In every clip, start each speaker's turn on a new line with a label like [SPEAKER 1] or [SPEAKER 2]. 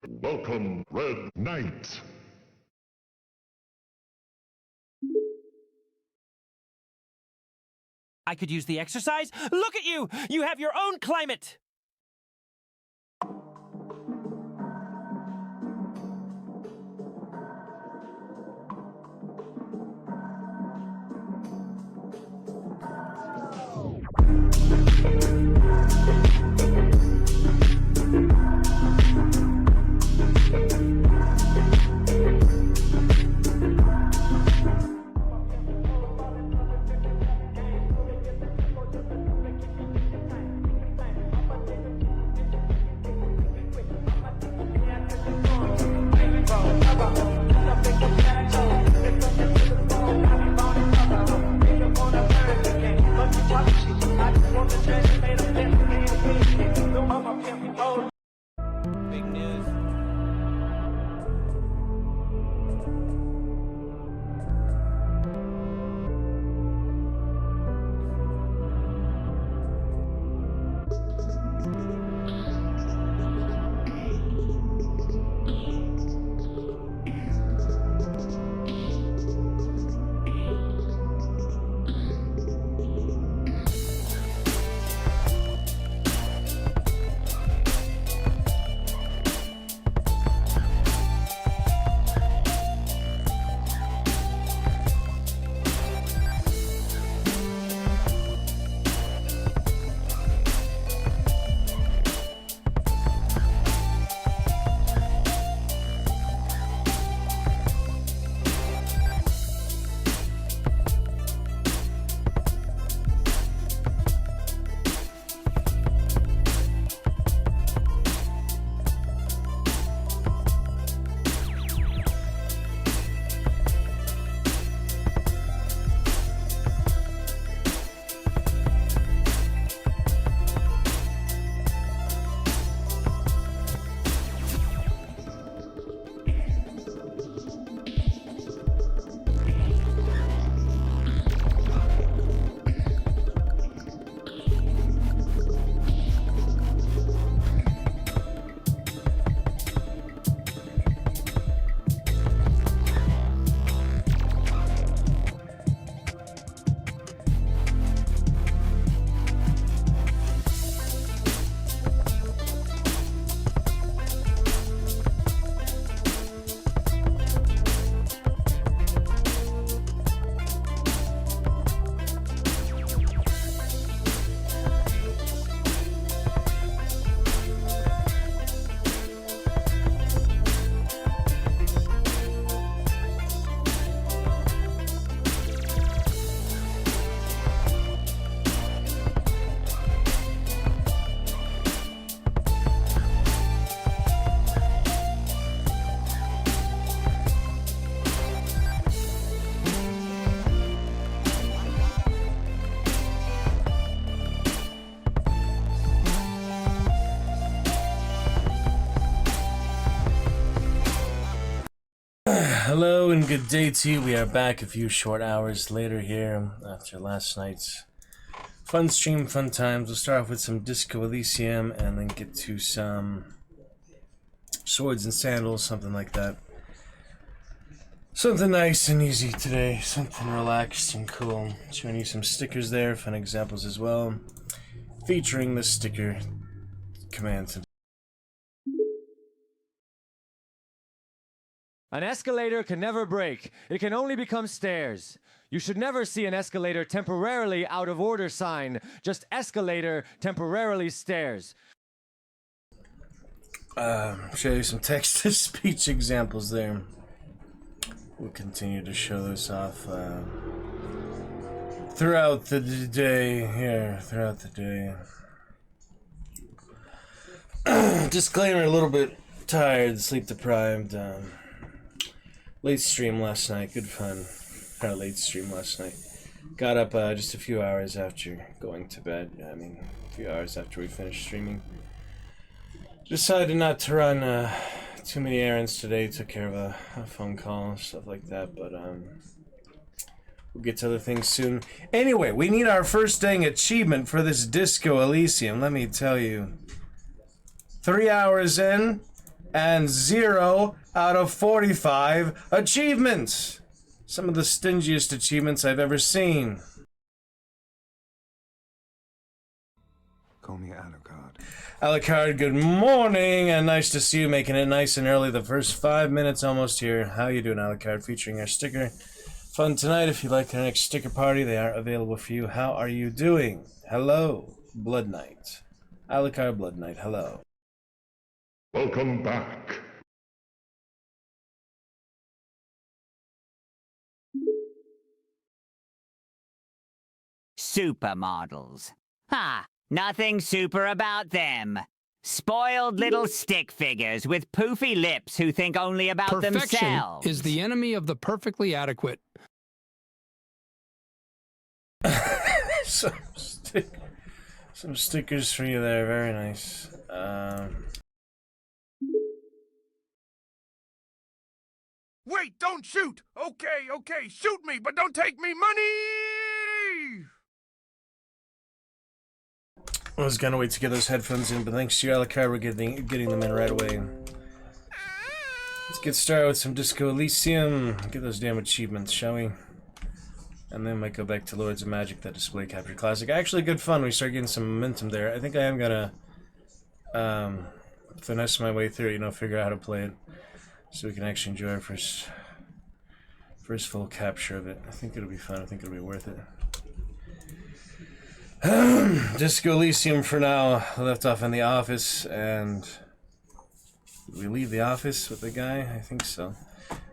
[SPEAKER 1] Welcome, Red Knight.
[SPEAKER 2] I could use the exercise. Look at you! You have your own climate! Big news.
[SPEAKER 3] Hello and good day to you. We are back a few short hours later here after last night's fun stream, fun times. We'll start off with some Disco Elysium and then get to some Swords and Sandals, something like that. Something nice and easy today, something relaxed and cool. Showing you some stickers there, fun examples as well, featuring the sticker commands.
[SPEAKER 4] An escalator can never break. It can only become stairs. You should never see an escalator temporarily out of order sign. Just escalator temporarily stairs.
[SPEAKER 3] Show you some text-to-speech examples there. We'll continue to show this off throughout the day here, throughout the day. Disclaimer, a little bit tired, sleep deprived. Late stream last night, good fun. Late stream last night. Got up just a few hours after going to bed. I mean, a few hours after we finished streaming. Decided not to run too many errands today. Took care of a phone call and stuff like that, but we'll get to other things soon. Anyway, we need our first dang achievement for this Disco Elysium, let me tell you. 3 hours in, and 0 out of 45 achievements. Some of the stingiest achievements I've ever seen.
[SPEAKER 1] Call me Alucard.
[SPEAKER 3] Alucard, good morning, and nice to see you making it nice and early. The first 5 minutes almost here. How you doing, Alucard? Featuring our sticker. Fun tonight. If you'd like our next sticker party, they are available for you. How are you doing? Hello, Blood Knight. Alucard Blood Knight, hello.
[SPEAKER 1] Welcome back.
[SPEAKER 5] Supermodels. Ha! Nothing super about them. Spoiled little stick figures with poofy lips who think only about
[SPEAKER 6] Perfection
[SPEAKER 5] themselves.
[SPEAKER 6] is the enemy of the perfectly adequate.
[SPEAKER 3] some stickers for you there, very nice.
[SPEAKER 7] Wait, don't shoot! Okay, shoot me, but don't take me money!
[SPEAKER 3] I was gonna wait to get those headphones in, but thanks to you, Alucard, we're getting them in right away. Let's get started with some Disco Elysium. Get those damn achievements, shall we? And then might go back to Lords of Magic, that display capture classic. Actually, good fun. We start getting some momentum there. I think I am gonna finesse my way through it, you know, figure out how to play it, so we can actually enjoy our first full capture of it. I think it'll be fun. I think it'll be worth it. Disco Elysium for now. I left off in the office, and did we leave the office with the guy? I think so.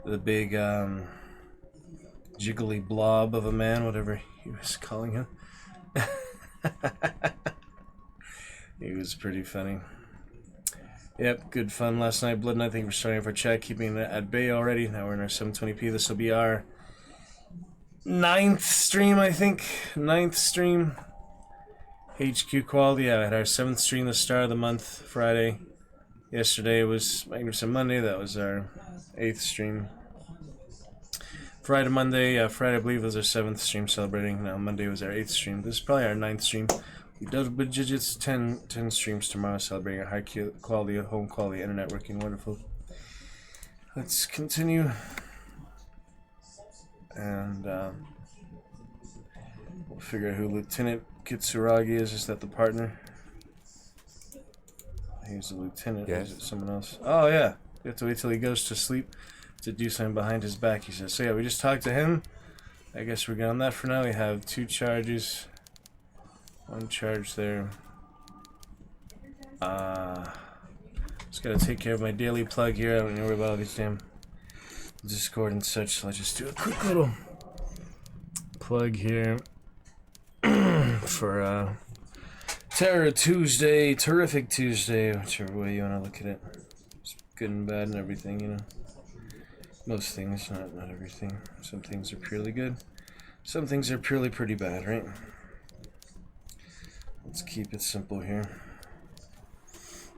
[SPEAKER 3] The big jiggly blob of a man, whatever he was calling him. He was pretty funny. Yep, good fun last night. Blood Knight, thank you for starting for chat, keeping it at bay already. Now we're in our 720p. This will be our 9th stream, I think. 9th stream. HQ quality. Yeah, I had our 7th stream, the start of the month, Friday. Yesterday was Magnificent Monday. That was our 8th stream. Friday, Monday, Friday I believe was our 7th stream celebrating. Now Monday was our 8th stream. This is probably our 9th stream. We double digits, 10 streams tomorrow, celebrating our high quality, home quality internet working wonderful. Let's continue. And we'll figure out who Lieutenant Kitsuragi is. Is that the partner? He's the lieutenant. Yes. Or is it someone else? Oh yeah. You have to wait till he goes to sleep to do something behind his back, he says. So yeah, we just talked to him. I guess we're good on that for now. We have 2 charges. 1 charge there. Just gotta take care of my daily plug here. I don't need to worry about all these damn Discord and such, so I'll just do a quick little plug here for Terror Tuesday, Terrific Tuesday, whichever way you want to look at it. It's good and bad and everything, you know. Most things, not everything. Some things are purely good. Some things are purely pretty bad, right? Let's keep it simple here.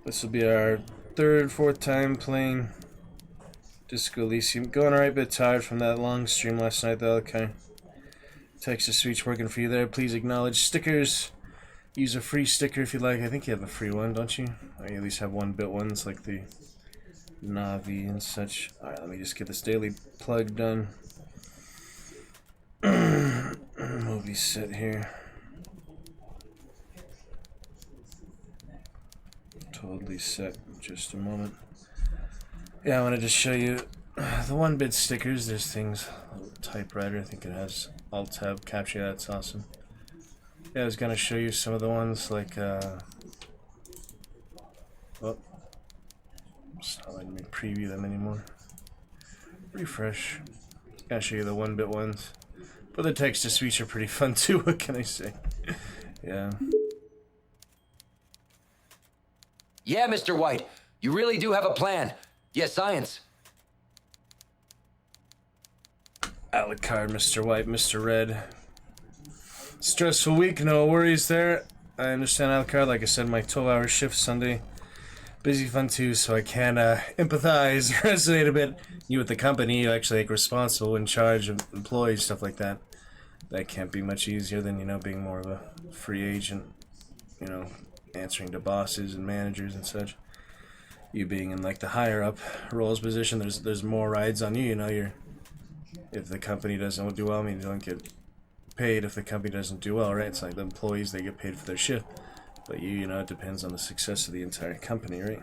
[SPEAKER 3] This will be our 3rd, 4th time playing Disco Elysium. Going alright, bit tired from that long stream last night though. Okay. Text to speech working for you there. Please acknowledge stickers. Use a free sticker if you like. I think you have a free one, don't you? Or you at least have 1-bit ones like the Navi and such. Alright, let me just get this daily plug done. Movie set here. Totally set. Just a moment. Yeah, I wanted to show you the 1-bit stickers. There's things. Typewriter, I think it has Alt-Tab capture. That's awesome. Yeah, I was gonna show you some of the ones like oh, it's not letting me preview them anymore. Refresh. Gonna show you the 1-bit ones. But the text to speech are pretty fun too, what can I say? Yeah.
[SPEAKER 8] Yeah, Mr. White, you really do have a plan. Yes, science.
[SPEAKER 3] Alucard, Mr. White, Mr. Red. Stressful week, no worries there. I understand, Alucard. Like I said, my 12-hour shift Sunday. Busy fun too, so I can empathize, resonate a bit. You with the company, you actually like responsible, in charge of employees, stuff like that. That can't be much easier than, you know, being more of a free agent, you know, answering to bosses and managers and such. you being in like the higher up roles position, there's more rides on you. You know, if the company doesn't do well, I mean, you don't get paid if the company doesn't do well, right? It's like the employees, they get paid for their shift, but you know, it depends on the success of the entire company, right?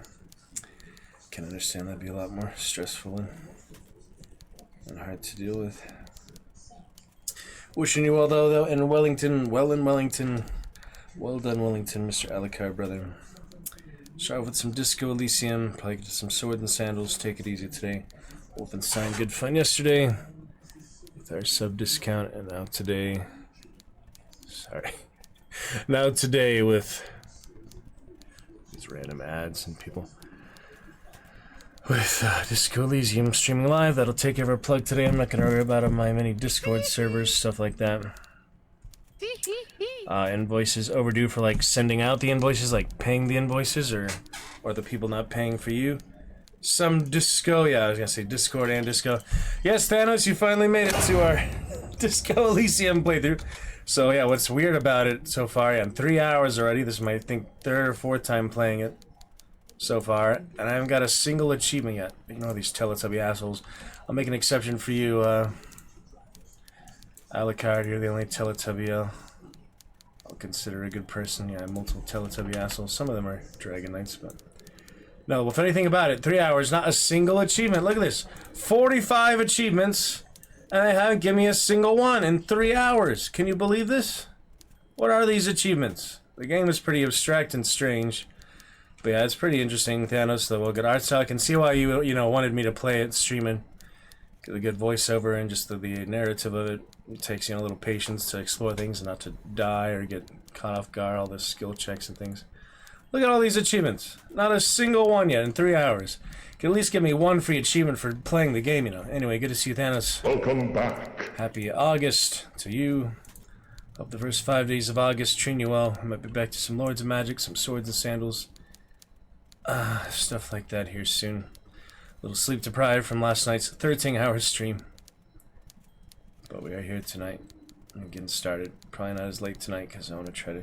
[SPEAKER 3] Can understand that'd be a lot more stressful and hard to deal with. Wishing you well though in Wellington, well done Wellington, Mr. Alucard, brother. Start with some Disco Elysium, probably get some Sword and Sandals, take it easy today. Wolfenstein, good fun yesterday with our sub discount, and now today, now today with these random ads and people. With Disco Elysium streaming live, that'll take every plug today. I'm not going to worry about on my many Discord servers, stuff like that. Invoices overdue for like sending out the invoices, like paying the invoices, or the people not paying for you. Some Disco, yeah, I was gonna say Discord and Disco. Yes, Thanos, you finally made it to our Disco Elysium playthrough. So yeah, what's weird about it so far? Yeah, I'm 3 hours already. This is my, I think, 3rd or 4th time playing it so far, and I haven't got a single achievement yet. You know, these Teletubby assholes. I'll make an exception for you, Alucard. You're the only Teletubby I'll consider a good person. Yeah, multiple Teletubby assholes. Some of them are Dragon Knights, but no. Well, funny thing about it, 3 hours, not a single achievement. Look at this, 45 achievements, and they haven't given me a single one in 3 hours. Can you believe this? What are these achievements? The game is pretty abstract and strange, but yeah, it's pretty interesting. Thanos, the well, good art style. I can see why you know wanted me to play it streaming. Get a good voiceover and just the narrative of it. It takes, you know, a little patience to explore things and not to die or get caught off guard, all the skill checks and things. Look at all these achievements. Not a single one yet in 3 hours. You can at least give me one free achievement for playing the game, you know. Anyway, good to see you, Thanos.
[SPEAKER 1] Welcome back.
[SPEAKER 3] Happy August to you. Hope the first 5 days of August treating you well. I might be back to some Lords of Magic, some Swords and Sandals. Stuff like that here soon. A little sleep deprived from last night's 13-hour stream. But we are here tonight. I'm getting started. Probably not as late tonight because I want to try to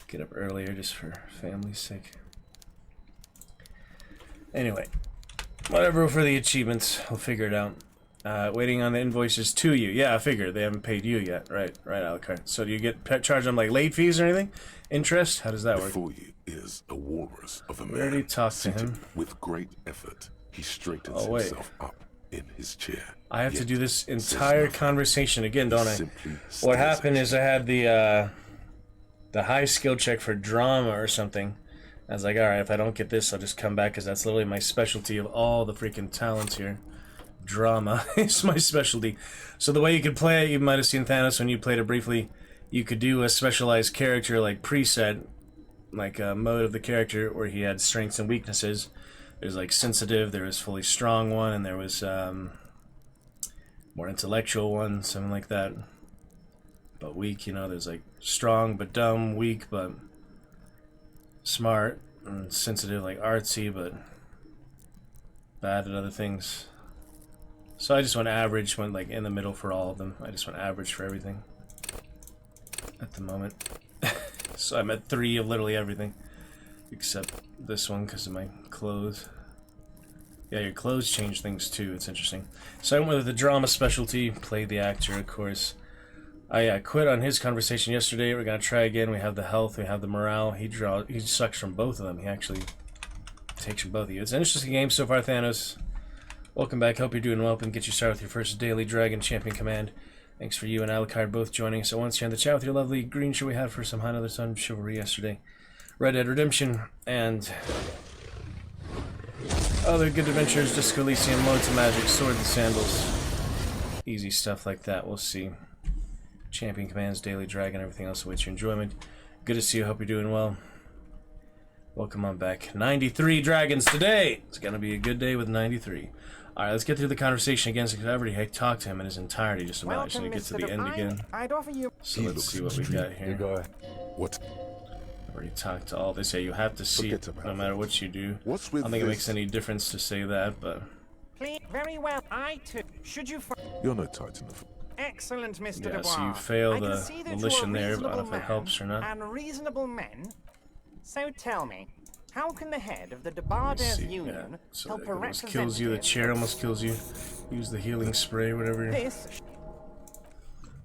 [SPEAKER 3] get up earlier just for family's sake. Anyway, whatever for the achievements, we'll figure it out. Waiting on the invoices to you. Yeah, I figured they haven't paid you yet. Right, Alucard. So do you get charged on like late fees or anything? Interest? How does that work?
[SPEAKER 9] Before you is a walrus of a man.
[SPEAKER 3] We already talked to him.
[SPEAKER 9] With great effort, he straightens himself up in his chair.
[SPEAKER 3] I have to do this entire conversation again, don't I? What happened is I had the high skill check for drama or something. I was like, alright, if I don't get this, I'll just come back, because that's literally my specialty of all the freaking talents here. Drama is my specialty. So the way you could play it, you might have seen Thanos when you played it briefly, you could do a specialized character, like preset, like a mode of the character where he had strengths and weaknesses. There's like sensitive, there was fully strong one, and there was more intellectual one, something like that. But weak, you know, there's like strong but dumb, weak but smart, and sensitive like artsy but bad at other things. So I just went average, went like in the middle for all of them. I just went average for everything at the moment. So I'm at 3 of literally everything except this one because of my clothes. Yeah, your clothes change things too. It's interesting. So I went with the drama specialty, played the actor, of course. I quit on his conversation yesterday. We're gonna try again. We have the health, we have the morale. He sucks from both of them. He actually takes from both of you. It's an interesting game so far, Thanos. Welcome back. Hope you're doing well. And get you started with your first daily Dragon Champion command. Thanks for you and Alucard both joining us at once here in the chat with your lovely green shirt we had for some High Another Sun Chivalry yesterday. Red Dead Redemption and other good adventures, Disco Elysium, Lords of Magic, Swords and Sandals. Easy stuff like that. We'll see. Champion commands, daily dragon, everything else awaits your enjoyment. Good to see you. Hope you're doing well. Welcome on back. 93 dragons today. It's gonna be a good day with 93. Alright, let's get through the conversation again, because I already talked to him in his entirety just about. I just need to get to the end again. So let's see what we got here.
[SPEAKER 9] What?
[SPEAKER 3] I've already talked to all this. Yeah, you have to see it no matter what you do. I don't think it makes any difference to say that, but...
[SPEAKER 2] Very well, I too. Should you...
[SPEAKER 9] You're no Titan of...
[SPEAKER 2] Excellent, Mr.
[SPEAKER 3] Yeah,
[SPEAKER 2] Dubois.
[SPEAKER 3] so you fail the mission there, but I don't know if it helps or not.
[SPEAKER 2] And reasonable men. So tell me, How can the head of the Debarders Union
[SPEAKER 3] So
[SPEAKER 2] help
[SPEAKER 3] that
[SPEAKER 2] a
[SPEAKER 3] almost
[SPEAKER 2] representative?
[SPEAKER 3] kills you. The chair almost kills you. Use the healing spray, whatever.
[SPEAKER 2] This.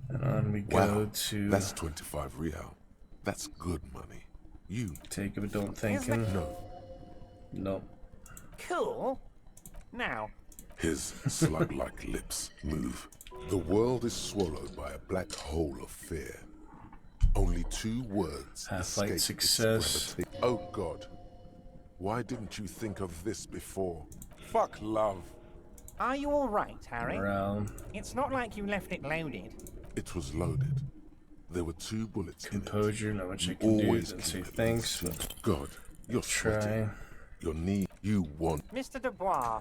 [SPEAKER 3] And on we go
[SPEAKER 9] Wow,
[SPEAKER 3] to...
[SPEAKER 9] that's 25 real. That's good money. You
[SPEAKER 3] Take it, but don't thank him. No.
[SPEAKER 2] Cool. Now,
[SPEAKER 9] His slug-like lips move. The world is swallowed by a black hole of fear. Only 2 words
[SPEAKER 3] Half-light
[SPEAKER 9] escape
[SPEAKER 3] success.
[SPEAKER 9] its gravity. Oh God, why didn't you think of this before? Fuck love.
[SPEAKER 2] are you all right, Harry?
[SPEAKER 3] Morale.
[SPEAKER 2] It's not like you left it loaded.
[SPEAKER 9] It was loaded. There were 2 bullets
[SPEAKER 3] Composure,
[SPEAKER 9] in it.
[SPEAKER 3] not much I
[SPEAKER 9] You
[SPEAKER 3] can do.
[SPEAKER 9] always
[SPEAKER 3] Then
[SPEAKER 9] keep
[SPEAKER 3] say
[SPEAKER 9] at
[SPEAKER 3] thanks.
[SPEAKER 9] least
[SPEAKER 3] But
[SPEAKER 9] 2. God, you're
[SPEAKER 3] try.
[SPEAKER 9] sweating. Your knee. You want.
[SPEAKER 2] Mr. Dubois,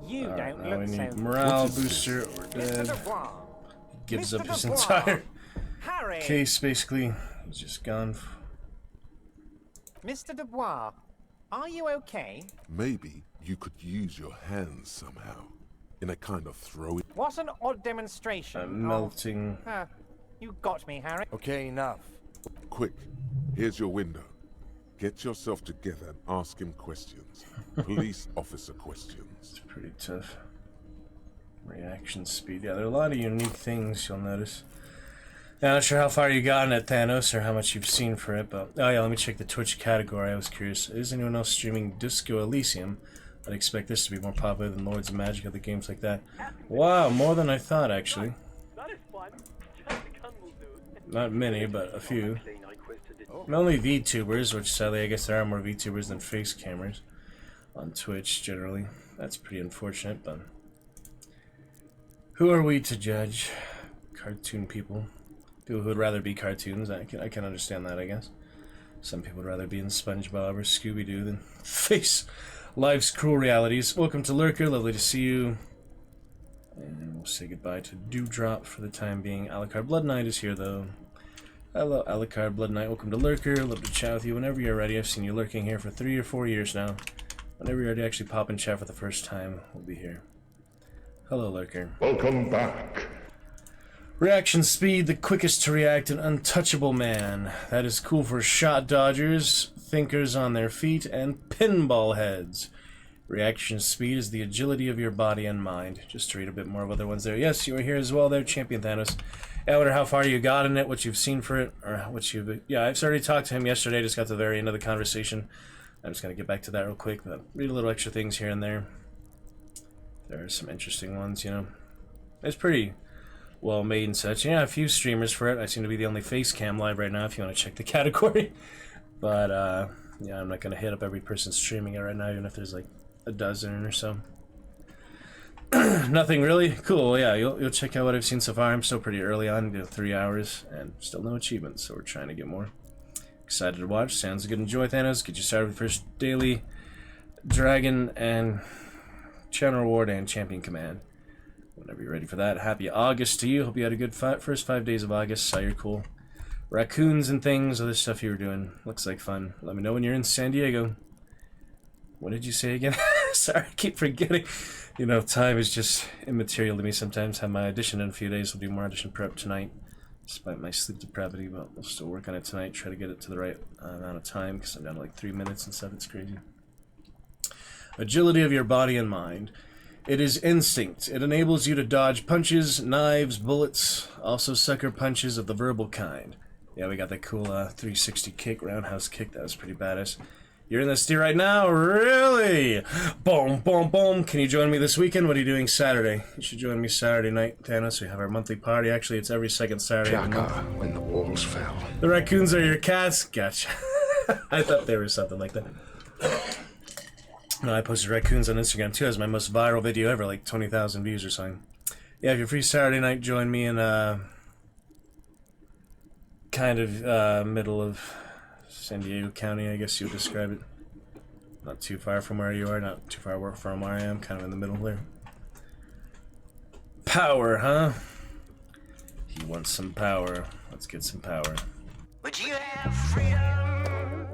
[SPEAKER 2] you
[SPEAKER 3] Alright,
[SPEAKER 2] don't
[SPEAKER 3] now we
[SPEAKER 2] look so...
[SPEAKER 3] need morale
[SPEAKER 9] What is
[SPEAKER 3] booster or
[SPEAKER 2] Mr.
[SPEAKER 3] dead.
[SPEAKER 2] Dubois,
[SPEAKER 3] Gives
[SPEAKER 2] Mr.
[SPEAKER 3] up his
[SPEAKER 2] Dubois.
[SPEAKER 3] entire
[SPEAKER 2] Harry!
[SPEAKER 3] case, basically. He's just gone.
[SPEAKER 2] Mr. Dubois, are you okay?
[SPEAKER 9] Maybe you could use your hands somehow. In a kind of throw.
[SPEAKER 2] What an odd demonstration of...
[SPEAKER 3] Melting.
[SPEAKER 2] You got me, Harry.
[SPEAKER 7] Okay, enough.
[SPEAKER 9] Quick, here's your window. Get yourself together and ask him questions. Police officer questions.
[SPEAKER 3] It's pretty tough. Reaction speed. Yeah, there are a lot of unique things you'll notice. Now, not sure how far you gotten at Thanos or how much you've seen for it, but... Oh yeah, let me check the Twitch category. I was curious. Is anyone else streaming Disco Elysium? I'd expect this to be more popular than Lords of Magic, other games like that. Wow, more than I thought, actually.
[SPEAKER 10] That is fun. Just a gun will do.
[SPEAKER 3] Not many, but a few. And only VTubers, which sadly I guess there are more VTubers than face cameras on Twitch, generally. That's pretty unfortunate, but... Who are we to judge? Cartoon people. People who would rather be cartoons. I can understand that, I guess. Some people would rather be in SpongeBob or Scooby-Doo than face life's cruel realities. Welcome to Lurker, lovely to see you. And we'll say goodbye to Dewdrop for the time being. Alucard Blood Knight is here, though. Hello, Alucard Blood Knight. Welcome to Lurker. Love to chat with you whenever you're ready. I've seen you lurking here for 3 or 4 years now. Whenever you're ready to actually pop in chat for the first time, we'll be here. Hello, Lurker.
[SPEAKER 1] Welcome back.
[SPEAKER 3] Reaction speed, the quickest to react, an untouchable man. That is cool for shot dodgers, thinkers on their feet, and pinball heads. Reaction speed is the agility of your body and mind. Just to read a bit more of other ones there. Yes, you were here as well there, Champion Thanos. I wonder how far you got in it, what you've seen for it, or what you've... Yeah, I've already talked to him yesterday, just got to the very end of the conversation. I'm just going to get back to that real quick, but read a little extra things here and there. There are some interesting ones, you know. It's pretty well made and such. Yeah, a few streamers for it. I seem to be the only face cam live right now if you want to check the category. But, yeah, I'm not going to hit up every person streaming it right now, even if there's like a dozen or so. Nothing really? Cool, yeah, you'll check out what I've seen so far. I'm still pretty early on, 3 hours, and still no achievements, so we're trying to get more. Excited to watch. Sounds good. Enjoy, Thanos. Get you started with first daily Dragon and Channel Reward and Champion Command. Whenever you're ready for that. Happy August to you. Hope you had a good first 5 days of August. Saw you're cool. Raccoons and things, other stuff you were doing. Looks like fun. Let me know when you're in San Diego. What did you say again? Sorry, I keep forgetting. You know, time is just immaterial to me sometimes. Have my audition in a few days. We'll do more audition prep tonight. Despite my sleep depravity, but we'll still work on it tonight. Try to get it to the right amount of time, because I'm down to like 3 minutes and stuff. It's crazy. Agility of your body and mind. It is instinct. It enables you to dodge punches, knives, bullets, also sucker punches of the verbal kind. Yeah, we got that cool 360 kick, roundhouse kick. That was pretty badass. You're in the steer right now? Really? Boom, boom, boom. Can you join me this weekend? What are you doing Saturday? You should join me Saturday night, Thanos. We have our monthly party. Actually, it's every second Saturday of the month.
[SPEAKER 1] When the walls fell.
[SPEAKER 3] The raccoons are your cats? Gotcha. I thought they were something like that. No, I posted raccoons on Instagram too. It was my most viral video ever, like 20,000 views or something. Yeah, if you're free Saturday night, join me in kind of middle of San Diego County, I guess you would describe it. Not too far from where you are, not too far from where I am, kind of in the middle there. Power, huh? He wants some power. Let's get some power.
[SPEAKER 11] Would you have freedom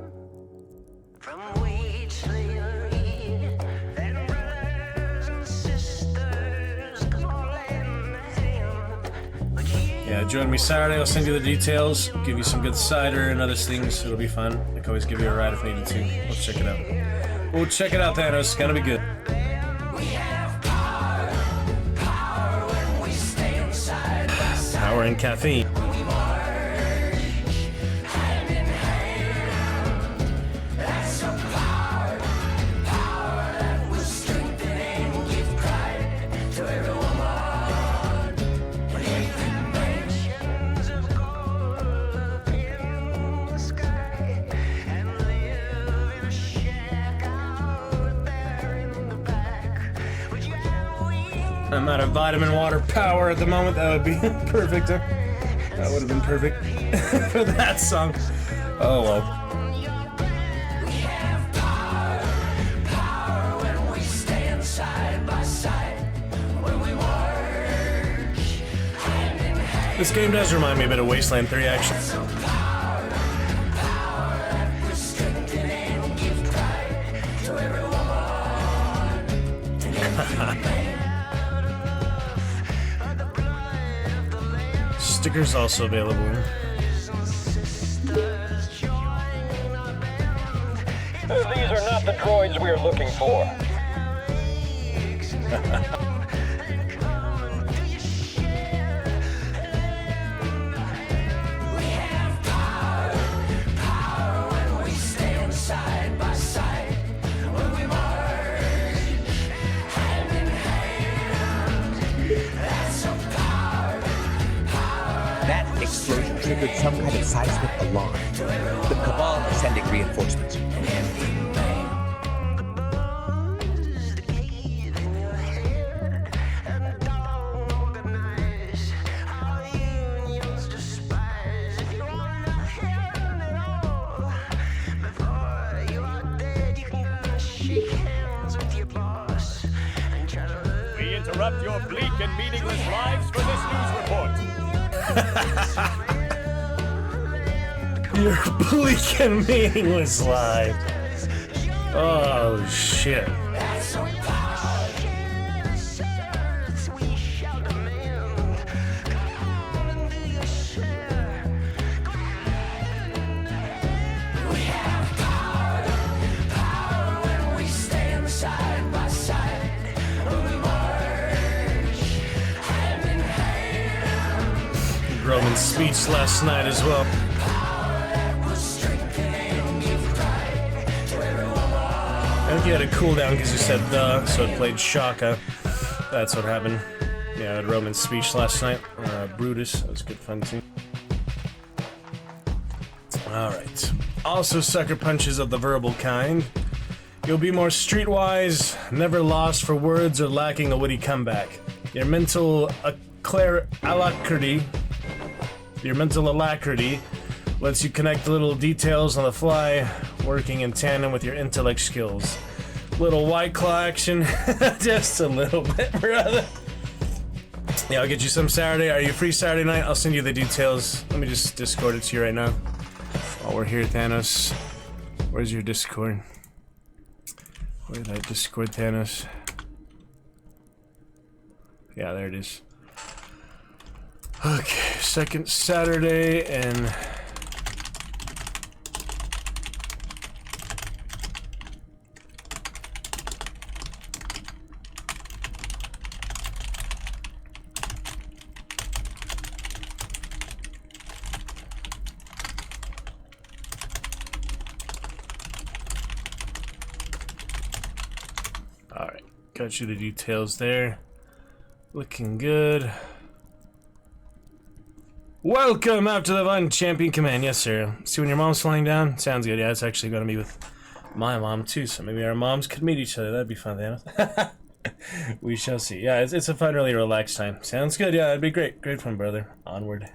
[SPEAKER 11] from wage slavery? Then brothers and sisters, come on, lend a hand. Would you
[SPEAKER 3] Yeah, join me Saturday. I'll send you the details. Give you some good cider and other things. It'll be fun. I can always give you a ride if needed to. We'll check it out. We'll check it out, Thanos. It's gonna be good. Power and caffeine. I'm out of vitamin water power at the moment. That would be perfect. Huh? That would have been perfect for that song. Oh well. This game does remind me a bit of Wasteland 3, actually. Stickers also available.
[SPEAKER 12] These are not the droids we're looking for.
[SPEAKER 13] That explosion triggered some kind of seismic alarm. The Cabal are sending reinforcements.
[SPEAKER 12] We interrupt your bleak and meaningless lives for this news report.
[SPEAKER 3] Your bleak and meaningless life. Oh shit. Roman's speech last night as well. I think you had a cooldown because you said the, so it played Shaka. That's what happened. Yeah, I had Roman's speech last night. Brutus, that was good fun too. Alright. Also, sucker punches of the verbal kind. You'll be more streetwise, never lost for words or lacking a witty comeback. Your mental alacrity. Your mental alacrity lets you connect little details on the fly, working in tandem with your intellect skills. Little White Claw action, just a little bit, brother. Yeah, I'll get you some Saturday. Are you free Saturday night? I'll send you the details. Let me just Discord it to you right now. While we're here, Thanos. Where's your Discord? Where's that Discord, Thanos? Yeah, there it is. Okay, second Saturday and... Alright, got you the details there. Looking good. Welcome after the Fun Champion Command. Yes, sir. See when your mom's flying down? Sounds good. Yeah, it's actually going to be with my mom, too. So maybe our moms could meet each other. That'd be fun, Thanos. We shall see. Yeah, it's a fun, really relaxed time. Sounds good. Yeah, it'd be great. Great fun, brother. Onward.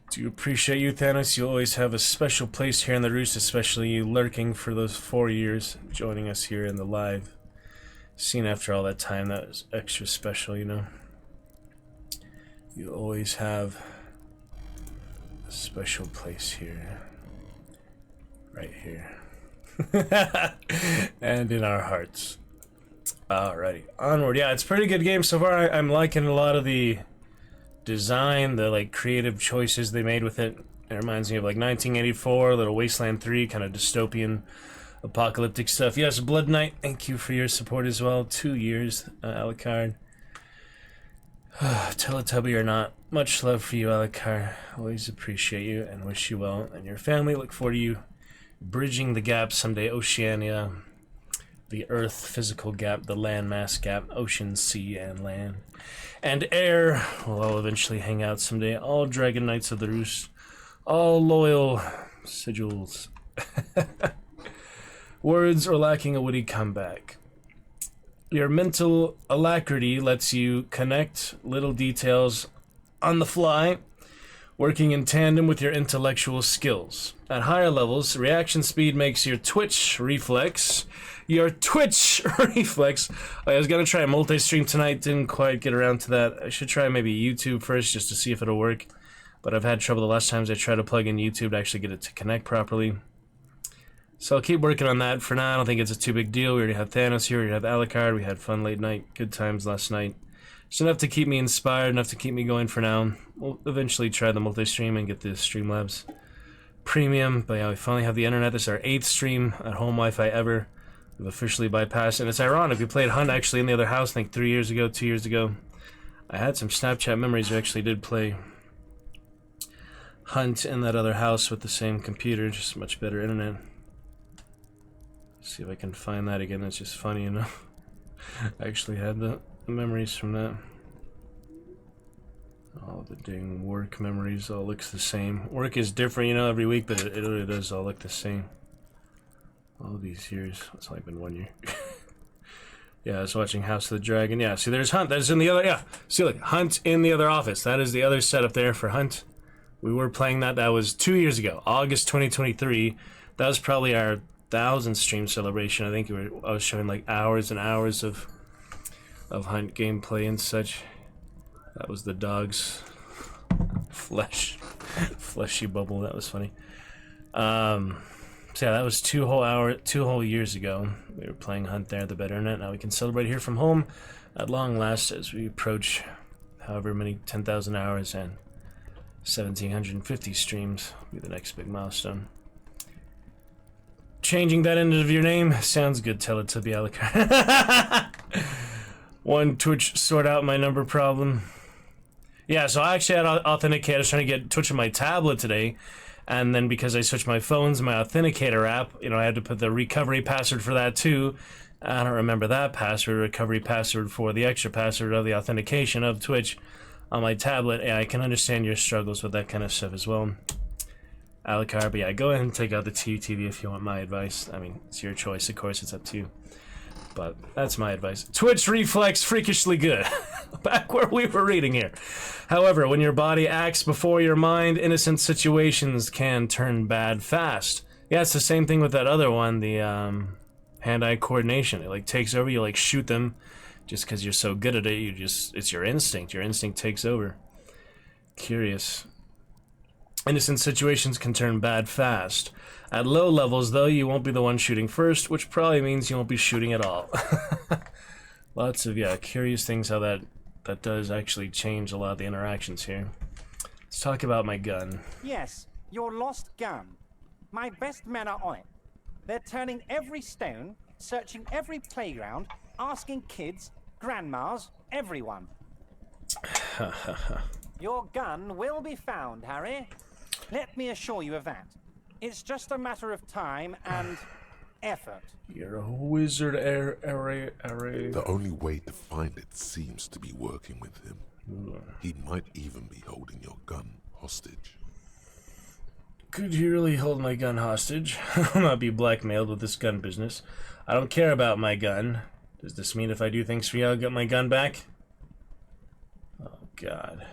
[SPEAKER 3] Do appreciate you, Thanos. You always have a special place here in the Roost, especially you lurking for those 4 years, joining us here in the live scene after all that time. That was extra special, you know. You always have a special place here. Right here. And in our hearts. Alrighty, onward. Yeah, it's a pretty good game so far. I'm liking a lot of the design, the like creative choices they made with it. It reminds me of like 1984, Little Wasteland 3, kind of dystopian, apocalyptic stuff. Yes, Blood Knight, thank you for your support as well. 2 years, Alucard. Teletubby or not, much love for you, Alucard. Always appreciate you and wish you well and your family. Look forward to you bridging the gap someday. Oceania, the Earth physical gap, the landmass gap, ocean, sea, and land. And air will all eventually hang out someday. All Dragon Knights of the Roost. All loyal sigils. Words are lacking a witty comeback. Your mental alacrity lets you connect little details on the fly, working in tandem with your intellectual skills. At higher levels, reaction speed makes your twitch reflex. I was gonna try a multi-stream tonight, didn't quite get around to that. I should try maybe YouTube first just to see if it'll work. But I've had trouble the last times I tried to plug in YouTube to actually get it to connect properly. So I'll keep working on that. For now, I don't think it's a too big deal. We already have Thanos here, we have Alucard, we had fun late night, good times last night. It's enough to keep me inspired, enough to keep me going for now. We'll eventually try the multi-stream and get the Streamlabs Premium. But yeah, we finally have the internet. This is our 8th stream at home Wi-Fi ever. We've officially bypassed, and it's ironic. We played Hunt actually in the other house, I think 3 years ago, 2 years ago. I had some Snapchat memories. We actually did play Hunt in that other house with the same computer, just much better internet. See if I can find that again. That's just funny enough. I actually had the memories from that. All the dang work memories all looks the same. Work is different, you know, every week, but it really does all look the same. All these years. It's only been 1 year. Yeah, I was watching House of the Dragon. Yeah, see, there's Hunt. That's in the other. Yeah, see, look, Hunt in the other office. That is the other setup there for Hunt. We were playing that. That was 2 years ago, August 2023. That was probably our 1,000th stream celebration. I think I was showing like hours and hours of Hunt gameplay and such. That was the dog's fleshy bubble. That was funny. So yeah, that was 2 whole years ago. We were playing Hunt there, the better internet. Now we can celebrate here from home at long last as we approach however many 10,000 hours and 1,750 streams will be the next big milestone. Changing that end of your name sounds good. Teletubby Alucard. One Twitch sort out my number problem. Yeah, so I actually had Authenticator. I was trying to get Twitch on my tablet today, and then because I switched my phones, my Authenticator app, you know, I had to put the recovery password for that too. I don't remember that password. Recovery password for the extra password of the authentication of Twitch on my tablet. Yeah, I can understand your struggles with that kind of stuff as well, Alucard. But yeah, go ahead and take out the TV if you want my advice. I mean, it's your choice, of course, it's up to you. But that's my advice. Twitch reflex freakishly good. Back where we were reading here. However, when your body acts before your mind, innocent situations can turn bad fast. Yeah, it's the same thing with that other one, the hand-eye coordination. It like takes over, you like shoot them just because you're so good at it, it's your instinct. Your instinct takes over. Curious. Innocent situations can turn bad fast. At low levels, though, you won't be the one shooting first, which probably means you won't be shooting at all. Lots of, yeah, curious things how that does actually change a lot of the interactions here. Let's talk about my gun.
[SPEAKER 14] Yes, your lost gun. My best men are on it. They're turning every stone, searching every playground, asking kids, grandmas, everyone. Your gun will be found, Harry. Let me assure you of that. It's just a matter of time and effort.
[SPEAKER 3] You're a wizard, Harry.
[SPEAKER 9] The only way to find it seems to be working with him. He might even be holding your gun hostage.
[SPEAKER 3] Could he really hold my gun hostage? I'll not be blackmailed with this gun business. I don't care about my gun. Does this mean if I do things for you, I'll get my gun back? Oh, God.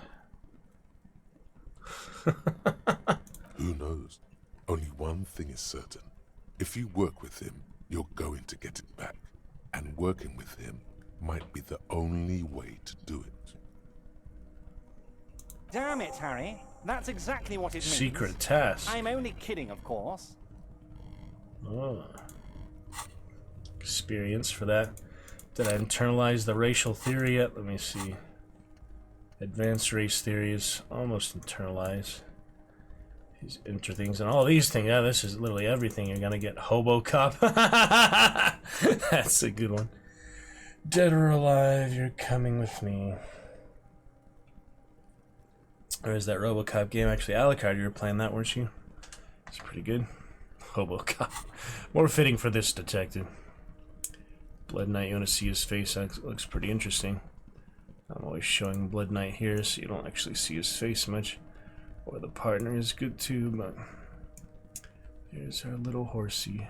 [SPEAKER 9] Who knows? Only one thing is certain. If you work with him, you're going to get it back. And working with him might be the only way to do it.
[SPEAKER 14] Damn it, Harry. That's exactly what it means.
[SPEAKER 3] Secret task.
[SPEAKER 14] I'm only kidding, of course.
[SPEAKER 3] Oh. Experience for that. Did I internalize the racial theory yet? Let me see. Advanced race theory is almost internalized. These inter things and all these things. Yeah, this is literally everything. You're gonna get Hobocop. That's a good one. Dead or alive, you're coming with me. Or is that Robocop game actually? Alucard, you were playing that, weren't you? It's pretty good. Hobocop. More fitting for this detective. Blood Knight, you want to see his face? That looks pretty interesting. I'm always showing Blood Knight here, so you don't actually see his face much. Or the partner is good too, but here's our little horsey.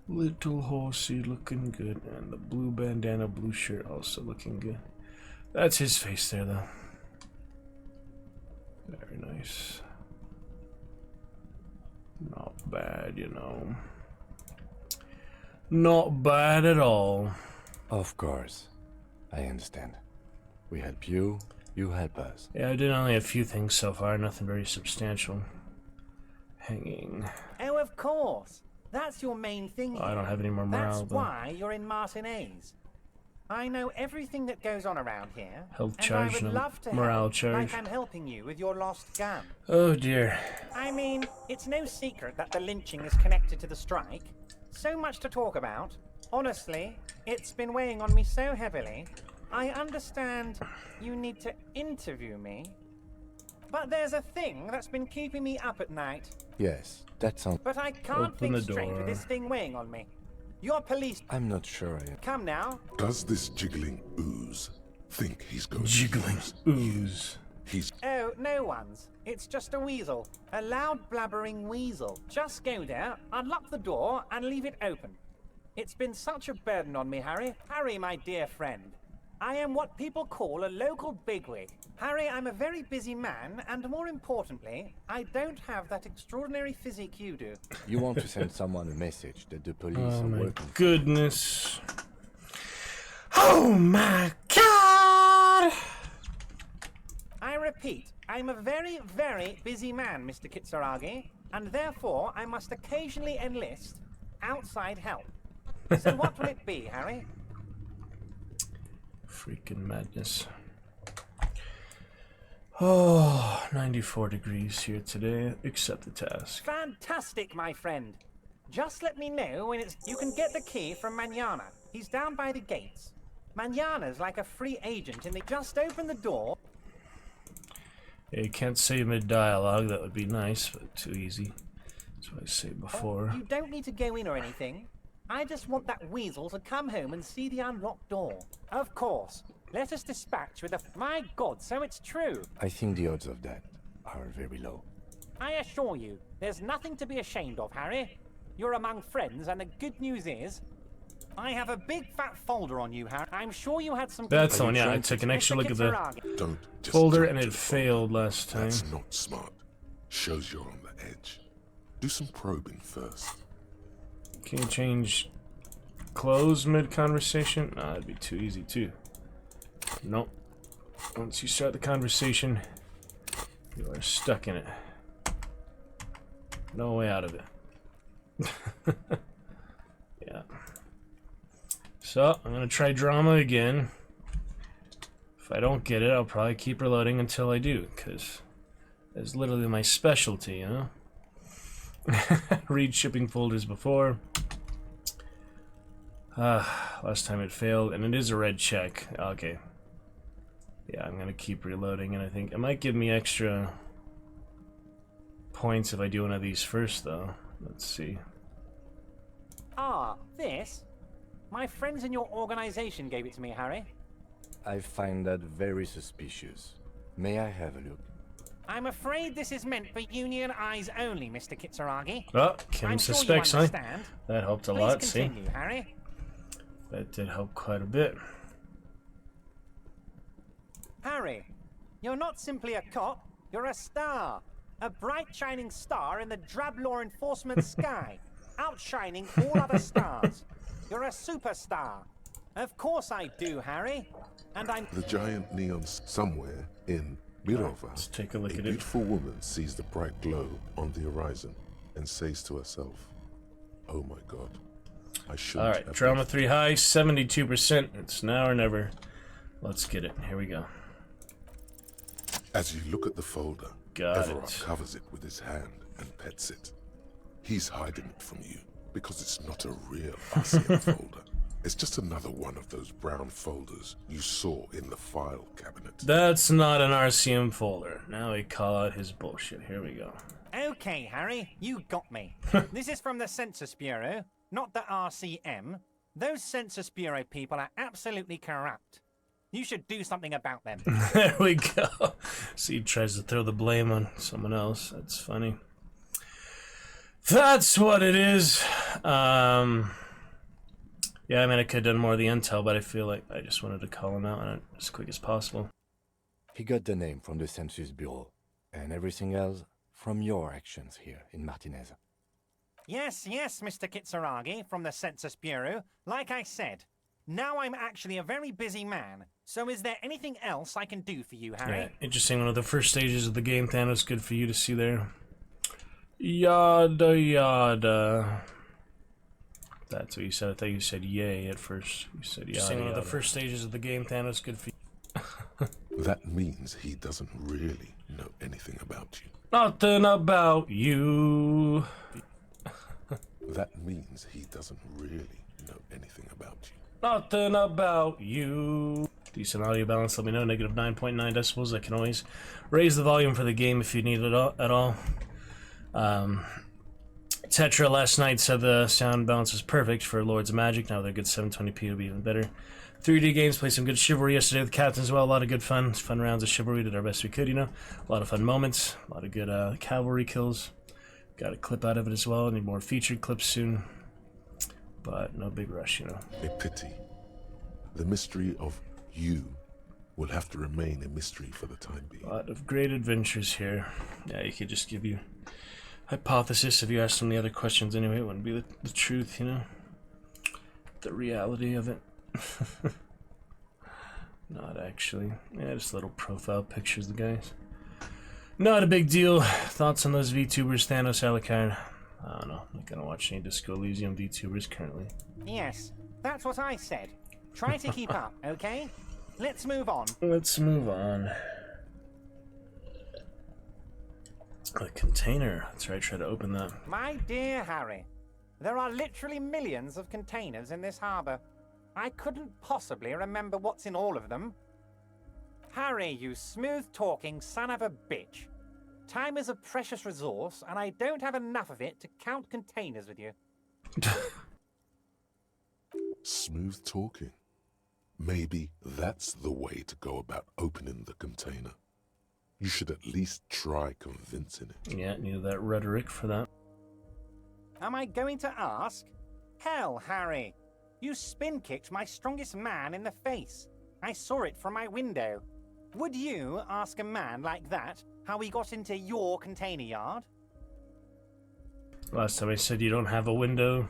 [SPEAKER 3] Little horsey looking good, and the blue bandana, blue shirt also looking good. That's his face there, though. Very nice. Not bad, you know. Not bad at all.
[SPEAKER 15] Of course. I understand. We help you, you help us.
[SPEAKER 3] Yeah, I did only a few things so far, nothing very substantial. Hanging.
[SPEAKER 14] Oh, of course. That's your main thing here.
[SPEAKER 3] I don't have any more morale.
[SPEAKER 14] That's why you're in Martinez. I know everything that goes on around here.
[SPEAKER 3] Health
[SPEAKER 14] and
[SPEAKER 3] charge,
[SPEAKER 14] I would
[SPEAKER 3] no
[SPEAKER 14] love to
[SPEAKER 3] morale
[SPEAKER 14] help,
[SPEAKER 3] charge.
[SPEAKER 14] like I'm helping you with your lost gun.
[SPEAKER 3] Oh dear.
[SPEAKER 14] I mean, it's no secret that the lynching is connected to the strike. So much to talk about. Honestly, it's been weighing on me so heavily. I understand you need to interview me, but there's a thing that's been keeping me up at night.
[SPEAKER 15] Yes, that sounds...
[SPEAKER 14] But I can't think straight with this thing weighing on me. Your police...
[SPEAKER 15] I'm not sure I am.
[SPEAKER 14] Come now.
[SPEAKER 9] Does this jiggling ooze think he's going
[SPEAKER 3] jiggling
[SPEAKER 9] to
[SPEAKER 3] ooze?
[SPEAKER 9] He's...
[SPEAKER 14] Oh, no one's. It's just a weasel. A loud blabbering weasel. Just go there, unlock the door, and leave it open. It's been such a burden on me, Harry. Harry, my dear friend. I am what people call a local bigwig. Harry, I'm a very busy man, and more importantly, I don't have that extraordinary physique you do.
[SPEAKER 15] You want to send someone a message that the police
[SPEAKER 3] Oh
[SPEAKER 15] are
[SPEAKER 3] my
[SPEAKER 15] working.
[SPEAKER 3] goodness. Oh my god!
[SPEAKER 14] I repeat, I'm a very, very busy man, Mr. Kitsuragi, and therefore I must occasionally enlist outside help. So what will it be, Harry?
[SPEAKER 3] Freaking madness. Oh, 94 degrees here today. Accept the task.
[SPEAKER 14] Fantastic, my friend. Just let me know when it's... You can get the key from Manana. He's down by the gates. Manana's like a free agent and they just open the door.
[SPEAKER 3] Yeah, you can't say mid-dialogue. That would be nice, but too easy. That's what I said before.
[SPEAKER 14] You don't need to go in or anything. I just want that weasel to come home and see the unlocked door. Of course. Let us dispatch with a... My God, so it's true.
[SPEAKER 15] I think the odds of that are very low.
[SPEAKER 14] I assure you, there's nothing to be ashamed of, Harry. You're among friends, and the good news is... I have a big fat folder on you, Harry. I'm sure you had some...
[SPEAKER 3] That's the one, yeah. I took an extra look at the folder and it failed last time.
[SPEAKER 9] That's not smart. Shows you're on the edge. Do some probing first.
[SPEAKER 3] Can you change clothes mid-conversation? Nah, that'd be too easy, too. Nope. Once you start the conversation, you are stuck in it. No way out of it. Yeah. So, I'm gonna try drama again. If I don't get it, I'll probably keep reloading until I do, because that's literally my specialty, you know? Read shipping folders before. Last time it failed, and it is a red check. Okay. Yeah, I'm gonna keep reloading, and I think it might give me extra points if I do one of these first, though. Let's see.
[SPEAKER 14] Ah, this? My friends in your organization gave it to me, Harry.
[SPEAKER 15] I find that very suspicious. May I have a look?
[SPEAKER 14] I'm afraid this is meant for Union eyes only, Mr. Kitsuragi.
[SPEAKER 3] Oh, Kim
[SPEAKER 14] I'm
[SPEAKER 3] suspects,
[SPEAKER 14] sure you
[SPEAKER 3] huh?
[SPEAKER 14] understand.
[SPEAKER 3] That helped a
[SPEAKER 14] Please
[SPEAKER 3] lot,
[SPEAKER 14] continue,
[SPEAKER 3] see?
[SPEAKER 14] Harry.
[SPEAKER 3] That did help quite a bit.
[SPEAKER 14] Harry, you're not simply a cop, you're a star. A bright shining star in the drab law enforcement sky, outshining all other stars. You're a superstar. Of course I do, Harry. And I'm...
[SPEAKER 9] The giant neons somewhere in Mirova.
[SPEAKER 3] Let's take a look at it.
[SPEAKER 9] A beautiful woman sees the bright glow on the horizon and says to herself, "Oh my God." I shouldn't
[SPEAKER 3] Alright,
[SPEAKER 9] have
[SPEAKER 3] drama
[SPEAKER 9] been-
[SPEAKER 3] 3 high, 72%. It's now or never. Let's get it. Here we go.
[SPEAKER 9] As you look at the folder,
[SPEAKER 3] Got
[SPEAKER 9] Everard
[SPEAKER 3] it.
[SPEAKER 9] covers it with his hand and pets it. He's hiding it from you because it's not a real RCM folder. It's just another one of those brown folders you saw in the file cabinet.
[SPEAKER 3] That's not an RCM folder. Now we call out his bullshit. Here we go.
[SPEAKER 14] Okay, Harry, you got me. This is from the Census Bureau, not the RCM. Those Census Bureau people are absolutely corrupt. You should do something about them.
[SPEAKER 3] There we go. See, he tries to throw the blame on someone else. That's funny. That's what it is. Yeah, I mean, I could have done more of the intel, but I feel like I just wanted to call him out on it as quick as possible.
[SPEAKER 15] He got the name from the Census Bureau, and everything else from your actions here in Martinez.
[SPEAKER 14] Yes, Mr. Kitsuragi from the Census Bureau. Like I said, now I'm actually a very busy man. So is there anything else I can do for you, Harry?
[SPEAKER 3] Yeah, interesting. One of the first stages of the game, Thanos. Good for you to see there. Yada yada. That's what you said. I thought you said yay at first. You said yada yada. One of the first stages of the game, Thanos. Good for you.
[SPEAKER 9] That means he doesn't really know anything about you.
[SPEAKER 3] Nothing about you.
[SPEAKER 9] That means he doesn't really know anything about you.
[SPEAKER 3] Nothing about you. Decent audio balance, let me know. Negative 9.9 decibels. I can always raise the volume for the game if you need it at all. Tetra last night said the sound balance was perfect for Lords of Magic. Now they're good 720p will be even better. 3D games, played some good Chivalry yesterday with Captain as well. A lot of good fun rounds of Chivalry. Did our best we could, you know. A lot of fun moments. A lot of good cavalry kills. Got a clip out of it as well. Need more featured clips soon. But no big rush, you know.
[SPEAKER 9] A pity. The mystery of you will have to remain a mystery for the time being.
[SPEAKER 3] A lot of great adventures here. Yeah, you could just give you hypothesis if you asked them the other questions anyway. It wouldn't be the truth, you know. The reality of it. Not actually. Yeah, just little profile pictures of the guys. Not a big deal. Thoughts on those VTubers, Thanos, Alucard? I don't know. I'm not gonna watch any Disco Elysium VTubers currently.
[SPEAKER 14] Yes, that's what I said. Try to keep up, okay? Let's move on.
[SPEAKER 3] Let's move on. A container. That's right, try to open that.
[SPEAKER 14] My dear Harry, there are literally millions of containers in this harbor. I couldn't possibly remember what's in all of them. Harry, you smooth-talking son of a bitch. Time is a precious resource, and I don't have enough of it to count containers with you.
[SPEAKER 9] Smooth talking. Maybe that's the way to go about opening the container. You should at least try convincing it.
[SPEAKER 3] Yeah, needed that rhetoric for that.
[SPEAKER 14] Am I going to ask? Hell, Harry. You spin-kicked my strongest man in the face. I saw it from my window. Would you ask a man like that how he got into your container yard?
[SPEAKER 3] Last time I said you don't have a window.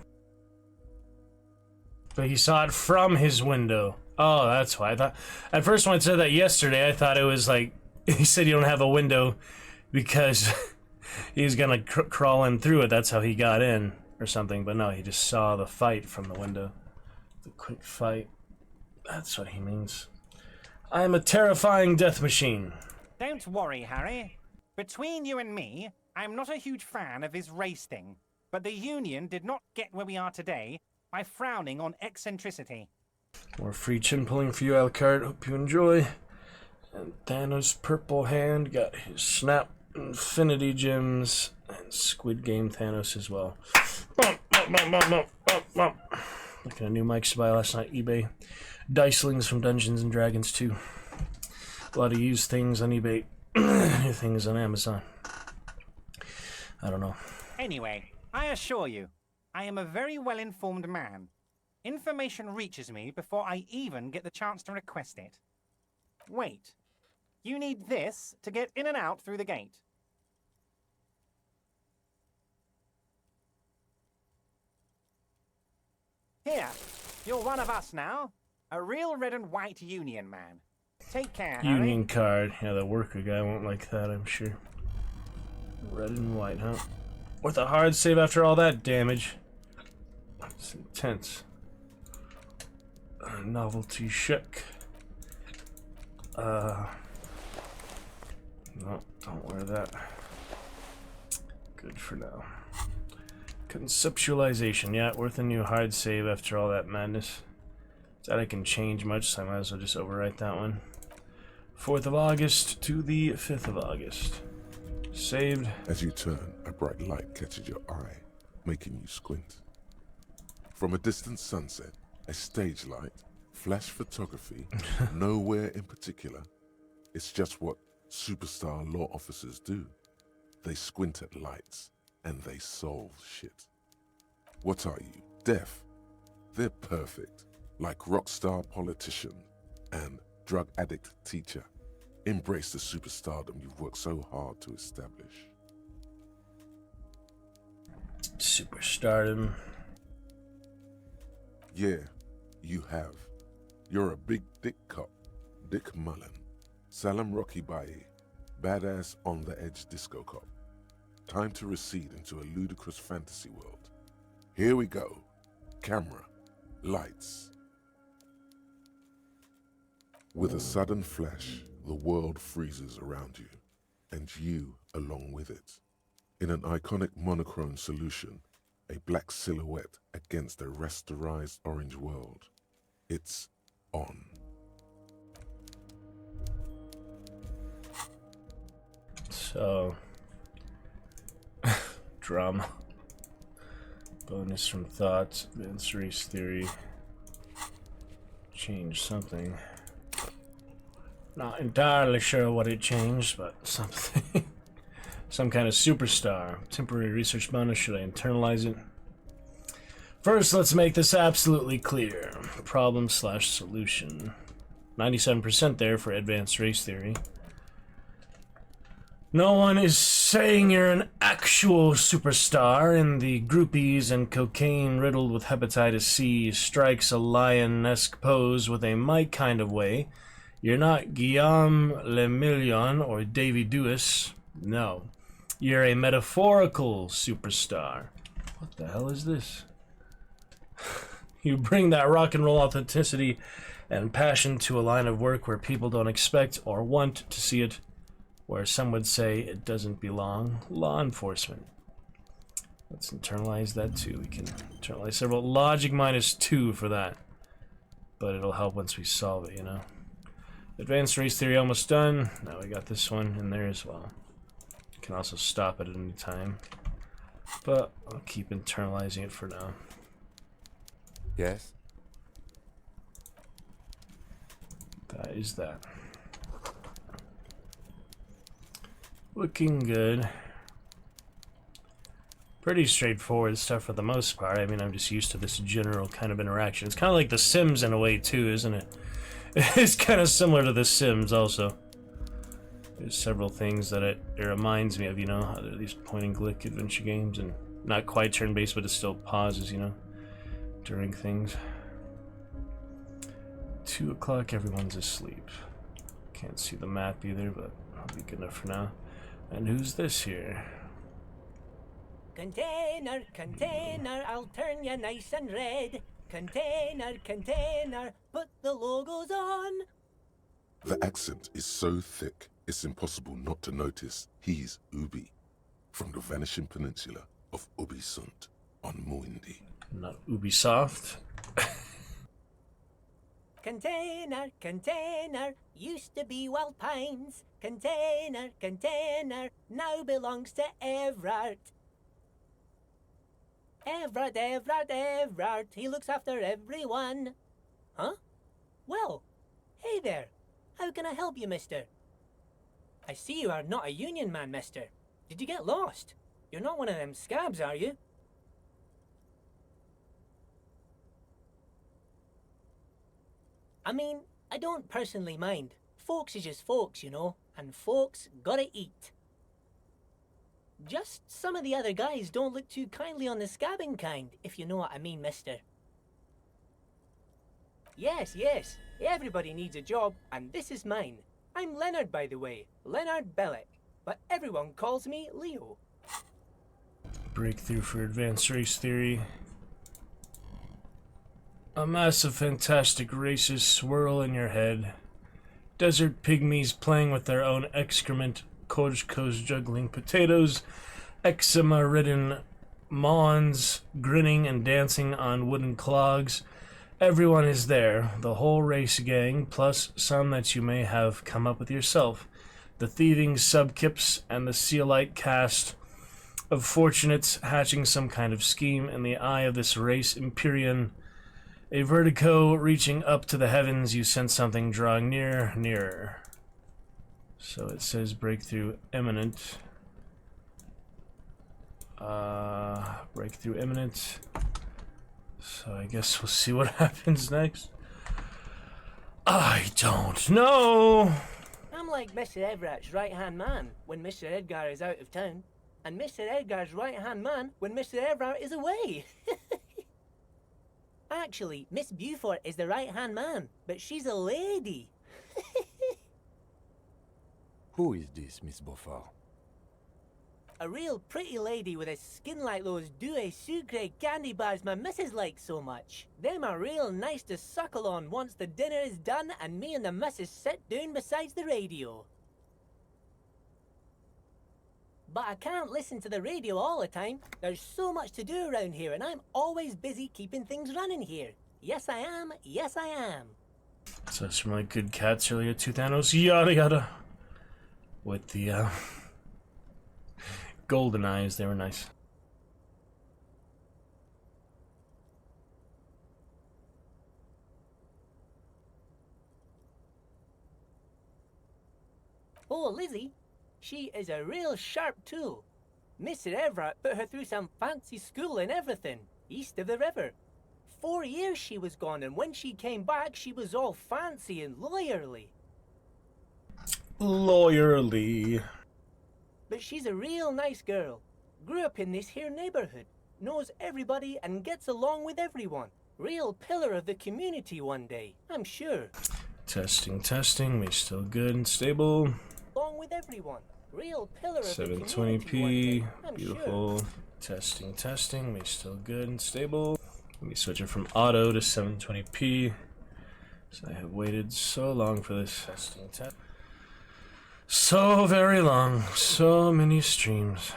[SPEAKER 3] But he saw it from his window. Oh, that's why. I thought at first when I said that yesterday, I thought it was like he said you don't have a window because he was gonna crawl in through it. That's how he got in or something. But no, he just saw the fight from the window. The quick fight. That's what he means. I am a terrifying death machine.
[SPEAKER 14] Don't worry, Harry. Between you and me, I'm not a huge fan of his race thing. But the Union did not get where we are today by frowning on eccentricity.
[SPEAKER 3] More free chin pulling for you, Alucard. Hope you enjoy. And Thanos' purple hand got his Snap Infinity Gems and Squid Game Thanos as well. Looking at new mics to buy last night, eBay. Dicelings from Dungeons and Dragons 2. A lot of used things on eBay. New things on Amazon. I don't know.
[SPEAKER 14] Anyway, I assure you, I am a very well-informed man. Information reaches me before I even get the chance to request it. Wait. You need this to get in and out through the gate. Here, you're one of us now. A real red and white Union man. Take care, Harry.
[SPEAKER 3] Union card. Yeah, the worker guy won't like that, I'm sure. Red and white, huh? With a hard save after all that damage. it's intense. Novelty check. No, don't wear that. Good for now. Conceptualization, yeah, worth a new hard save after all that madness. That I can change much, so I might as well just overwrite that one. 4th of August to the 5th of August. Saved.
[SPEAKER 9] As you turn, a bright light catches your eye, making you squint. From a distant sunset, a stage light, flash photography, nowhere in particular. It's just what superstar law officers do. They squint at lights, and they solve shit. What are you, deaf? They're perfect, like rock star politician and drug addict teacher. Embrace the superstardom you've worked so hard to establish.
[SPEAKER 3] Superstardom.
[SPEAKER 9] Yeah, you have. You're a big dick cop, Dick Mullen. Salam Rocky Baye, badass on the edge disco cop. Time to recede into a ludicrous fantasy world. Here we go. Camera, lights. With a sudden flash, the world freezes around you, and you along with it. In an iconic monochrome solution, a black silhouette against a rasterized orange world. It's on.
[SPEAKER 3] So, drama. Bonus from thoughts, advanced race theory. Change something. Not entirely sure what it changed, but something. Some kind of superstar. Temporary research bonus. Should I internalize it? First, let's make this absolutely clear. Problem/solution. 97% there for advanced race theory. No one is saying you're an actual superstar, and the groupies and cocaine riddled with hepatitis C strikes a lion-esque pose with a mic kind of way. You're not Guillaume Le Million or Davy Dewis. No. You're a metaphorical superstar. What the hell is this? You bring that rock and roll authenticity and passion to a line of work where people don't expect or want to see it, where some would say it doesn't belong. Law enforcement. Let's internalize that too. We can internalize several. Logic -2 for that. But it'll help once we solve it, you know. Advanced race theory almost done. Now we got this one in there as well. You can also stop it at any time. But I'll keep internalizing it for now.
[SPEAKER 15] Yes?
[SPEAKER 3] That is that. Looking good. Pretty straightforward stuff for the most part. I mean, I'm just used to this general kind of interaction. It's kind of like The Sims in a way too, isn't it? It's kind of similar to The Sims also. There's several things that it reminds me of, you know, how these point and click adventure games, and not quite turn-based, but it still pauses, you know, during things. 2 o'clock, everyone's asleep. Can't see the map either, but I'll be good enough for now. And who's this here?
[SPEAKER 11] Container, container, I'll turn you nice and red. Container, container, put the logos on.
[SPEAKER 9] The accent is so thick, it's impossible not to notice he's Ubi, from the vanishing peninsula of Ubisund on Muindi.
[SPEAKER 3] Not Ubisoft.
[SPEAKER 11] Container, container, used to be Wild Pines. Container, container, now belongs to Everard. Everard, Everard, Everard, he looks after everyone. Huh? Well, hey there. How can I help you, mister? I see you are not a union man, mister. Did you get lost? You're not one of them scabs, are you? I mean, I don't personally mind. Folks is just folks, you know, and folks gotta eat. Just some of the other guys don't look too kindly on the scabbing kind, if you know what I mean, mister. Yes, yes, everybody needs a job, and this is mine. I'm Leonard, by the way, Leonard Bellick, but everyone calls me Leo.
[SPEAKER 3] Breakthrough for advanced race theory. A massive, fantastic, racist swirl in your head. Desert pygmies playing with their own excrement. Kojkos juggling potatoes. Eczema-ridden Mons grinning and dancing on wooden clogs. Everyone is there, the whole race gang, plus some that you may have come up with yourself. The thieving subkips and the Sealite cast of fortunates hatching some kind of scheme in the eye of this race Empyrean. A vertigo reaching up to the heavens, you sense something drawing nearer. So it says breakthrough imminent. Breakthrough imminent. So I guess we'll see what happens next. I don't know.
[SPEAKER 11] I'm like Mr. Everett's right-hand man when Mr. Edgar is out of town, and Mr. Edgar's right-hand man when Mr. Everett is away. Actually, Miss Beaufort is the right-hand man, but she's a lady.
[SPEAKER 15] Who is this, Miss Beaufort?
[SPEAKER 11] A real pretty lady with a skin like those douce sucre candy bars my missus likes so much. Them are real nice to suckle on once the dinner is done and me and the missus sit down beside the radio. But I can't listen to the radio all the time. There's so much to do around here and I'm always busy keeping things running here. Yes I am, yes I am.
[SPEAKER 3] So that's from like Good Cats earlier, Thanos, yada yada. With the golden eyes, they were nice.
[SPEAKER 11] Oh, Lizzie, she is a real sharp tool. Mr. Everett put her through some fancy school and everything, east of the river. 4 years she was gone, and when she came back, she was all fancy and lawyerly.
[SPEAKER 3] Lawyerly.
[SPEAKER 11] But she's a real nice girl. Grew up in this here neighborhood. Knows everybody and gets along with everyone. Real pillar of the community one day, I'm sure.
[SPEAKER 3] Testing, me still good and stable.
[SPEAKER 11] Along with everyone. Real pillar of the community
[SPEAKER 3] 720p,
[SPEAKER 11] one day, I'm
[SPEAKER 3] beautiful.
[SPEAKER 11] Sure.
[SPEAKER 3] Testing, me still good and stable. Let me switch it from auto to 720p. So I have waited so long for this. Testing. So very long. So many streams.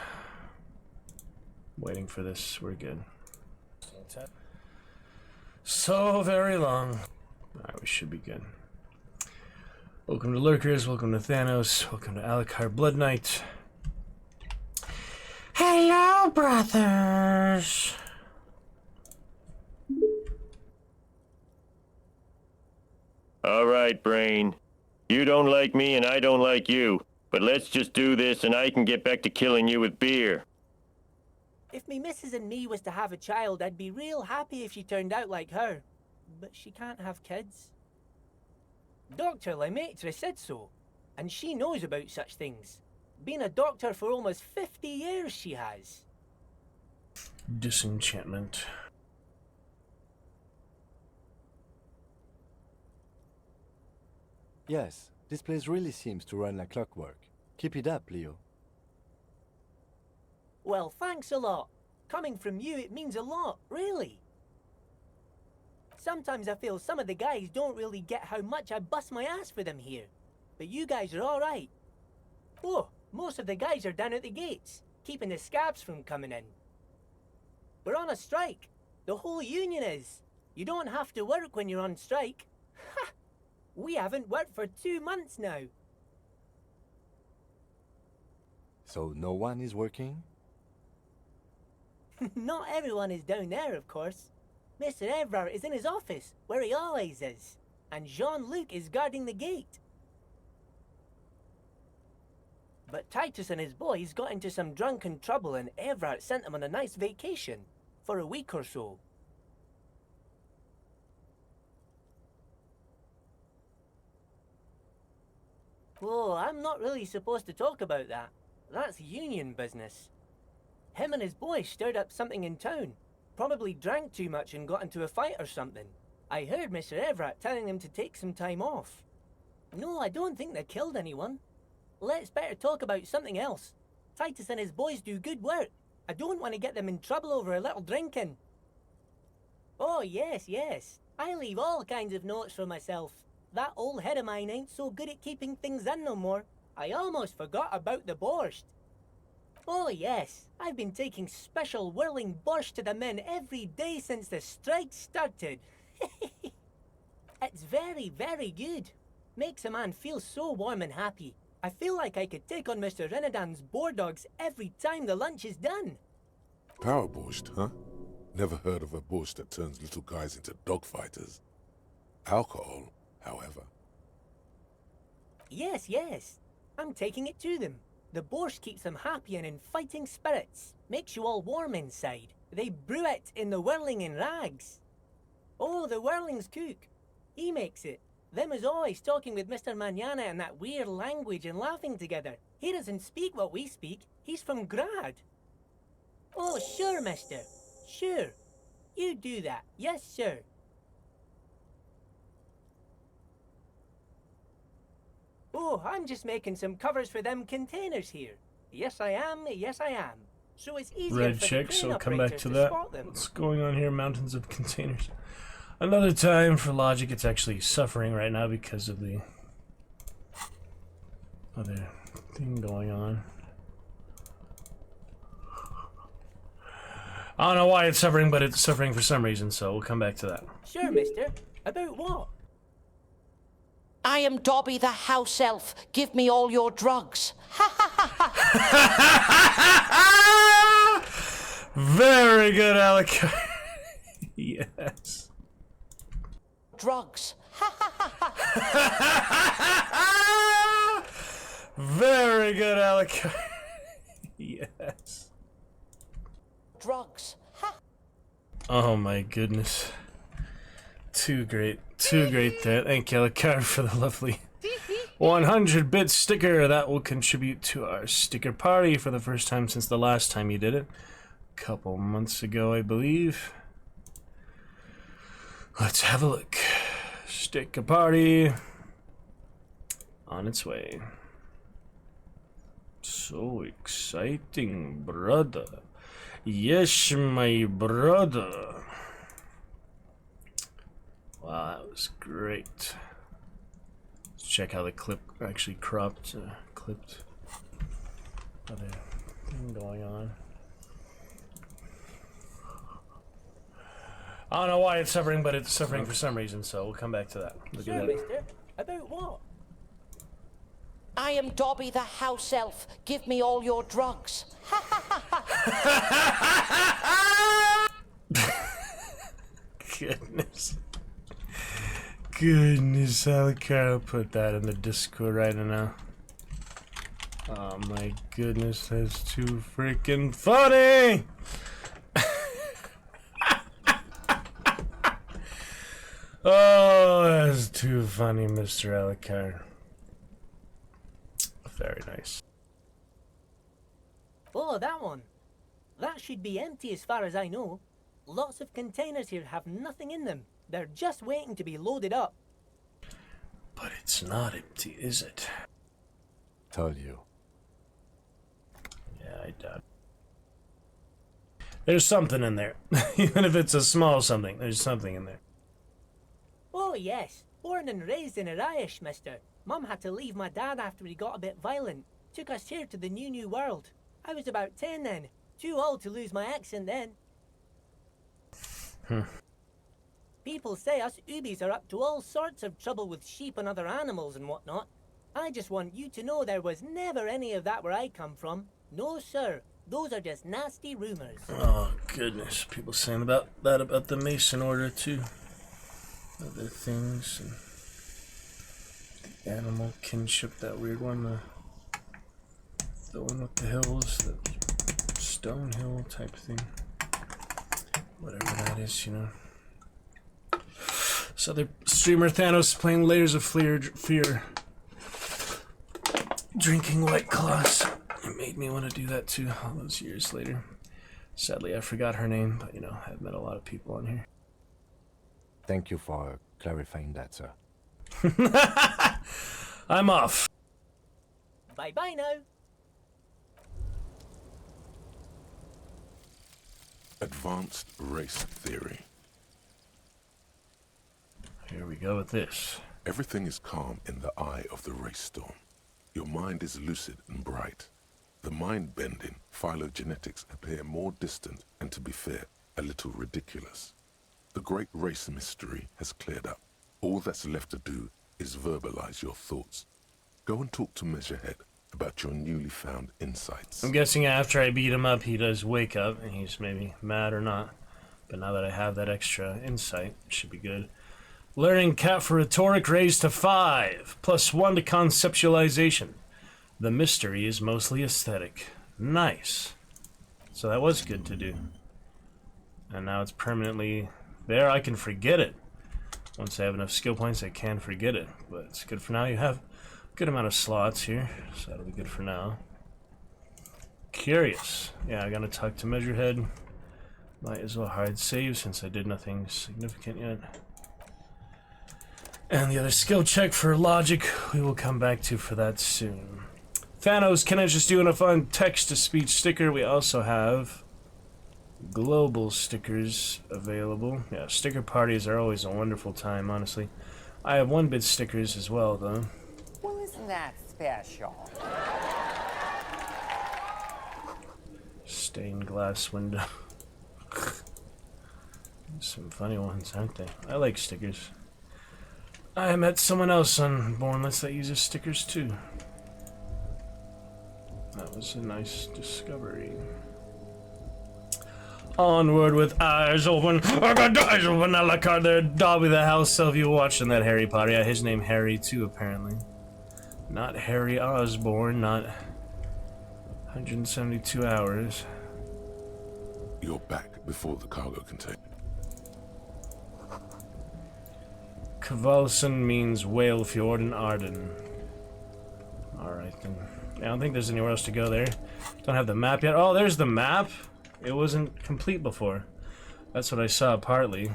[SPEAKER 3] Waiting for this. We're good. So very long. Alright, we should be good. Welcome to Lurkers. Welcome to Thanos. Welcome to Alucard Blood Knight. Hello, brothers.
[SPEAKER 12] All right, Brain. You don't like me and I don't like you. But let's just do this and I can get back to killing you with beer.
[SPEAKER 11] If me missus and me was to have a child, I'd be real happy if she turned out like her. But she can't have kids. Dr. Lemaitre said so, and she knows about such things. Been a doctor for almost 50 years she has.
[SPEAKER 3] Disenchantment.
[SPEAKER 15] Yes, this place really seems to run like clockwork. Keep it up, Leo.
[SPEAKER 11] Well, thanks a lot. Coming from you, it means a lot, really. Sometimes I feel some of the guys don't really get how much I bust my ass for them here. But you guys are alright. Oh, most of the guys are down at the gates, keeping the scabs from coming in. We're on a strike. The whole union is. You don't have to work when you're on strike. Ha! We haven't worked for 2 months now.
[SPEAKER 15] So no one is working?
[SPEAKER 11] Not everyone is down there, of course. Mr. Everard is in his office, where he always is. And Jean-Luc is guarding the gate. But Titus and his boys got into some drunken trouble and Everard sent them on a nice vacation. For a week or so. Oh, I'm not really supposed to talk about that. That's union business. Him and his boys stirred up something in town. Probably drank too much and got into a fight or something. I heard Mr. Everett telling them to take some time off. No, I don't think they killed anyone. Let's better talk about something else. Titus and his boys do good work. I don't want to get them in trouble over a little drinking. Oh, yes, yes. I leave all kinds of notes for myself. That old head of mine ain't so good at keeping things in no more. I almost forgot about the borscht. Oh yes, I've been taking special whirling borscht to the men every day since the strike started. It's very, very good. Makes a man feel so warm and happy. I feel like I could take on Mr. Renadan's boar dogs every time the lunch is done.
[SPEAKER 9] Power borscht, huh? Never heard of a borscht that turns little guys into dogfighters. Alcohol, however.
[SPEAKER 11] Yes, yes. I'm taking it to them. The borscht keeps them happy and in fighting spirits. Makes you all warm inside. They brew it in the whirling in rags. Oh, the whirling's cook. He makes it. Them is always talking with Mr. Manana in that weird language and laughing together. He doesn't speak what we speak. He's from Grad. Oh, sure, mister. Sure. You do that. Yes, sir. Oh, I'm just making some covers for them containers here. Yes, I am. Yes, I am. So it's easier
[SPEAKER 3] Red
[SPEAKER 11] for the
[SPEAKER 3] checks,
[SPEAKER 11] crane
[SPEAKER 3] so I'll come back
[SPEAKER 11] operators
[SPEAKER 3] to that.
[SPEAKER 11] spot them.
[SPEAKER 3] What's going on here? Mountains of containers. Another time for logic. It's actually suffering right now because of the other thing going on. I don't know why it's suffering, but it's suffering for some reason, so we'll come back to that.
[SPEAKER 11] Sure, mister. About what?
[SPEAKER 16] I am Dobby the house elf. Give me all your drugs.
[SPEAKER 3] Very good, Alec. Yes.
[SPEAKER 16] Drugs.
[SPEAKER 3] Very good, Alec. Yes.
[SPEAKER 16] Drugs.
[SPEAKER 3] Oh my goodness. Too great. Too great there. Thank you, Alucard, for the lovely 100-bit sticker. That will contribute to our sticker party for the first time since the last time you did it. A couple months ago, I believe. Let's have a look. Sticker party. On its way. So exciting, brother. Yes, my brother. Wow, that was great. Let's check how the clip actually clipped. Other thing going on. I don't know why it's suffering, but it's suffering for some reason, so we'll come back to that. Look
[SPEAKER 11] Sure,
[SPEAKER 3] at that.
[SPEAKER 11] mister. About what?
[SPEAKER 16] I am Dobby the house elf. Give me all your drugs.
[SPEAKER 3] Goodness. Goodness, Alucard, I'll put that in the Discord right now. Oh my goodness, that's too freaking funny! Oh, that's too funny, Mr. Alucard. Very nice.
[SPEAKER 11] Oh, that one. That should be empty as far as I know. Lots of containers here have nothing in them. They're just waiting to be loaded up.
[SPEAKER 3] But it's not empty, is it?
[SPEAKER 15] Told you.
[SPEAKER 3] Yeah, I doubt it. There's something in there. Even if it's a small something, there's something in there.
[SPEAKER 11] Oh, yes. Born and raised in Arish, mister. Mum had to leave my dad after he got a bit violent. Took us here to the new world. I was about 10 then. Too old to lose my accent then. People say us Ubis are up to all sorts of trouble with sheep and other animals and whatnot. I just want you to know there was never any of that where I come from. No, sir. Those are just nasty rumors.
[SPEAKER 3] Oh, goodness. People saying about that about the Mason Order, too. Other things. And the animal kinship, that weird one. The one with the hills. The stone hill type thing. Whatever that is, you know. This other streamer, Thanos, playing Layers of Fear. Drinking White Claws. It made me want to do that too all those years later. Sadly, I forgot her name, but you know, I've met a lot of people on here.
[SPEAKER 15] Thank you for clarifying that, sir.
[SPEAKER 3] I'm off.
[SPEAKER 11] Bye-bye now.
[SPEAKER 9] Advanced race theory.
[SPEAKER 3] Here we go with this.
[SPEAKER 9] Everything is calm in the eye of the race storm. Your mind is lucid and bright. The mind-bending phylogenetics appear more distant and, to be fair, a little ridiculous. The great race mystery has cleared up. All that's left to do is verbalize your thoughts. Go and talk to Measurehead about your newly found insights.
[SPEAKER 3] I'm guessing after I beat him up, he does wake up, and he's maybe mad or not. But now that I have that extra insight, it should be good. Learning cat for rhetoric raised to 5, +1 to conceptualization. The mystery is mostly aesthetic. Nice. So that was good to do. And now it's permanently there. I can forget it. Once I have enough skill points, I can forget it. But it's good for now. You have a good amount of slots here, so that'll be good for now. Curious. Yeah, I gotta talk to Measurehead. Might as well hard save since I did nothing significant yet. And the other skill check for logic, we will come back to for that soon. Thanos, can I just do a fun text-to-speech sticker? We also have global stickers available. Yeah, sticker parties are always a wonderful time, honestly. I have 1-bit stickers as well, though.
[SPEAKER 16] Well, isn't that special?
[SPEAKER 3] Stained glass window. Some funny ones, aren't they? I like stickers. I met someone else on Bornless that uses stickers too. That was a nice discovery. Onward with eyes open. I got eyes open. I like how they're Dobby the house elf. You watching that Harry Potter? Yeah, his name Harry too, apparently. Not Harry Osborn. Not 172 hours.
[SPEAKER 9] You're back before the cargo container.
[SPEAKER 3] Kvalson means Whale Fjord in Arden. Alright then. I don't think there's anywhere else to go there. Don't have the map yet. Oh, there's the map! It wasn't complete before. That's what I saw partly.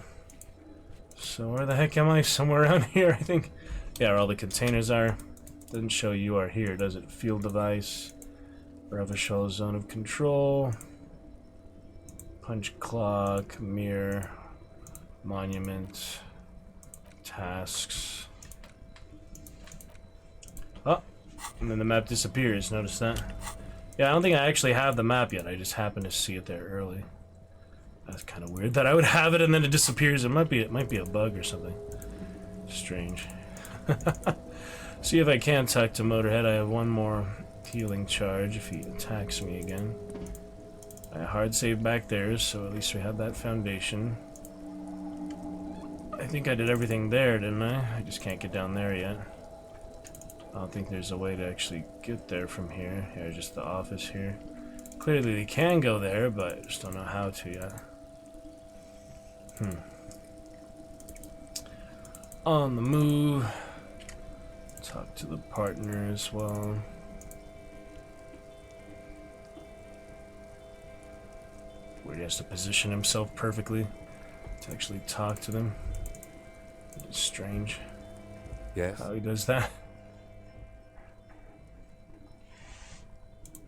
[SPEAKER 3] So where the heck am I? Somewhere around here, I think. Yeah, where all the containers are. Doesn't show you are here, does it? Field device. Revachol zone of control. Punch clock. Mirror. Monument. Tasks. Oh, and then the map disappears. Notice that? Yeah, I don't think I actually have the map yet. I just happened to see it there early. That's kind of weird that I would have it and then it disappears. It might be a bug or something. Strange. See if I can talk to Motorhead. I have 1 more healing charge if he attacks me again. I hard save back there, so at least we have that foundation. I think I did everything there, didn't I? I just can't get down there yet. I don't think there's a way to actually get there from here. Yeah, just the office here. Clearly they can go there, but I just don't know how to yet. On the move. Talk to the partner as well. Where he has to position himself perfectly to actually talk to them. It's strange.
[SPEAKER 15] Yes?
[SPEAKER 3] How he does that.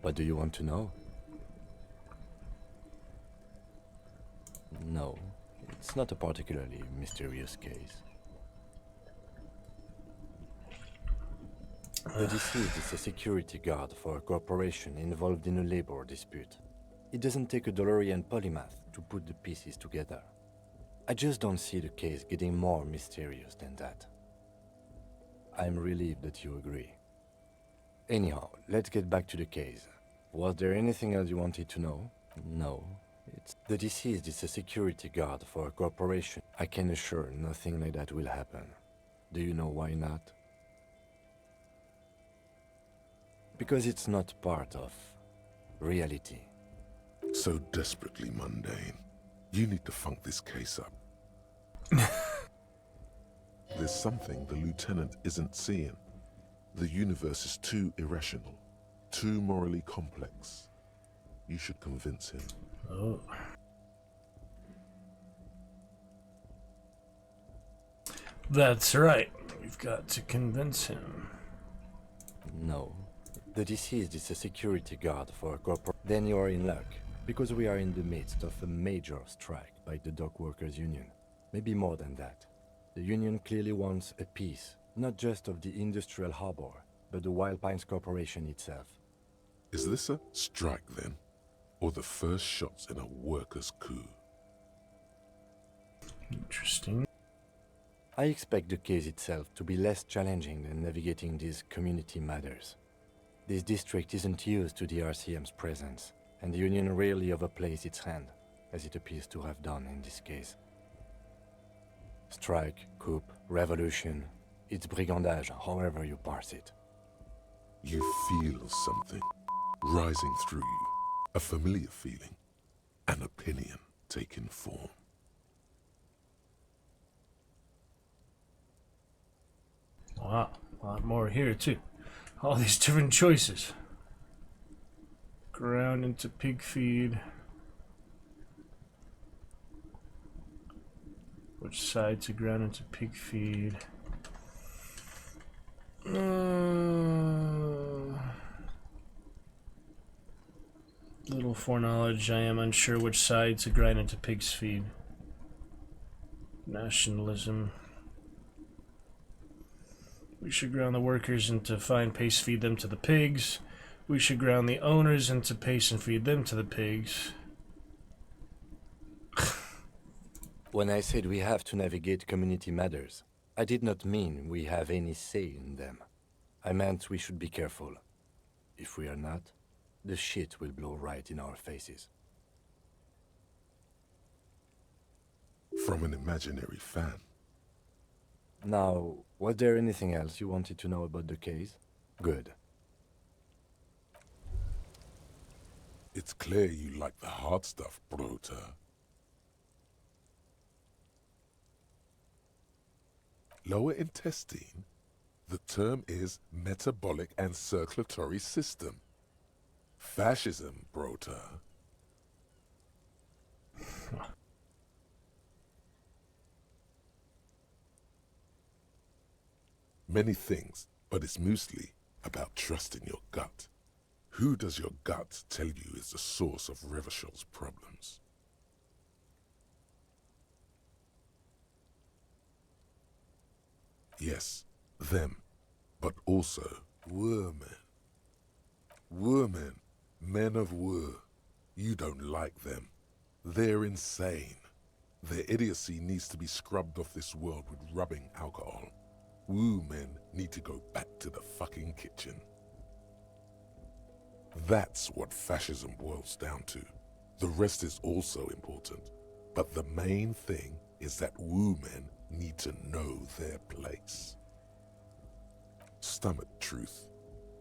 [SPEAKER 15] What do you want to know? No, it's not a particularly mysterious case. The deceased is a security guard for a corporation involved in a labor dispute. It doesn't take a DeLorean polymath to put the pieces together. I just don't see the case getting more mysterious than that. I'm relieved that you agree. Anyhow, let's get back to the case. Was there anything else you wanted to know? No. The deceased is a security guard for a corporation. I can assure nothing like that will happen. Do you know why not? Because it's not part of reality.
[SPEAKER 9] So desperately mundane. You need to funk this case up. There's something the lieutenant isn't seeing. The universe is too irrational, too morally complex. You should convince him.
[SPEAKER 3] Oh. That's right. We've got to convince him.
[SPEAKER 15] No. The deceased is a security guard for a corporate. Then you are in luck, because we are in the midst of a major strike by the dock workers union. Maybe more than that. The Union clearly wants a piece, not just of the industrial harbor, but the Wild Pines Corporation itself.
[SPEAKER 9] Is this a strike then? Or the first shots in a workers' coup?
[SPEAKER 3] Interesting.
[SPEAKER 15] I expect the case itself to be less challenging than navigating these community matters. This district isn't used to the RCM's presence, and the Union rarely overplays its hand, as it appears to have done in this case. Strike, coup, revolution, it's brigandage, however you parse it.
[SPEAKER 9] You feel something rising through you, a familiar feeling, an opinion taking form.
[SPEAKER 3] Wow, a lot more here too. All these different choices. Ground into pig feed. Which side to ground into pig feed? Little foreknowledge, I am unsure which side to grind into pig's feed. Nationalism. We should ground the workers into fine paste, feed them to the pigs. We should ground the owners into paste and feed them to the pigs.
[SPEAKER 15] When I said we have to navigate community matters, I did not mean we have any say in them. I meant we should be careful. If we are not, the shit will blow right in our faces.
[SPEAKER 9] From an imaginary fan.
[SPEAKER 15] Now, was there anything else you wanted to know about the case? Good.
[SPEAKER 9] It's clear you like the hard stuff, Brota. Lower intestine? The term is metabolic and circulatory system. Fascism, Brota. Many things, but it's mostly about trusting your gut. Who does your gut tell you is the source of Revishal's problems? Yes, them, but also Women. Women, men of war. You don't like them. They're insane. Their idiocy needs to be scrubbed off this world with rubbing alcohol. Woo men need to go back to the fucking kitchen. That's what fascism boils down to. The rest is also important. But the main thing is that woo men need to know their place. Stomach truth.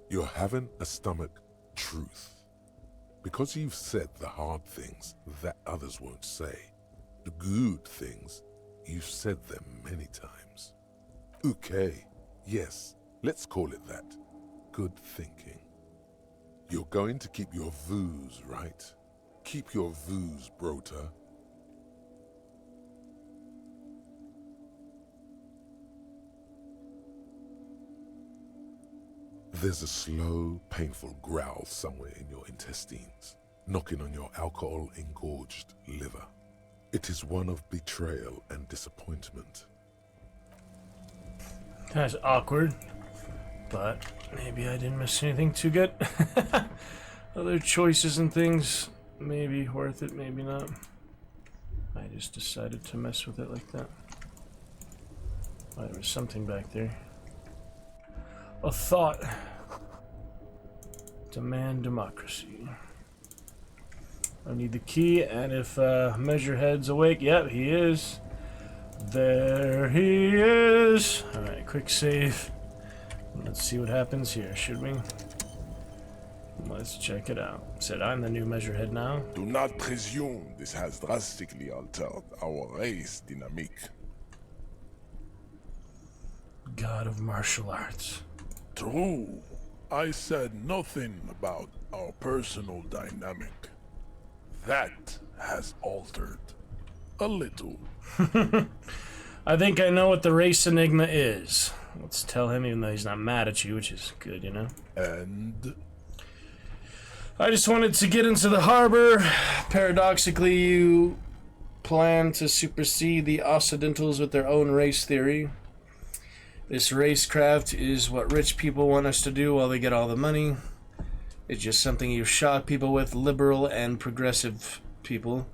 [SPEAKER 9] You're having a stomach truth. Because you've said the hard things that others won't say. The good things, you've said them many times. Okay, yes, let's call it that. Good thinking. You're going to keep your vooz, right? Keep your vooz, Brota. There's a slow, painful growl somewhere in your intestines, knocking on your alcohol-engorged liver. It is one of betrayal and disappointment.
[SPEAKER 3] That's awkward, but maybe I didn't miss anything too good. Other choices and things, maybe worth it, maybe not. I just decided to mess with it like that. Oh, there was something back there. A thought. Demand democracy. I need the key, and if Measurehead's awake, yep, he is. There he is. Alright, quick save. Let's see what happens here, should we? Let's check it out. Said I'm the new Measurehead now.
[SPEAKER 1] Do not presume this has drastically altered our race dynamic.
[SPEAKER 3] God of martial arts.
[SPEAKER 1] True. I said nothing about our personal dynamic. That has altered. A little.
[SPEAKER 3] I think I know what the race enigma is. Let's tell him, even though he's not mad at you, which is good, you know?
[SPEAKER 1] And?
[SPEAKER 3] I just wanted to get into the harbor. Paradoxically, you plan to supersede the Occidentals with their own race theory. This racecraft is what rich people want us to do while they get all the money. It's just something you shock people with, liberal and progressive people.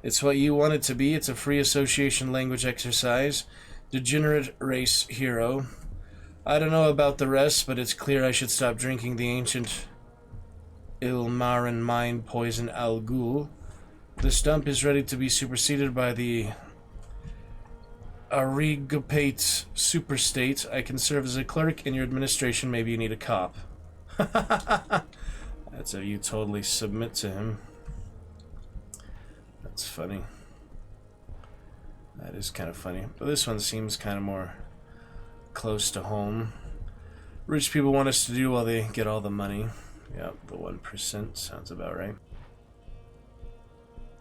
[SPEAKER 3] It's what you want it to be. It's a free association language exercise. Degenerate race hero. I don't know about the rest, but it's clear I should stop drinking the ancient Ilmarin mind poison Al Ghul. The stump is ready to be superseded by the Arigopate superstate. I can serve as a clerk in your administration. Maybe you need a cop. That's how you totally submit to him. That's funny. That is kind of funny. But this one seems kind of more close to home. Rich people want us to do while they get all the money. Yep, the 1% sounds about right.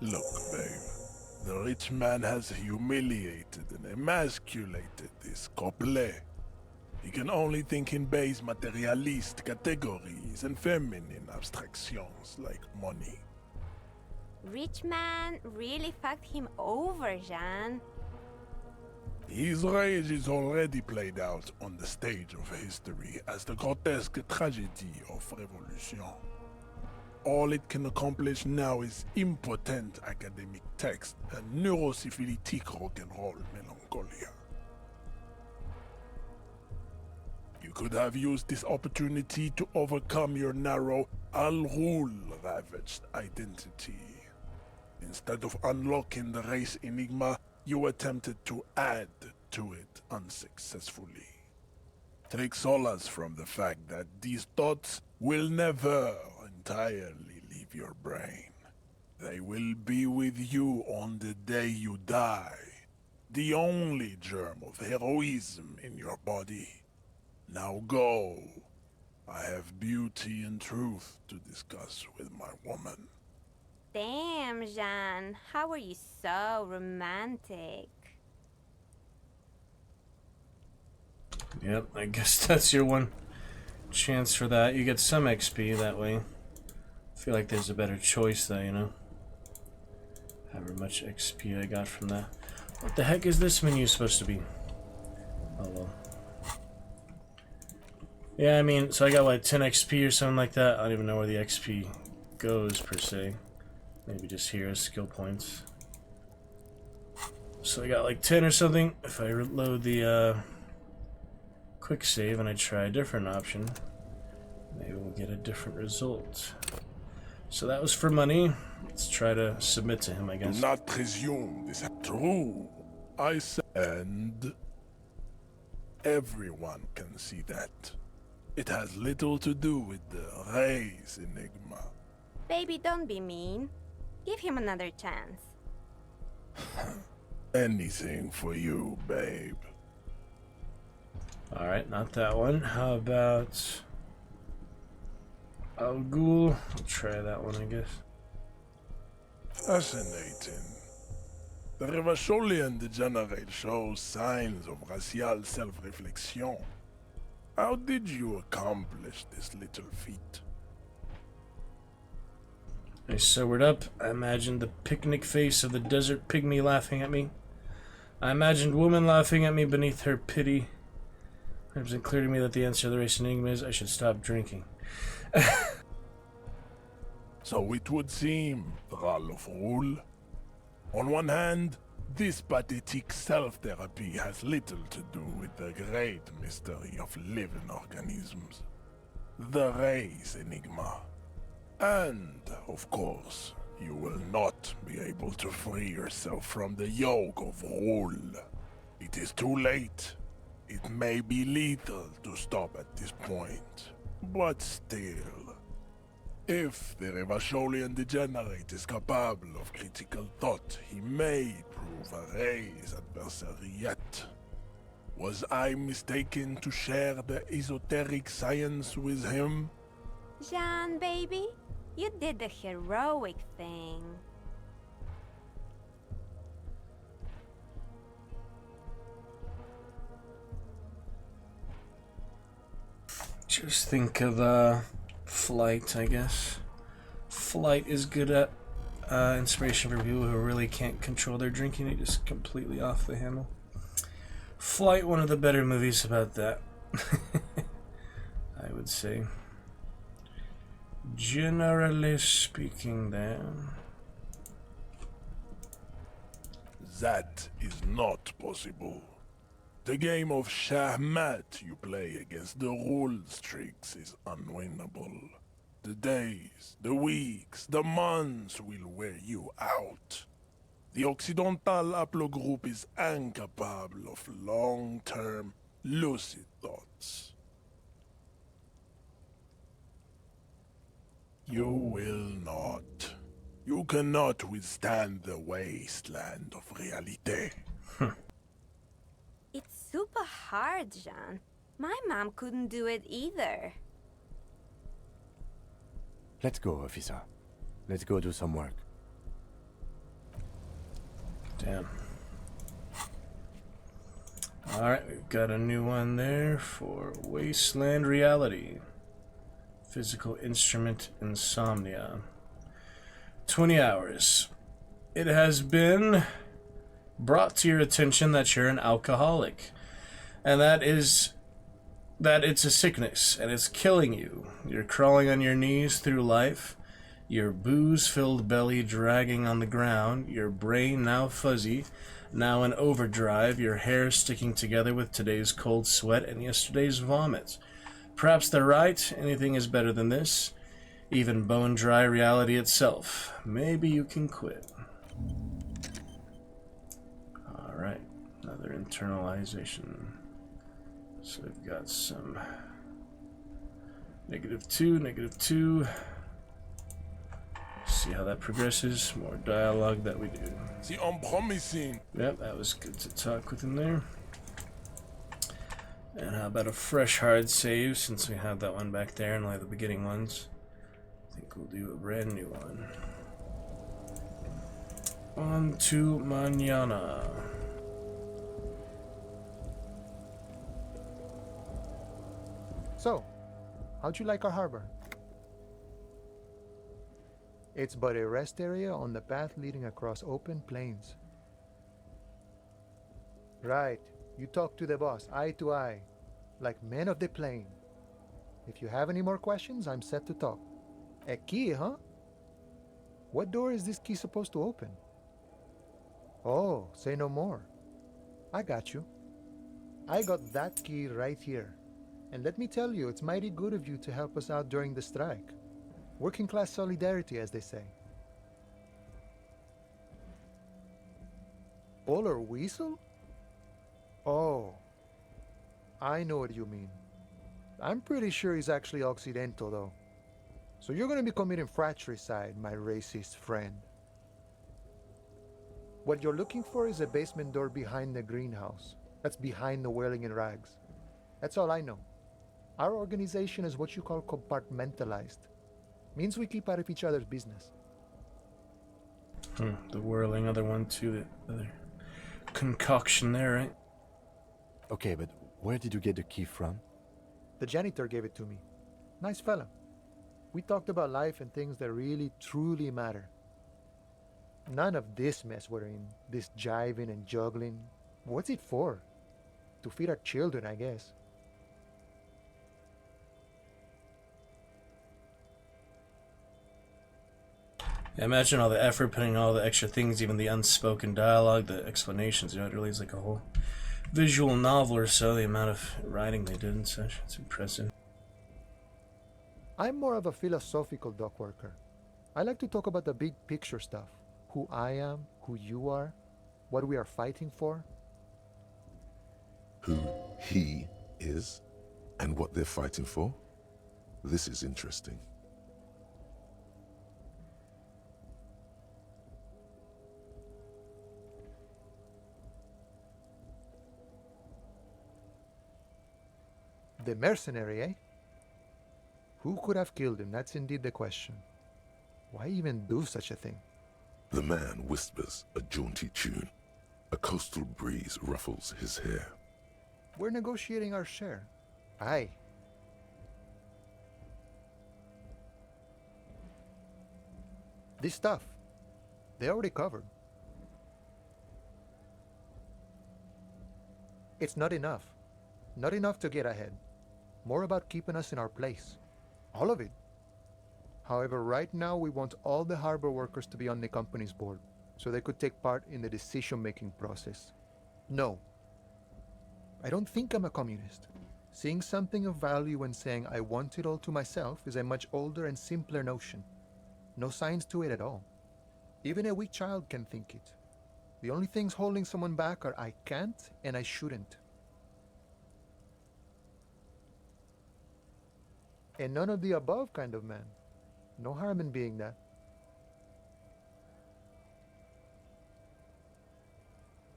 [SPEAKER 1] Look, babe. The rich man has humiliated and emasculated this couple. He can only think in base materialist categories and feminine abstractions like money.
[SPEAKER 17] Rich man really fucked him over, Jean.
[SPEAKER 1] His rage is already played out on the stage of history as the grotesque tragedy of revolution. All it can accomplish now is impotent academic text and neurosyphilitic rock and roll melancholia. You could have used this opportunity to overcome your narrow, Al-Ghul ravaged identity. Instead of unlocking the race enigma, you attempted to add to it unsuccessfully. Take solace from the fact that these thoughts will never entirely leave your brain. They will be with you on the day you die. The only germ of heroism in your body. Now go. I have beauty and truth to discuss with my woman.
[SPEAKER 17] Damn, Jean. How are you so romantic?
[SPEAKER 3] Yep, I guess that's your one chance for that. You get some XP that way. I feel like there's a better choice though, you know? However much XP I got from that. What the heck is this menu supposed to be? Oh well. Yeah, I mean, so I got like 10 XP or something like that. I don't even know where the XP goes per se. Maybe just here as skill points. So I got like 10 or something. If I reload the quick save and I try a different option, maybe we'll get a different result. So that was for money. Let's try to submit to him, I guess.
[SPEAKER 1] Do not presume this is true. I said, and everyone can see that. It has little to do with the race enigma.
[SPEAKER 17] Baby, don't be mean. Give him another chance.
[SPEAKER 1] Anything for you, babe.
[SPEAKER 3] Alright, not that one. How about Al Ghul? I'll try that one, I guess.
[SPEAKER 1] Fascinating. The Revacholian degenerate shows signs of racial self-reflection. How did you accomplish this little feat?
[SPEAKER 3] I sobered up. I imagined the picnic face of the desert pygmy laughing at me. I imagined woman laughing at me beneath her pity. It was clear to me that the answer to the race enigma is I should stop drinking.
[SPEAKER 1] So it would seem, Ralph Rule. On one hand, this pathetic self-therapy has little to do with the great mystery of living organisms. The race enigma. And, of course, you will not be able to free yourself from the yoke of rule. It is too late. It may be lethal to stop at this point, but still. If the Revacholian degenerate is capable of critical thought, he may prove a race adversary yet. Was I mistaken to share the esoteric science with him?
[SPEAKER 17] Jean, baby, you did the heroic thing.
[SPEAKER 3] Just think of flight, I guess. Flight is good at Inspiration for people who really can't control their drinking. They just completely off the handle. Flight, one of the better movies about that. I would say. Generally speaking, then.
[SPEAKER 1] That is not possible. The game of Shahmat you play against the rule streaks is unwinnable. The days, the weeks, the months will wear you out. The Occidental haplogroup is incapable of long-term, lucid thoughts. You will not. You cannot withstand the wasteland of reality.
[SPEAKER 17] It's super hard, Jean. My mom couldn't do it either.
[SPEAKER 15] Let's go, officer. Let's go do some work.
[SPEAKER 3] Damn. Alright, we've got a new one there for Wasteland Reality. Physical Instrument Insomnia. 20 hours. It has been brought to your attention that you're an alcoholic. And that it's a sickness, and it's killing you. You're crawling on your knees through life, your booze-filled belly dragging on the ground, your brain now fuzzy, now in overdrive, your hair sticking together with today's cold sweat and yesterday's vomit. Perhaps they're right, anything is better than this. Even bone-dry reality itself. Maybe you can quit. Alright, another internalization. So we've got some -2, -2. See how that progresses. More dialogue that we do.
[SPEAKER 1] See, I'm promising.
[SPEAKER 3] Yep, that was good to talk with him there. And how about a fresh hard save, since we have that one back there and only the beginning ones. I think we'll do a brand new one. On to mañana.
[SPEAKER 18] So, how'd you like our harbor? It's but a rest area on the path leading across open plains. Right, you talk to the boss, eye to eye, like men of the plain. If you have any more questions, I'm set to talk. A key, huh? What door is this key supposed to open? Oh, say no more. I got you. I got that key right here. And let me tell you, it's mighty good of you to help us out during the strike. Working class solidarity, as they say. Polar Weasel? Oh, I know what you mean. I'm pretty sure he's actually Occidental, though. So you're going to be committing fratricide, my racist friend. What you're looking for is a basement door behind the greenhouse. That's behind the Whirling in Rags. That's all I know. Our organization is what you call compartmentalized. Means we keep out of each other's business.
[SPEAKER 3] The whirling other one too, the other concoction there, right?
[SPEAKER 15] Okay, but where did you get the key from?
[SPEAKER 18] The janitor gave it to me. Nice fella. We talked about life and things that really, truly matter. None of this mess we're in, this jiving and juggling. What's it for? To feed our children, I guess.
[SPEAKER 3] Yeah, imagine all the effort, putting all the extra things, even the unspoken dialogue, the explanations. You know, it really is like a whole visual novel or so, the amount of writing they did and such. It's impressive.
[SPEAKER 18] I'm more of a philosophical dock worker. I like to talk about the big picture stuff. Who I am, who you are, what we are fighting for.
[SPEAKER 9] Who he is, and what they're fighting for? This is interesting.
[SPEAKER 18] The mercenary, eh? Who could have killed him? That's indeed the question. Why even do such a thing?
[SPEAKER 9] The man whispers a jaunty tune. A coastal breeze ruffles his hair.
[SPEAKER 18] We're negotiating our share. Aye. This stuff. They already covered. It's not enough. Not enough to get ahead. More about keeping us in our place. All of it. However, right now we want all the harbor workers to be on the company's board, so they could take part in the decision-making process. No. I don't think I'm a communist. Seeing something of value and saying I want it all to myself is a much older and simpler notion. No science to it at all. Even a weak child can think it. The only things holding someone back are I can't and I shouldn't. And none of the above kind of man. No harm in being that.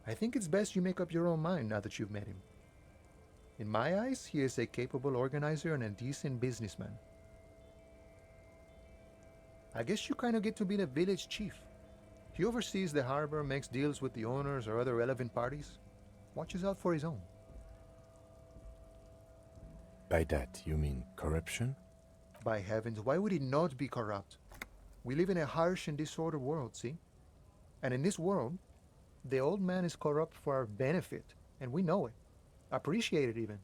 [SPEAKER 18] I think it's best you make up your own mind now that you've met him. In my eyes, he is a capable organizer and a decent businessman. I guess you kind of get to be the village chief. He oversees the harbor, makes deals with the owners or other relevant parties, watches out for his own.
[SPEAKER 15] By that, you mean corruption?
[SPEAKER 18] By heavens, why would he not be corrupt? We live in a harsh and disordered world, see? And in this world, the old man is corrupt for our benefit, and we know it. Appreciate it even.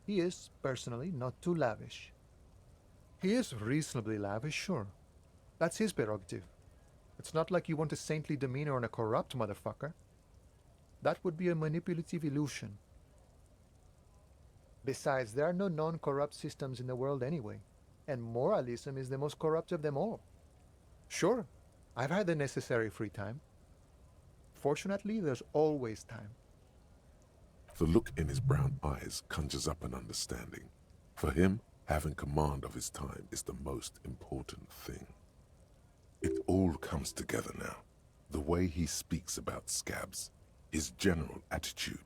[SPEAKER 18] He is, personally, not too lavish. He is reasonably lavish, sure. That's his prerogative. It's not like you want a saintly demeanor on a corrupt motherfucker. That would be a manipulative illusion. Besides, there are no non-corrupt systems in the world anyway, and moralism is the most corrupt of them all. Sure, I've had the necessary free time. Fortunately, there's always time.
[SPEAKER 9] The look in his brown eyes conjures up an understanding. For him, having command of his time is the most important thing. It all comes together now. The way he speaks about scabs, his general attitude.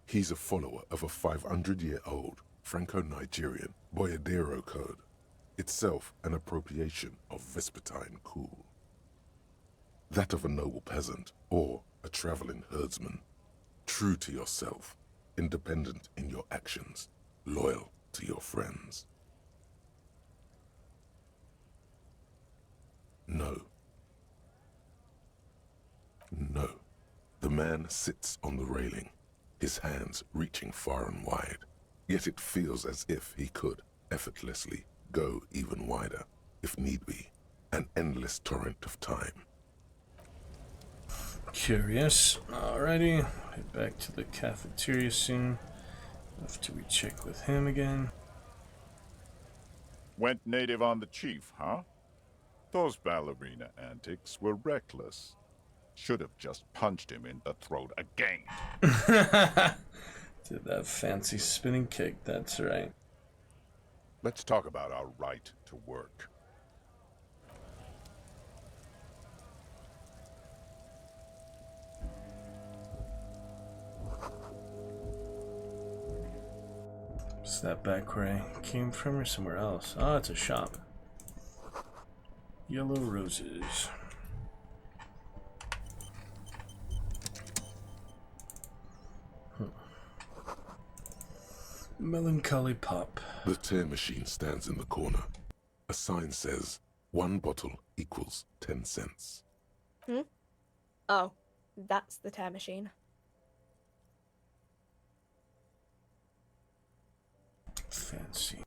[SPEAKER 9] He's a follower of a 500-year-old Franco-Nigerian Boyadero code, itself an appropriation of Vespertine cool. That of a noble peasant or a traveling herdsman. True to yourself, independent in your actions, loyal to your friends. No. No. The man sits on the railing, his hands reaching far and wide, yet it feels as if he could, effortlessly, go even wider, if need be, an endless torrent of time.
[SPEAKER 3] Curious. Alrighty, head back to the cafeteria soon. After we check with him again.
[SPEAKER 19] Went native on the chief, huh? Those ballerina antics were reckless. Should have just punched him in the throat again.
[SPEAKER 3] Did that fancy spinning kick, that's right.
[SPEAKER 19] Let's talk about our right to work.
[SPEAKER 3] Is that back where I came from or somewhere else? Oh, it's a shop. Yellow roses. Melancholy pop.
[SPEAKER 9] The tear machine stands in the corner. A sign says, 1 bottle equals 10 cents.
[SPEAKER 10] Oh, that's the tear machine.
[SPEAKER 3] Fancy.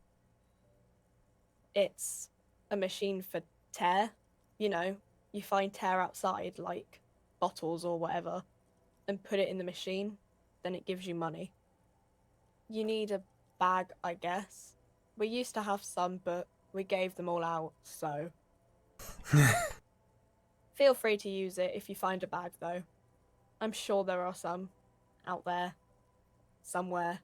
[SPEAKER 10] It's a machine for tear. You know, you find tear outside, like bottles or whatever, and put it in the machine, then it gives you money. You need a bag, I guess. We used to have some, but we gave them all out, so... Feel free to use it if you find a bag, though. I'm sure there are some out there. Somewhere.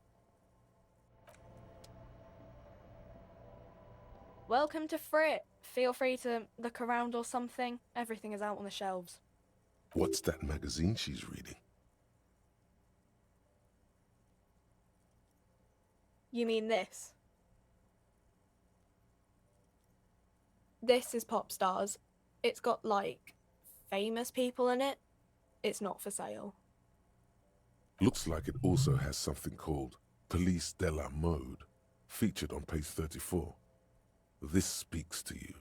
[SPEAKER 10] Welcome to Frit. Feel free to look around or something. Everything is out on the shelves.
[SPEAKER 9] What's that magazine she's reading?
[SPEAKER 10] You mean this? This is Pop Stars. It's got, like, famous people in it. It's not for sale.
[SPEAKER 9] Looks like it also has something called Police de la Mode, featured on page 34. This speaks to you.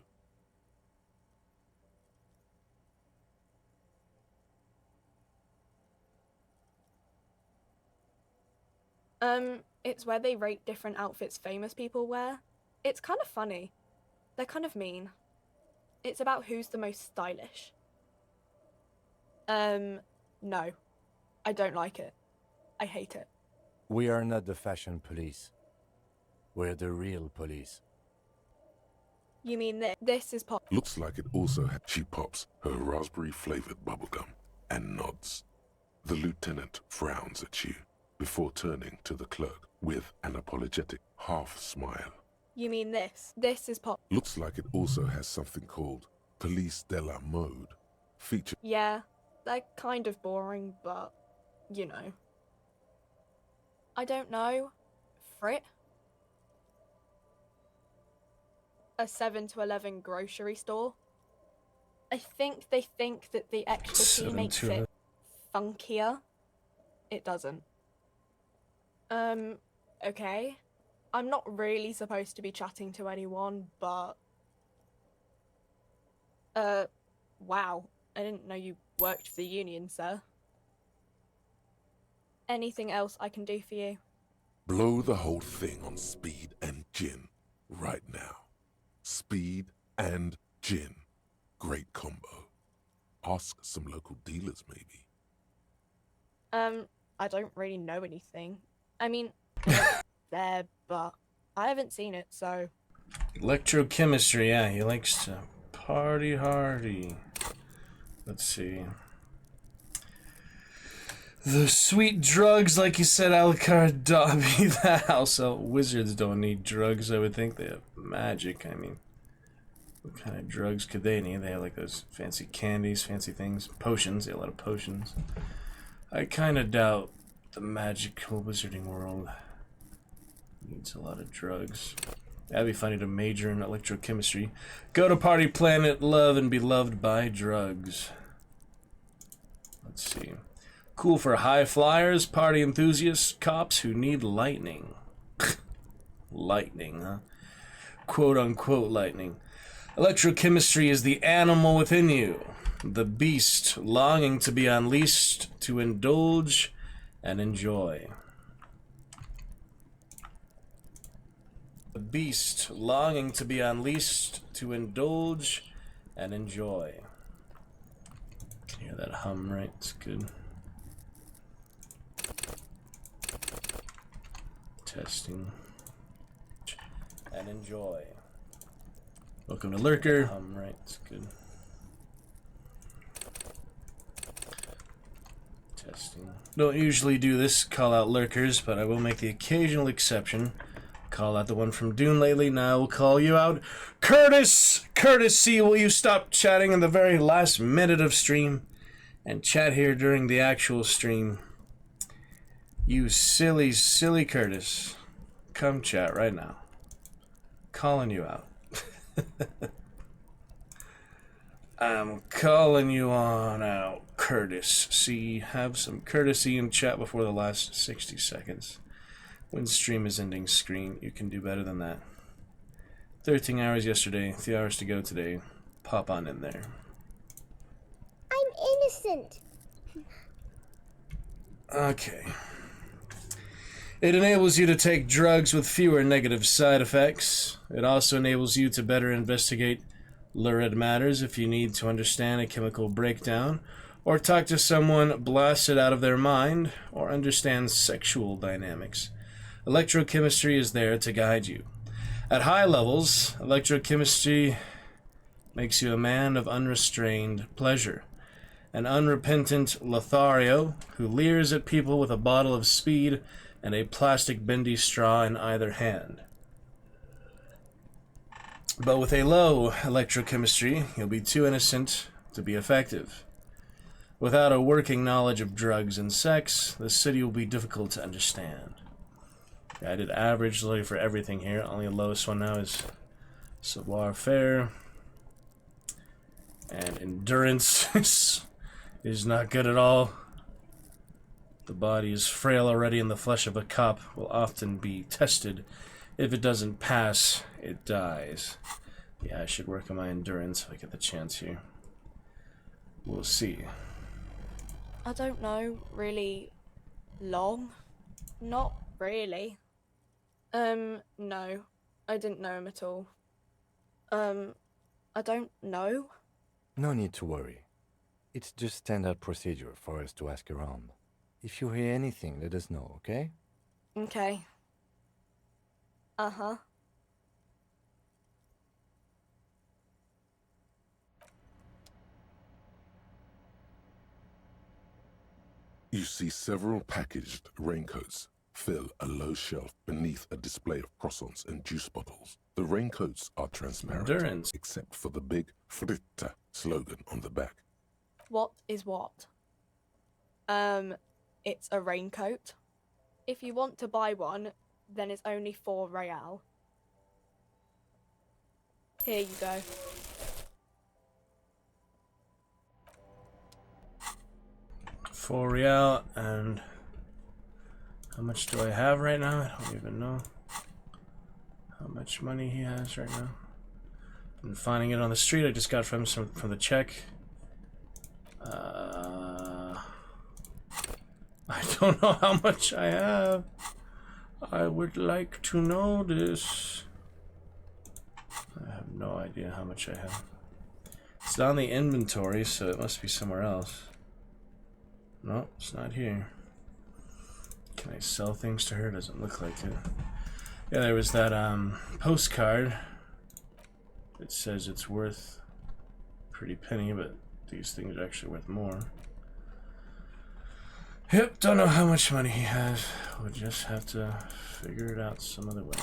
[SPEAKER 10] It's where they rate different outfits famous people wear. It's kind of funny. They're kind of mean. It's about who's the most stylish. No. I don't like it. I hate it.
[SPEAKER 15] We are not the fashion police. We're the real police.
[SPEAKER 10] You mean this? This is pop.
[SPEAKER 9] Looks like it also had. She pops her raspberry-flavored bubblegum and nods. The lieutenant frowns at you before turning to the clerk with an apologetic half-smile.
[SPEAKER 10] You mean this? This is pop.
[SPEAKER 9] Looks like it also has something called Police de la Mode. Feature.
[SPEAKER 10] Yeah, they're kind of boring, but, you know. I don't know. Frit? A 7 to 11 grocery store. I think they think that the extra T makes it funkier. It doesn't. Okay. I'm not really supposed to be chatting to anyone, but... wow. I didn't know you worked for the union, sir. Anything else I can do for you?
[SPEAKER 9] Blow the whole thing on speed and gin right now. Speed and gin. Great combo. Ask some local dealers, maybe.
[SPEAKER 10] I don't really know anything. I mean, there, but I haven't seen it, so...
[SPEAKER 3] Electrochemistry, yeah, he likes to party hardy. Let's see. The sweet drugs, like you said, Alucard, Dobby, that also, wizards don't need drugs, I would think. They have magic, I mean. What kind of drugs could they need? They have like those fancy candies, fancy things. Potions, they have a lot of potions. I kind of doubt the magical wizarding world needs a lot of drugs. That'd be funny to major in electrochemistry. Go to Party Planet, love and be loved by drugs. Let's see. Cool for high flyers, party enthusiasts, cops who need lightning. Lightning, huh? Quote unquote lightning. Electrochemistry is the animal within you, the beast longing to be unleashed to indulge and enjoy. The beast longing to be unleashed to indulge and enjoy. Can you hear that hum, right? It's good. Testing. And enjoy. Welcome to Lurker. Right, it's good. Testing. Don't usually do this, call out lurkers, but I will make the occasional exception. Call out the one from Dune lately, now I will call you out. Curtis! Courtesy, will you stop chatting in the very last minute of stream and chat here during the actual stream? You silly, silly Curtis. Come chat right now. Calling you out. I'm calling you on out, Curtis. See, have some courtesy in chat before the last 60 seconds. When stream is ending screen, you can do better than that. 13 hours yesterday, 3 hours to go today. Pop on in there.
[SPEAKER 20] I'm innocent.
[SPEAKER 3] Okay. It enables you to take drugs with fewer negative side effects. It also enables you to better investigate lurid matters if you need to understand a chemical breakdown, or talk to someone blasted out of their mind, or understand sexual dynamics. Electrochemistry is there to guide you. At high levels, electrochemistry makes you a man of unrestrained pleasure. An unrepentant Lothario who leers at people with a bottle of speed and a plastic bendy straw in either hand. But with a low electrochemistry, you'll be too innocent to be effective. Without a working knowledge of drugs and sex, the city will be difficult to understand. I did average literally for everything here. Only the lowest one now is savoir-faire. And endurance is not good at all. The body is frail already, and the flesh of a cop will often be tested. If it doesn't pass, it dies. Yeah, I should work on my endurance if I get the chance here. We'll see.
[SPEAKER 10] I don't know, really long. Not really. No. I didn't know him at all. I don't know.
[SPEAKER 15] No need to worry. It's just standard procedure for us to ask around. If you hear anything, let us know, okay?
[SPEAKER 10] Okay. Uh-huh.
[SPEAKER 9] You see several packaged raincoats fill a low shelf beneath a display of croissants and juice bottles. The raincoats are transparent,
[SPEAKER 3] Endurance.
[SPEAKER 9] except for the big Fritta slogan on the back.
[SPEAKER 10] What is what? It's a raincoat. If you want to buy one, then it's only 4 real. Here you go.
[SPEAKER 3] $4, and how much do I have right now? I don't even know how much money he has right now. I'm finding it on the street. I just got from the check. I don't know how much I have. I would like to know this. I have no idea how much I have. It's not on the inventory, so it must be somewhere else. No, it's not here. Can I sell things to her? Doesn't look like it. Yeah, there was that postcard. It says it's worth a pretty penny, but these things are actually worth more. Yep, don't know how much money he has. We'll just have to figure it out some other way.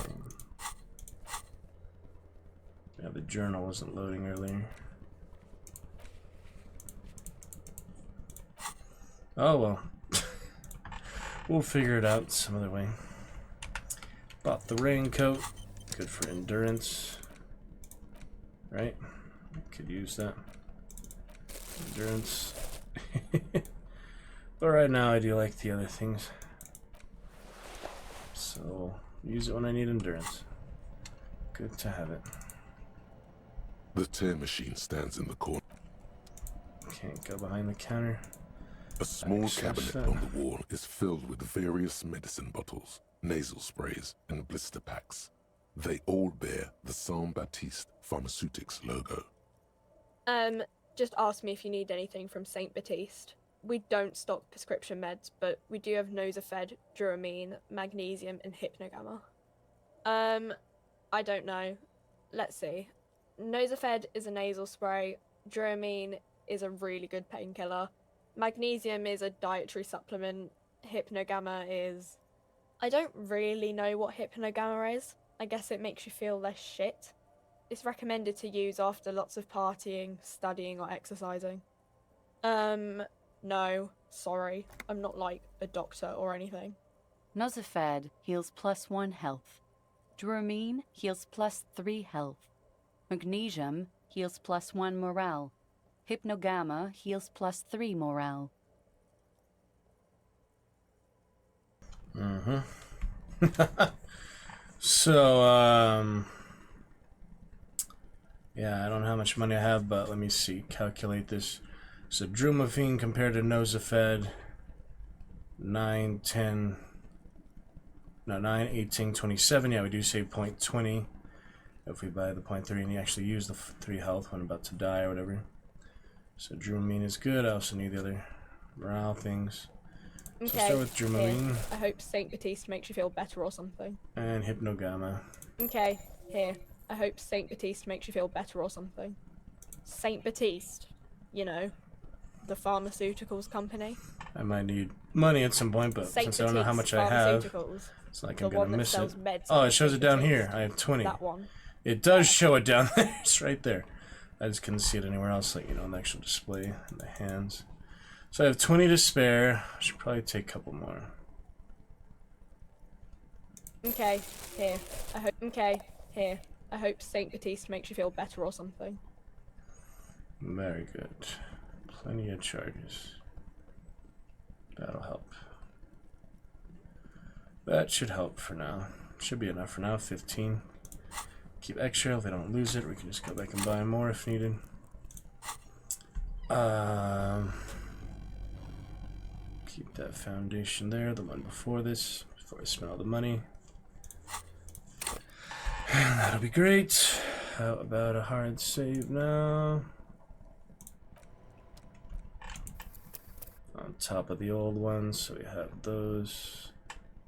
[SPEAKER 3] Yeah, the journal wasn't loading earlier. Oh well. We'll figure it out some other way. Bought the raincoat. Good for endurance. Right? Could use that. Endurance. But right now I do like the other things. So use it when I need endurance. Good to have it.
[SPEAKER 9] The tear machine stands in the corner.
[SPEAKER 3] Can't go behind the counter.
[SPEAKER 9] A small cabinet on the wall is filled with various medicine bottles, nasal sprays, and blister packs. They all bear the Saint Baptiste Pharmaceutics logo.
[SPEAKER 10] Just ask me if you need anything from Saint Baptiste. We don't stock prescription meds, but we do have Nosafed, Duramine, Magnesium, and Hypnogamma. I don't know. Let's see. Nosafed is a nasal spray. Duramine is a really good painkiller. Magnesium is a dietary supplement. Hypnogamma is... I don't really know what Hypnogamma is. I guess it makes you feel less shit. It's recommended to use after lots of partying, studying, or exercising. No, sorry. I'm not like a doctor or anything.
[SPEAKER 21] Nosafed heals +1 health. Duramine heals +3 health. Magnesium heals +1 morale. Hypnogamma heals +3 morale.
[SPEAKER 3] So, yeah, I don't know how much money I have, but let me see. Calculate this. So, Drumafine compared to Nosafed. 9, 10... No, 9, 18, 27. Yeah, we do save 0.20 if we buy the 0.3 and you actually use the 3 health when I'm about to die or whatever. So Drumamine is good. I also need the other morale things.
[SPEAKER 10] Okay.
[SPEAKER 3] So I'll start with Drumamine.
[SPEAKER 10] I hope Saint Baptiste makes you feel better or something.
[SPEAKER 3] And Hypnogamma.
[SPEAKER 10] Okay, here. I hope Saint Baptiste makes you feel better or something. Saint Baptiste, you know, the pharmaceuticals company.
[SPEAKER 3] I might need money at some point, but since I don't know how much I have, it's like I'm gonna miss it. Oh, it shows it down here. I have 20.
[SPEAKER 10] That one.
[SPEAKER 3] It does show it down there. It's right there. I just couldn't see it anywhere else, like, you know, on the actual display in the hands. So I have 20 to spare. I should probably take a couple more.
[SPEAKER 10] Okay, here. I hope Saint Baptiste makes you feel better or something.
[SPEAKER 3] Very good. Plenty of charges. That'll help. That should help for now. Should be enough for now. 15. Keep extra if I don't lose it. We can just go back and buy more if needed. Keep that foundation there. The one before this. before I spend all the money. That'll be great. How about a hard save now? On top of the old ones, so we have those.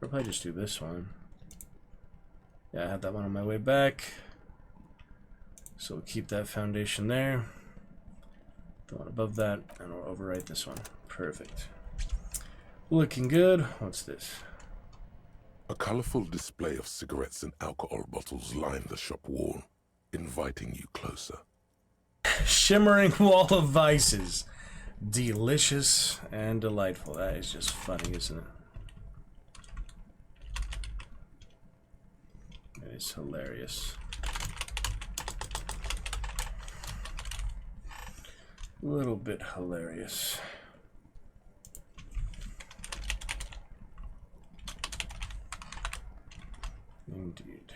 [SPEAKER 3] Or probably just do this one. Yeah, I had that one on my way back. So we'll keep that foundation there. The one above that, and we'll overwrite this one. Perfect. Looking good. What's this?
[SPEAKER 9] A colorful display of cigarettes and alcohol bottles line the shop wall, inviting you closer.
[SPEAKER 3] Shimmering wall of vices. Delicious and delightful. That is just funny, isn't it? It is hilarious. A little bit hilarious. Indeed.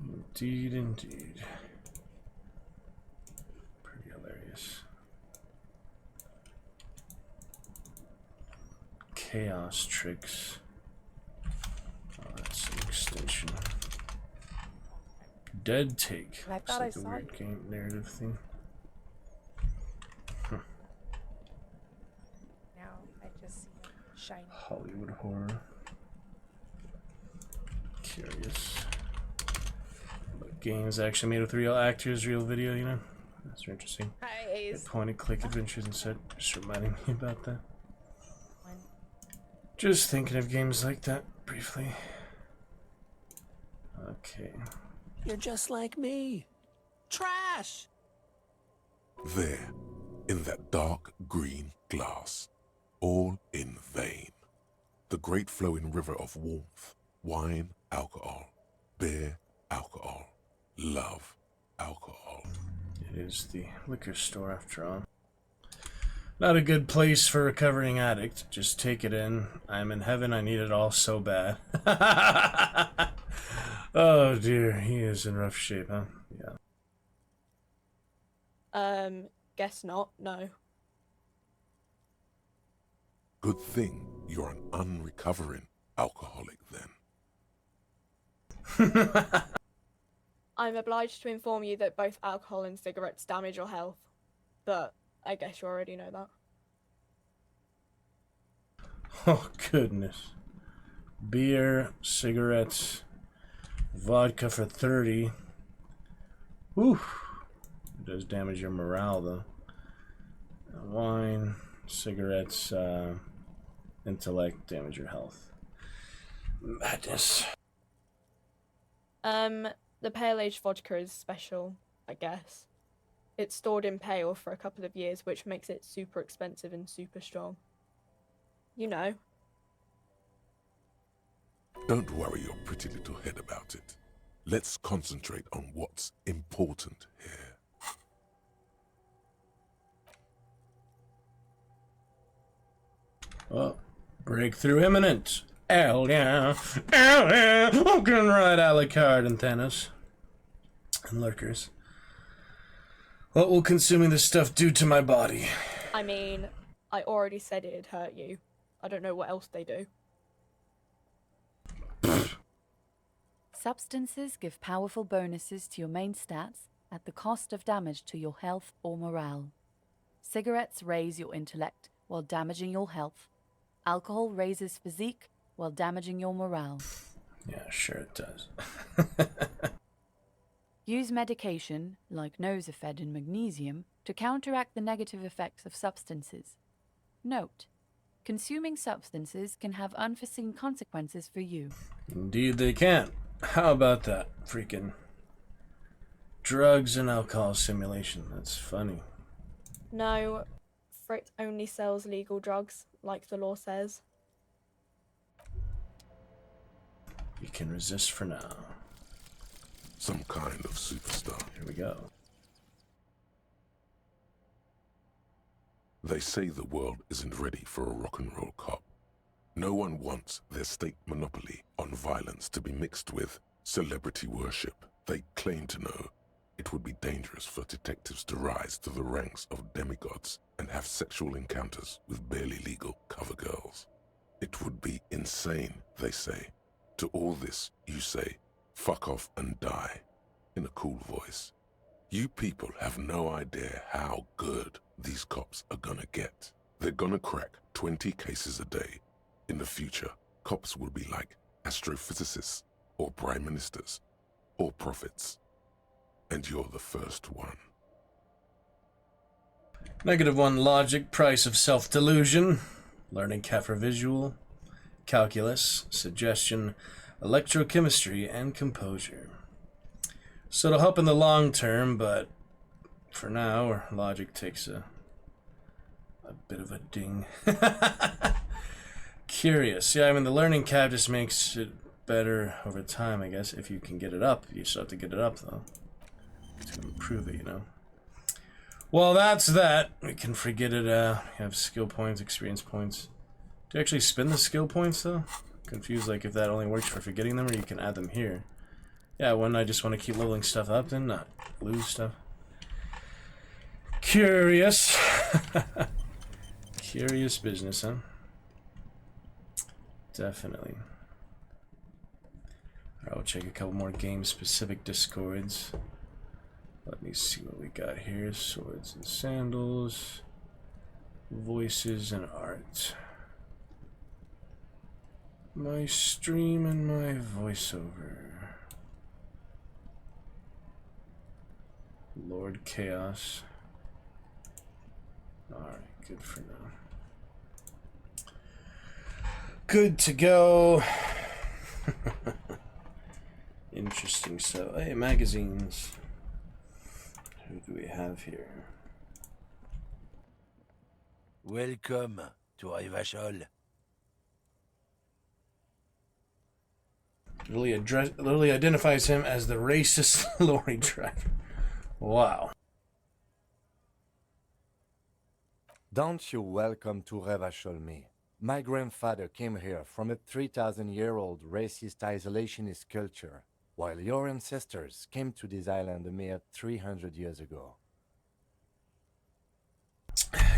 [SPEAKER 3] Indeed, indeed. Pretty hilarious. Chaos tricks. Oh, that's an extension. Dead take.
[SPEAKER 10] I
[SPEAKER 3] Looks
[SPEAKER 10] thought
[SPEAKER 3] like
[SPEAKER 10] I
[SPEAKER 3] a
[SPEAKER 10] saw
[SPEAKER 3] weird game narrative thing. Huh.
[SPEAKER 4] Now I just see it shiny.
[SPEAKER 3] Hollywood horror. Curious. But games actually made with real actors, real video, you know? That's interesting.
[SPEAKER 10] Hi, Ace.
[SPEAKER 3] Point and click adventures and set. Just reminding me about that. Just thinking of games like that briefly. Okay.
[SPEAKER 13] You're just like me. Trash!
[SPEAKER 9] There, in that dark green glass, all in vain. The great flowing river of warmth, wine, alcohol, beer, alcohol, love, alcohol.
[SPEAKER 3] It is the liquor store after all. Not a good place for a recovering addict. Just take it in. I'm in heaven. I need it all so bad. Oh dear, he is in rough shape, huh? Yeah.
[SPEAKER 10] Guess not. No.
[SPEAKER 9] Good thing you're an unrecovering alcoholic then.
[SPEAKER 10] I'm obliged to inform you that both alcohol and cigarettes damage your health, but I guess you already know that.
[SPEAKER 3] Oh goodness. Beer, cigarettes, vodka for 30. Whew. It does damage your morale though. Wine, cigarettes, intellect, damage your health. Madness.
[SPEAKER 10] The pale aged vodka is special, I guess. It's stored in pale for a couple of years, which makes it super expensive and super strong. You know.
[SPEAKER 9] Don't worry your pretty little head about it. Let's concentrate on what's important here.
[SPEAKER 3] Oh, breakthrough imminent. Hell yeah. Hell yeah. Walking right Alucard and Thanos. And lurkers. What will consuming this stuff do to my body?
[SPEAKER 10] I mean, I already said it'd hurt you. I don't know what else they do.
[SPEAKER 21] Substances give powerful bonuses to your main stats at the cost of damage to your health or morale. Cigarettes raise your intellect while damaging your health. Alcohol raises physique while damaging your morale.
[SPEAKER 3] Yeah, sure it does.
[SPEAKER 21] Use medication, like Nosifed and magnesium, to counteract the negative effects of substances. Note: consuming substances can have unforeseen consequences for you.
[SPEAKER 3] Indeed they can. How about that? Freaking drugs and alcohol simulation. That's funny.
[SPEAKER 10] No, Frick only sells legal drugs, like the law says.
[SPEAKER 3] You can resist for now.
[SPEAKER 9] Some kind of superstar.
[SPEAKER 3] Here we go.
[SPEAKER 9] They say the world isn't ready for a rock and roll cop. No one wants their state monopoly on violence to be mixed with celebrity worship. They claim to know, It would be dangerous for detectives to rise to the ranks of demigods and have sexual encounters with barely legal cover girls. It would be insane, they say. To all this, you say, fuck off and die, in a cool voice. You people have no idea how good these cops are gonna get. They're gonna crack 20 cases a day. In the future, cops will be like astrophysicists, or prime ministers, or prophets. And you're the first one.
[SPEAKER 3] -1 logic, price of self-delusion, learning for visual, calculus, suggestion, electrochemistry, and composure. So it'll help in the long term, but for now, logic takes a bit of a ding. Curious. Yeah, I mean, the learning cap just makes it better over time, I guess, if you can get it up. You still have to get it up, though, to improve it, you know. Well, that's that. We can forget it. We have skill points, experience points. Do you actually spin the skill points, though? Confused, like, if that only works for forgetting them, or you can add them here. Yeah, when I just want to keep leveling stuff up, then not lose stuff. Curious. Curious business, huh? Definitely. Alright, we'll check a couple more game-specific discords. Let me see what we got here. Swords and sandals. Voices and art. My stream and my voiceover. Lord Chaos. Alright, good for now. Good to go. Interesting. So, hey, magazines. Who do we have here?
[SPEAKER 5] Welcome to Rivachol.
[SPEAKER 3] Literally identifies him as the racist lorry driver. Wow.
[SPEAKER 15] Don't you welcome to Revachol me. My grandfather came here from a 3,000-year-old racist isolationist culture, while your ancestors came to this island a mere 300 years ago.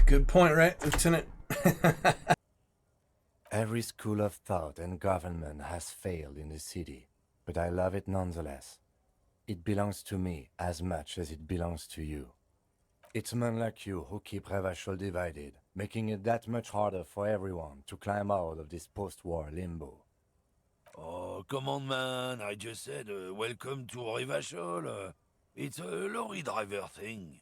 [SPEAKER 3] Good point, right, Lieutenant?
[SPEAKER 15] Every school of thought and government has failed in the city, but I love it nonetheless. It belongs to me as much as it belongs to you. It's men like you who keep Revachol divided, making it that much harder for everyone to climb out of this post-war limbo.
[SPEAKER 5] Oh, come on, man. I just said, welcome to Rivachol. It's a lorry driver thing.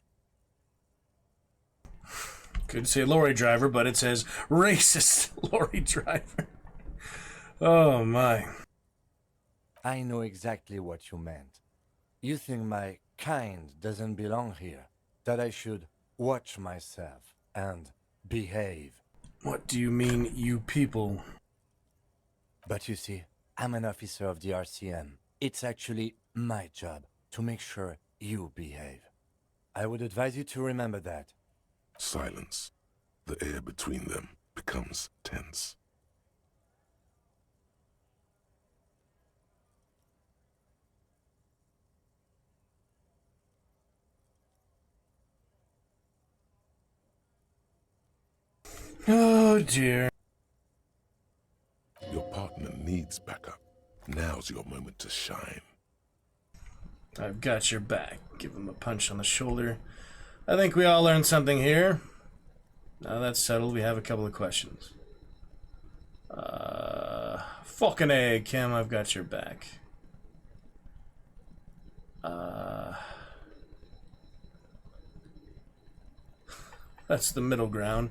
[SPEAKER 3] Could say lorry driver, but it says racist lorry driver. Oh, my.
[SPEAKER 15] I know exactly what you meant. You think my kind doesn't belong here, that I should watch myself and behave.
[SPEAKER 3] What do you mean, you people?
[SPEAKER 15] But you see, I'm an officer of the RCM. It's actually my job to make sure you behave. I would advise you to remember that.
[SPEAKER 9] Silence. The air between them becomes tense.
[SPEAKER 3] Oh, dear.
[SPEAKER 9] Your partner needs backup. Now's your moment to shine.
[SPEAKER 3] I've got your back. Give him a punch on the shoulder. I think we all learned something here. Now that's settled, we have a couple of questions. Fucking A, Kim, I've got your back. That's the middle ground.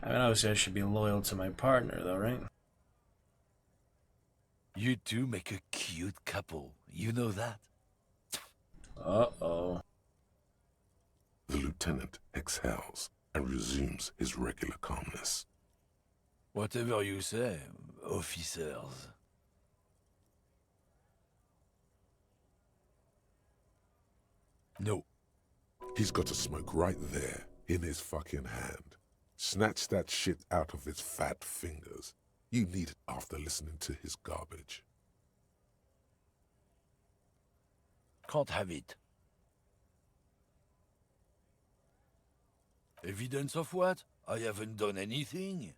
[SPEAKER 3] I mean, obviously I should be loyal to my partner, though, right?
[SPEAKER 5] You two make a cute couple. You know that?
[SPEAKER 3] Uh-oh.
[SPEAKER 9] The lieutenant exhales and resumes his regular calmness.
[SPEAKER 5] Whatever you say, officers. No.
[SPEAKER 9] He's got a smoke right there, in his fucking hand. Snatch that shit out of his fat fingers. You need it after listening to his garbage.
[SPEAKER 5] Can't have it. Evidence of what? I haven't done anything.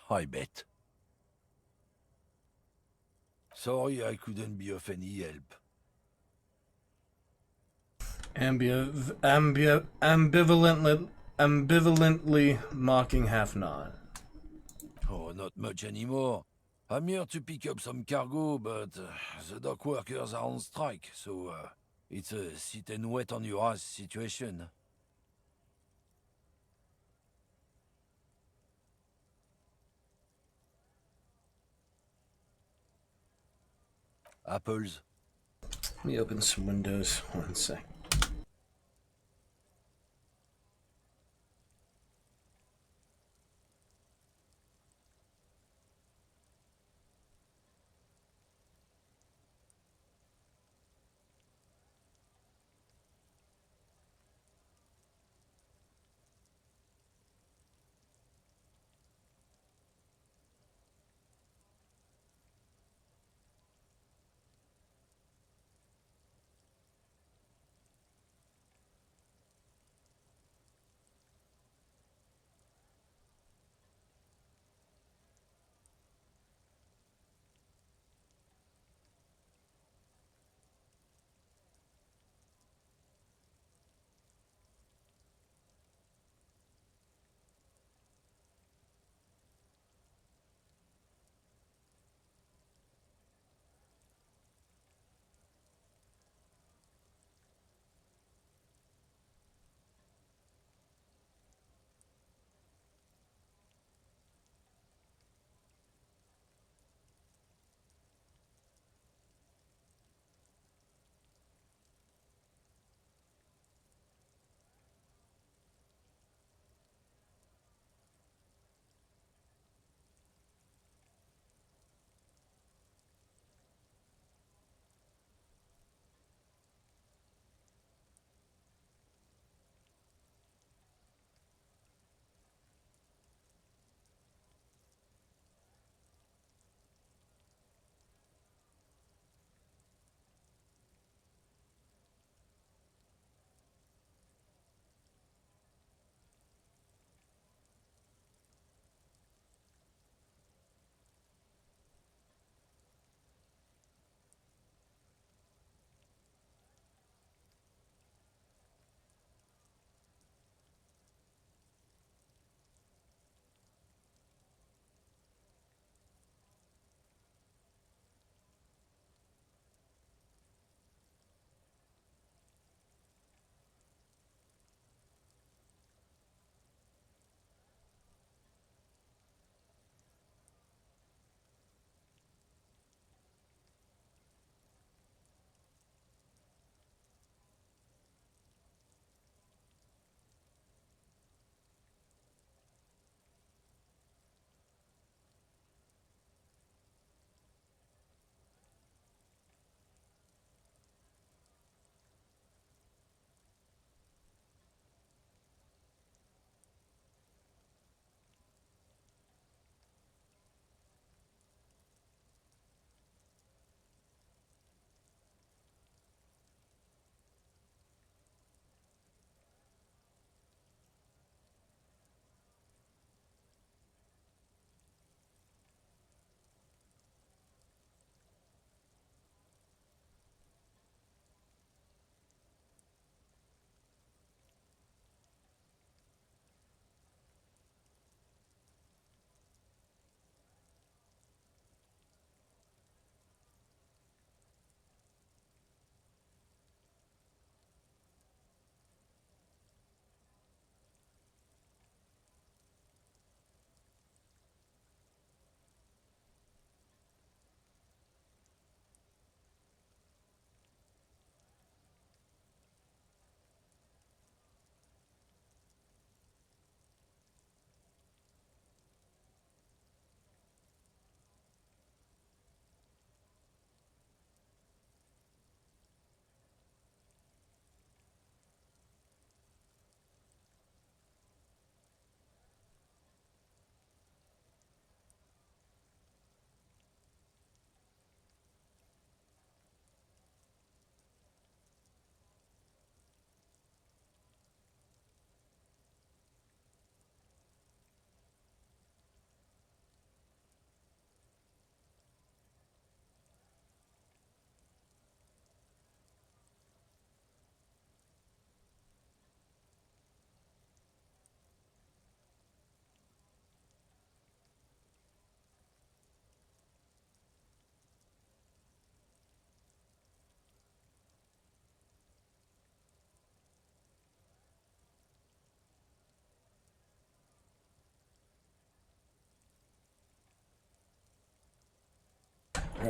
[SPEAKER 5] I bet. Sorry I couldn't be of any help.
[SPEAKER 3] Ambivalently mocking half nod.
[SPEAKER 5] Oh, not much anymore. I'm here to pick up some cargo, but the dock workers are on strike, so it's a sit and wait on your ass situation. Apples.
[SPEAKER 3] Let me open some windows. One sec.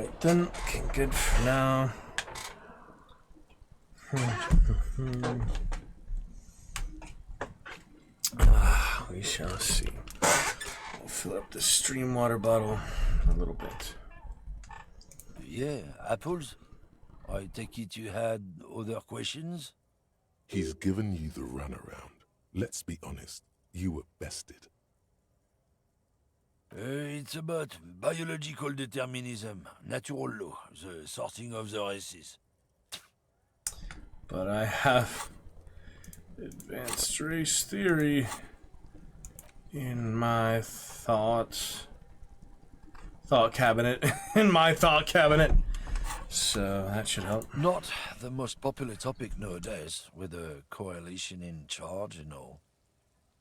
[SPEAKER 3] Alright then, looking good for now. We shall see. We'll fill up the stream water bottle a little bit.
[SPEAKER 5] Yeah, apples? I take it you had other questions?
[SPEAKER 9] He's given you the runaround. Let's be honest, you were bested.
[SPEAKER 5] It's about biological determinism, natural law, the sorting of the races.
[SPEAKER 3] But I have advanced race theory in my thought cabinet. In my thought cabinet. So that should help.
[SPEAKER 5] Not the most popular topic nowadays, with a coalition in charge and all.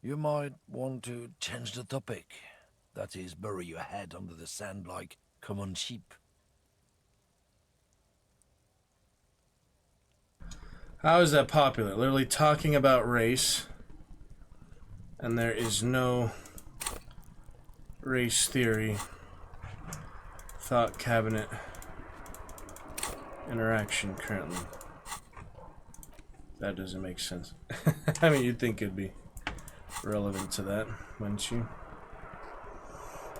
[SPEAKER 5] You might want to change the topic. That is, bury your head under the sand like common sheep.
[SPEAKER 3] How is that popular? Literally talking about race, and there is no race theory, thought cabinet interaction currently. That doesn't make sense. I mean, you'd think it'd be relevant to that, wouldn't you?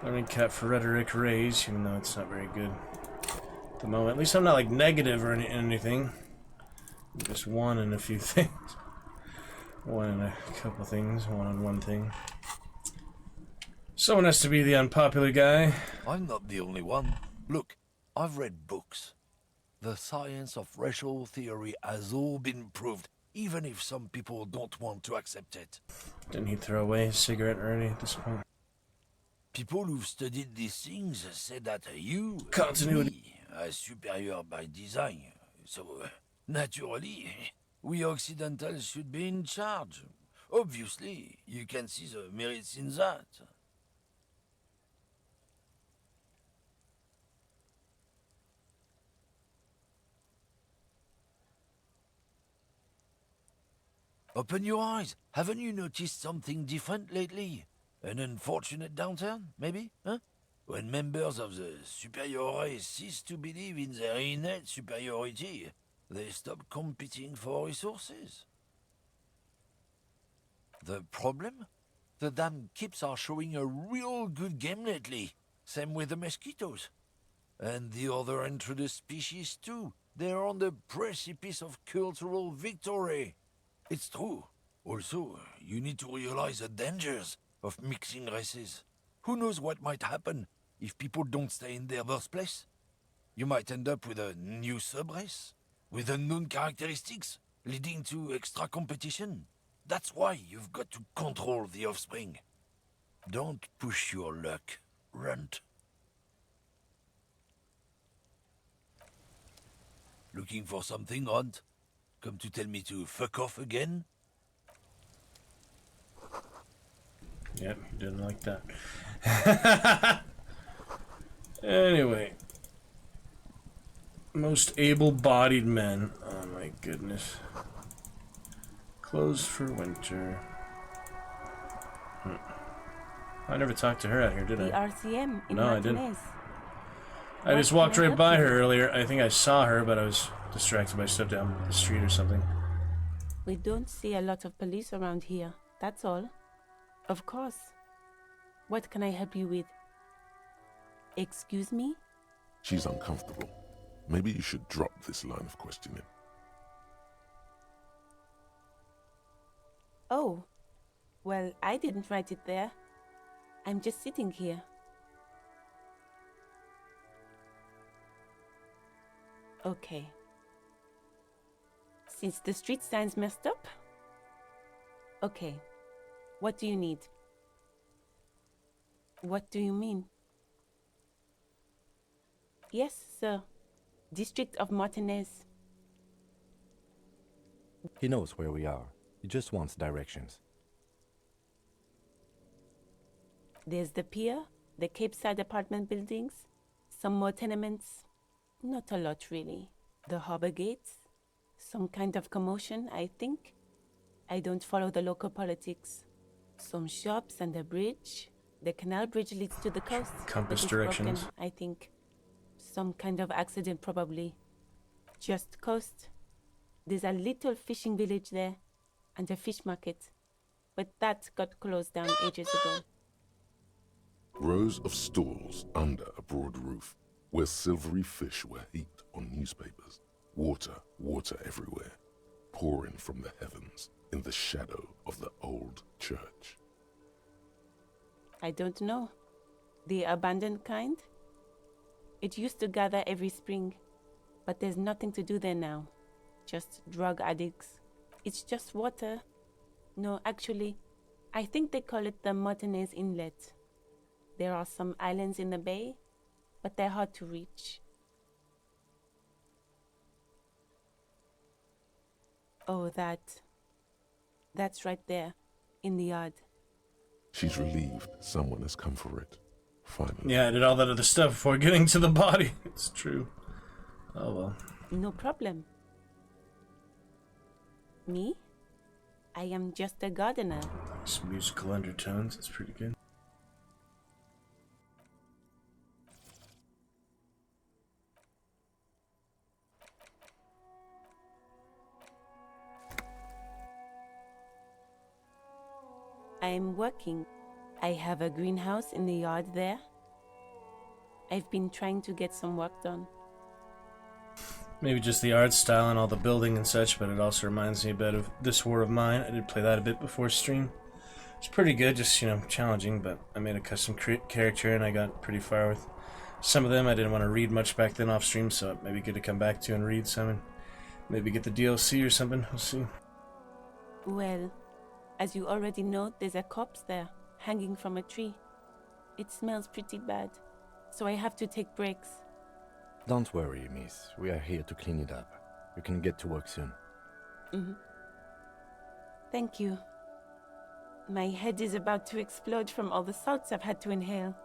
[SPEAKER 3] Learning cat for rhetoric raise, even though it's not very good at the moment. At least I'm not like negative or anything. I'm just one in a few things. One in a couple things. One on one thing. Someone has to be the unpopular guy.
[SPEAKER 5] I'm not the only one. Look, I've read books. The science of racial theory has all been proved, even if some people don't want to accept it.
[SPEAKER 3] Didn't he throw away his cigarette already at this point?
[SPEAKER 5] People who've studied these things say that you,
[SPEAKER 3] Continuity,
[SPEAKER 5] me, are superior by design. So, naturally, we Occidentals should be in charge. Obviously, you can see the merits in that. Open your eyes. Haven't you noticed something different lately? An unfortunate downturn, maybe? Huh? When members of the superior race cease to believe in their innate superiority, they stop competing for resources. The problem? The damn kips are showing a real good game lately. Same with the mosquitoes. And the other intruders species too. They're on the precipice of cultural victory. It's true. Also, you need to realize the dangers of mixing races. Who knows what might happen if people don't stay in their birthplace? You might end up with a new sub-race, with unknown characteristics, leading to extra competition. That's why you've got to control the offspring. Don't push your luck, Runt. Looking for something, Runt? Come to tell me to fuck off again?
[SPEAKER 3] Yep, he didn't like that. Anyway. Most able-bodied men. Oh my goodness. Closed for winter. I never talked to her out here, did
[SPEAKER 6] The
[SPEAKER 3] I?
[SPEAKER 6] RCM in
[SPEAKER 3] No, I
[SPEAKER 6] Martinez.
[SPEAKER 3] didn't. I just walked right by her earlier. I think I saw her, but I was distracted by stuff down the street or something.
[SPEAKER 6] We don't see a lot of police around here, that's all. Of course. What can I help you with? Excuse me?
[SPEAKER 9] She's uncomfortable. Maybe you should drop this line of questioning.
[SPEAKER 6] Oh. Well, I didn't write it there. I'm just sitting here. Okay. Since the street sign's messed up? Okay. What do you need? What do you mean? Yes, sir. District of Martinez.
[SPEAKER 15] He knows where we are. He just wants directions.
[SPEAKER 6] There's the pier, the Cape Side apartment buildings, some more tenements. Not a lot, really. The harbor gates. Some kind of commotion, I think. I don't follow the local politics. Some shops and a bridge. The canal bridge leads to the coast.
[SPEAKER 3] Compass
[SPEAKER 6] but it's
[SPEAKER 3] directions.
[SPEAKER 6] broken, I think. Some kind of accident, probably. Just coast. There's a little fishing village there, and a fish market. But that got closed down ages ago.
[SPEAKER 9] Rows of stalls under a broad roof, where silvery fish were heaped on newspapers. Water, water everywhere, pouring from the heavens in the shadow of the old church.
[SPEAKER 6] I don't know. The abandoned kind? It used to gather every spring, but there's nothing to do there now. Just drug addicts. It's just water. No, actually, I think they call it the Martinez Inlet. There are some islands in the bay, but they're hard to reach. Oh, that's right there, in the yard.
[SPEAKER 9] She's relieved someone has come for it. Finally.
[SPEAKER 3] Yeah, I did all that other stuff before getting to the body. It's true. Oh well.
[SPEAKER 6] No problem. Me? I am just a gardener.
[SPEAKER 3] Some musical undertones, that's pretty good.
[SPEAKER 6] I'm working. I have a greenhouse in the yard there. I've been trying to get some work done.
[SPEAKER 3] Maybe just the art style and all the building and such, but it also reminds me a bit of This War of Mine. I did play that a bit before stream. It's pretty good, just, challenging, but I made a custom character and I got pretty far with some of them. I didn't want to read much back then off stream, so it may be good to come back to and read some and maybe get the DLC or something. We'll see.
[SPEAKER 6] Well, as you already know, there's a corpse there, hanging from a tree. It smells pretty bad, so I have to take breaks.
[SPEAKER 15] Don't worry, miss. We are here to clean it up. You can get to work soon.
[SPEAKER 6] Thank you. My head is about to explode from all the salts I've had to inhale.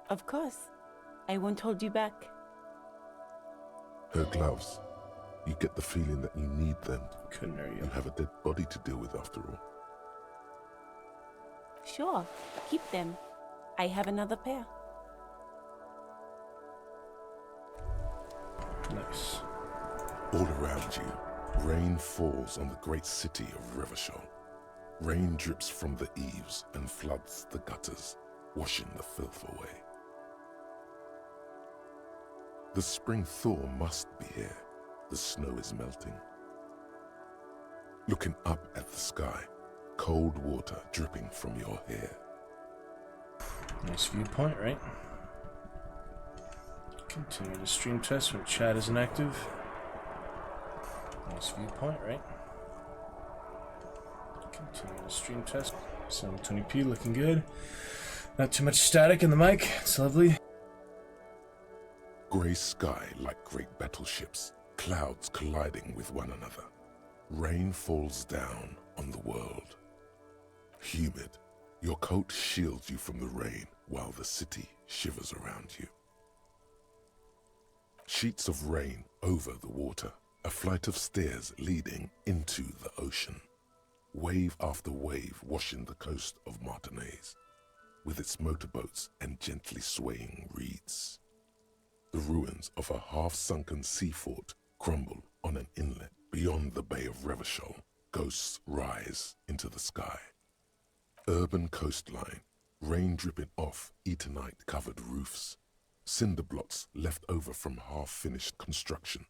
[SPEAKER 6] Of course, I won't hold you back.
[SPEAKER 9] Her gloves. You get the feeling that you need them.
[SPEAKER 3] Couldn't hurt you.
[SPEAKER 9] You have a dead body to deal with after all.
[SPEAKER 6] Sure, keep them. I have another pair.
[SPEAKER 3] Nice.
[SPEAKER 9] All around you, rain falls on the great city of Revachol. Rain drips from the eaves and floods the gutters, washing the filth away. The spring thaw must be here. The snow is melting. Looking up at the sky, cold water dripping from your hair.
[SPEAKER 3] Nice viewpoint, right? Continue to stream test when chat isn't active. Nice viewpoint, right? Continue to stream test. 720p looking good. Not too much static in the mic. It's lovely.
[SPEAKER 9] Grey sky like great battleships, clouds colliding with one another. Rain falls down on the world. Humid, your coat shields you from the rain while the city shivers around you. Sheets of rain over the water, a flight of stairs leading into the ocean. Wave after wave washing the coast of Martinez, with its motorboats and gently swaying reeds. The ruins of a half-sunken sea fort crumble on an inlet beyond the Bay of Revachol. Ghosts rise into the sky. Urban coastline, rain dripping off Eternite-covered roofs. Cinder blocks left over from half-finished construction.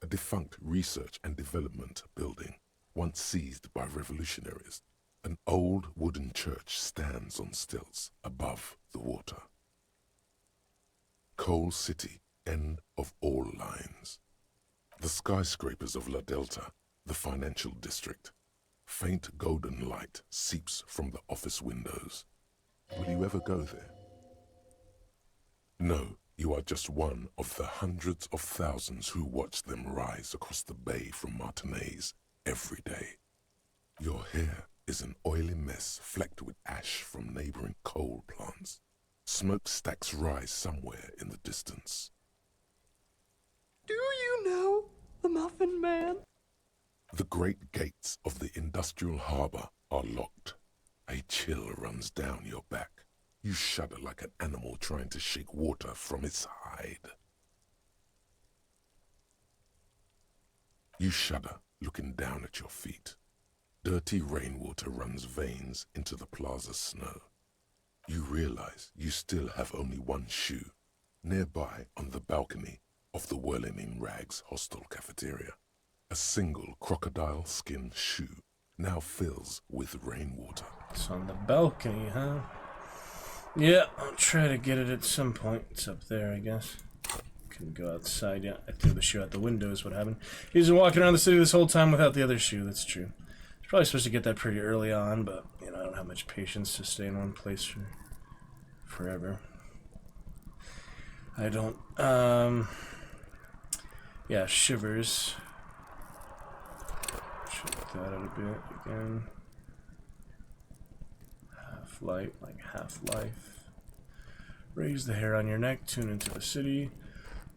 [SPEAKER 9] A defunct research and development building, once seized by revolutionaries. An old wooden church stands on stilts above the water. Coal City, end of all lines. The skyscrapers of La Delta, the financial district. Faint golden light seeps from the office windows. Will you ever go there? No, you are just one of the hundreds of thousands who watch them rise across the bay from Martinez every day. Your hair is an oily mess flecked with ash from neighboring coal plants. Smokestacks rise somewhere in the distance.
[SPEAKER 8] Do you know the Muffin Man?
[SPEAKER 9] The great gates of the industrial harbor are locked. A chill runs down your back. You shudder like an animal trying to shake water from its hide. You shudder, looking down at your feet. Dirty rainwater runs veins into the plaza's snow. You realize you still have only one shoe, nearby on the balcony of the Whirling in Rags hostel cafeteria. A single crocodile skin shoe now fills with rainwater.
[SPEAKER 3] It's on the balcony, huh? Yeah, I'll try to get it at some point. It's up there, I guess. Couldn't go outside yet. I threw the shoe out the window is what happened. He's been walking around the city this whole time without the other shoe, that's true. He's probably supposed to get that pretty early on, but, you know, I don't have much patience to stay in one place for forever. I don't, yeah, shivers. Check that out a bit again. Half-light, like Half-Life. Raise the hair on your neck, tune into the city.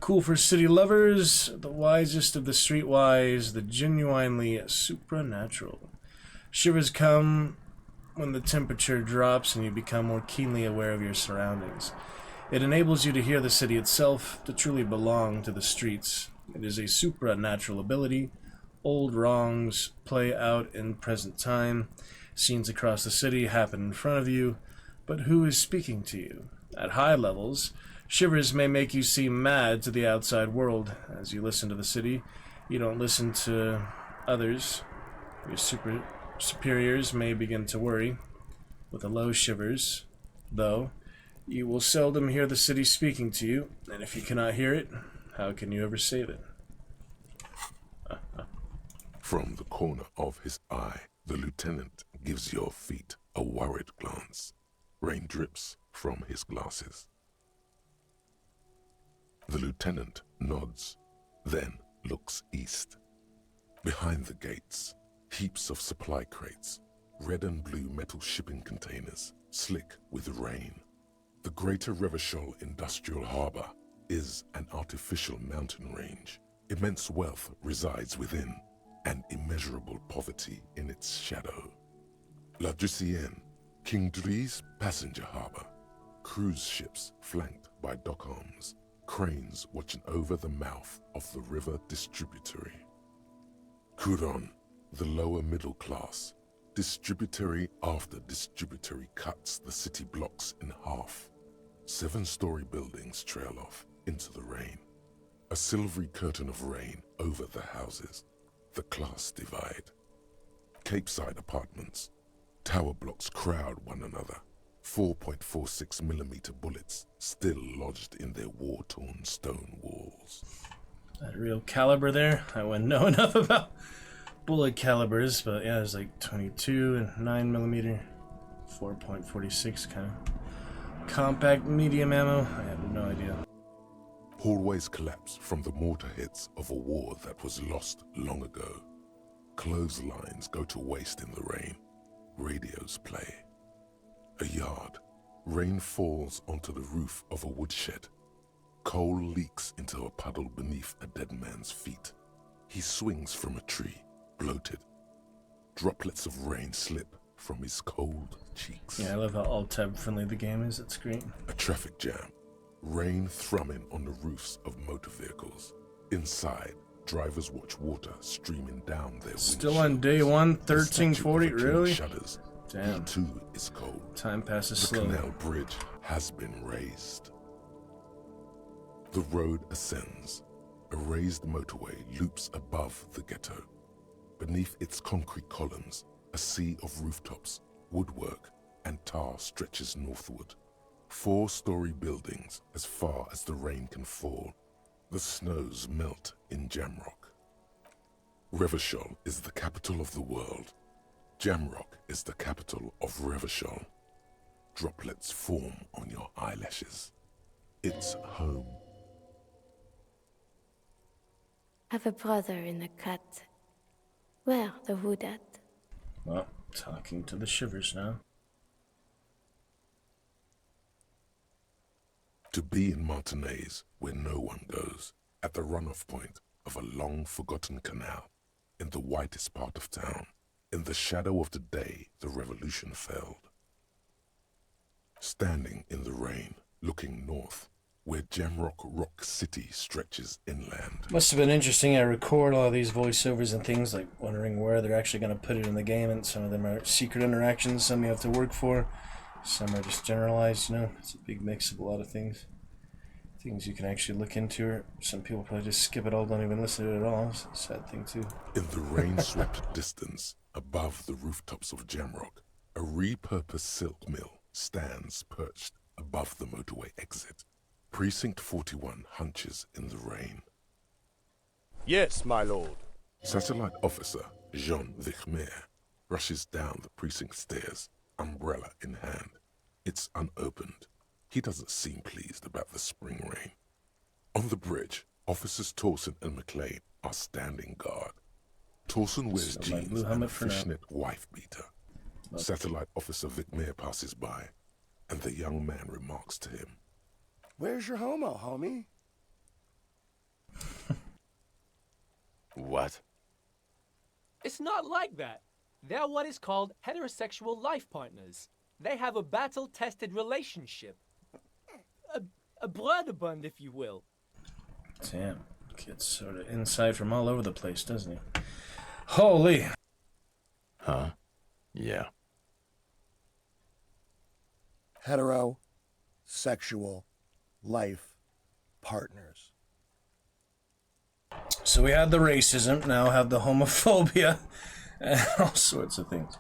[SPEAKER 3] Cool for city lovers, the wisest of the streetwise, the genuinely supernatural. Shivers come when the temperature drops and you become more keenly aware of your surroundings. It enables you to hear the city itself, to truly belong to the streets. It is a supernatural ability. Old wrongs play out in present time. Scenes across the city happen in front of you, but who is speaking to you? At high levels, shivers may make you seem mad to the outside world. As you listen to the city, you don't listen to others. Your superiors may begin to worry. With a low shivers, though, you will seldom hear the city speaking to you, and if you cannot hear it, how can you ever save it?
[SPEAKER 9] From the corner of his eye, the lieutenant gives your feet a worried glance. Rain drips from his glasses. The lieutenant nods, then looks east. Behind the gates, heaps of supply crates, red and blue metal shipping containers, slick with rain. The Greater Revachol Industrial Harbor is an artificial mountain range. Immense wealth resides within, and immeasurable poverty in its shadow. La Drusienne, King Dries passenger harbor. Cruise ships flanked by dock arms. Cranes watching over the mouth of the river distributary. Couronne, the lower middle class. Distributary after distributary cuts the city blocks in half. 7-story buildings trail off into the rain. A silvery curtain of rain over the houses. The class divide. Capeside apartments. Tower blocks crowd one another. 4.46mm bullets still lodged in their war-torn stone walls.
[SPEAKER 3] That real caliber there? I wouldn't know enough about bullet calibers, but yeah, there's like 22 and 9mm, 4.46 kind of compact medium ammo. I have no idea.
[SPEAKER 9] Hallways collapse from the mortar hits of a war that was lost long ago. Clotheslines go to waste in the rain. Radios play. A yard. Rain falls onto the roof of a woodshed. Coal leaks into a puddle beneath a dead man's feet. He swings from a tree, bloated. Droplets of rain slip from his cold cheeks.
[SPEAKER 3] Yeah, I love how alt-tab friendly the game is. That's great.
[SPEAKER 9] A traffic jam. Rain thrumming on the roofs of motor vehicles. Inside, drivers watch water streaming down their windshields.
[SPEAKER 3] Still on day one, 1340, really?
[SPEAKER 9] Shudders.
[SPEAKER 3] Damn.
[SPEAKER 9] He too is cold.
[SPEAKER 3] Time passes
[SPEAKER 9] The
[SPEAKER 3] slowly.
[SPEAKER 9] canal bridge has been raised. The road ascends. A raised motorway loops above the ghetto. Beneath its concrete columns, a sea of rooftops, woodwork, and tar stretches northward. 4-story buildings as far as the rain can fall. The snows melt in Jamrock. Revachol is the capital of the world. Jamrock is the capital of Revachol. Droplets form on your eyelashes. It's home.
[SPEAKER 20] Have a brother in the cut. Where the wood at?
[SPEAKER 3] Well, talking to the shivers now.
[SPEAKER 9] To be in Martinaise, where no one goes, at the runoff point of a long-forgotten canal, in the whitest part of town, in the shadow of the day the revolution failed. Standing in the rain, looking north, where Jamrock Rock City stretches inland.
[SPEAKER 3] Must have been interesting. I record all these voiceovers and things, like wondering where they're actually going to put it in the game, and some of them are secret interactions, some you have to work for, some are just generalized, you know. It's a big mix of a lot of things. Things you can actually look into, or some people probably just skip it all, don't even listen to it at all. It's a sad thing, too.
[SPEAKER 9] In the rain-swept distance, above the rooftops of Jamrock, a repurposed silk mill stands perched above the motorway exit. Precinct 41 hunches in the rain.
[SPEAKER 2] Yes, my lord.
[SPEAKER 9] Satellite Officer Jean Vichmer rushes down the precinct stairs, umbrella in hand. It's unopened. He doesn't seem pleased about the spring rain. On the bridge, Officers Torson and McLean are standing guard. Torson wears jeans and a fishnet wife-beater. Satellite Officer Vichmer passes by, and the young man remarks to him,
[SPEAKER 2] Where's your homo, homie?
[SPEAKER 22] What?
[SPEAKER 23] It's not like that. They're what is called heterosexual life partners. They have a battle-tested relationship. A brother bond, if you will.
[SPEAKER 3] Damn, kid's sort of inside from all over the place, doesn't he? Holy!
[SPEAKER 22] Huh? Yeah.
[SPEAKER 2] Heterosexual life partners.
[SPEAKER 3] So we had the racism, now have the homophobia, and all sorts of things.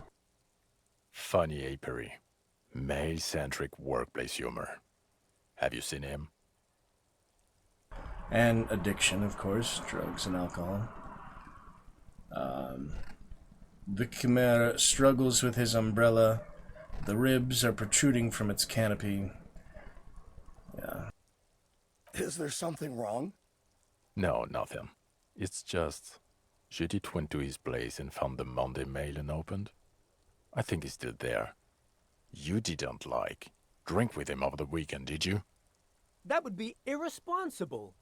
[SPEAKER 22] Funny apery. Male-centric workplace humor. Have you seen him?
[SPEAKER 3] And addiction, of course, drugs and alcohol. The Chimera struggles with his umbrella. The ribs are protruding from its canopy. Yeah.
[SPEAKER 2] Is there something wrong?
[SPEAKER 22] No, nothing. It's just... Judith went to his place and found the Monday mail unopened. I think he's still there. You didn't, drink with him over the weekend, did you?
[SPEAKER 23] That would be irresponsible.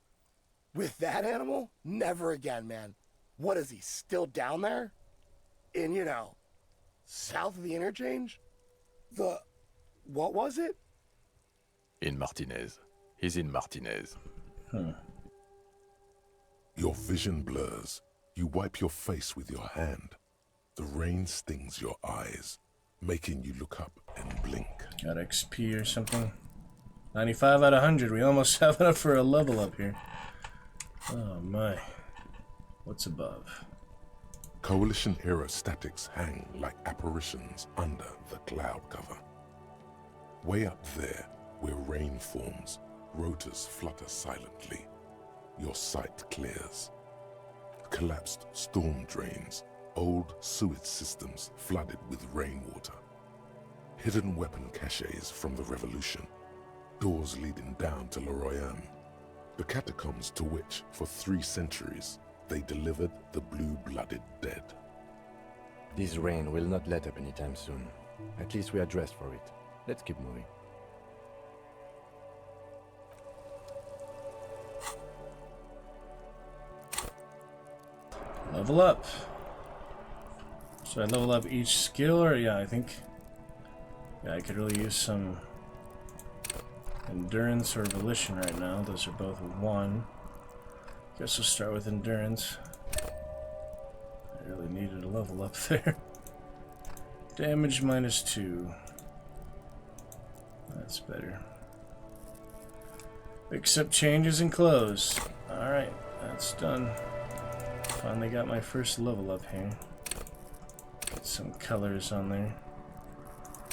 [SPEAKER 2] With that animal? Never again, man. What is he, still down there? In, south of the interchange? What was it?
[SPEAKER 22] In Martinez. He's in Martinez.
[SPEAKER 9] Your vision blurs. You wipe your face with your hand. The rain stings your eyes, making you look up and blink.
[SPEAKER 3] Got XP or something? 95 out of 100. We almost have enough for a level up here. Oh my. What's above?
[SPEAKER 9] Coalition-era statics hang like apparitions under the cloud cover. Way up there, where rain forms, rotors flutter silently. Your sight clears. Collapsed storm drains, old sewage systems flooded with rainwater. Hidden weapon caches from the Revolution. Doors leading down to Le Royaume. The catacombs to which, for 3 centuries, they delivered the blue-blooded dead.
[SPEAKER 15] This rain will not let up anytime soon. At least we are dressed for it. Let's keep moving.
[SPEAKER 3] Level up. Should I level up each skill, or yeah, I think... Yeah, I could really use some endurance or volition right now. Those are both 1. Guess we'll start with endurance. I really needed a level up there. Damage -2. That's better. Accept changes and close. Alright, that's done. Finally got my first level up here. Get some colors on there.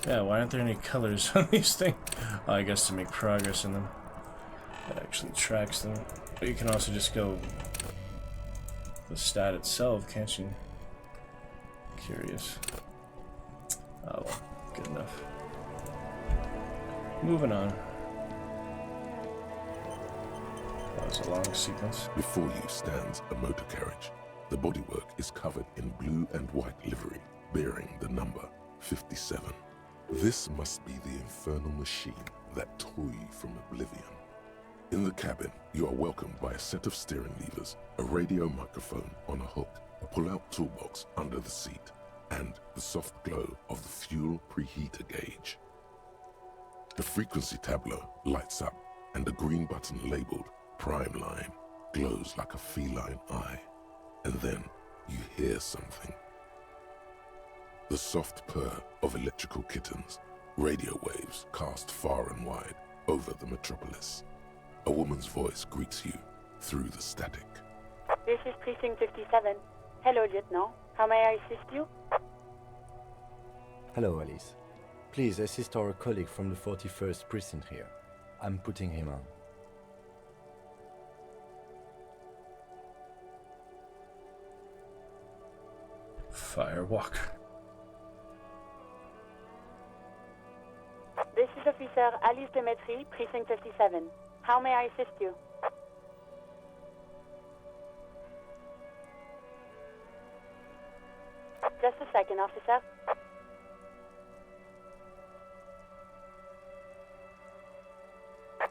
[SPEAKER 3] Yeah, why aren't there any colors on these things? Oh, I guess to make progress in them. That actually tracks them. But you can also just go the stat itself, can't you? Curious. Oh well, good enough. Moving on. That was a long sequence.
[SPEAKER 9] Before you stands a motor carriage. The bodywork is covered in blue and white livery, bearing the number 57. This must be the infernal machine that tore you from oblivion. In the cabin, you are welcomed by a set of steering levers, a radio microphone on a hook, a pull-out toolbox under the seat, and the soft glow of the fuel preheater gauge. The frequency tableau lights up, and the green button labeled Prime Line glows like a feline eye. And then you hear something. The soft purr of electrical kittens, radio waves cast far and wide over the metropolis. A woman's voice greets you through the static.
[SPEAKER 7] This is Precinct 57. Hello, Lieutenant. How may I assist you?
[SPEAKER 15] Hello, Alice. Please assist our colleague from the 41st Precinct here. I'm putting him on.
[SPEAKER 3] Firewalk.
[SPEAKER 7] This is Officer Alice Demetri, Precinct 57. How may I assist you? Just a second, officer.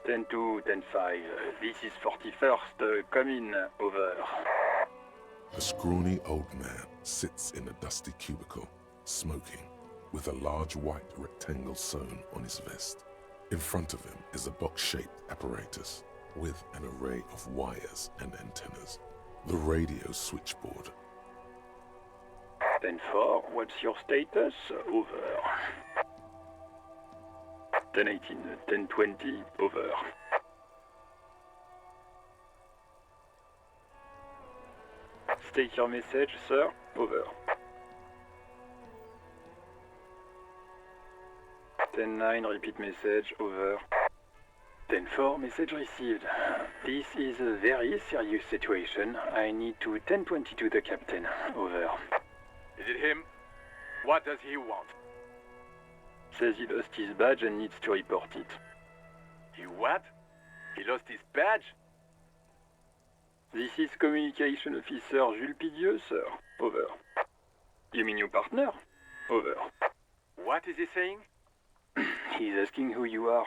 [SPEAKER 12] Ten 2, 10-5. This is 41st. Come in. Over.
[SPEAKER 9] A scrawny old man sits in a dusty cubicle, smoking, with a large white rectangle sewn on his vest. In front of him is a box-shaped apparatus with an array of wires and antennas. The radio switchboard.
[SPEAKER 12] 10-4, what's your status? Over. 10-18, 10-20, over. State your message, sir. Over. 10-9, repeat message. Over. 10-4, message received. This is a very serious situation. I need to 10-22 the captain. Over.
[SPEAKER 22] Is it him? What does he want?
[SPEAKER 12] Says he lost his badge and needs to report it.
[SPEAKER 22] He what? He lost his badge?
[SPEAKER 12] This is Communication Officer Jules Pidieux, sir. Over. You mean your partner? Over.
[SPEAKER 22] What is he saying?
[SPEAKER 12] He's asking who you are.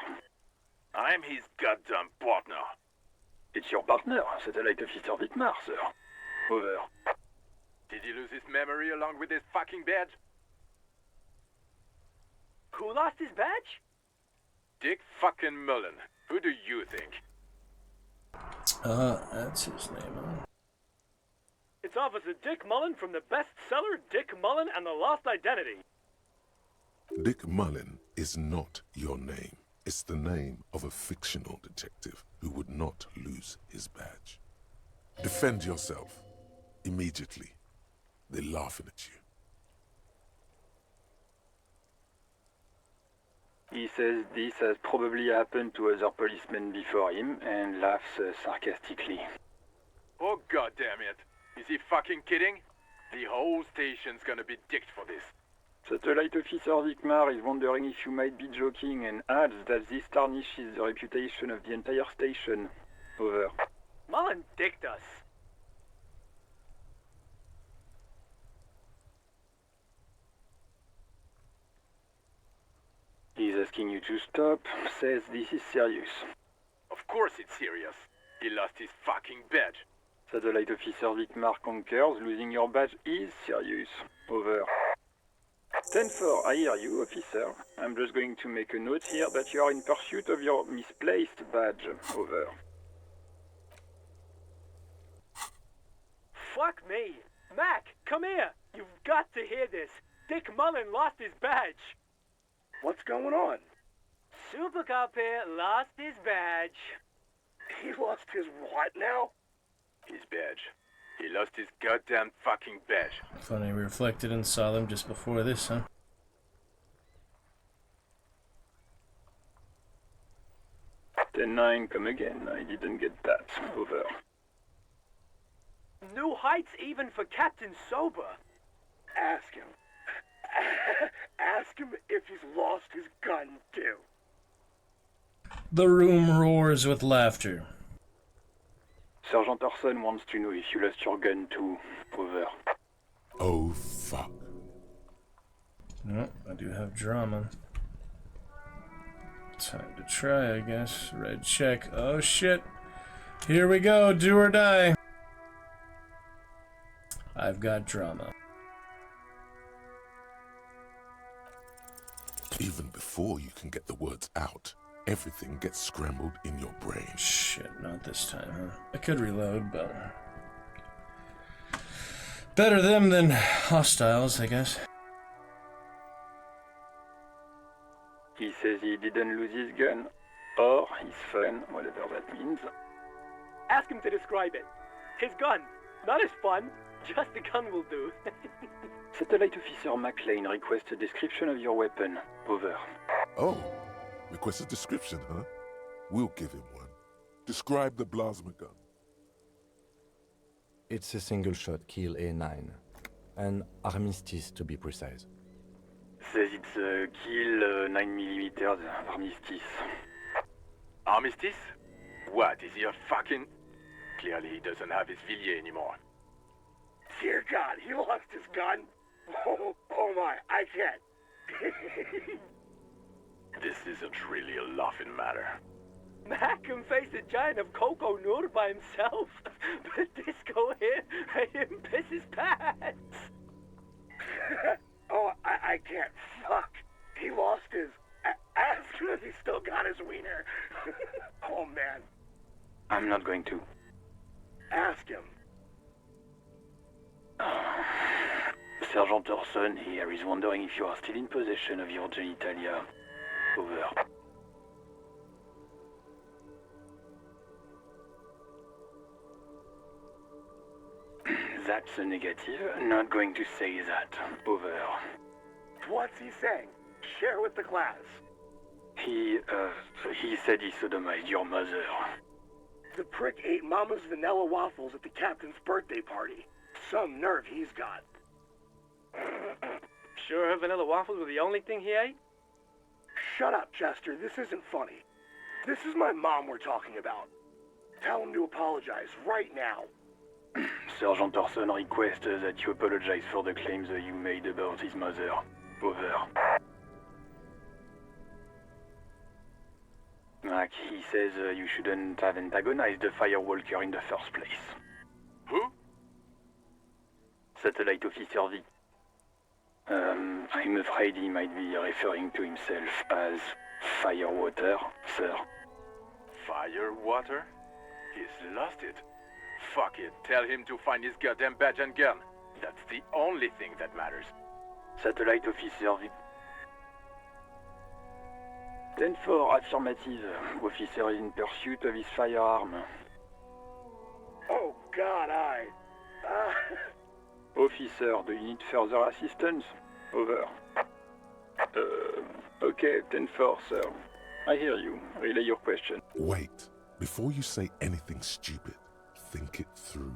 [SPEAKER 22] I'm his goddamn partner.
[SPEAKER 12] It's your partner, Satellite Officer Wittmar, sir. Over.
[SPEAKER 22] Did he lose his memory along with his fucking badge?
[SPEAKER 23] Who lost his badge?
[SPEAKER 22] Dick fucking Mullen. Who do you think?
[SPEAKER 3] That's his name, huh?
[SPEAKER 23] It's Officer Dick Mullen from the bestseller Dick Mullen and the Lost Identity.
[SPEAKER 9] Dick Mullen is not your name. It's the name of a fictional detective who would not lose his badge. Defend yourself. Immediately. They're laughing at you.
[SPEAKER 12] He says this has probably happened to other policemen before him and laughs sarcastically.
[SPEAKER 22] Oh goddamn it! Is he fucking kidding? The whole station's gonna be dicked for this.
[SPEAKER 12] Satellite Officer Wittmar is wondering if you might be joking and adds that this tarnishes the reputation of the entire station. Over.
[SPEAKER 23] Mullen dicked us.
[SPEAKER 12] He's asking you to stop, says this is serious.
[SPEAKER 22] Of course it's serious. He lost his fucking badge.
[SPEAKER 12] Satellite Officer Wittmar concurs, losing your badge is serious. Over. 10-4, I hear you, officer. I'm just going to make a note here that you are in pursuit of your misplaced badge. Over.
[SPEAKER 23] Fuck me. Mac, come here. You've got to hear this. Dick Mullen lost his badge.
[SPEAKER 2] What's going on?
[SPEAKER 23] Super Cop here lost his badge.
[SPEAKER 2] He lost his what now?
[SPEAKER 22] His badge. He lost his goddamn fucking badge.
[SPEAKER 3] Funny, we reflected and saw them just before this, huh?
[SPEAKER 12] Ten-9, come again. I didn't get that. Over.
[SPEAKER 23] New heights even for Captain Sober.
[SPEAKER 2] Ask him. Ask him if he's lost his gun, too.
[SPEAKER 3] The room roars with laughter.
[SPEAKER 12] Sergeant Orson wants to know if you lost your gun too. Over.
[SPEAKER 9] Oh, fuck.
[SPEAKER 3] No, I do have drama. Time to try, I guess. Red check. Oh, shit. Here we go. Do or die. I've got drama.
[SPEAKER 9] Even before you can get the words out, everything gets scrambled in your brain.
[SPEAKER 3] Shit, not this time, huh? I could reload, but... better them than hostiles, I guess.
[SPEAKER 12] He says he didn't lose his gun, or his fun, whatever that means.
[SPEAKER 23] Ask him to describe it. His gun. Not his fun. Just the gun will do.
[SPEAKER 12] Satellite Officer McLean requests a description of your weapon. Over.
[SPEAKER 9] Oh, request a description, huh? We'll give him one. Describe the plasma gun.
[SPEAKER 15] It's a single-shot kill A9. An armistice, to be precise.
[SPEAKER 12] Says it's a kill 9mm armistice.
[SPEAKER 22] Armistice? What, is he a fucking... Clearly he doesn't have his Villiers anymore.
[SPEAKER 2] Dear God, he lost his gun. Oh my, I can't.
[SPEAKER 22] This isn't really a laughing matter.
[SPEAKER 23] Mac can face a giant of Coco Noor by himself, but Disco here made him piss his pants.
[SPEAKER 2] Oh, I can't. Fuck. He lost his... Ask him if he still got his wiener. Oh, man.
[SPEAKER 12] I'm not going to.
[SPEAKER 2] Ask him.
[SPEAKER 12] Sergeant Orson here is wondering if you are still in possession of your genitalia. Over. That's a negative. Not going to say that. Over.
[SPEAKER 2] What's he saying? Share with the class.
[SPEAKER 12] He said he sodomized your mother.
[SPEAKER 2] The prick ate Mama's vanilla waffles at the captain's birthday party. Some nerve he's got.
[SPEAKER 23] Sure her vanilla waffles were the only thing he ate?
[SPEAKER 2] Shut up, Chester. This isn't funny. This is my mom we're talking about. Tell him to apologize right now.
[SPEAKER 12] Sergeant Orson requests that you apologize for the claims that you made about his mother. Over. Mac, he says you shouldn't have antagonized the Firewalker in the first place.
[SPEAKER 22] Who?
[SPEAKER 12] Satellite Officer V. I'm afraid he might be referring to himself as Firewater, sir.
[SPEAKER 22] Firewater? He's lost it. Fuck it, tell him to find his goddamn badge and gun. That's the only thing that matters.
[SPEAKER 12] Satellite Officer V. 10-4, affirmative. Officer is in pursuit of his firearm.
[SPEAKER 2] Oh, God,
[SPEAKER 12] Officer, do you need further assistance? Over. Okay, 10-4, sir. I hear you. Relay your question.
[SPEAKER 9] Wait. Before you say anything stupid, think it through.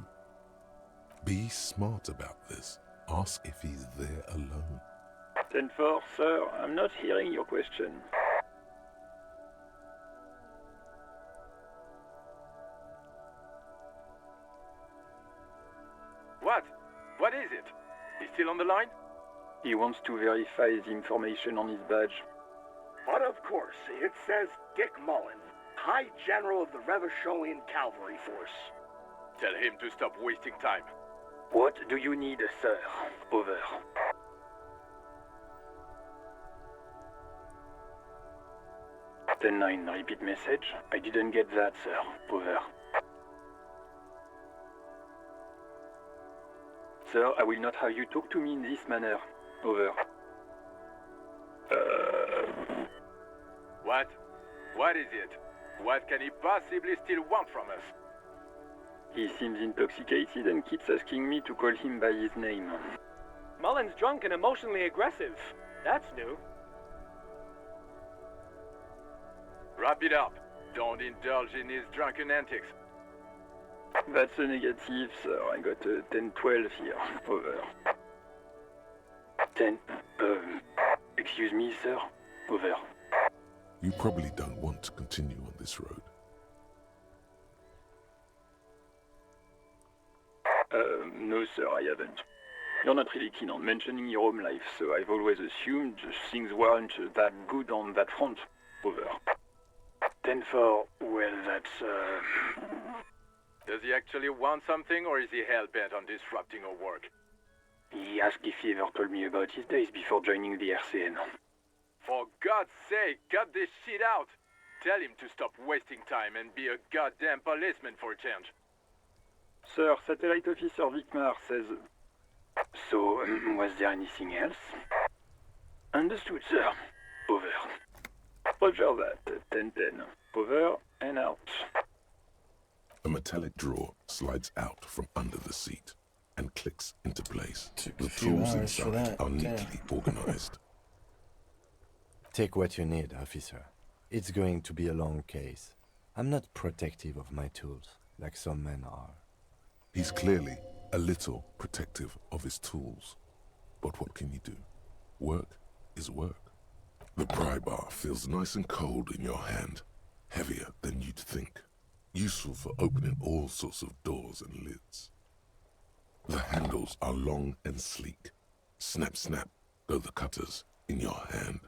[SPEAKER 9] Be smart about this. Ask if he's there alone.
[SPEAKER 12] 10-4, sir. I'm not hearing your question.
[SPEAKER 22] What? What is it? He's still on the line?
[SPEAKER 12] He wants to verify the information on his badge.
[SPEAKER 2] But of course, it says Dick Mullen, High General of the Revacholian Cavalry Force.
[SPEAKER 22] Tell him to stop wasting time.
[SPEAKER 12] What do you need, sir? Over. Ten-9, repeat message. I didn't get that, sir. Over. Sir, I will not have you talk to me in this manner. Over.
[SPEAKER 22] What? What is it? What can he possibly still want from us?
[SPEAKER 12] He seems intoxicated and keeps asking me to call him by his name.
[SPEAKER 23] Mullen's drunk and emotionally aggressive. That's new.
[SPEAKER 22] Wrap it up. Don't indulge in his drunken antics.
[SPEAKER 12] That's a negative, sir. I got a 10-12 here. Over. 10... excuse me, sir. Over.
[SPEAKER 9] You probably don't want to continue on this road.
[SPEAKER 12] No, sir, I haven't. You're not really keen on mentioning your home life, so I've always assumed things weren't that good on that front. Over. 10-4, well, that's,
[SPEAKER 22] Does he actually want something, or is he hell-bent on disrupting our work?
[SPEAKER 12] He asked if he ever told me about his days before joining the RCN.
[SPEAKER 22] For God's sake, cut this shit out! Tell him to stop wasting time and be a goddamn policeman for a change.
[SPEAKER 12] Sir, Satellite Officer Vicmar says... So, was there anything else? Understood, sir. Over. Roger that. 10-10. Over and out.
[SPEAKER 9] A metallic drawer slides out from under the seat and clicks into place. The tools inside are neatly organized.
[SPEAKER 15] Take what you need, officer. It's going to be a long case. I'm not protective of my tools, like some men are.
[SPEAKER 9] He's clearly a little protective of his tools. But what can you do? Work is work. The pry bar feels nice and cold in your hand, heavier than you'd think. Useful for opening all sorts of doors and lids. The handles are long and sleek. Snap, snap, go the cutters in your hand.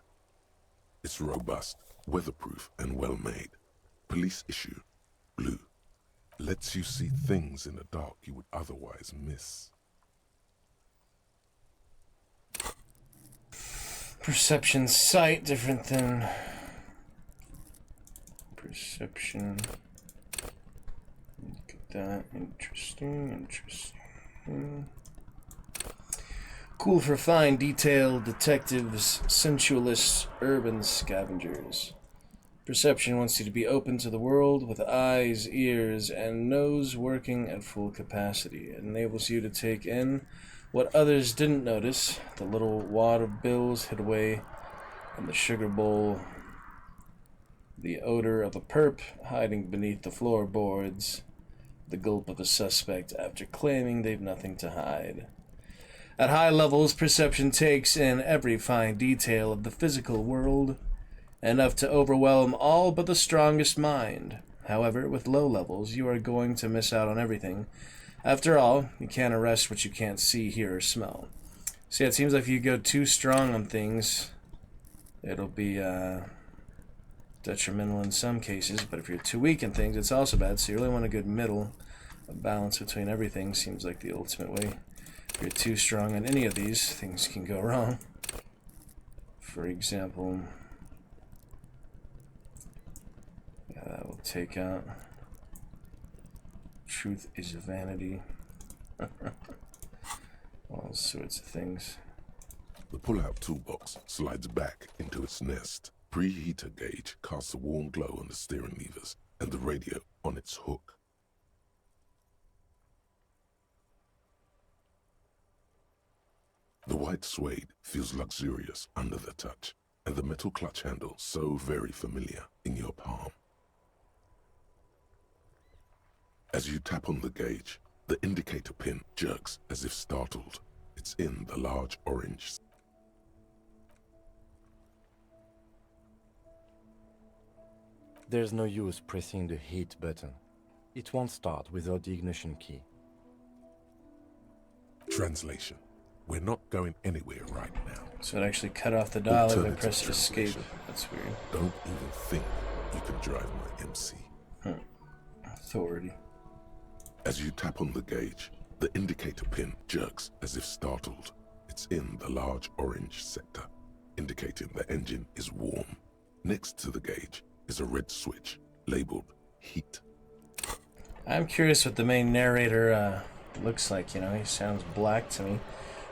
[SPEAKER 9] It's robust, weatherproof, and well-made. Police issue, blue. Lets you see things in the dark you would otherwise miss.
[SPEAKER 3] Perception sight, different than... Perception... Look at that. Interesting. Cool for fine, detailed detectives, sensualists, urban scavengers. Perception wants you to be open to the world with eyes, ears, and nose working at full capacity. It enables you to take in what others didn't notice, the little wad of bills hid away in the sugar bowl, the odor of a perp hiding beneath the floorboards, the gulp of a suspect after claiming they've nothing to hide. At high levels, perception takes in every fine detail of the physical world, enough to overwhelm all but the strongest mind. However, with low levels, you are going to miss out on everything. After all, you can't arrest what you can't see, hear, or smell. See, it seems like if you go too strong on things, it'll be detrimental in some cases, but if you're too weak in things, it's also bad. So you really want a good middle. A balance between everything seems like the ultimate way. If you're too strong on any of these, things can go wrong. For example, that will take out truth is vanity. All sorts of things.
[SPEAKER 9] The pull-out toolbox slides back into its nest. Preheater gauge casts a warm glow on the steering levers and the radio on its hook. The white suede feels luxurious under the touch, and the metal clutch handle so very familiar in your palm. As you tap on the gauge, the indicator pin jerks as if startled. It's in the large orange.
[SPEAKER 15] There's no use pressing the heat button. It won't start without the ignition key.
[SPEAKER 9] Translation. We're not going anywhere right now.
[SPEAKER 3] So it actually cut off the dial if I press escape. That's weird.
[SPEAKER 9] Don't even think you can drive my MC.
[SPEAKER 3] Authority.
[SPEAKER 9] As you tap on the gauge, the indicator pin jerks as if startled. It's in the large orange sector, indicating the engine is warm. Next to the gauge is a red switch labeled heat.
[SPEAKER 3] I'm curious what the main narrator looks like. You know, he sounds black to me,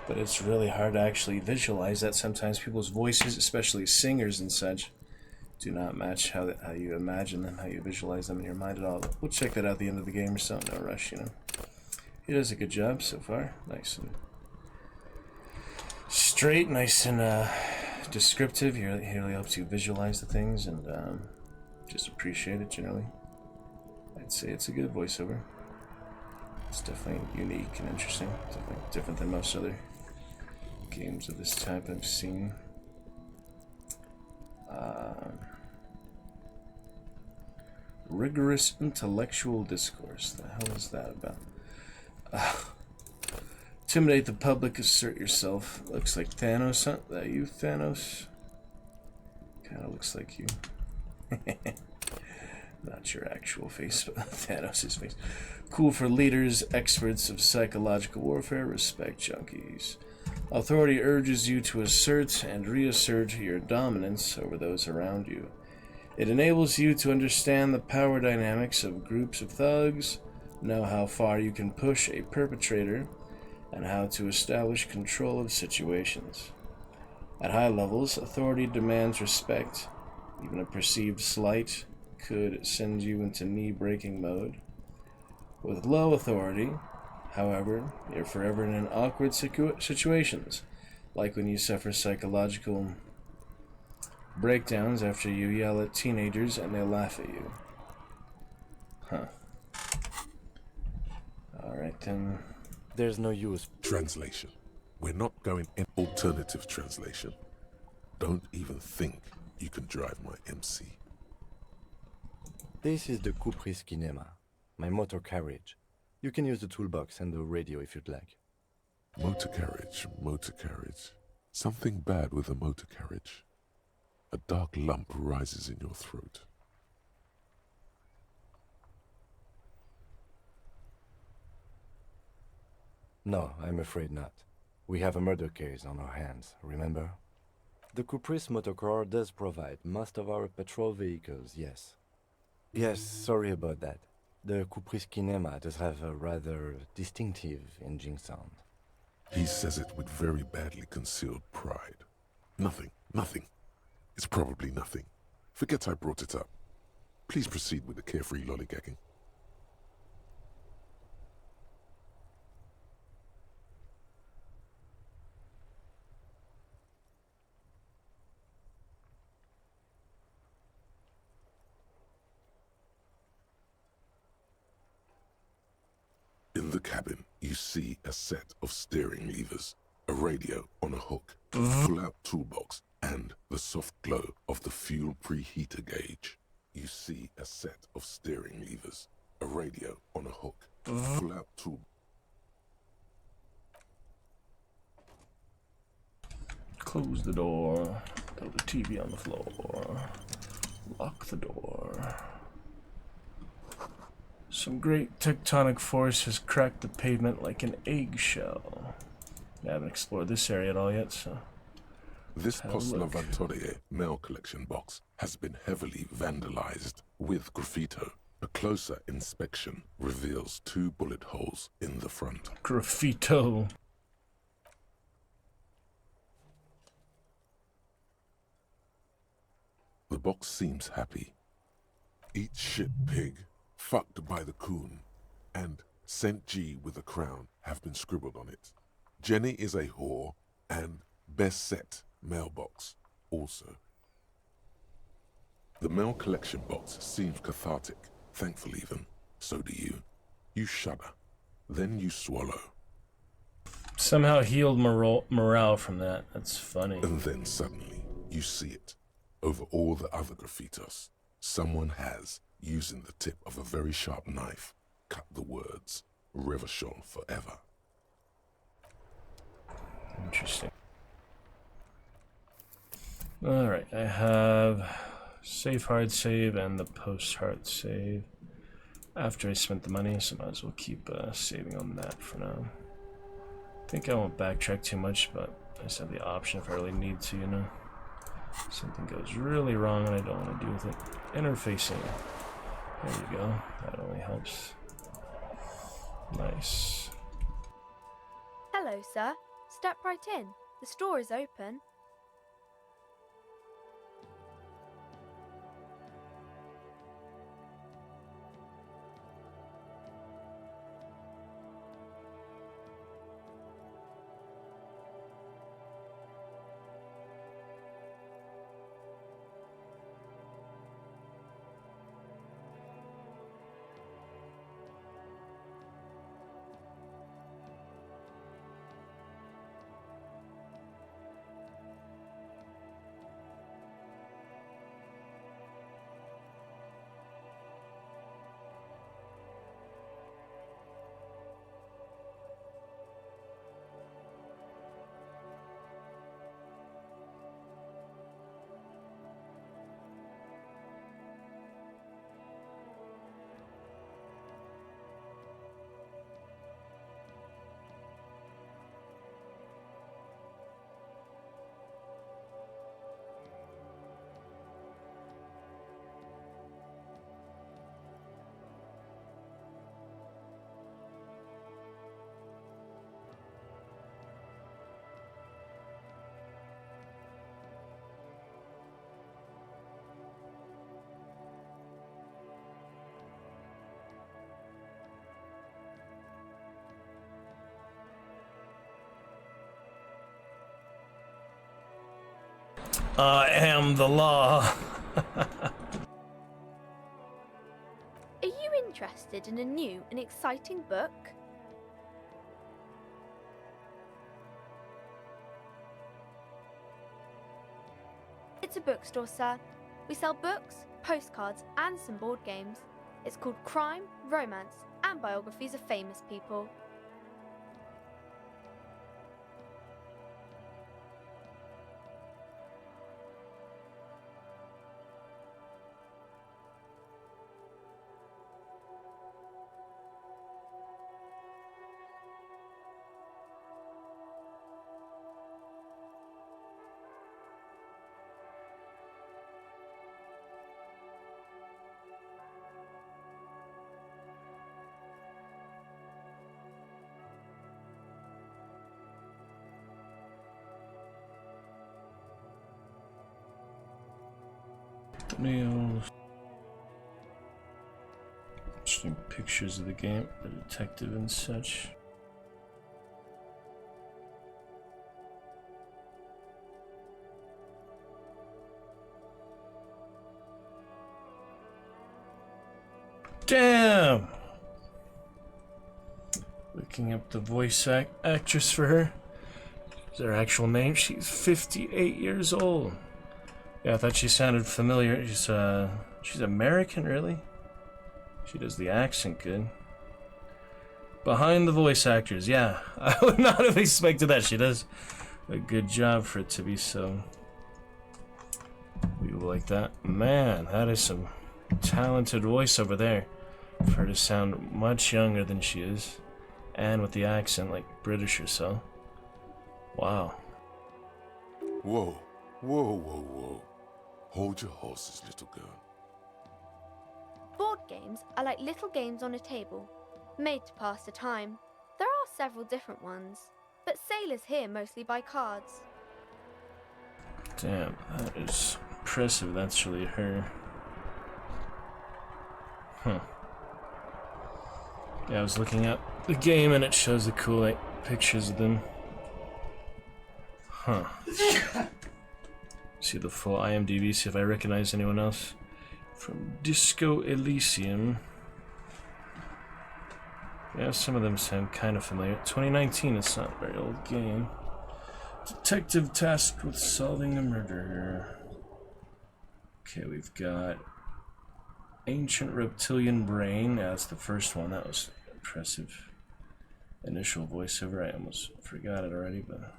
[SPEAKER 3] but it's really hard to actually visualize that. Sometimes people's voices, especially singers and such, do not match how you imagine them, how you visualize them in your mind at all. We'll check that out at the end of the game or something. No rush, you know. He does a good job so far. Nice and straight, nice and descriptive. He really helps you visualize the things and just appreciate it generally. I'd say it's a good voiceover. It's definitely unique and interesting. Definitely different than most other games of this type I've seen. Rigorous intellectual discourse. The hell is that about? Intimidate the public, assert yourself. Looks like Thanos, huh? That you, Thanos? Kinda looks like you. Not your actual face, but Thanos' face. Cool for leaders, experts of psychological warfare, respect junkies. Authority urges you to assert and reassert your dominance over those around you. It enables you to understand the power dynamics of groups of thugs, know how far you can push a perpetrator, and how to establish control of situations. At high levels, authority demands respect. Even a perceived slight could send you into knee-breaking mode. With low authority, however, you're forever in awkward situations, like when you suffer psychological breakdowns after you yell at teenagers and they laugh at you. Huh. Alright then.
[SPEAKER 15] There's no use.
[SPEAKER 9] Translation. We're not going in alternative translation. Don't even think you can drive my MC.
[SPEAKER 15] This is the Caprice Kinema, my motor carriage. You can use the toolbox and the radio if you'd like.
[SPEAKER 9] Motor carriage, motor carriage. Something bad with a motor carriage. A dark lump rises in your throat.
[SPEAKER 15] No, I'm afraid not. We have a murder case on our hands, remember? The Caprice Motorcar does provide most of our patrol vehicles, yes. Yes, sorry about that. The Caprice Kinema does have a rather distinctive engine sound.
[SPEAKER 9] He says it with very badly concealed pride. Nothing, nothing. It's probably nothing. Forget I brought it up. Please proceed with the carefree lollygagging. In the cabin, you see a set of steering levers, a radio on a hook, a pull-out toolbox, and the soft glow of the fuel preheater gauge. You see a set of steering levers, a radio on a hook, a pull-out tool.
[SPEAKER 3] Close the door. Throw the TV on the floor. Lock the door. Some great tectonic force has cracked the pavement like an eggshell. I haven't explored this area at all yet, so...
[SPEAKER 9] This Post Lavatorie mail collection box has been heavily vandalized with graffito. A closer inspection reveals 2 bullet holes in the front.
[SPEAKER 3] Graffito.
[SPEAKER 9] The box seems happy. Eat shit, pig. Fucked by the coon, and St. G with a crown have been scribbled on it. Jenny is a whore, and best set mailbox also. The mail collection box seems cathartic, thankful even. So do you. You shudder, then you swallow.
[SPEAKER 3] Somehow healed morale from that. That's funny.
[SPEAKER 9] And then suddenly, you see it. Over all the other graffitos, someone has, using the tip of a very sharp knife, cut the words, Reverchon forever.
[SPEAKER 3] Interesting. Alright, I have safe hard save and the post hard save. After I spent the money, so might as well keep saving on that for now. I think I won't backtrack too much, but I just have the option if I really need to, you know. Something goes really wrong and I don't want to deal with it. Interfacing. There you go. That only helps. Nice.
[SPEAKER 11] Hello, sir. Step right in. The store is open.
[SPEAKER 3] I am the law.
[SPEAKER 11] Are you interested in a new and exciting book? It's a bookstore, sir. We sell books, postcards, and some board games. It's called Crime, Romance, and Biographies of Famous People.
[SPEAKER 3] Nails. Interesting pictures of the game, the detective and such. Damn! Looking up the voice actress for her. Is her actual name? She's 58 years old. Yeah, I thought she sounded familiar. She's American, really? She does the accent good. Behind the voice actors, yeah. I would not have expected that. She does a good job for it to be so. We like that. Man, that is some talented voice over there. For her to sound much younger than she is. And with the accent, like British or so. Wow.
[SPEAKER 9] Whoa, whoa, whoa, whoa. Hold your horses, little girl.
[SPEAKER 11] Board games are like little games on a table, made to pass the time. There are several different ones, but sailors here mostly buy cards.
[SPEAKER 3] Damn, that is impressive. That's really her. Huh. Yeah, I was looking at the game and it shows the cool, like, pictures of them. Huh. See the full IMDb, see if I recognize anyone else. From Disco Elysium. Yeah, some of them sound kind of familiar. 2019, it's not a very old game. Detective tasked with solving a murder. Okay, we've got Ancient Reptilian Brain. Yeah, that's the first one. That was impressive. Initial voiceover. I almost forgot it already, but...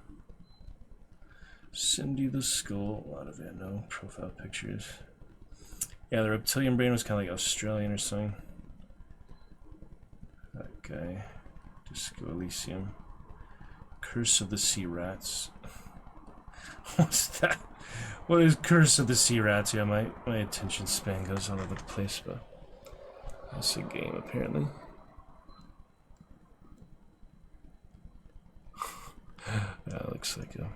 [SPEAKER 3] Cindy the Skull. A lot of it, no profile pictures. Yeah, the Reptilian Brain was kind of like Australian or something. That guy. Disco Elysium. Curse of the Sea Rats. What's that? What is Curse of the Sea Rats? Yeah, my attention span goes all over the place, but that's a game apparently. That looks like a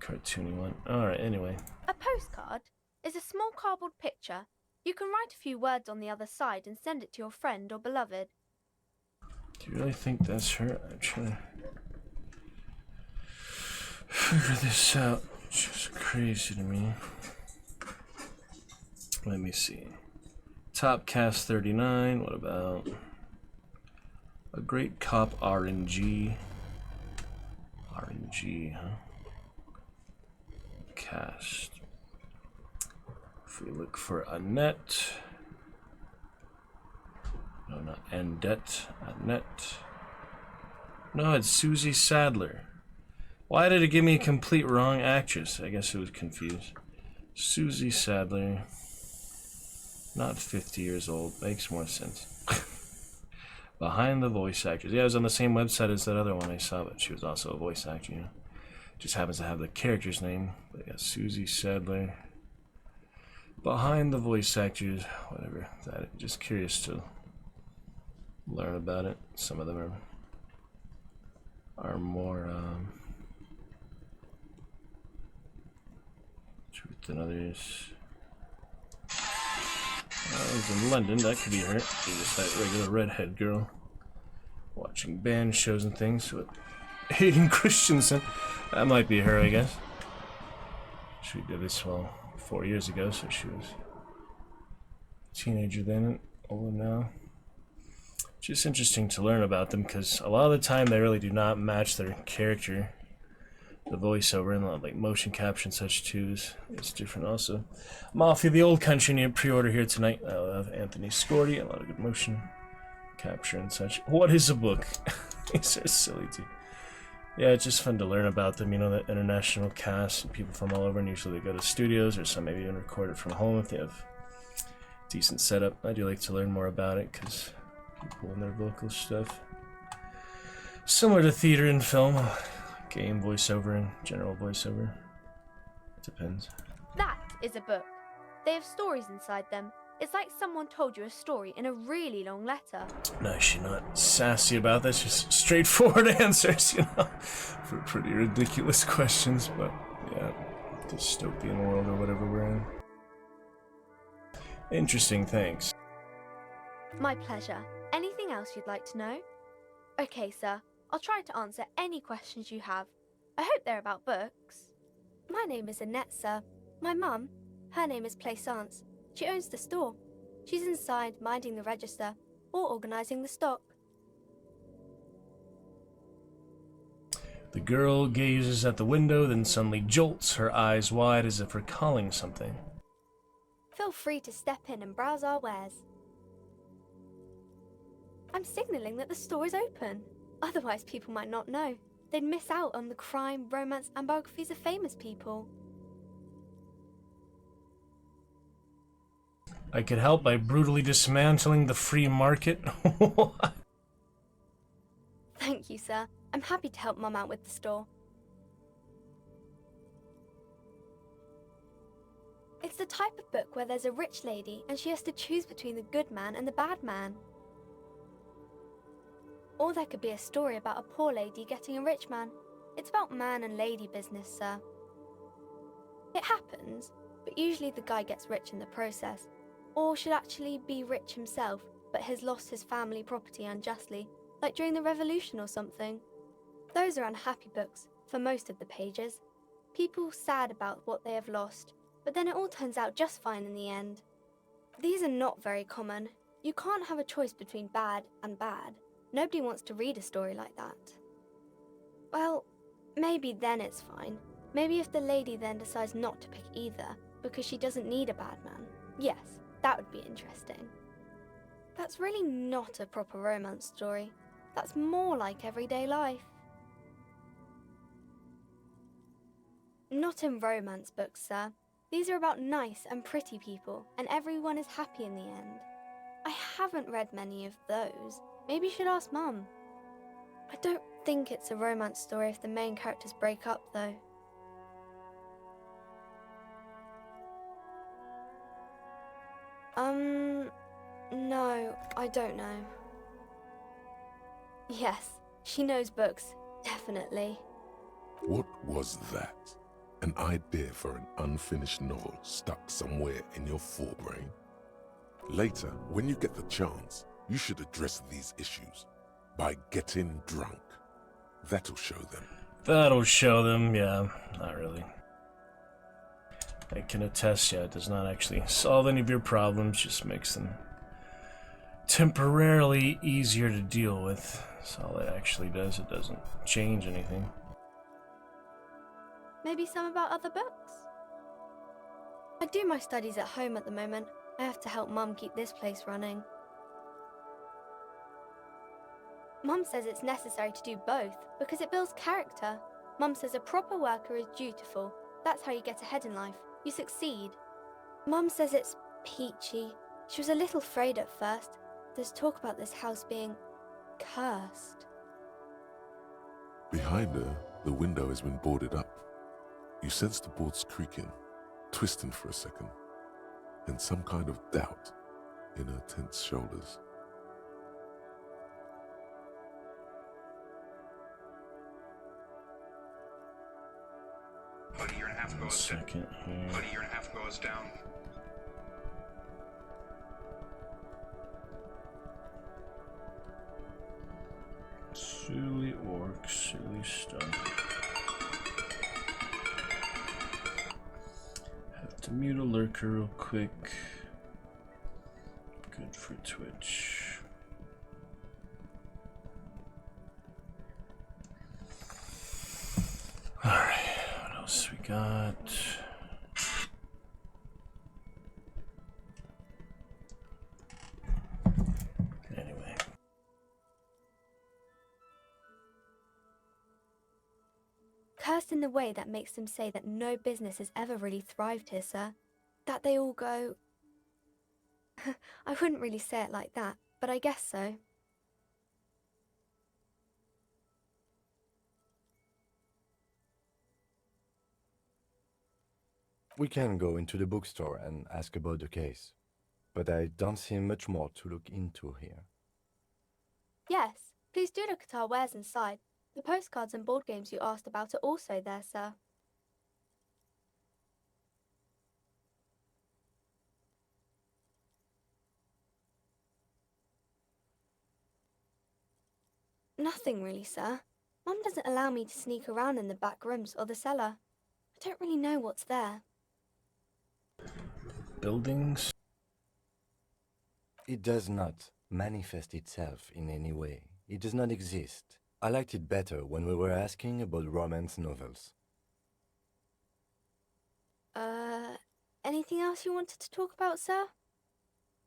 [SPEAKER 3] cartoony one. Alright, anyway.
[SPEAKER 11] A postcard is a small cardboard picture. You can write a few words on the other side and send it to your friend or beloved.
[SPEAKER 3] Do you really think that's her? I'm trying to figure this out. It's just crazy to me. Let me see. Top Cast 39. What about A Great Cop RNG? RNG, huh? Cast. If we look for Annette. No, not Annette. Annette. No, it's Susie Sadler. Why did it give me a complete wrong actress? I guess it was confused. Susie Sadler. Not 50 years old. Makes more sense. Behind the voice actors. Yeah, it was on the same website as that other one I saw, but she was also a voice actor, you know. Just happens to have the character's name. But yeah, Susie Sadler. Behind the voice actors. Whatever. That, just curious to learn about it. Some of them are more truth than others. I was in London, that could be her. She's just that regular redhead girl. Watching band shows and things with Hayden Christensen. That might be her, I guess. She did this, well, 4 years ago, so she was a teenager then, older now. Just interesting to learn about them, because a lot of the time they really do not match their character. The voiceover and like motion capture and such too is different also. Mafia, the Old Country, near pre-order here tonight. I love Anthony Scordi, a lot of good motion capture and such. What is a book? He's so silly too. Yeah, it's just fun to learn about them, you know, the international cast and people from all over, and usually they go to studios, or some maybe even record it from home if they have decent setup. I do like to learn more about it, because people in their vocal stuff. Similar to theater and film, game voiceover and general voiceover. Depends.
[SPEAKER 11] That is a book. They have stories inside them. It's like someone told you a story in a really long letter.
[SPEAKER 3] No, she's not sassy about this, just straightforward answers, you know, for pretty ridiculous questions, but yeah, dystopian world or whatever we're in. Interesting, thanks.
[SPEAKER 11] My pleasure. Anything else you'd like to know? Okay, sir. I'll try to answer any questions you have. I hope they're about books. My name is Annette, sir. My mum, her name is Plaisance. She owns the store. She's inside minding the register or organising the stock.
[SPEAKER 3] The girl gazes at the window, then suddenly jolts, her eyes wide as if recalling something.
[SPEAKER 11] Feel free to step in and browse our wares. I'm signalling that the store is open. Otherwise people might not know. They'd miss out on the crime, romance and biographies of famous people.
[SPEAKER 3] I could help by brutally dismantling the free market.
[SPEAKER 11] Thank you, sir. I'm happy to help Mum out with the store. It's the type of book where there's a rich lady and she has to choose between the good man and the bad man. Or there could be a story about a poor lady getting a rich man. It's about man and lady business, sir. It happens, but usually the guy gets rich in the process. Or should actually be rich himself, but has lost his family property unjustly, like during the revolution or something. Those are unhappy books, for most of the pages. People sad about what they have lost, but then it all turns out just fine in the end. These are not very common. You can't have a choice between bad and bad. Nobody wants to read a story like that. Well, maybe then it's fine. Maybe if the lady then decides not to pick either, because she doesn't need a bad man. Yes. That would be interesting. That's really not a proper romance story. That's more like everyday life. Not in romance books, sir. These are about nice and pretty people, and everyone is happy in the end. I haven't read many of those. Maybe you should ask Mum. I don't think it's a romance story if the main characters break up, though. No, I don't know. Yes, she knows books, definitely.
[SPEAKER 9] What was that? An idea for an unfinished novel stuck somewhere in your forebrain? Later, when you get the chance, you should address these issues by getting drunk. That'll show them.
[SPEAKER 3] That'll show them, yeah, not really. I can attest, yeah, it does not actually solve any of your problems, just makes them temporarily easier to deal with. That's all it actually does. It doesn't change anything.
[SPEAKER 11] Maybe some about other books? I do my studies at home at the moment. I have to help Mum keep this place running. Mum says it's necessary to do both because it builds character. Mum says a proper worker is dutiful. That's how you get ahead in life. You succeed. Mum says it's peachy. She was a little afraid at first. There's talk about this house being cursed.
[SPEAKER 9] Behind her, the window has been boarded up. You sense the boards creaking, twisting for a second, and some kind of doubt in her tense shoulders.
[SPEAKER 14] About a year and a half ago, I was down.
[SPEAKER 3] Silly orc, silly stuff. To mute a lurker real quick. Good for Twitch. Alright, what else we got? Anyway.
[SPEAKER 11] Cursed in the way that makes them say that no business has ever really thrived here, sir. That they all go... I wouldn't really say it like that, but I guess so.
[SPEAKER 15] We can go into the bookstore and ask about the case, but I don't see much more to look into here.
[SPEAKER 11] Yes, please do look at our wares inside. The postcards and board games you asked about are also there, sir. Nothing really, sir. Mum doesn't allow me to sneak around in the back rooms or the cellar. I don't really know what's there.
[SPEAKER 3] Buildings?
[SPEAKER 15] It does not manifest itself in any way. It does not exist. I liked it better when we were asking about romance novels.
[SPEAKER 11] Anything else you wanted to talk about, sir?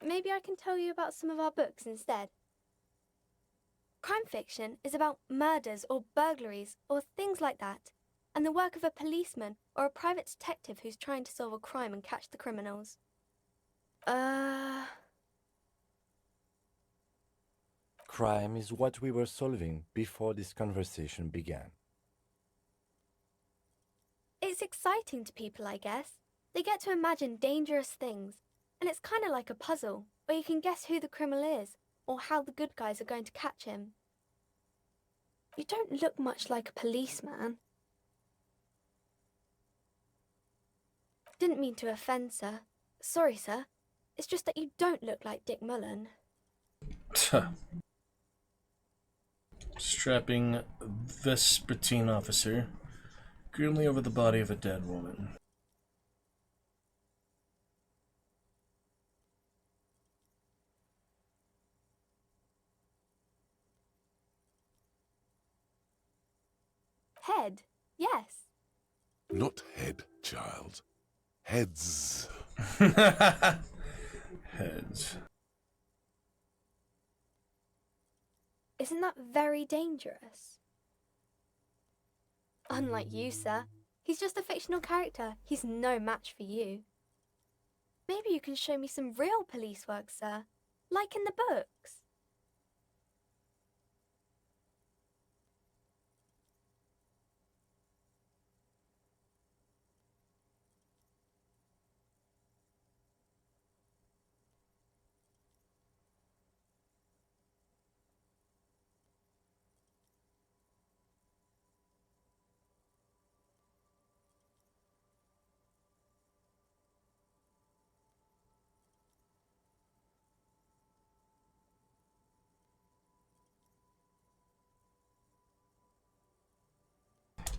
[SPEAKER 11] Maybe I can tell you about some of our books instead. Crime fiction is about murders or burglaries or things like that, and the work of a policeman or a private detective who's trying to solve a crime and catch the criminals.
[SPEAKER 15] Crime is what we were solving before this conversation began.
[SPEAKER 11] It's exciting to people, I guess. They get to imagine dangerous things, and it's kind of like a puzzle, where you can guess who the criminal is, or how the good guys are going to catch him. You don't look much like a policeman. Didn't mean to offend, sir. Sorry, sir. It's just that you don't look like Dick Mullen.
[SPEAKER 3] Strapping Vespertine officer grimly over the body of a dead woman.
[SPEAKER 11] Head, yes.
[SPEAKER 9] Not head, child. Heads.
[SPEAKER 3] Heads.
[SPEAKER 11] Isn't that very dangerous? Unlike you, sir. He's just a fictional character. He's no match for you. Maybe you can show me some real police work, sir. Like in the books.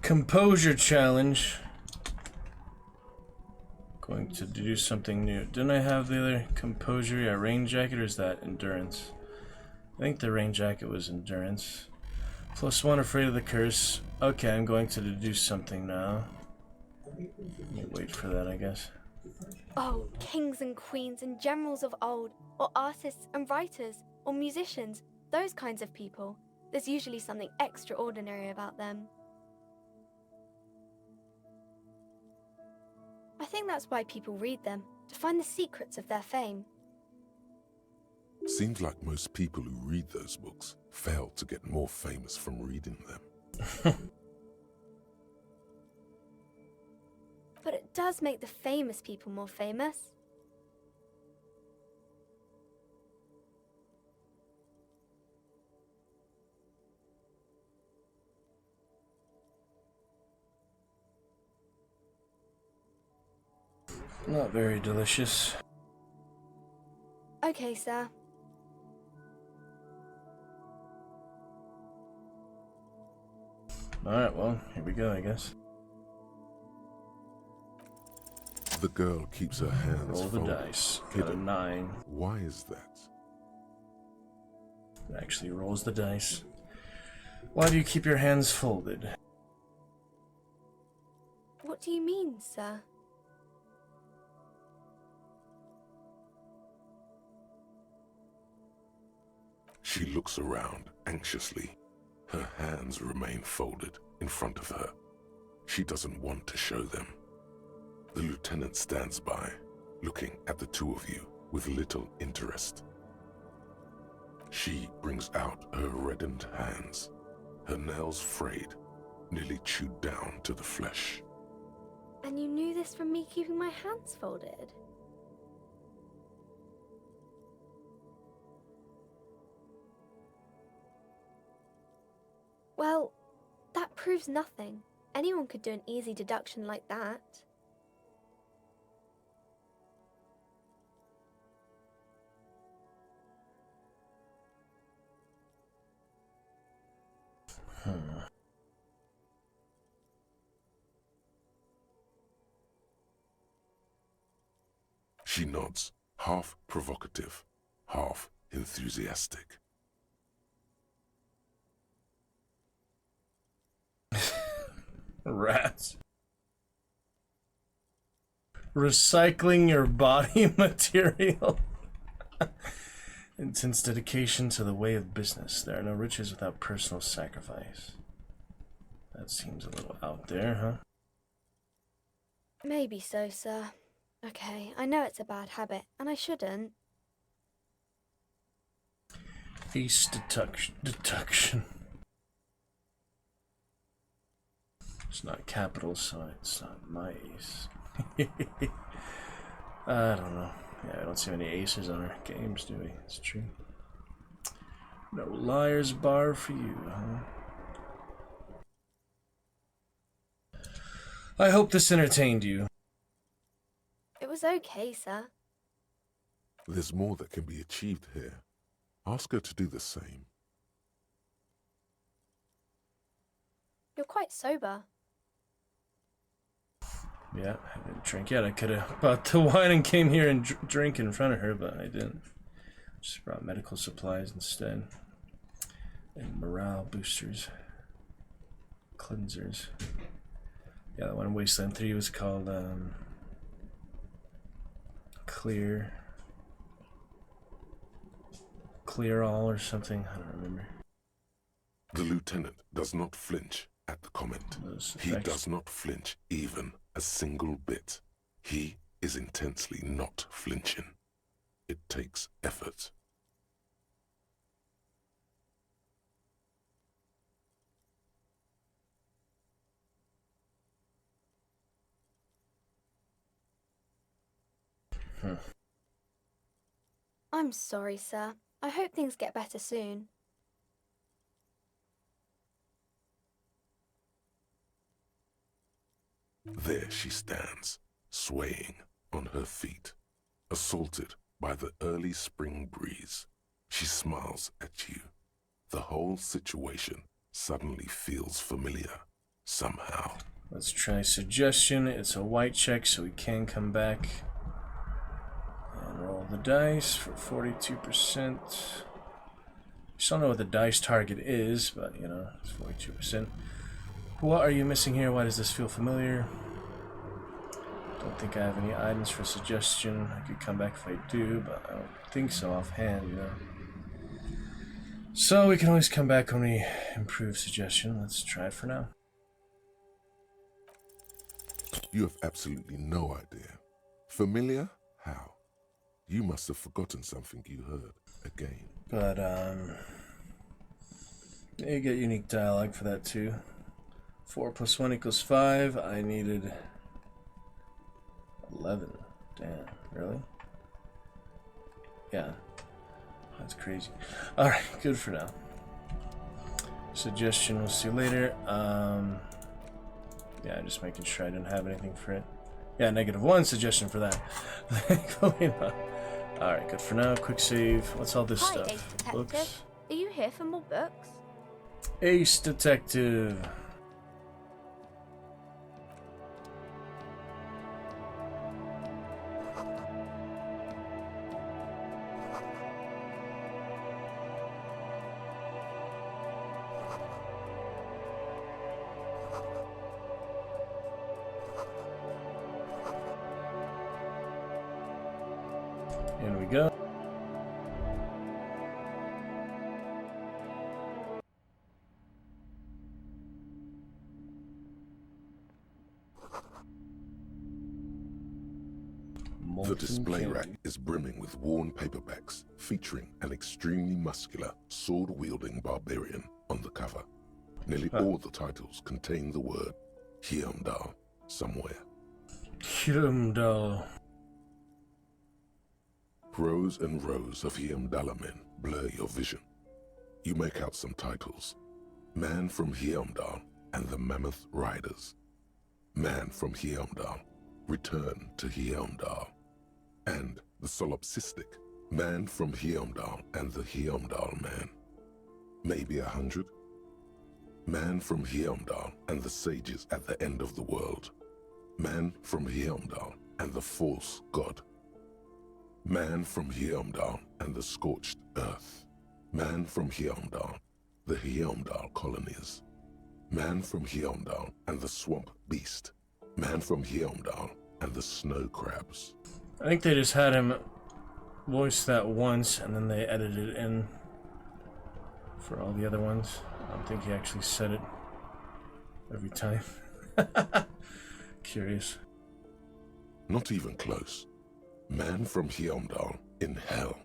[SPEAKER 3] Composure challenge. Going to do something new. Didn't I have the other composure? Yeah, rain jacket, or is that endurance? I think the rain jacket was endurance. +1 afraid of the curse. Okay, I'm going to do something now. Wait for that, I guess.
[SPEAKER 11] Oh, kings and queens and generals of old, or artists and writers, or musicians, those kinds of people. There's usually something extraordinary about them. I think that's why people read them, to find the secrets of their fame.
[SPEAKER 9] Seems like most people who read those books fail to get more famous from reading them.
[SPEAKER 11] But it does make the famous people more famous.
[SPEAKER 3] Not very delicious.
[SPEAKER 11] Okay, sir.
[SPEAKER 3] Alright, well, here we go, I guess.
[SPEAKER 9] The girl keeps her hands
[SPEAKER 3] Roll the
[SPEAKER 9] folded,
[SPEAKER 3] dice. Got a
[SPEAKER 9] hidden.
[SPEAKER 3] 9.
[SPEAKER 9] Why is that?
[SPEAKER 3] It actually rolls the dice. Why do you keep your hands folded?
[SPEAKER 11] What do you mean, sir?
[SPEAKER 9] She looks around anxiously. Her hands remain folded in front of her. She doesn't want to show them. The lieutenant stands by, looking at the two of you with little interest. She brings out her reddened hands, her nails frayed, nearly chewed down to the flesh.
[SPEAKER 11] And you knew this from me keeping my hands folded? Well, that proves nothing. Anyone could do an easy deduction like that.
[SPEAKER 9] She nods, half provocative, half enthusiastic.
[SPEAKER 3] Rats. Recycling your body material. Intense dedication to the way of business. There are no riches without personal sacrifice. That seems a little out there, huh?
[SPEAKER 11] Maybe so, sir. Okay, I know it's a bad habit, and I shouldn't.
[SPEAKER 3] Ace deduction. It's not capital, so it's not my ace. I don't know. Yeah, I don't see any aces on our games, do we? It's true. No liar's bar for you, huh? I hope this entertained you.
[SPEAKER 11] It was okay, sir.
[SPEAKER 9] There's more that can be achieved here. Ask her to do the same.
[SPEAKER 11] You're quite sober.
[SPEAKER 3] Yeah, I didn't drink yet. I could have bought the wine and came here and drink in front of her, but I didn't. Just brought medical supplies instead. And morale boosters. Cleansers. Yeah, the one in Wasteland 3 was called, Clear All or something. I don't remember.
[SPEAKER 9] The lieutenant does not flinch at the comment. He does not flinch even a single bit. He is intensely not flinching. It takes effort.
[SPEAKER 11] I'm sorry, sir. I hope things get better soon.
[SPEAKER 9] There she stands, swaying on her feet, assaulted by the early spring breeze. She smiles at you. The whole situation suddenly feels familiar, somehow.
[SPEAKER 3] Let's try suggestion. It's a white check, so we can come back. And roll the dice for 42%. Still don't know what the dice target is, but you know, it's 42%. What are you missing here? Why does this feel familiar? Don't think I have any items for suggestion. I could come back if I do, but I don't think so offhand, you know. So we can always come back when we improve suggestion. Let's try it for now.
[SPEAKER 9] You have absolutely no idea. Familiar? How? You must have forgotten something you heard again.
[SPEAKER 3] But, you get unique dialogue for that too. 4 + 1 = 5. I needed 11. Damn, really? Yeah. That's crazy. Alright, good for now. Suggestion, we'll see later. Yeah, just making sure I didn't have anything for it. Yeah, -1 suggestion for that. Thankfully not. Alright, good for now. Quick save. What's all this
[SPEAKER 11] Hi,
[SPEAKER 3] stuff?
[SPEAKER 11] Ace Detective.
[SPEAKER 3] Books?
[SPEAKER 11] Are you here for more books?
[SPEAKER 3] Ace Detective.
[SPEAKER 9] The display rack is brimming with worn paperbacks featuring an extremely muscular, sword-wielding barbarian on the cover. Nearly all the titles contain the word Heimdall somewhere.
[SPEAKER 3] Heimdall.
[SPEAKER 9] Rows and rows of Heimdall men blur your vision. You make out some titles. Man from Heimdall and the Mammoth Riders. Man from Heimdall, Return to Heimdall. And the solipsistic Man from Heimdall and the Heimdall Man. Maybe 100. Man from Heimdall and the sages at the end of the world. Man from Heimdall and the false god. Man from Heimdall and the scorched earth. Man from Heimdall, the Heimdall colonies. Man from Heimdall and the swamp beast. Man from Heimdall and the snow crabs.
[SPEAKER 3] I think they just had him voice that once and then they edited it in for all the other ones. I don't think he actually said it every time. Curious.
[SPEAKER 9] Not even close. Man from Heimdall in hell.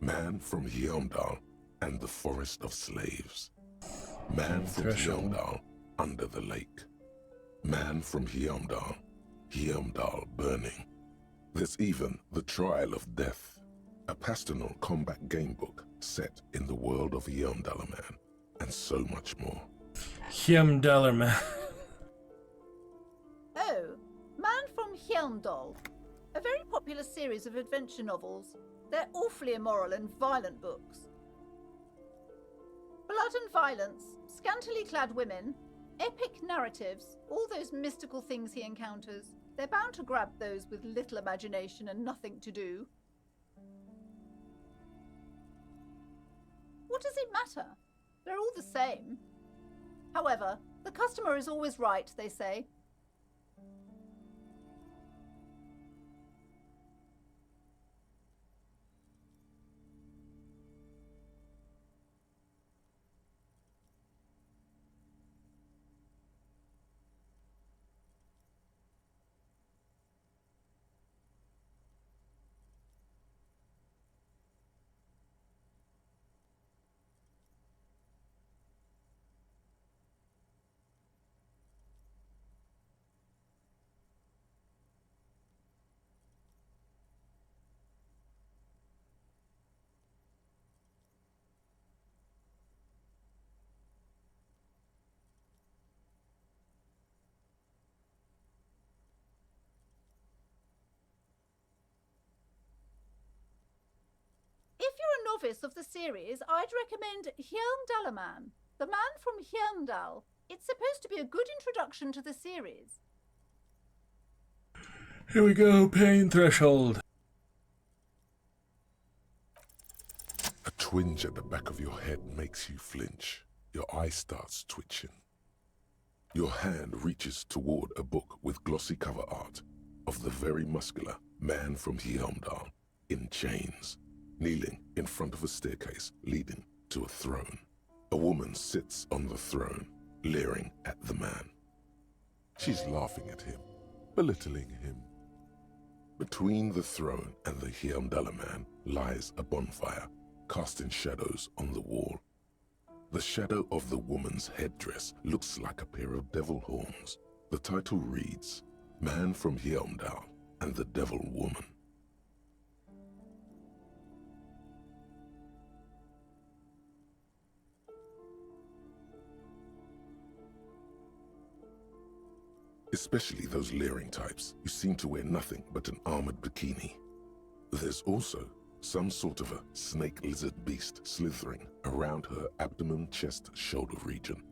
[SPEAKER 9] Man from Heimdall and the forest of slaves. Man from Heimdall under the lake. Man from Heimdall, Heimdall burning. There's even The Trial of Death, a pastoral combat game book set in the world of Heimdall Man, and so much more.
[SPEAKER 3] Heimdall Man.
[SPEAKER 1] Oh, Man from Heimdall. A very popular series of adventure novels. They're awfully immoral and violent books. Blood and violence, scantily clad women, epic narratives, all those mystical things he encounters. They're bound to grab those with little imagination and nothing to do. What does it matter? They're all the same. However, the customer is always right, they say. If you're a novice of the series, I'd recommend Heimdall Man, the Man from Heimdall. It's supposed to be a good introduction to the series.
[SPEAKER 3] Here we go, pain threshold.
[SPEAKER 9] A twinge at the back of your head makes you flinch. Your eye starts twitching. Your hand reaches toward a book with glossy cover art of the very muscular Man from Heimdall in chains, kneeling in front of a staircase leading to a throne. A woman sits on the throne, leering at the man. She's laughing at him, belittling him. Between the throne and the Heimdall Man lies a bonfire, casting shadows on the wall. The shadow of the woman's headdress looks like a pair of devil horns. The title reads, Man from Heimdall and the Devil Woman. Especially those leering types who seem to wear nothing but an armored bikini. There's also some sort of a snake lizard beast slithering around her abdomen, chest, shoulder region.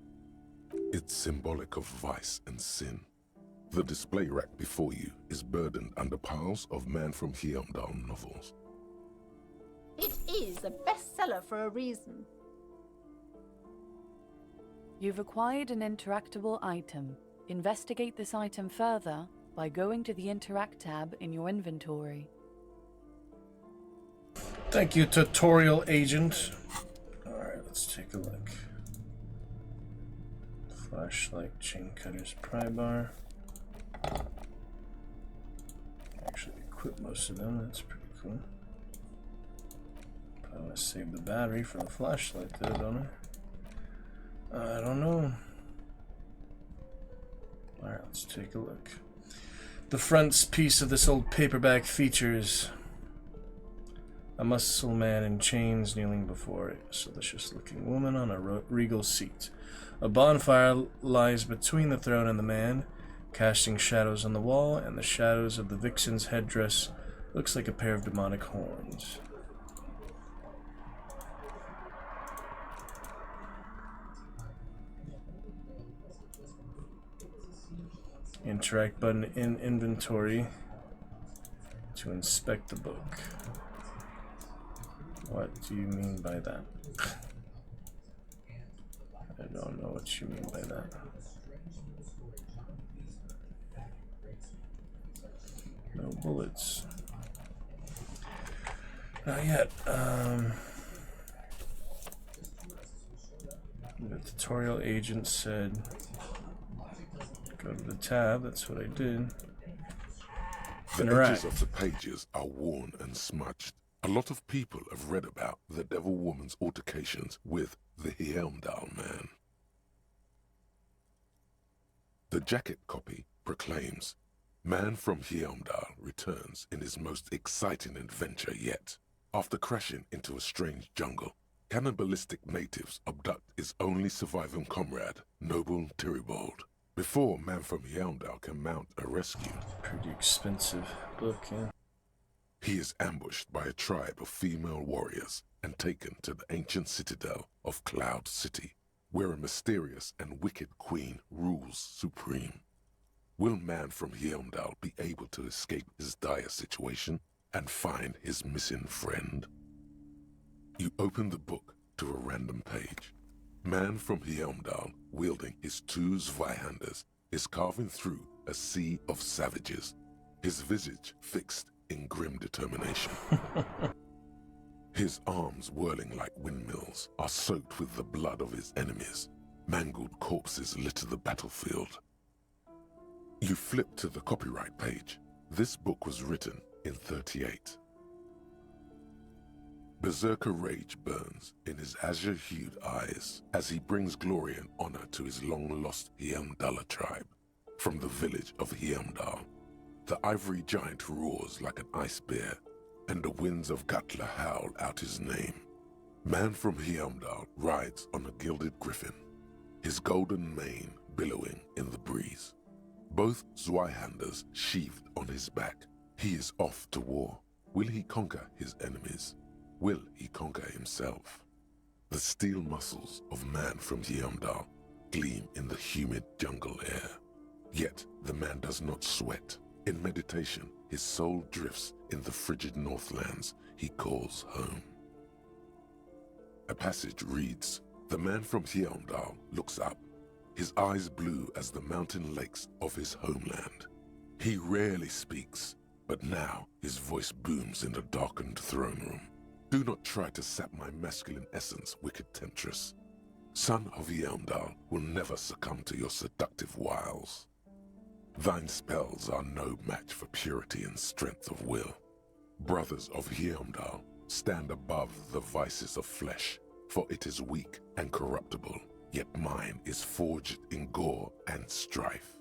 [SPEAKER 9] It's symbolic of vice and sin. The display rack before you is burdened under piles of Man from Heimdall novels.
[SPEAKER 1] It is a bestseller for a reason.
[SPEAKER 21] You've acquired an interactable item. Investigate this item further by going to the Interact tab in your inventory.
[SPEAKER 3] Thank you, tutorial agent. Alright, let's take a look. Flashlight, chain cutters, pry bar. Actually equip most of them. That's pretty cool. Probably want to save the battery for the flashlight, though, don't I? I don't know. Alright, let's take a look. The front piece of this old paperback features a muscle man in chains kneeling before a delicious-looking woman on a regal seat. A bonfire lies between the throne and the man, casting shadows on the wall, and the shadows of the vixen's headdress looks like a pair of demonic horns. Interact button in inventory to inspect the book. What do you mean by that? I don't know what you mean by that. No bullets. Not yet. The tutorial agent said go to the tab. That's what I did.
[SPEAKER 9] The edges of the pages are worn and smudged. A lot of people have read about the Devil Woman's altercations with the Helmdall man. The jacket copy proclaims, "Man from Helmdall returns in his most exciting adventure yet. After crashing into a strange jungle, cannibalistic natives abduct his only surviving comrade, Noble Tyribald. Before Man from Helmdall can mount a rescue."
[SPEAKER 3] Pretty expensive book, yeah.
[SPEAKER 9] "He is ambushed by a tribe of female warriors and taken to the ancient citadel of Cloud City, where a mysterious and wicked queen rules supreme. Will Man from Helmdall be able to escape his dire situation and find his missing friend?" You open the book to a random page. Man from Helmdall, wielding his two Zweihanders, is carving through a sea of savages, his visage fixed in grim determination. His arms, whirling like windmills, are soaked with the blood of his enemies. Mangled corpses litter the battlefield. You flip to the copyright page. This book was written in '38. Berserker rage burns in his azure-hued eyes as he brings glory and honor to his long-lost Helmdaller tribe. From the village of Helmdall, the ivory giant roars like an ice bear, and the winds of Gatla howl out his name. Man from Helmdall rides on a gilded griffin, his golden mane billowing in the breeze. Both Zweihanders sheathed on his back. He is off to war. Will he conquer his enemies? Will he conquer himself? The steel muscles of Man from Helmdall gleam in the humid jungle air. Yet the man does not sweat. In meditation, his soul drifts in the frigid northlands he calls home. A passage reads, "The man from Helmdall looks up, his eyes blue as the mountain lakes of his homeland. He rarely speaks, but now his voice booms in the darkened throne room. Do not try to sap my masculine essence, wicked temptress. Son of Helmdall will never succumb to your seductive wiles. Thine spells are no match for purity and strength of will. Brothers of Helmdall, stand above the vices of flesh, for it is weak and corruptible, yet mine is forged in gore and strife.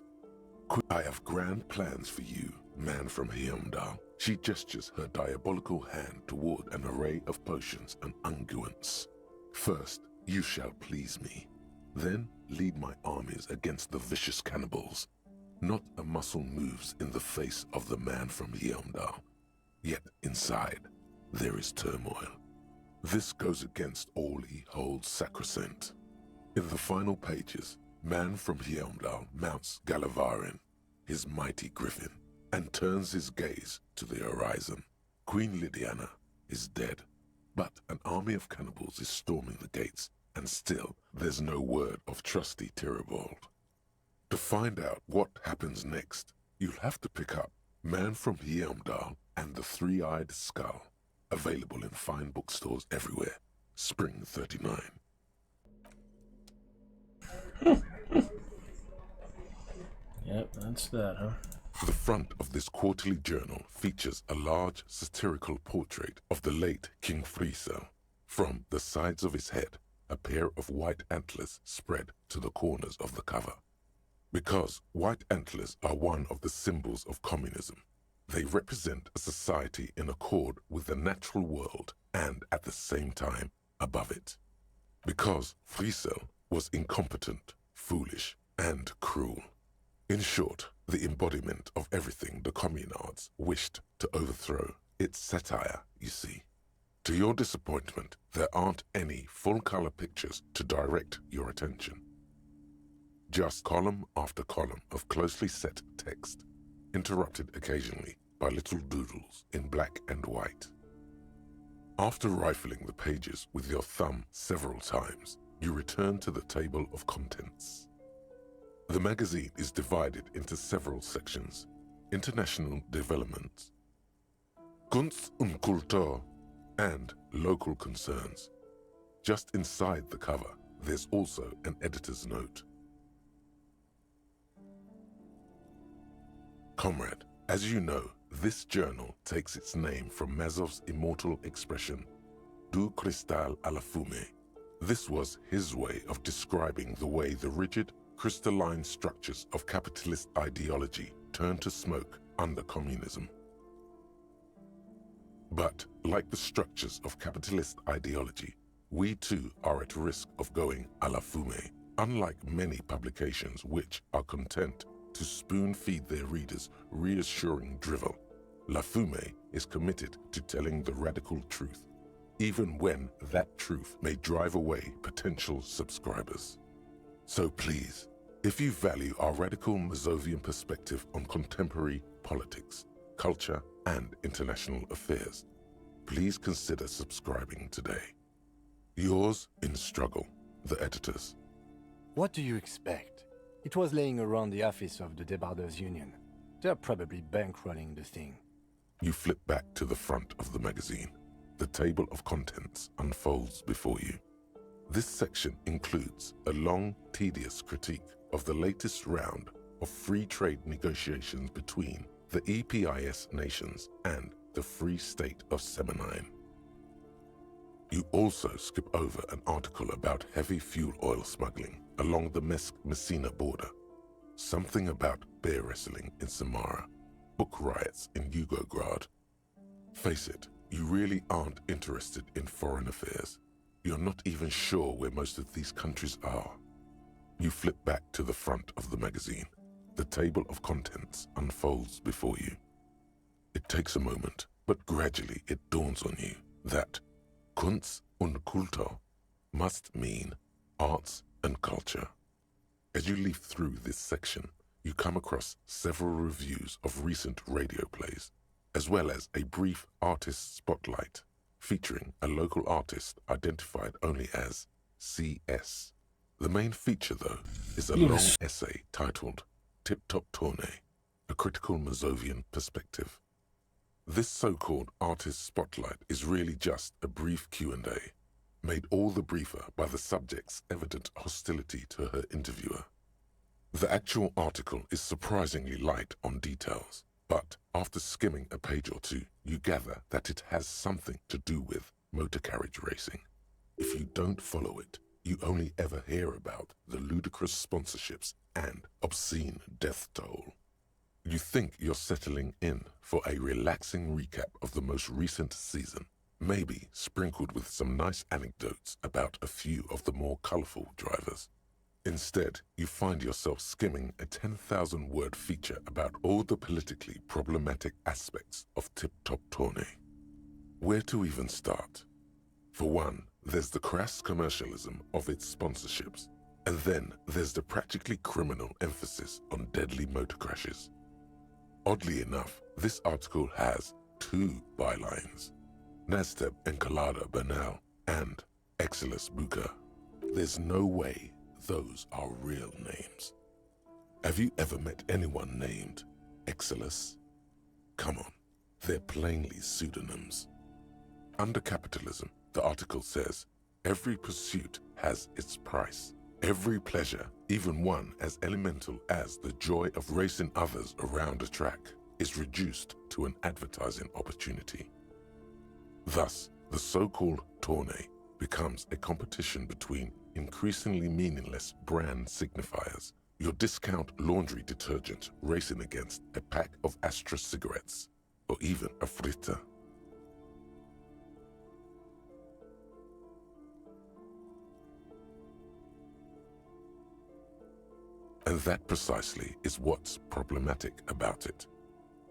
[SPEAKER 9] I have grand plans for you, Man from Helmdall." She gestures her diabolical hand toward an array of potions and unguents. "First, you shall please me. Then lead my armies against the vicious cannibals. Not a muscle moves in the face of the Man from Helmdall. Yet inside, there is turmoil. This goes against all he holds sacrosanct." In the final pages, Man from Helmdall mounts Galavarin, his mighty griffin, and turns his gaze to the horizon. Queen Lydiana is dead, but an army of cannibals is storming the gates, and still there's no word of trusty Tyribald. To find out what happens next, you'll have to pick up Man from Helmdall and the Three-Eyed Skull, available in fine bookstores everywhere. Spring 39.
[SPEAKER 3] Yep, that's that, huh?
[SPEAKER 9] The front of this quarterly journal features a large satirical portrait of the late King Friesel. From the sides of his head, a pair of white antlers spread to the corners of the cover. Because white antlers are one of the symbols of communism, they represent a society in accord with the natural world and at the same time above it. Because Friesel was incompetent, foolish, and cruel. In short, the embodiment of everything the communards wished to overthrow. It's satire, you see. To your disappointment, there aren't any full-color pictures to direct your attention. Just column after column of closely set text, interrupted occasionally by little doodles in black and white. After rifling the pages with your thumb several times, you return to the table of contents. The magazine is divided into several sections: international developments, Kunst und Kultur, and local concerns. Just inside the cover, there's also an editor's note. Comrade, as you know, this journal takes its name from Mazov's immortal expression, Du cristal à la fumée. This was his way of describing the way the rigid, crystalline structures of capitalist ideology turn to smoke under communism. But, like the structures of capitalist ideology, we too are at risk of going à la fumée, unlike many publications which are content to spoon-feed their readers reassuring drivel. La Fumée is committed to telling the radical truth, even when that truth may drive away potential subscribers. So please, if you value our radical Mazovian perspective on contemporary politics, culture, and international affairs, please consider subscribing today. Yours in struggle, the editors.
[SPEAKER 15] What do you expect? It was laying around the office of the Debarders Union. They're probably bankrolling the thing.
[SPEAKER 9] You flip back to the front of the magazine. The table of contents unfolds before you. This section includes a long, tedious critique of the latest round of free trade negotiations between the EPIS nations and the Free State of Semenine. You also skip over an article about heavy fuel oil smuggling along the Messina border, something about bear wrestling in Samara, book riots in Yugograd. Face it, you really aren't interested in foreign affairs. You're not even sure where most of these countries are. You flip back to the front of the magazine. The table of contents unfolds before you. It takes a moment, but gradually it dawns on you that Kunst und Kultur must mean arts and culture. As you leaf through this section, you come across several reviews of recent radio plays, as well as a brief artist spotlight featuring a local artist identified only as CS. The main feature, though, is a long essay titled Tip Top Tournée, a critical Mazovian perspective. This so-called artist spotlight is really just a brief Q&A, made all the briefer by the subject's evident hostility to her interviewer. The actual article is surprisingly light on details, but after skimming a page or two, you gather that it has something to do with motor carriage racing. If you don't follow it, you only ever hear about the ludicrous sponsorships and obscene death toll. You think you're settling in for a relaxing recap of the most recent season, maybe sprinkled with some nice anecdotes about a few of the more colorful drivers. Instead, you find yourself skimming a 10,000-word feature about all the politically problematic aspects of Tip Top Tournée. Where to even start? For one, there's the crass commercialism of its sponsorships, and then there's the practically criminal emphasis on deadly motor crashes. Oddly enough, this article has two bylines: Nasteb Encolada Bernal and Exilus Buka. There's no way those are real names. Have you ever met anyone named Exilus? Come on, they're plainly pseudonyms. Under capitalism, the article says, every pursuit has its price. Every pleasure, even one as elemental as the joy of racing others around a track, is reduced to an advertising opportunity. Thus, the so-called tournée becomes a competition between increasingly meaningless brand signifiers. Your discount laundry detergent racing against a pack of Astra cigarettes, or even a fritter. And that precisely is what's problematic about it.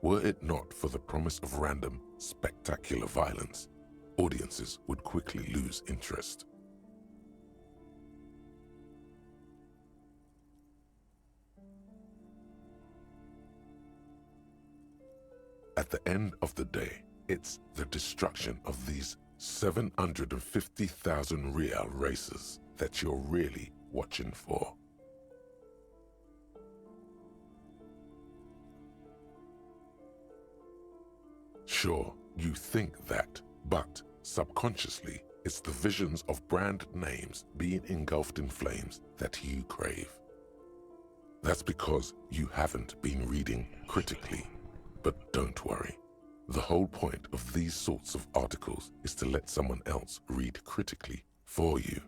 [SPEAKER 9] Were it not for the promise of random, spectacular violence, audiences would quickly lose interest. At the end of the day, it's the destruction of these 750,000 real races that you're really watching for. Sure, you think that, but subconsciously, it's the visions of brand names being engulfed in flames that you crave. That's because you haven't been reading critically. But don't worry. The whole point of these sorts of articles is to let someone else read critically for you.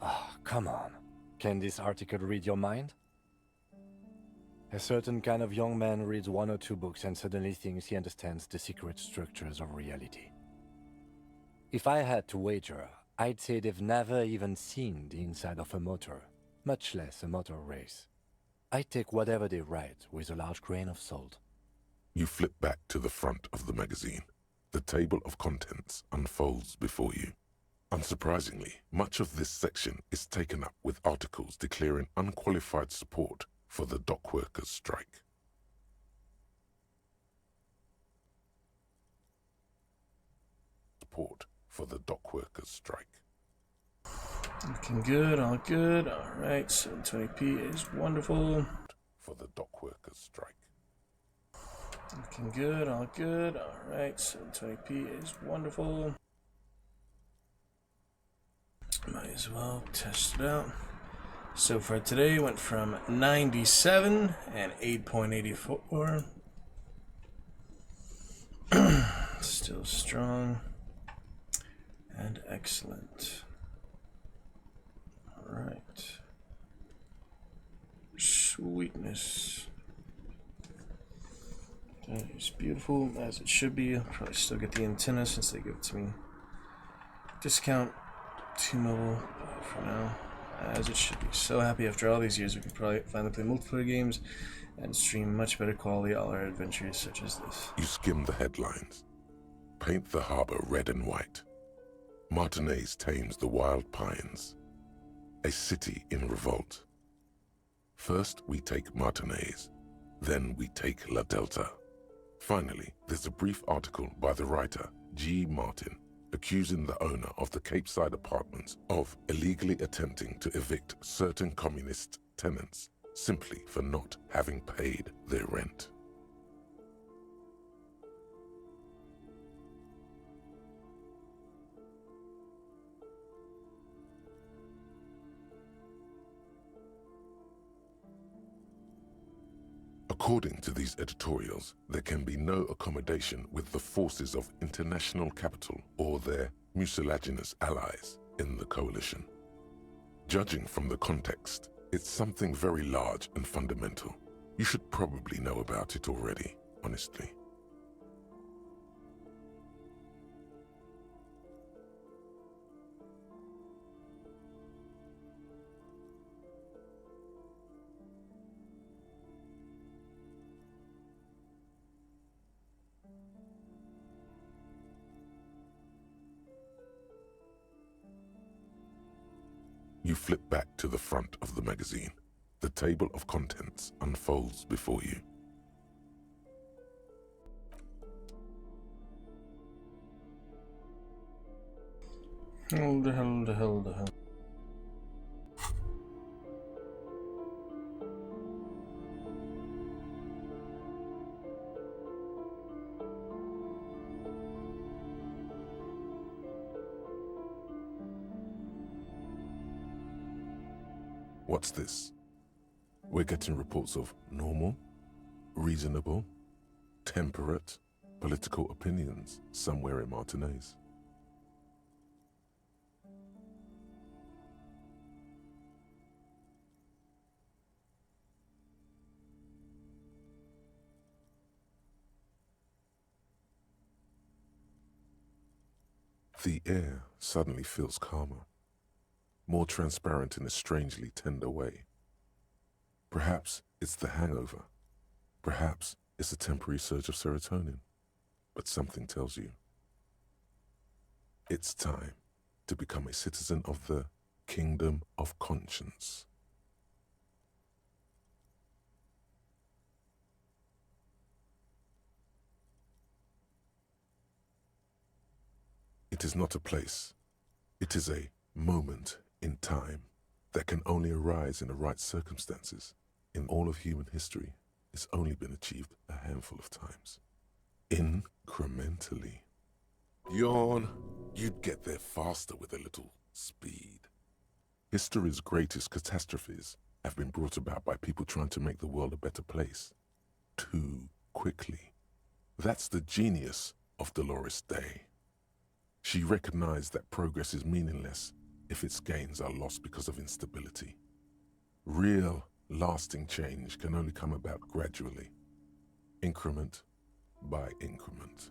[SPEAKER 15] Oh, come on. Can this article read your mind? A certain kind of young man reads 1 or 2 books and suddenly thinks he understands the secret structures of reality. If I had to wager, I'd say they've never even seen the inside of a motor, much less a motor race. I take whatever they write with a large grain of salt.
[SPEAKER 9] You flip back to the front of the magazine. The table of contents unfolds before you. Unsurprisingly, much of this section is taken up with articles declaring unqualified support for the dock workers' strike. Support for the dock workers' strike.
[SPEAKER 3] Looking good, all good. Alright, 720p is wonderful.
[SPEAKER 9] For the dock workers' strike.
[SPEAKER 3] Looking good, all good. Alright, 720p is wonderful. Might as well test it out. So far today went from 97 and 8.84. Still strong and excellent. Alright. Sweetness. That is beautiful, as it should be. I'll probably still get the antenna since they give it to me. Discount T-Mobile for now, as it should be. So happy after all these years we can probably finally play multiplayer games and stream much better quality all our adventures such as this.
[SPEAKER 9] You skim the headlines. Paint the harbor red and white. Martinez tames the wild pines. A city in revolt. First we take Martinez, then we take La Delta. Finally, there's a brief article by the writer, G. Martin, accusing the owner of the Capeside apartments of illegally attempting to evict certain communist tenants simply for not having paid their rent. According to these editorials, there can be no accommodation with the forces of international capital or their mucilaginous allies in the coalition. Judging from the context, it's something very large and fundamental. You should probably know about it already, honestly. You flip back to the front of the magazine. The table of contents unfolds before you.
[SPEAKER 3] Hold the hell.
[SPEAKER 9] What's this? We're getting reports of normal, reasonable, temperate political opinions somewhere in Martinez. The air suddenly feels calmer, more transparent in a strangely tender way. Perhaps it's the hangover. Perhaps it's a temporary surge of serotonin. But something tells you it's time to become a citizen of the Kingdom of Conscience. It is not a place. It is a moment in time that can only arise in the right circumstances. In all of human history, it's only been achieved a handful of times. Incrementally. Yawn, you'd get there faster with a little speed. History's greatest catastrophes have been brought about by people trying to make the world a better place. Too quickly. That's the genius of Dolores Day. She recognized that progress is meaningless if its gains are lost because of instability. Real, lasting change can only come about gradually, increment by increment.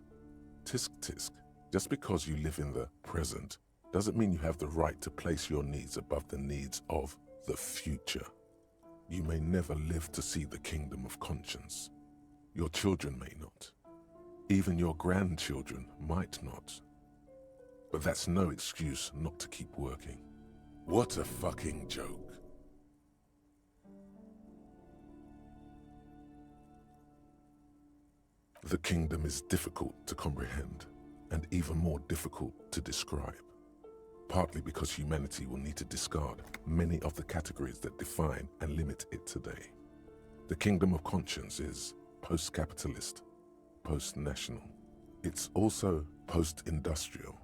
[SPEAKER 9] Tisk tisk, just because you live in the present doesn't mean you have the right to place your needs above the needs of the future. You may never live to see the Kingdom of Conscience. Your children may not. Even your grandchildren might not. But that's no excuse not to keep working. What a fucking joke. The kingdom is difficult to comprehend, and even more difficult to describe. Partly because humanity will need to discard many of the categories that define and limit it today. The Kingdom of Conscience is post-capitalist, post-national. It's also post-industrial,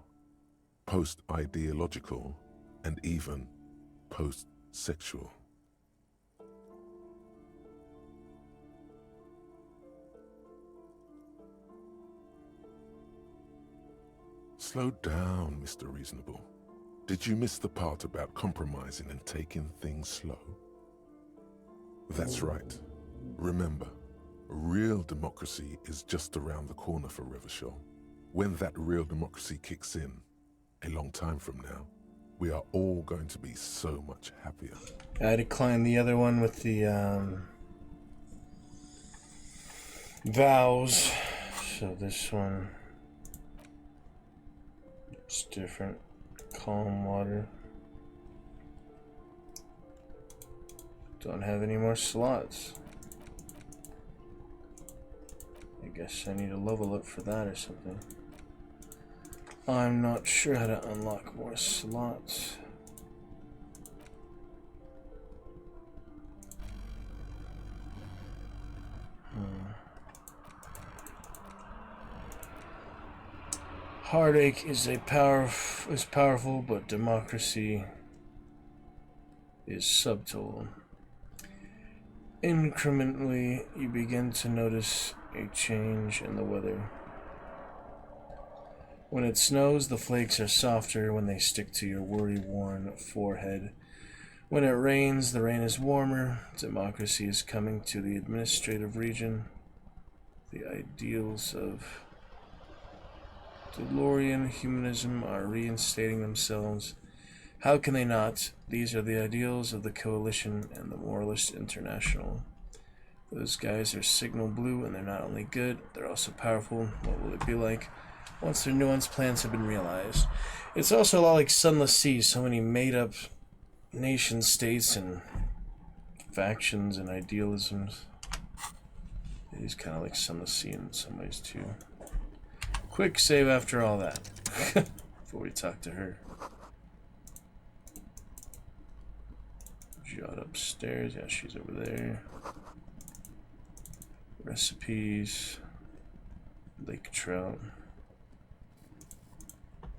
[SPEAKER 9] post-ideological, and even post-sexual. Slow down, Mr. Reasonable. Did you miss the part about compromising and taking things slow? That's right. Remember, real democracy is just around the corner for Revachol. When that real democracy kicks in, a long time from now, we are all going to be so much happier.
[SPEAKER 3] I declined the other one with the vows. So this one, it's different. Calm water. Don't have any more slots. I guess I need to level up for that or something. I'm not sure how to unlock more slots. Heartache is powerful, but democracy is subtle. Incrementally, you begin to notice a change in the weather. When it snows, the flakes are softer when they stick to your worry-worn forehead. When it rains, the rain is warmer. Democracy is coming to the administrative region. The ideals of DeLorean humanism are reinstating themselves. How can they not? These are the ideals of the Coalition and the Moralist International. Those guys are signal blue, and they're not only good, they're also powerful. What will it be like once their nuanced plans have been realized? It's also a lot like Sunless Seas, so many made-up nation-states and factions and idealisms. It is kind of like Sunless Sea in some ways, too. Quick save after all that, before we talk to her. Jot upstairs, yeah, she's over there. Recipes, lake trout.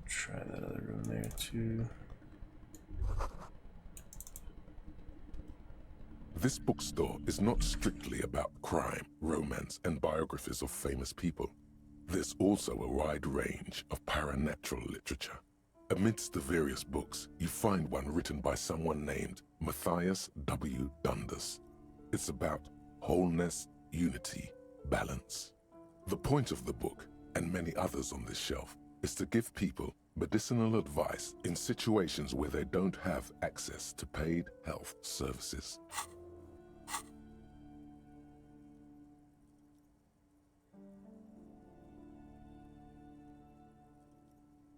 [SPEAKER 3] Try that other room there too.
[SPEAKER 9] This bookstore is not strictly about crime, romance, and biographies of famous people. There's also a wide range of paranatural literature. Amidst the various books, you find one written by someone named Matthias W. Dundas. It's about wholeness, unity, balance. The point of the book, and many others on this shelf, is to give people medicinal advice in situations where they don't have access to paid health services.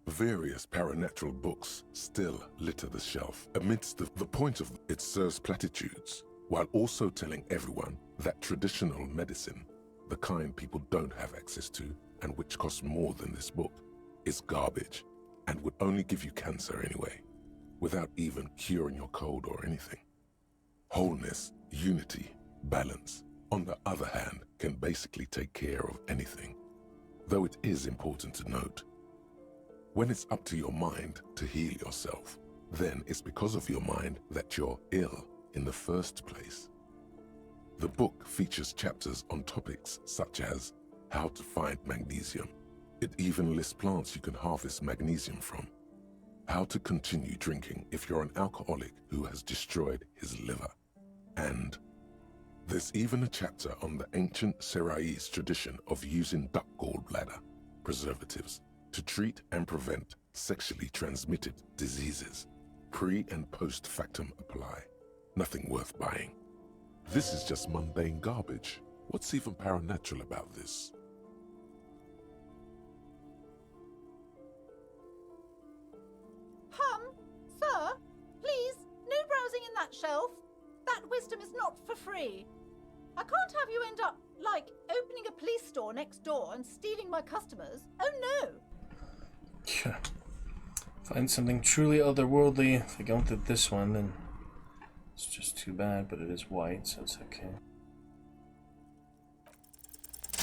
[SPEAKER 9] Various paranatural books still litter the shelf. Amidst the point of it serves platitudes, while also telling everyone that traditional medicine, the kind people don't have access to and which costs more than this book, is garbage and would only give you cancer anyway, without even curing your cold or anything. Wholeness, unity, balance, on the other hand, can basically take care of anything. Though it is important to note, when it's up to your mind to heal yourself, then it's because of your mind that you're ill in the first place. The book features chapters on topics such as how to find magnesium. It even lists plants you can harvest magnesium from. How to continue drinking if you're an alcoholic who has destroyed his liver. And there's even a chapter on the ancient Seraïs tradition of using duck gallbladder preservatives to treat and prevent sexually transmitted diseases. Pre and post factum apply. Nothing worth buying. This is just mundane garbage. What's even paranatural about this?
[SPEAKER 1] Sir, please, no browsing in that shelf. That wisdom is not for free. I can't have you end up, like, opening a police store next door and stealing my customers. Oh no!
[SPEAKER 3] Find something truly otherworldly. If I go with this one, then it's just too bad, but it is white, so it's okay.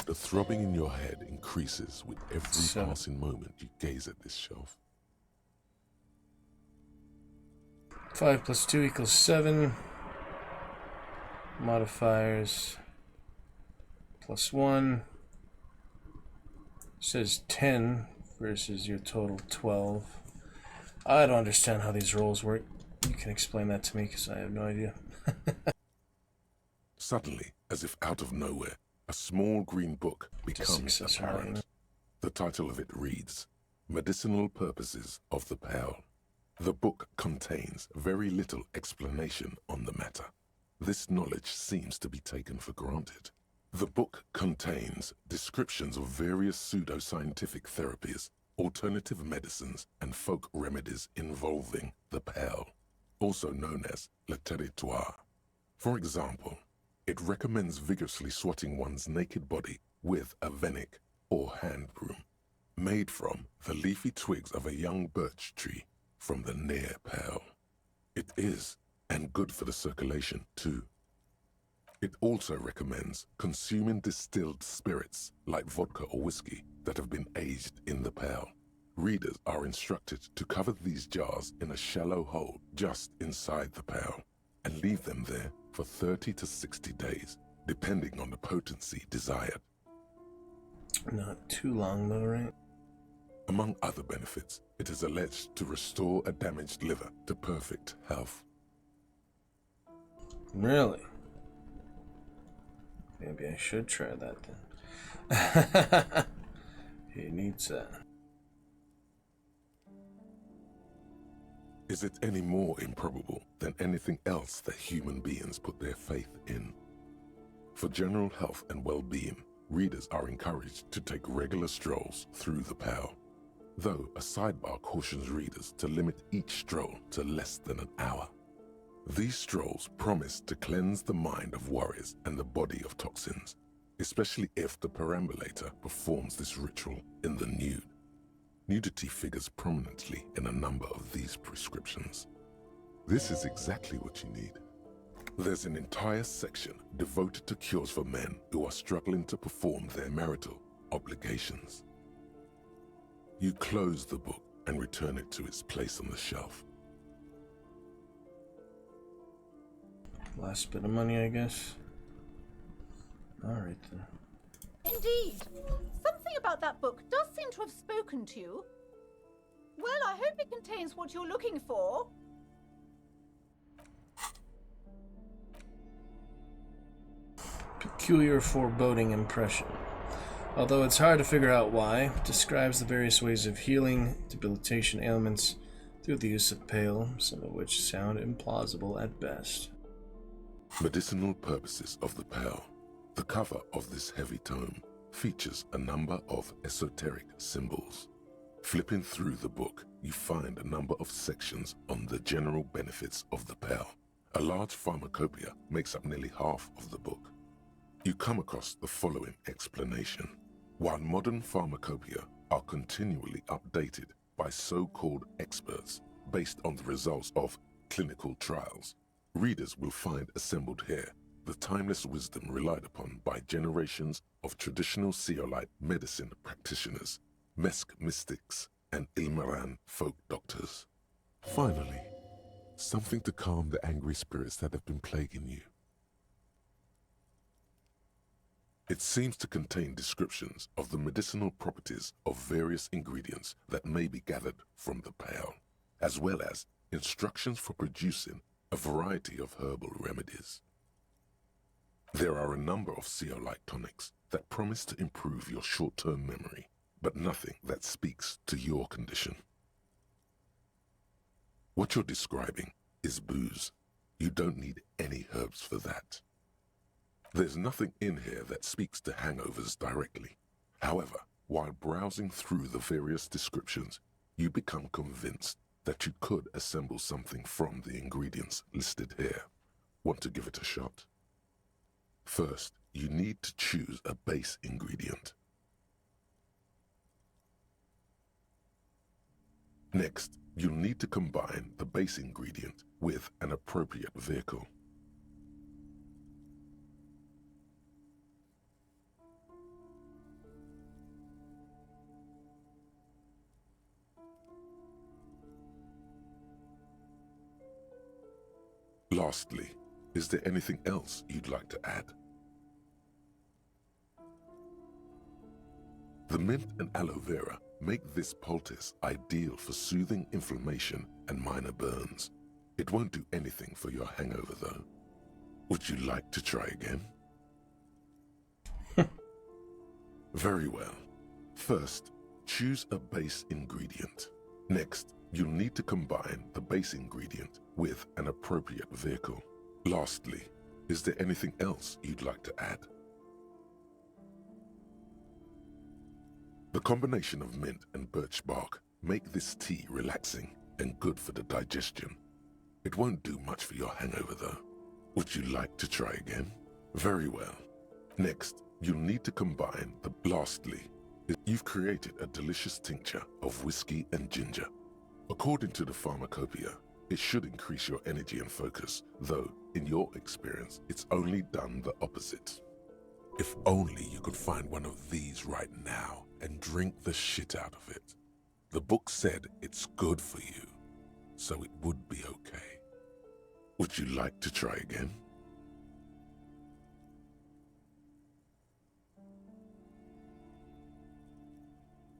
[SPEAKER 9] The throbbing in your head increases with every passing moment you gaze at this shelf.
[SPEAKER 3] 5 plus 2 equals 7. Modifiers plus 1 says 10 versus your total 12. I don't understand how these rolls work. You can explain that to me because I have no idea.
[SPEAKER 9] Suddenly, as if out of nowhere, a small green book becomes apparent. The title of it reads, Medicinal Purposes of the Pearl. The book contains very little explanation on the matter. This knowledge seems to be taken for granted. The book contains descriptions of various pseudoscientific therapies, alternative medicines, and folk remedies involving the pearl, also known as le territoire. For example, it recommends vigorously swatting one's naked body with a venik, or hand broom, made from the leafy twigs of a young birch tree from the near pearl. It is, and good for the circulation too. It also recommends consuming distilled spirits like vodka or whiskey that have been aged in the pearl. Readers are instructed to cover these jars in a shallow hole just inside the pearl and leave them there for 30 to 60 days, depending on the potency desired.
[SPEAKER 3] Not too long though, right?
[SPEAKER 9] Among other benefits, it is alleged to restore a damaged liver to perfect health.
[SPEAKER 3] Really? Maybe I should try that then. He needs that.
[SPEAKER 9] Is it any more improbable than anything else that human beings put their faith in? For general health and well-being, readers are encouraged to take regular strolls through the pearl, though a sidebar cautions readers to limit each stroll to less than an hour. These strolls promise to cleanse the mind of worries and the body of toxins, especially if the perambulator performs this ritual in the nude. Nudity figures prominently in a number of these prescriptions. This is exactly what you need. There's an entire section devoted to cures for men who are struggling to perform their marital obligations. You close the book and return it to its place on the shelf.
[SPEAKER 3] Last bit of money, I guess. Alright then.
[SPEAKER 1] Indeed. Something about that book does seem to have spoken to you. Well, I hope it contains what you're looking for.
[SPEAKER 3] Peculiar foreboding impression. Although it's hard to figure out why, it describes the various ways of healing debilitation ailments through the use of pale, some of which sound implausible at best.
[SPEAKER 9] Medicinal purposes of the pale. The cover of this heavy tome features a number of esoteric symbols. Flipping through the book, you find a number of sections on the general benefits of the pale. A large pharmacopoeia makes up nearly half of the book. You come across the following explanation. While modern pharmacopoeia are continually updated by so-called experts based on the results of clinical trials, readers will find assembled here the timeless wisdom relied upon by generations of traditional Seolite medicine practitioners, Mesk mystics, and Ilmaran folk doctors. Finally, something to calm the angry spirits that have been plaguing you. It seems to contain descriptions of the medicinal properties of various ingredients that may be gathered from the pale, as well as instructions for producing a variety of herbal remedies. There are a number of Seolite tonics that promise to improve your short-term memory, but nothing that speaks to your condition. What you're describing is booze. You don't need any herbs for that. There's nothing in here that speaks to hangovers directly. However, while browsing through the various descriptions, you become convinced that you could assemble something from the ingredients listed here. Want to give it a shot? First, you need to choose a base ingredient. Next, you'll need to combine the base ingredient with an appropriate vehicle. Lastly, is there anything else you'd like to add? The mint and aloe vera make this poultice ideal for soothing inflammation and minor burns. It won't do anything for your hangover though. Would you like to try again? Very well. First, choose a base ingredient. Next, you'll need to combine the base ingredient with an appropriate vehicle. Lastly, is there anything else you'd like to add? The combination of mint and birch bark make this tea relaxing and good for the digestion. It won't do much for your hangover though. Would you like to try again? Very well. Next, you'll need to combine the... Lastly, you've created a delicious tincture of whiskey and ginger. According to the pharmacopoeia, it should increase your energy and focus, though, in your experience, it's only done the opposite. If only you could find one of these right now and drink the shit out of it. The book said it's good for you, so it would be okay. Would you like to try again?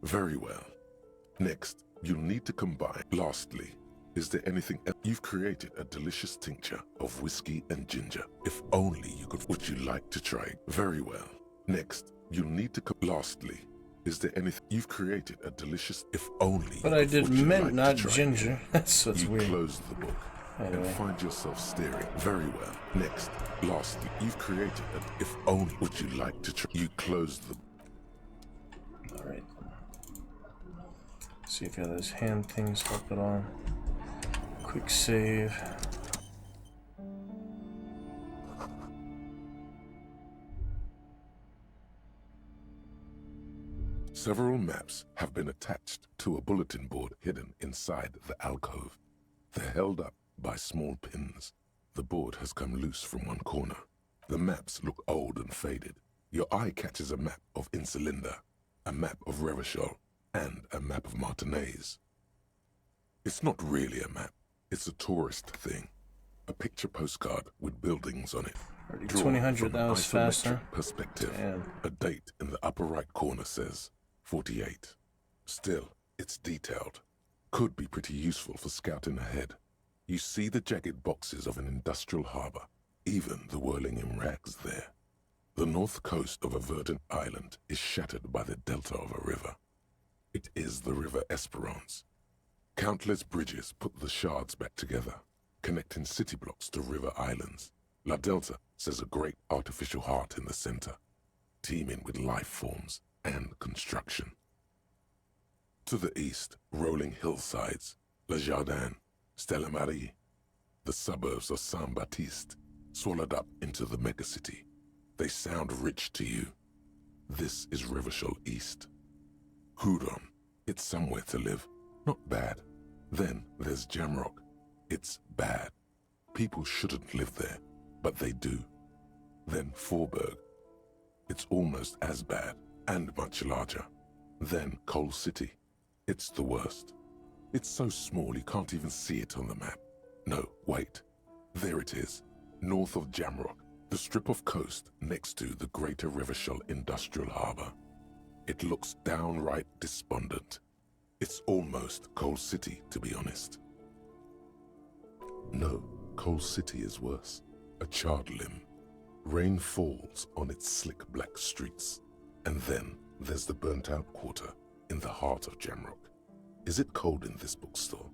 [SPEAKER 9] Very well. Next, you'll need to combine... Lastly, is there anything else? You've created a delicious tincture of whiskey and ginger. If only you could... Would you like to try? Very well. Next, you'll need to... Lastly, is there anything... You've created a delicious... If only...
[SPEAKER 3] But I did mint, not ginger. That's what's weird.
[SPEAKER 9] You close the book and
[SPEAKER 3] Anyway.
[SPEAKER 9] find yourself staring. Very well. Next, lastly, you've created a... If only... Would you like to try? You close the...
[SPEAKER 3] Alright. See if those hand things help at all. Quick save.
[SPEAKER 9] Several maps have been attached to a bulletin board hidden inside the alcove. They're held up by small pins. The board has come loose from one corner. The maps look old and faded. Your eye catches a map of Insulinda, a map of Revachol, and a map of Martinez. It's not really a map. It's a tourist thing. A picture postcard with buildings on it.
[SPEAKER 3] Already
[SPEAKER 9] Drawn
[SPEAKER 3] 2000,
[SPEAKER 9] from
[SPEAKER 3] that
[SPEAKER 9] an
[SPEAKER 3] was fast, huh?
[SPEAKER 9] isometric perspective.
[SPEAKER 3] Damn.
[SPEAKER 9] A date in the upper right corner says 48. Still, it's detailed. Could be pretty useful for scouting ahead. You see the jagged boxes of an industrial harbor, even the whirling in rags there. The north coast of a verdant island is shattered by the delta of a river. It is the River Esperance. Countless bridges put the shards back together, connecting city blocks to river islands. La Delta says a great artificial heart in the center, teeming with life forms and construction. To the east, rolling hillsides, Le Jardin, Stella Marie, the suburbs of Saint-Baptiste, swallowed up into the megacity. They sound rich to you. This is Rivachol East. Coudon, it's somewhere to live, not bad. Then there's Jamrock. It's bad. People shouldn't live there, but they do. Then Faubourg. It's almost as bad, and much larger. Then Coal City. It's the worst. It's so small you can't even see it on the map. No, wait. There it is, north of Jamrock, the strip of coast next to the Greater Rivachol Industrial Harbour. It looks downright despondent. It's almost Coal City, to be honest. No, Coal City is worse. A charred limb. Rain falls on its slick black streets. And then there's the burnt-out quarter in the heart of Jamrock. Is it cold in this bookstore?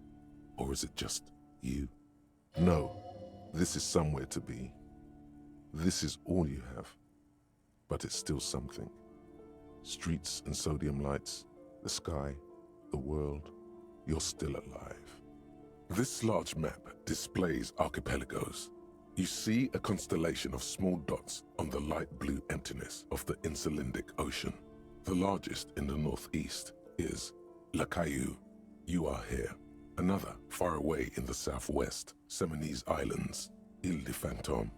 [SPEAKER 9] Or is it just you? No, this is somewhere to be. This is all you have. But it's still something. Streets and sodium lights, the sky, the world, you're still alive. This large map displays archipelagos. You see a constellation of small dots on the light blue emptiness of the Insulindic Ocean. The largest in the northeast is La Caillou. You are here. Another, far away in the southwest, Seminese Islands, Ile de Fantôme.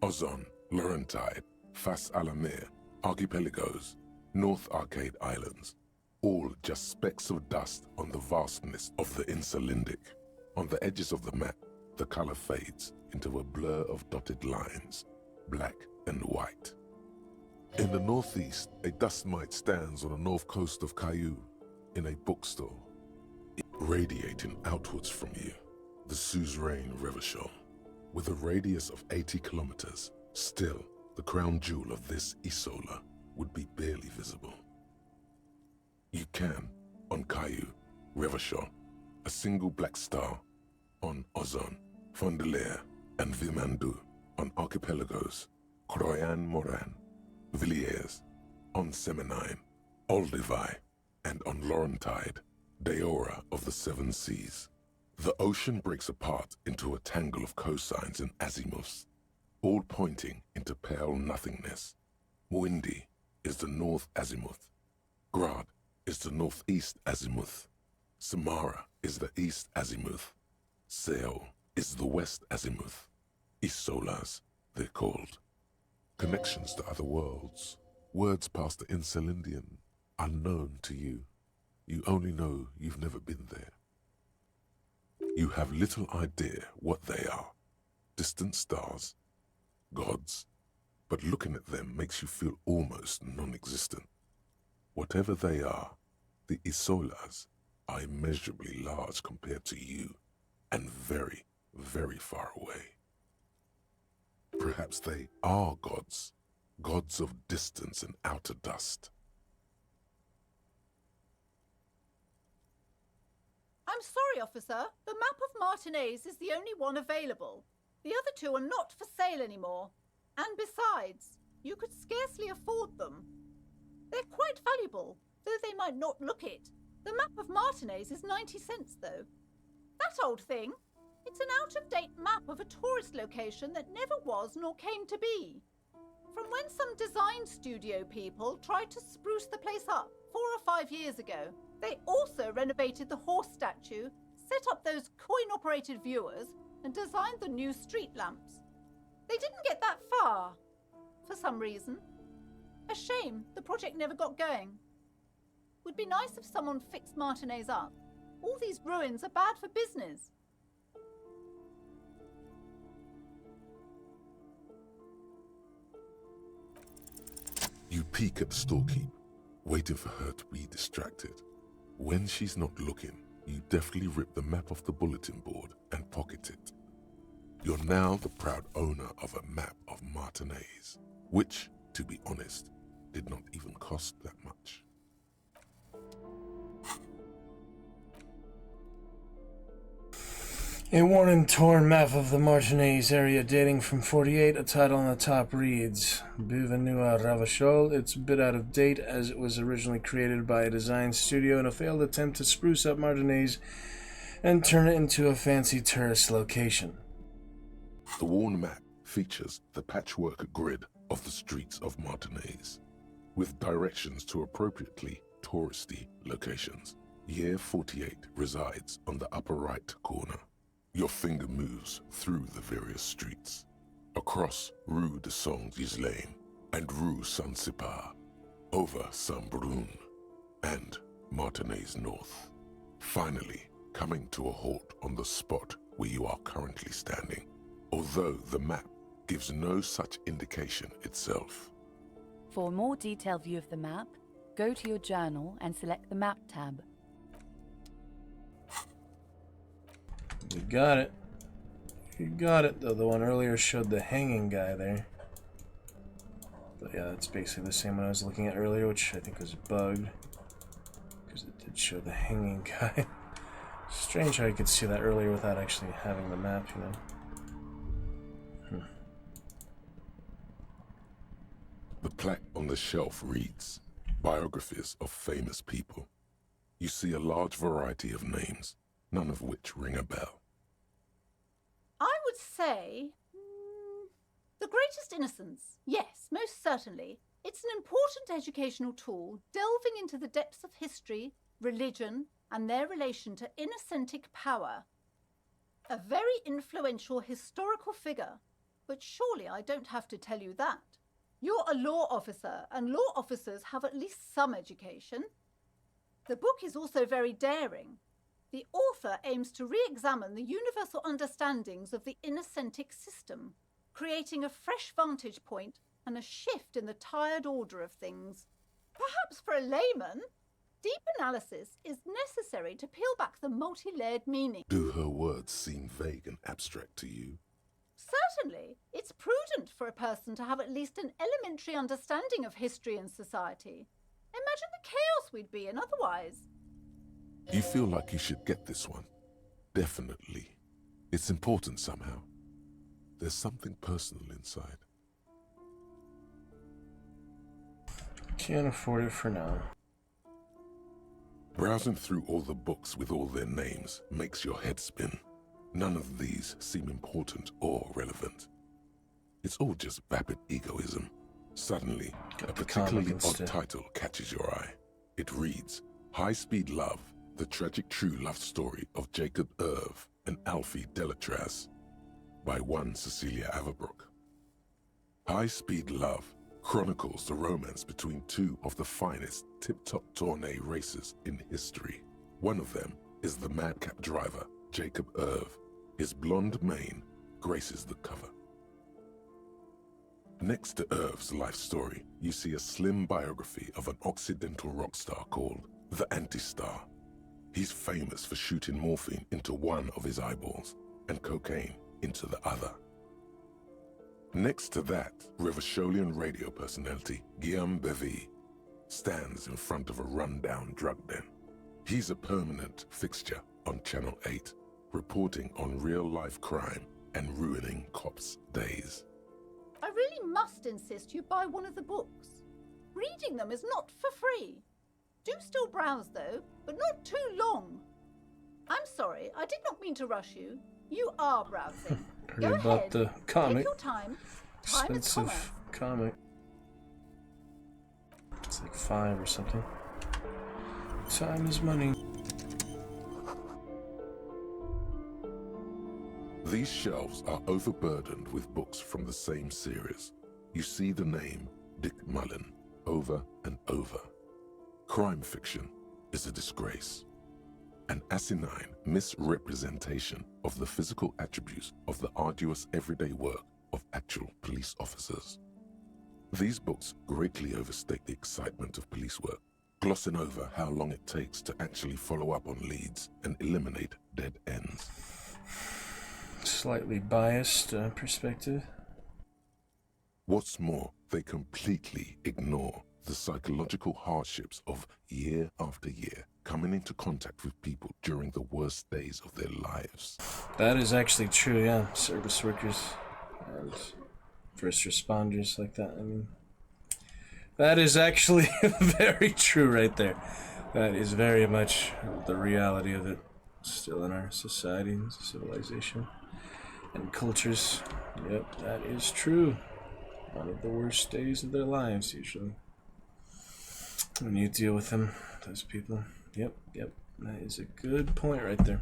[SPEAKER 9] Ozon, Laurentide, Face à la Mer, archipelagos, North Arcade Islands, all just specks of dust on the vastness of the Insulindic. On the edges of the map, the color fades into a blur of dotted lines, black and white. In the northeast, a dust mite stands on the north coast of Caillou, in a bookstore, radiating outwards from you, the suzerain Rivachol. With a radius of 80 kilometers, still, the crown jewel of this Isola would be barely visible. You can, on Caillou, Rivachol, a single black star, on Ozon, Fondelier, and Vilmandoux, on archipelagos, Croyan-Moran, Villiers, on Seminine, Olduvai, and on Laurentide, Deora of the Seven Seas. The ocean breaks apart into a tangle of cosines and azimuths, all pointing into pale nothingness. Windy is the north azimuth. Grad is the northeast azimuth. Samara is the east azimuth. Seol is the west azimuth. Isolas, they're called. Connections to other worlds, words past the Insulindian, unknown to you. You only know you've never been there. You have little idea what they are. Distant stars, gods, but looking at them makes you feel almost non-existent. Whatever they are, the Isolas are immeasurably large compared to you, and very, very far away. Perhaps they are gods, gods of distance and outer dust.
[SPEAKER 1] I'm sorry, officer. The map of Martinez is the only one available. The other two are not for sale anymore. And besides, you could scarcely afford them. They're quite valuable, though they might not look it. The map of Martinez is 90 cents, though. That old thing? It's an out-of-date map of a tourist location that never was nor came to be. From when some design studio people tried to spruce the place up 4 or 5 years ago. They also renovated the horse statue, set up those coin-operated viewers, and designed the new street lamps. They didn't get that far, for some reason. A shame the project never got going. Would be nice if someone fixed Martinez up. All these ruins are bad for business.
[SPEAKER 9] You peek at the storekeep, waiting for her to be distracted. When she's not looking, you deftly rip the map off the bulletin board and pocket it. You're now the proud owner of a map of Martinez, which, to be honest, did not even cost that much.
[SPEAKER 3] A worn and torn map of the Martinez area dating from 48, a title on the top reads, Bienvenue à Ravachol. It's a bit out of date as it was originally created by a design studio in a failed attempt to spruce up Martinez and turn it into a fancy tourist location.
[SPEAKER 9] The worn map features the patchwork grid of the streets of Martinez, with directions to appropriately touristy locations. Year 48 resides on the upper right corner. Your finger moves through the various streets, across Rue de Saint-Ghislain and Rue Saint-Sipar, over Saint-Brun and Martinez North, finally coming to a halt on the spot where you are currently standing, although the map gives no such indication itself.
[SPEAKER 21] For a more detailed view of the map, go to your journal and select the Map tab.
[SPEAKER 3] You got it. You got it, though the one earlier showed the hanging guy there. But yeah, that's basically the same one I was looking at earlier, which I think was bugged. Because it did show the hanging guy. Strange how you could see that earlier without actually having the map, you know.
[SPEAKER 9] The plaque on the shelf reads, Biographies of Famous People. You see a large variety of names, none of which ring a bell.
[SPEAKER 1] I would say The Greatest Innocence. Yes, most certainly. It's an important educational tool delving into the depths of history, religion, and their relation to innocentic power. A very influential historical figure, but surely I don't have to tell you that. You're a law officer, and law officers have at least some education. The book is also very daring. The author aims to re-examine the universal understandings of the innocentic system, creating a fresh vantage point and a shift in the tired order of things. Perhaps for a layman, deep analysis is necessary to peel back the multi-layered meaning.
[SPEAKER 9] Do her words seem vague and abstract to you?
[SPEAKER 1] Certainly, it's prudent for a person to have at least an elementary understanding of history and society. Imagine the chaos we'd be in otherwise.
[SPEAKER 9] You feel like you should get this one. Definitely. It's important somehow. There's something personal inside.
[SPEAKER 3] Can't afford it for now.
[SPEAKER 9] Browsing through all the books with all their names makes your head spin. None of these seem important or relevant. It's all just vapid egoism. Suddenly, a particularly odd title catches your eye. It reads, High Speed Love, the tragic true love story of Jacob Irv and Alfie Delatraz, by one Cecilia Averbrook. High Speed Love chronicles the romance between two of the finest tip-top tourney racers in history. One of them is the madcap driver, Jacob Irv. His blonde mane graces the cover. Next to Irv's life story, you see a slim biography of an Occidental rock star called the Anti-Star. He's famous for shooting morphine into one of his eyeballs and cocaine into the other. Next to that, Rivacholian radio personality Guillaume Bevy stands in front of a run-down drug den. He's a permanent fixture on Channel 8, reporting on real-life crime and ruining cops' days.
[SPEAKER 1] I really must insist you buy one of the books. Reading them is not for free. Do still browse, though, but not too long. I'm sorry, I did not mean to rush you. You are browsing. Go
[SPEAKER 3] About
[SPEAKER 1] ahead.
[SPEAKER 3] the comic.
[SPEAKER 1] Take your time. Time is commerce.
[SPEAKER 3] Expensive comic. It's like $5 or something. Time is money.
[SPEAKER 9] These shelves are overburdened with books from the same series. You see the name Dick Mullen over and over. Crime fiction is a disgrace. An asinine misrepresentation of the physical attributes of the arduous everyday work of actual police officers. These books greatly overstate the excitement of police work, glossing over how long it takes to actually follow up on leads and eliminate dead ends.
[SPEAKER 3] Slightly biased perspective.
[SPEAKER 9] What's more, they completely ignore the psychological hardships of year after year coming into contact with people during the worst days of their lives.
[SPEAKER 3] That is actually true, yeah. Service workers and first responders like that, I mean. That is actually very true right there. That is very much the reality of it still in our society and civilization and cultures. Yep, that is true. One of the worst days of their lives, usually. When you deal with them, those people. Yep. That is a good point right there.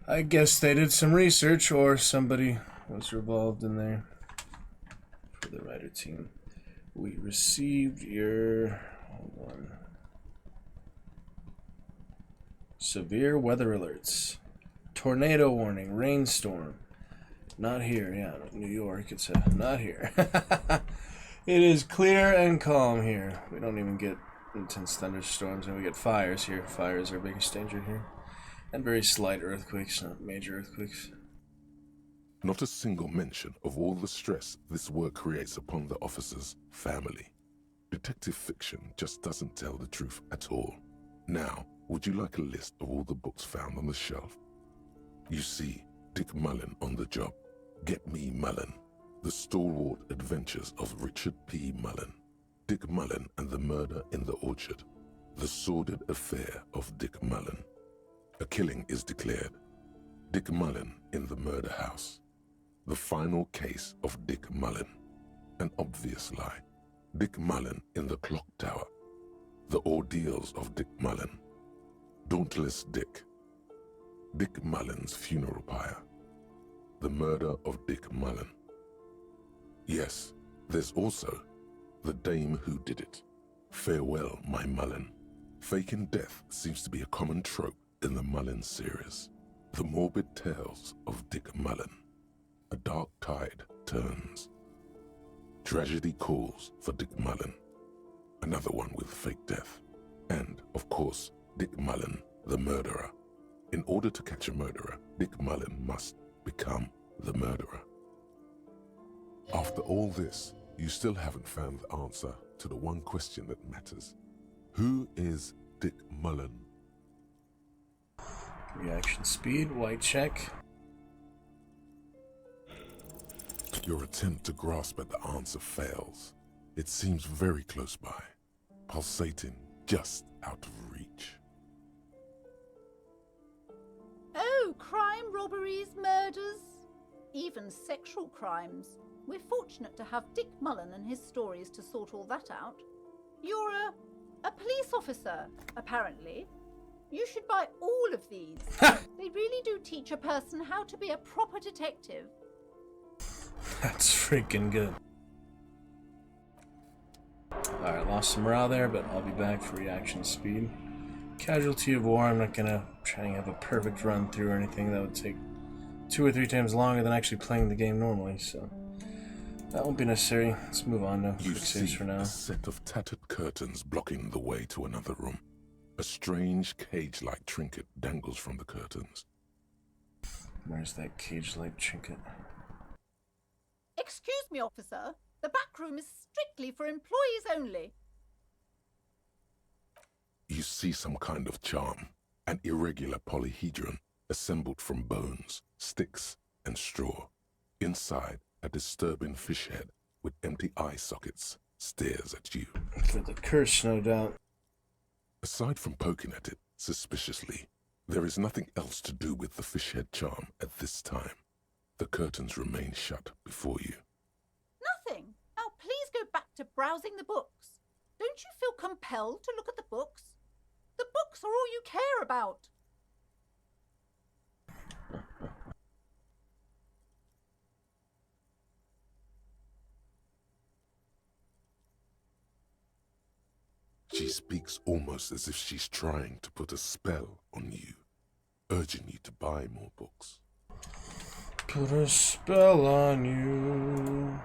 [SPEAKER 3] I guess they did some research, or somebody was involved in there for the writer team. We received your... Hold on. Severe weather alerts. Tornado warning, rainstorm. Not here, yeah, New York, it's not here. It is clear and calm here. We don't even get intense thunderstorms, and we get fires here. Fires are our biggest danger here. And very slight earthquakes, not major earthquakes.
[SPEAKER 9] Not a single mention of all the stress this work creates upon the officer's family. Detective fiction just doesn't tell the truth at all. Now, would you like a list of all the books found on the shelf? You see Dick Mullen on the job. Get Me Mullen. The Stalwart Adventures of Richard P. Mullen. Dick Mullen and the Murder in the Orchard. The Sordid Affair of Dick Mullen. A killing is declared. Dick Mullen in the Murder House. The Final Case of Dick Mullen. An Obvious Lie. Dick Mullen in the Clock Tower. The Ordeals of Dick Mullen. Dauntless Dick. Dick Mullen's Funeral Pyre. The Murder of Dick Mullen. Yes, there's also The Dame Who Did It. Farewell, My Mullen. Faking death seems to be a common trope in the Mullen series. The Morbid Tales of Dick Mullen. A Dark Tide Turns. Tragedy Calls for Dick Mullen. Another one with fake death. And, of course, Dick Mullen, the Murderer. In order to catch a murderer, Dick Mullen must become the murderer. After all this, you still haven't found the answer to the one question that matters. Who is Dick Mullen?
[SPEAKER 3] Reaction speed, white check.
[SPEAKER 9] Your attempt to grasp at the answer fails. It seems very close by, pulsating just out of reach.
[SPEAKER 1] Oh, crime, robberies, murders, even sexual crimes. We're fortunate to have Dick Mullen and his stories to sort all that out. You're a police officer, apparently. You should buy all of these. They really do teach a person how to be a proper detective.
[SPEAKER 3] That's freaking good. Alright, lost some morale there, but I'll be back for reaction speed. Casualty of War, I'm not gonna try and have a perfect run through or anything. That would take 2 or 3 times longer than actually playing the game normally, so that won't be necessary. Let's move on to
[SPEAKER 9] You
[SPEAKER 3] quick saves
[SPEAKER 9] see
[SPEAKER 3] for now.
[SPEAKER 9] a set of tattered curtains blocking the way to another room. A strange cage-like trinket dangles from the curtains.
[SPEAKER 3] Where's that cage-like trinket?
[SPEAKER 1] Excuse me, officer. The back room is strictly for employees only.
[SPEAKER 9] You see some kind of charm, an irregular polyhedron assembled from bones, sticks, and straw. Inside, a disturbing fish head with empty eye sockets stares at you.
[SPEAKER 3] For the curse, no doubt.
[SPEAKER 9] Aside from poking at it suspiciously, there is nothing else to do with the fish head charm at this time. The curtains remain shut before you.
[SPEAKER 1] Nothing. Now please go back to browsing the books. Don't you feel compelled to look at the books? The books are all you care about.
[SPEAKER 9] She speaks almost as if she's trying to put a spell on you, urging you to buy more books.
[SPEAKER 3] Put a spell on you.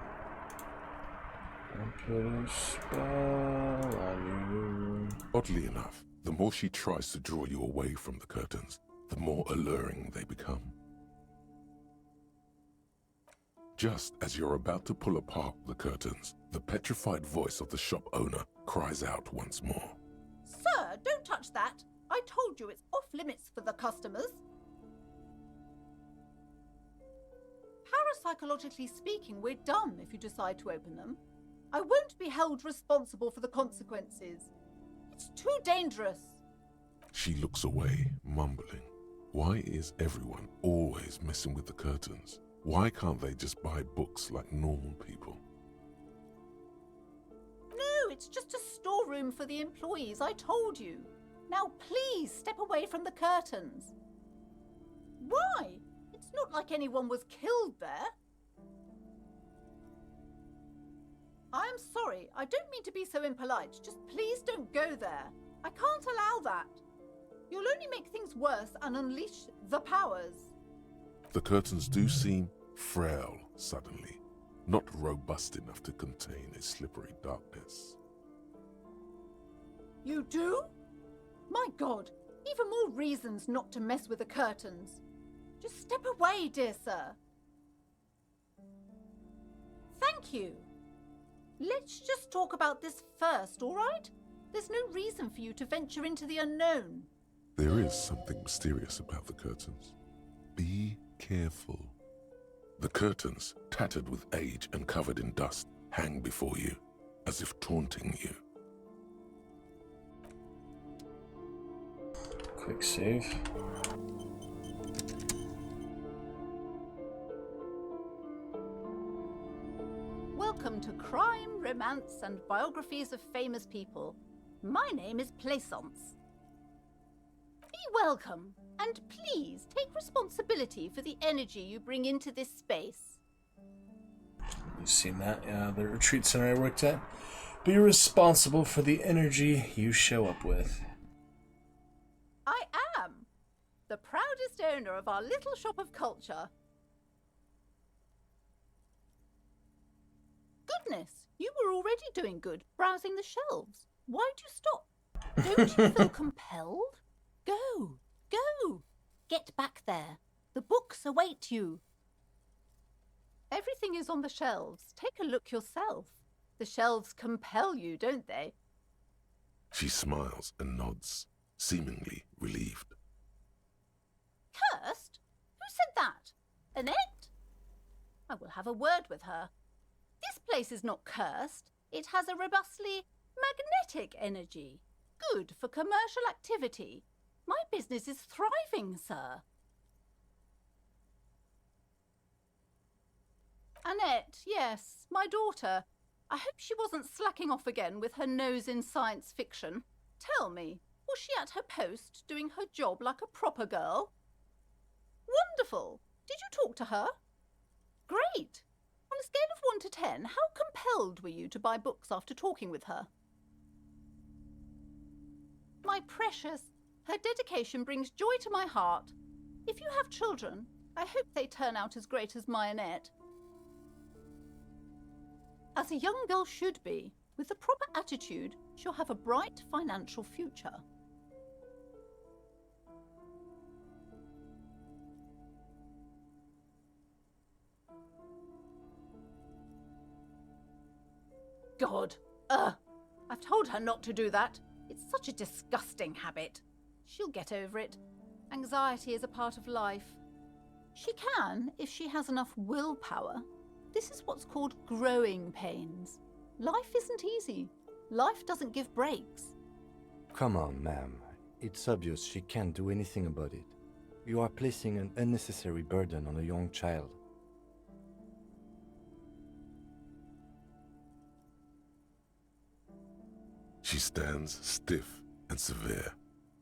[SPEAKER 3] Put a spell on you.
[SPEAKER 9] Oddly enough, the more she tries to draw you away from the curtains, the more alluring they become. Just as you're about to pull apart the curtains, the petrified voice of the shop owner cries out once more.
[SPEAKER 1] Sir, don't touch that. I told you it's off limits for the customers. Parapsychologically speaking, we're done if you decide to open them. I won't be held responsible for the consequences. It's too dangerous.
[SPEAKER 9] She looks away, mumbling. Why is everyone always messing with the curtains? Why can't they just buy books like normal people?
[SPEAKER 1] No, it's just a storeroom for the employees, I told you. Now please step away from the curtains. Why? It's not like anyone was killed there. I'm sorry, I don't mean to be so impolite. Just please don't go there. I can't allow that. You'll only make things worse and unleash the powers.
[SPEAKER 9] The curtains do seem frail suddenly, not robust enough to contain a slippery darkness.
[SPEAKER 1] You do? My God, even more reasons not to mess with the curtains. Just step away, dear sir. Thank you. Let's just talk about this first, all right? There's no reason for you to venture into the unknown.
[SPEAKER 9] There is something mysterious about the curtains. Be careful. The curtains, tattered with age and covered in dust, hang before you, as if taunting you.
[SPEAKER 3] Quick save.
[SPEAKER 1] Welcome to Crime, Romance, and Biographies of Famous People. My name is Plaisance. Be welcome, and please take responsibility for the energy you bring into this space.
[SPEAKER 3] You've seen that, the retreat center I worked at. Be responsible for the energy you show up with.
[SPEAKER 1] I am the proudest owner of our little shop of culture. Goodness, you were already doing good, browsing the shelves. Why'd you stop? Don't you feel compelled? Go, go, get back there. The books await you. Everything is on the shelves. Take a look yourself. The shelves compel you, don't they?
[SPEAKER 9] She smiles and nods, seemingly relieved.
[SPEAKER 1] Cursed? Who said that? Annette? I will have a word with her. This place is not cursed. It has a robustly magnetic energy. Good for commercial activity. My business is thriving, sir. Annette, yes, my daughter. I hope she wasn't slacking off again with her nose in science fiction. Tell me, was she at her post doing her job like a proper girl? Wonderful. Did you talk to her? Great. On a scale of 1 to 10, how compelled were you to buy books after talking with her? My precious, her dedication brings joy to my heart. If you have children, I hope they turn out as great as my Annette. As a young girl should be, with the proper attitude, she'll have a bright financial future. God, I've told her not to do that. It's such a disgusting habit. She'll get over it. Anxiety is a part of life. She can, if she has enough willpower. This is what's called growing pains. Life isn't easy. Life doesn't give breaks.
[SPEAKER 15] Come on, ma'am. It's obvious she can't do anything about it. You are placing an unnecessary burden on a young child.
[SPEAKER 9] She stands stiff and severe,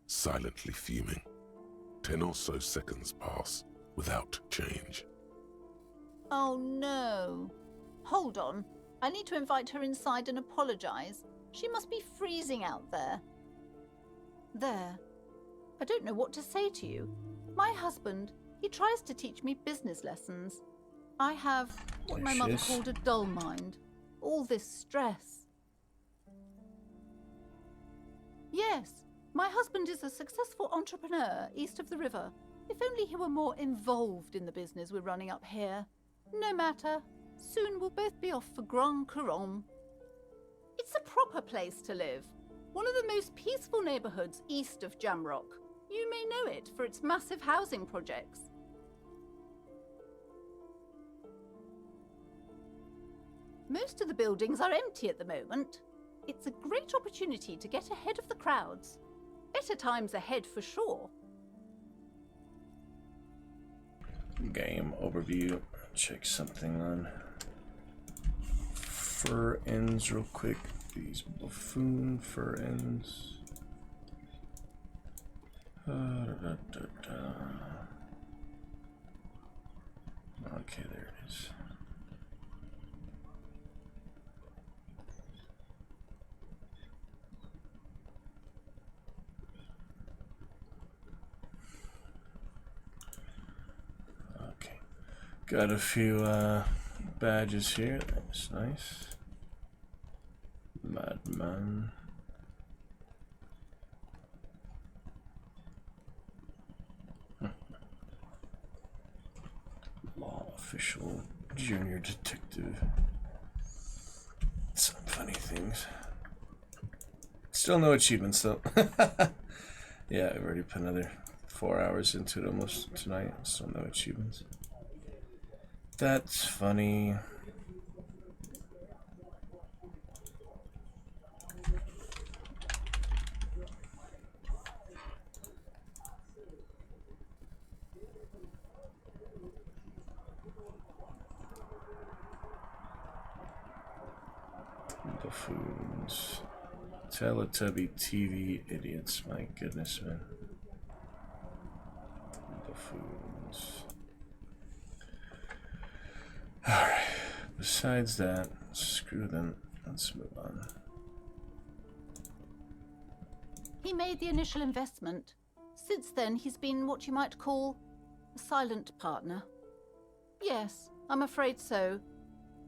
[SPEAKER 9] silently fuming. 10 or so seconds pass without change.
[SPEAKER 1] Oh no. Hold on. I need to invite her inside and apologize. She must be freezing out there. There. I don't know what to say to you. My husband, he tries to teach me business lessons. I have what my mother called a dull mind. All this stress. Yes, my husband is a successful entrepreneur east of the river. If only he were more involved in the business we're running up here. No matter. Soon we'll both be off for Grand Couronne. It's a proper place to live. One of the most peaceful neighborhoods east of Jamrock. You may know it for its massive housing projects. Most of the buildings are empty at the moment. It's a great opportunity to get ahead of the crowds. Better times ahead for sure.
[SPEAKER 3] Game overview. Check something on fur ends real quick. These buffoon fur ends. Okay, there it is. Okay, got a few badges here. That's nice. Madman. Law official, junior detective. Some funny things. Still no achievements though. Yeah, I've already put another 4 hours into it almost tonight. Still no achievements. That's funny. Buffoons. Teletubby TV idiots. My goodness, man. Buffoons. Alright. Besides that, screw them. Let's move on.
[SPEAKER 1] He made the initial investment. Since then, he's been what you might call a silent partner. Yes, I'm afraid so.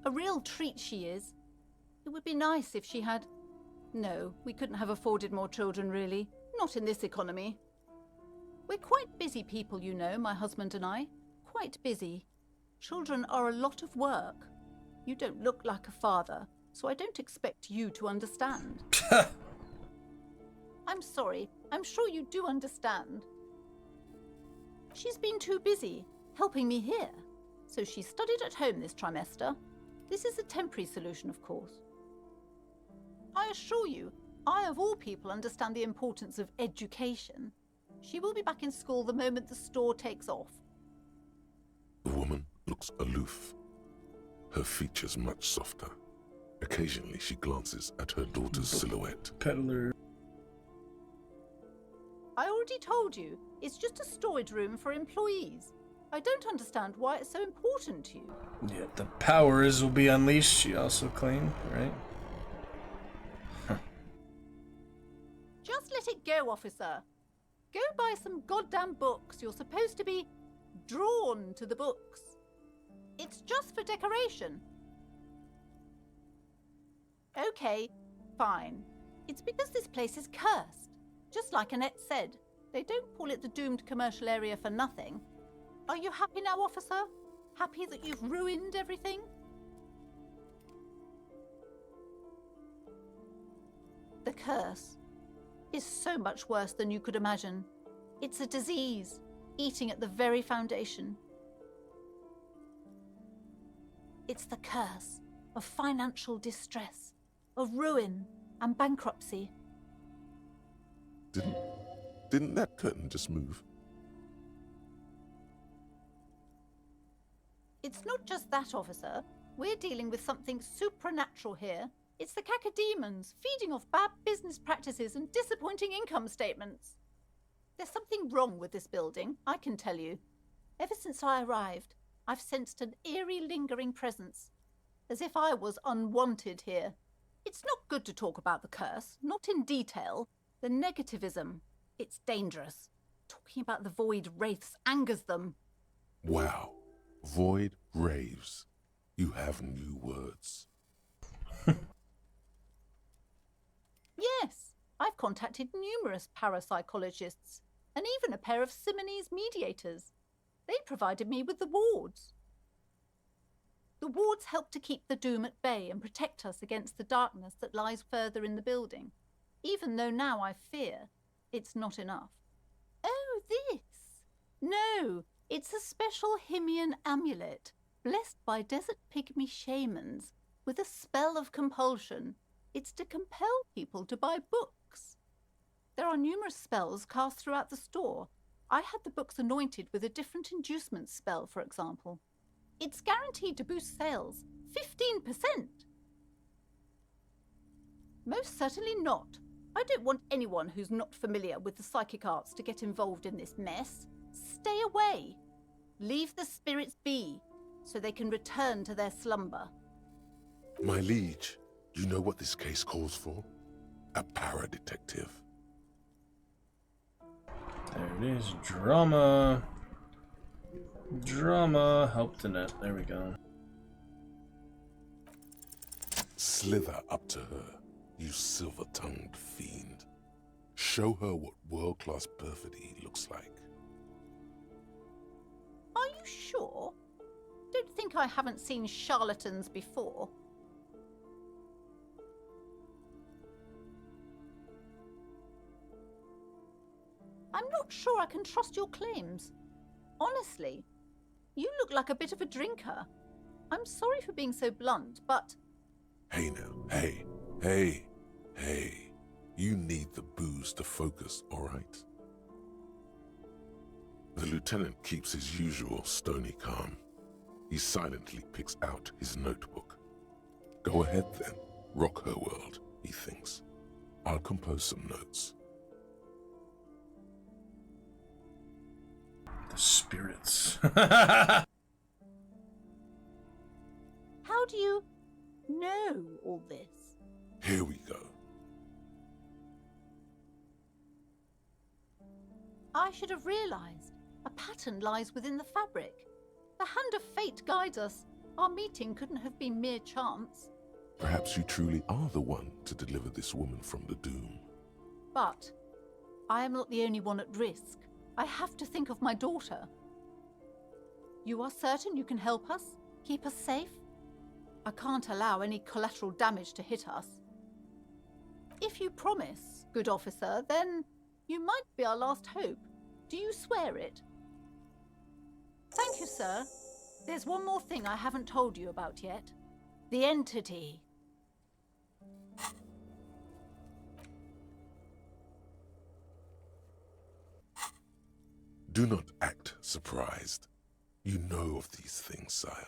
[SPEAKER 1] A real treat she is. It would be nice if she had... No, we couldn't have afforded more children, really. Not in this economy. We're quite busy people, you know, my husband and I. Quite busy. Children are a lot of work. You don't look like a father, so I don't expect you to understand. I'm sorry. I'm sure you do understand. She's been too busy, helping me here. So she studied at home this trimester. This is a temporary solution, of course. I assure you, I of all people understand the importance of education. She will be back in school the moment the store takes off.
[SPEAKER 9] The woman looks aloof, her features much softer. Occasionally she glances at her daughter's silhouette.
[SPEAKER 3] Peddler.
[SPEAKER 1] I already told you, it's just a storage room for employees. I don't understand why it's so important to you.
[SPEAKER 3] Yeah, the powers will be unleashed, she also claimed, right?
[SPEAKER 1] Just let it go, officer. Go buy some goddamn books. You're supposed to be drawn to the books. It's just for decoration. Okay, fine. It's because this place is cursed. Just like Annette said, they don't call it the doomed commercial area for nothing. Are you happy now, officer? Happy that you've ruined everything? The curse is so much worse than you could imagine. It's a disease, eating at the very foundation. It's the curse of financial distress, of ruin and bankruptcy.
[SPEAKER 9] Didn't that curtain just move?
[SPEAKER 1] It's not just that, officer. We're dealing with something supernatural here. It's the cacodemons feeding off bad business practices and disappointing income statements. There's something wrong with this building, I can tell you. Ever since I arrived, I've sensed an eerie lingering presence, as if I was unwanted here. It's not good to talk about the curse, not in detail. The negativism, it's dangerous. Talking about the void wraiths angers them.
[SPEAKER 9] Wow. Void raves. You have new words.
[SPEAKER 1] contacted numerous parapsychologists and even a pair of Simonese mediators. They provided me with the wards. The wards help to keep the doom at bay and protect us against the darkness that lies further in the building, even though now I fear it's not enough. Oh, this! No, it's a special Himian amulet, blessed by desert pygmy shamans, with a spell of compulsion. It's to compel people to buy books. There are numerous spells cast throughout the store. I had the books anointed with a different inducement spell, for example. It's guaranteed to boost sales 15%. Most certainly not. I don't want anyone who's not familiar with the psychic arts to get involved in this mess. Stay away. Leave the spirits be, so they can return to their slumber.
[SPEAKER 9] My liege, you know what this case calls for? A para-detective.
[SPEAKER 3] There it is. Drama. Drama. Help the net. There we go.
[SPEAKER 9] Slither up to her, you silver-tongued fiend. Show her what world-class perfidy looks like.
[SPEAKER 1] Are you sure? Don't think I haven't seen charlatans before. I'm not sure I can trust your claims. Honestly, you look like a bit of a drinker. I'm sorry for being so blunt, but...
[SPEAKER 9] Hey now, hey. You need the booze to focus, all right? The lieutenant keeps his usual stony calm. He silently picks out his notebook. Go ahead then, rock her world, he thinks. I'll compose some notes.
[SPEAKER 3] The spirits.
[SPEAKER 1] How do you know all this?
[SPEAKER 9] Here we go.
[SPEAKER 1] I should have realized. A pattern lies within the fabric. The hand of fate guides us. Our meeting couldn't have been mere chance.
[SPEAKER 9] Perhaps you truly are the one to deliver this woman from the doom.
[SPEAKER 1] But I am not the only one at risk. I have to think of my daughter. You are certain you can help us? Keep us safe? I can't allow any collateral damage to hit us. If you promise, good officer, then you might be our last hope. Do you swear it? Thank you, sir. There's one more thing I haven't told you about yet. The entity.
[SPEAKER 9] Do not act surprised. You know of these things, sire.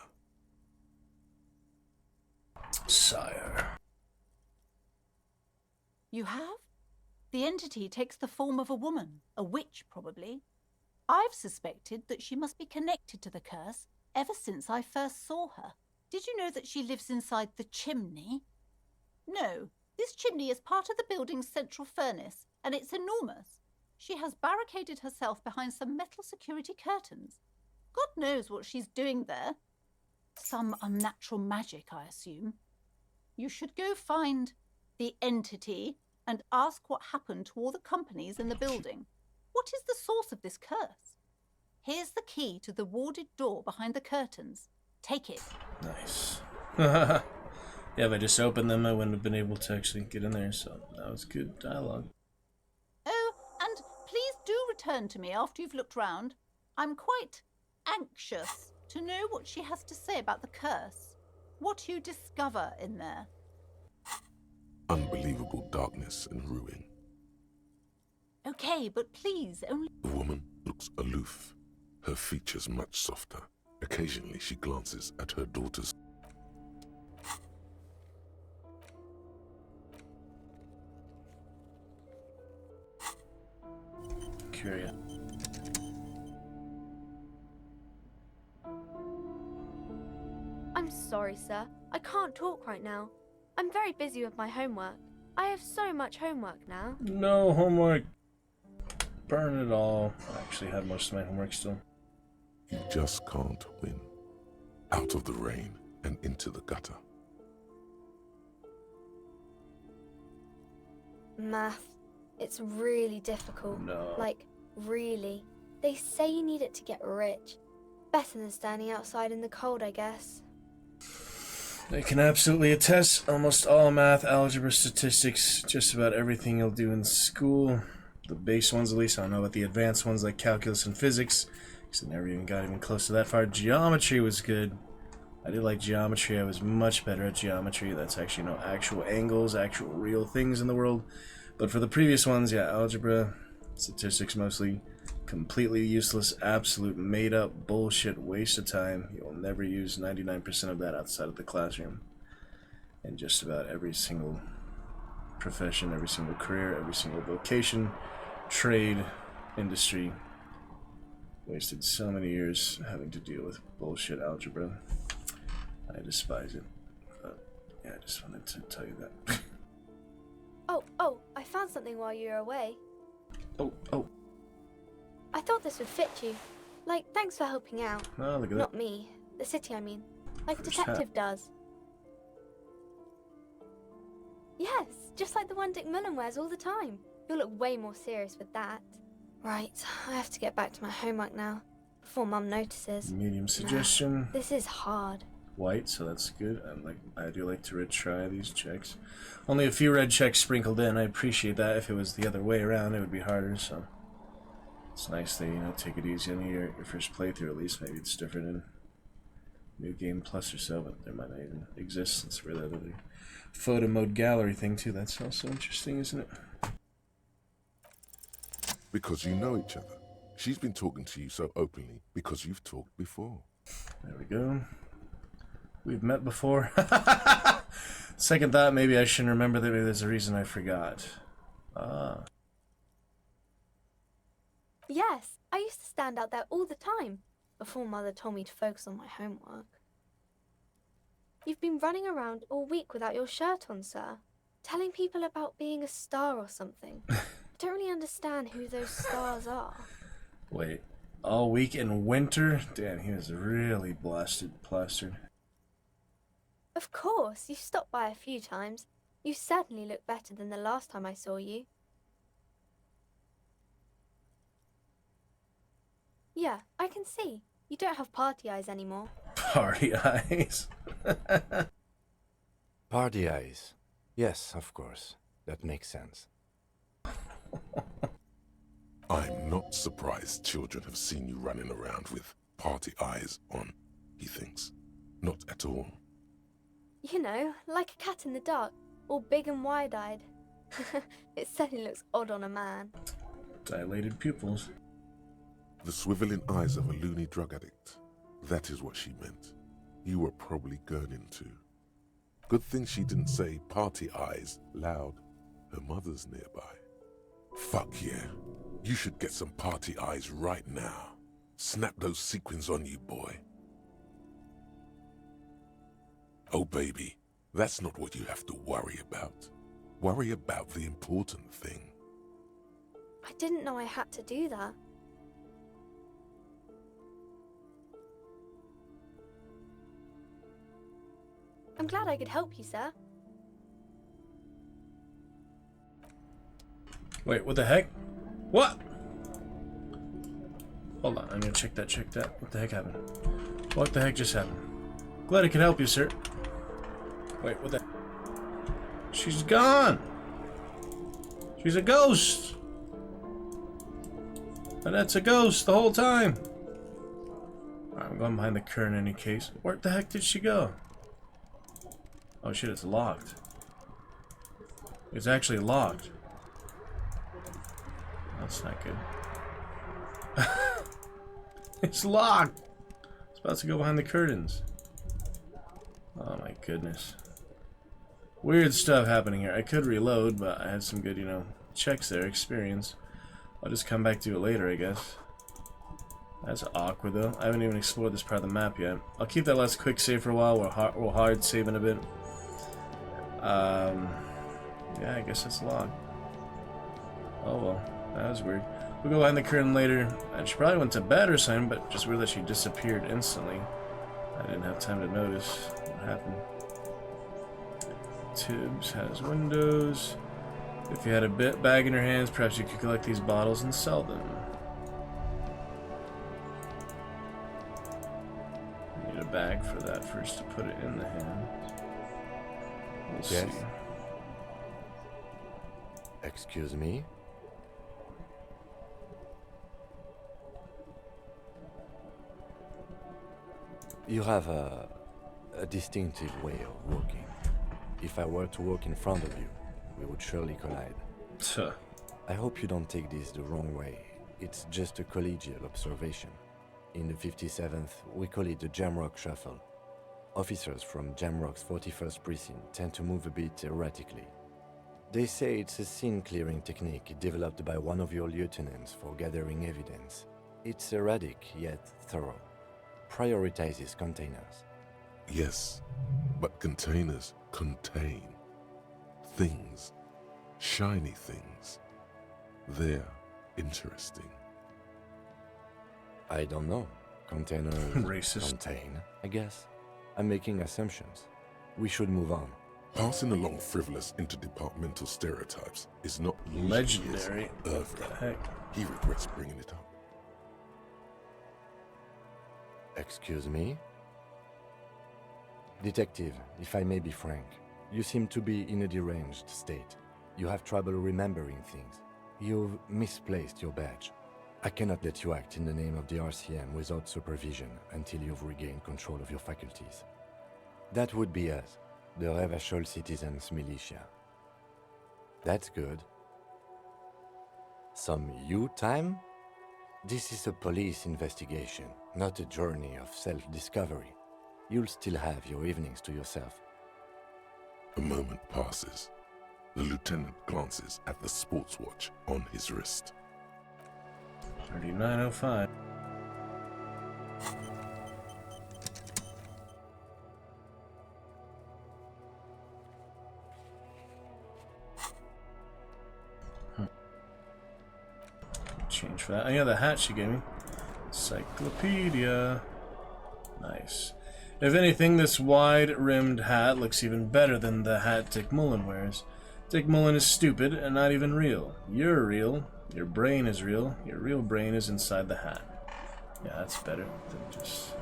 [SPEAKER 3] Sire.
[SPEAKER 1] You have? The entity takes the form of a woman, a witch probably. I've suspected that she must be connected to the curse ever since I first saw her. Did you know that she lives inside the chimney? No, this chimney is part of the building's central furnace, and it's enormous. She has barricaded herself behind some metal security curtains. God knows what she's doing there. Some unnatural magic, I assume. You should go find the entity and ask what happened to all the companies in the building. What is the source of this curse? Here's the key to the warded door behind the curtains. Take it.
[SPEAKER 3] Nice. Yeah, if I just opened them, I wouldn't have been able to actually get in there, so that was good dialogue.
[SPEAKER 1] Oh, and please do return to me after you've looked round. I'm quite anxious to know what she has to say about the curse. What you discover in there.
[SPEAKER 9] Unbelievable darkness and ruin.
[SPEAKER 1] Okay, but please, only...
[SPEAKER 9] The woman looks aloof, her features much softer. Occasionally she glances at her daughters.
[SPEAKER 3] Curious.
[SPEAKER 11] I'm sorry, sir. I can't talk right now. I'm very busy with my homework. I have so much homework now.
[SPEAKER 3] No homework. Burn it all. I actually had most of my homework still.
[SPEAKER 9] You just can't win. Out of the rain and into the gutter.
[SPEAKER 11] Math. It's really difficult.
[SPEAKER 3] No.
[SPEAKER 11] Like, really. They say you need it to get rich. Better than standing outside in the cold, I guess.
[SPEAKER 3] I can absolutely attest. Almost all math, algebra, statistics, just about everything you'll do in school. The base ones, at least. I don't know about the advanced ones like calculus and physics, because I never even got even close to that far. Geometry was good. I did like geometry. I was much better at geometry. That's actually, you know, actual angles, actual real things in the world. But for the previous ones, yeah, algebra, statistics mostly, completely useless, absolute made-up bullshit waste of time. You'll never use 99% of that outside of the classroom. And just about every single profession, every single career, every single vocation, trade, industry. Wasted so many years having to deal with bullshit algebra. I despise it. But yeah, I just wanted to tell you that.
[SPEAKER 11] Oh, I found something while you were away.
[SPEAKER 3] Oh.
[SPEAKER 11] I thought this would fit you. Like, thanks for helping out.
[SPEAKER 3] Oh, look at
[SPEAKER 11] Not
[SPEAKER 3] that.
[SPEAKER 11] me. The city, I mean. Like a
[SPEAKER 3] First hat.
[SPEAKER 11] detective does. Yes, just like the one Dick Mullen wears all the time. You'll look way more serious with that. Right, I have to get back to my homework now. Before Mum notices.
[SPEAKER 3] Medium suggestion.
[SPEAKER 11] This is hard.
[SPEAKER 3] White, so that's good. I do like to retry these checks. Only a few red checks sprinkled in. I appreciate that. If it was the other way around, it would be harder, so it's nice they, you know, take it easy on your first playthrough at least. Maybe it's different in New Game Plus or so, but there might not even exist since we're the other photo mode gallery thing too. That's also interesting, isn't it?
[SPEAKER 9] Because you know each other. She's been talking to you so openly because you've talked before.
[SPEAKER 3] There we go. We've met before. Second thought, maybe I shouldn't remember that. Maybe there's a reason I forgot.
[SPEAKER 11] Yes, I used to stand out there all the time before Mother told me to focus on my homework. You've been running around all week without your shirt on, sir. Telling people about being a star or something. I don't really understand who those stars are.
[SPEAKER 3] Wait, all week in winter? Damn, he was really plastered.
[SPEAKER 11] Of course, you stopped by a few times. You certainly look better than the last time I saw you. Yeah, I can see. You don't have party eyes anymore.
[SPEAKER 3] Party eyes?
[SPEAKER 15] Party eyes. Yes, of course. That makes sense.
[SPEAKER 9] I'm not surprised children have seen you running around with party eyes on, he thinks. Not at all.
[SPEAKER 11] You know, like a cat in the dark, all big and wide-eyed. It certainly looks odd on a man.
[SPEAKER 3] Dilated pupils.
[SPEAKER 9] The swiveling eyes of a loony drug addict. That is what she meant. You were probably gurning too. Good thing she didn't say party eyes loud. Her mother's nearby. Fuck yeah. You should get some party eyes right now. Snap those sequins on you, boy. Oh, baby, that's not what you have to worry about. Worry about the important thing.
[SPEAKER 11] I didn't know I had to do that. I'm glad I could help you, sir.
[SPEAKER 3] Wait, what the heck? What? Hold on, I'm gonna check that. What the heck happened? What the heck just happened? Glad I could help you, sir. Wait, what the... She's gone! She's a ghost! And that's a ghost the whole time! Alright, I'm going behind the curtain in any case. Where the heck did she go? Oh shit, it's locked. It's actually locked. That's not good. It's locked! It's about to go behind the curtains. Oh my goodness. Weird stuff happening here. I could reload, but I had some good, you know, checks there, experience. I'll just come back to it later, I guess. That's awkward, though. I haven't even explored this part of the map yet. I'll keep that last quick save for a while. We'll hard saving a bit. Yeah, I guess it's locked. Oh well, that was weird. We'll go behind the curtain later. She probably went to bed or something, but just weird that she disappeared instantly. I didn't have time to notice what happened. Tibbs has windows. If you had a bag in your hands, perhaps you could collect these bottles and sell them. You need a bag for that first to put it in the hand. We'll see.
[SPEAKER 15] Excuse me? You have a distinctive way of walking. If I were to walk in front of you, we would surely collide. I hope you don't take this the wrong way. It's just a collegial observation. In the 57th, we call it the Jamrock Shuffle. Officers from Jamrock's 41st Precinct tend to move a bit erratically. They say it's a scene-clearing technique developed by one of your lieutenants for gathering evidence. It's erratic, yet thorough. Prioritizes containers.
[SPEAKER 9] Yes, but containers contain things. Shiny things. They're interesting.
[SPEAKER 15] I don't know. Containers
[SPEAKER 3] Racist.
[SPEAKER 15] contain, I guess. I'm making assumptions. We should move on.
[SPEAKER 9] Passing along frivolous interdepartmental stereotypes is not
[SPEAKER 3] legendary.
[SPEAKER 9] Irving. He regrets bringing it up.
[SPEAKER 15] Excuse me? Detective, if I may be frank, you seem to be in a deranged state. You have trouble remembering things. You've misplaced your badge. I cannot let you act in the name of the RCM without supervision until you've regained control of your faculties. That would be us, the Revachol Citizens Militia. That's good. Some you time? This is a police investigation, not a journey of self-discovery. You'll still have your evenings to yourself.
[SPEAKER 9] A moment passes. The lieutenant glances at the sports watch on his wrist.
[SPEAKER 3] 39:05. Change for that. Oh yeah, the hat she gave me. Encyclopedia. Nice. If anything, this wide-rimmed hat looks even better than the hat Dick Mullen wears. Dick Mullen is stupid and not even real. You're real. Your brain is real. Your real brain is inside the hat. Yeah, that's better than just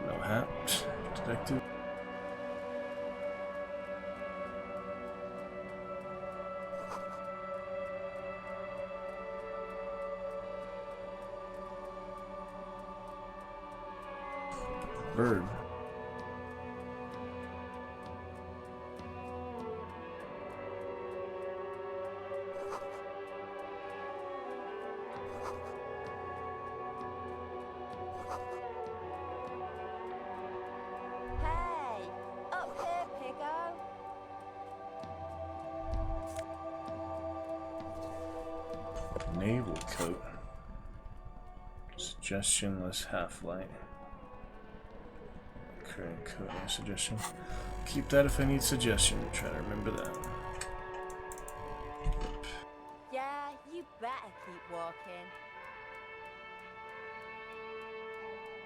[SPEAKER 3] no hat. Detective. Bird.
[SPEAKER 16] Hey, up here, Piggo.
[SPEAKER 3] Naval coat. Suggestionless half-light. Current code, no suggestion. Keep that if I need suggestion. Try to remember that.
[SPEAKER 16] Yeah, you better keep walking.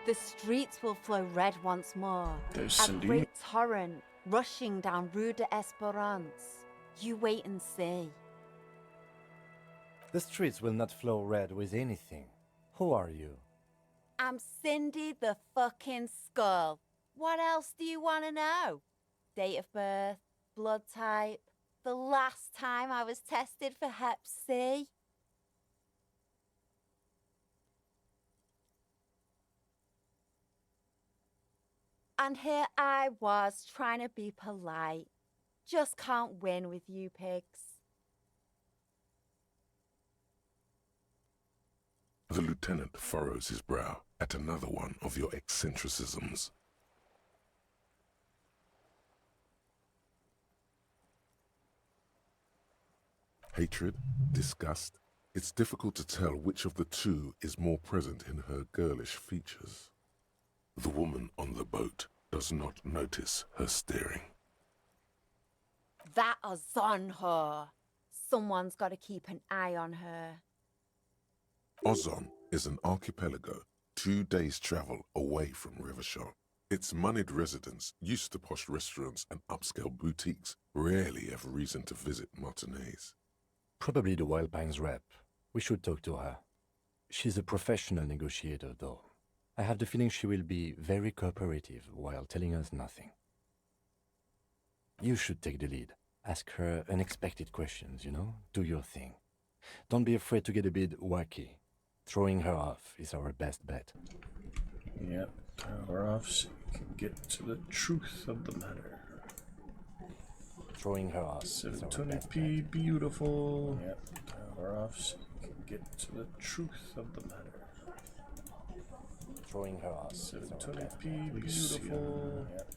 [SPEAKER 16] The streets will flow red once more.
[SPEAKER 3] There's
[SPEAKER 16] A
[SPEAKER 3] Cindy.
[SPEAKER 16] great torrent rushing down Rue de Esperance. You wait and see.
[SPEAKER 15] The streets will not flow red with anything. Who are you?
[SPEAKER 16] I'm Cindy the fucking Skull. What else do you want to know? Date of birth, blood type, the last time I was tested for Hep C. And here I was trying to be polite. Just can't win with you pigs.
[SPEAKER 9] The lieutenant furrows his brow at another one of your eccentricisms. Hatred? Disgust? It's difficult to tell which of the two is more present in her girlish features. The woman on the boat does not notice her staring.
[SPEAKER 16] That Ozon whore. Someone's got to keep an eye on her.
[SPEAKER 9] Ozon is an archipelago 2 days' travel away from Revachol. Its moneyed residents, used to posh restaurants and upscale boutiques, rarely have reason to visit Martinez.
[SPEAKER 15] Probably the Wild Pines rep. We should talk to her. She's a professional negotiator, though. I have the feeling she will be very cooperative while telling us nothing. You should take the lead. Ask her unexpected questions, you know? Do your thing. Don't be afraid to get a bit wacky. Throwing her off is our best bet.
[SPEAKER 3] Yep, throw her off so you can get to the truth of the matter.
[SPEAKER 15] Throwing her off.
[SPEAKER 3] 720p, beautiful. Yep, throw her off so you can get to the truth of the matter.
[SPEAKER 15] Throwing her off.
[SPEAKER 3] 720p, beautiful. Yep.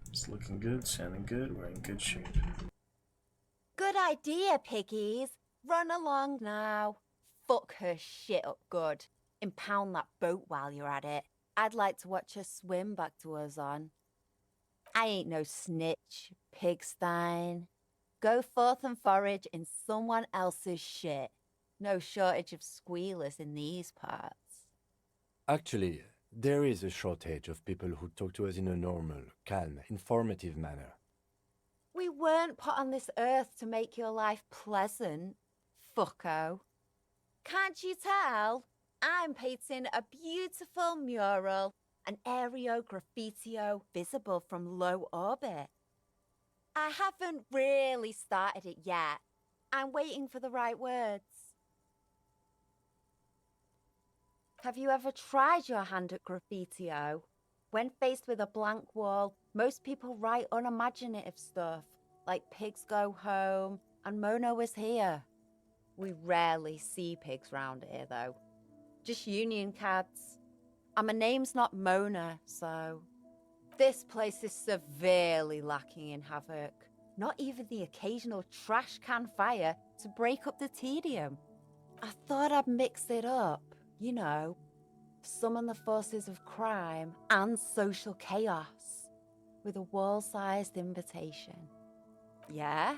[SPEAKER 3] It's looking good, sounding good, we're in good shape.
[SPEAKER 16] Good idea, piggies. Run along now. Fuck her shit up good. Impound that boat while you're at it. I'd like to watch her swim back to us on. I ain't no snitch, pigstein. Go forth and forage in someone else's shit. No shortage of squealers in these parts.
[SPEAKER 15] Actually, there is a shortage of people who talk to us in a normal, calm, informative manner.
[SPEAKER 16] We weren't put on this earth to make your life pleasant, fucko. Can't you tell? I'm painting a beautiful mural, an aereo graffitio visible from low orbit. I haven't really started it yet. I'm waiting for the right words. Have you ever tried your hand at graffitio? When faced with a blank wall, most people write unimaginative stuff, like pigs go home and Mona was here. We rarely see pigs round here, though. Just union cads. And my name's not Mona, so... This place is severely lacking in havoc. Not even the occasional trash can fire to break up the tedium. I thought I'd mix it up, you know. Summon the forces of crime and social chaos with a wall-sized invitation. Yeah?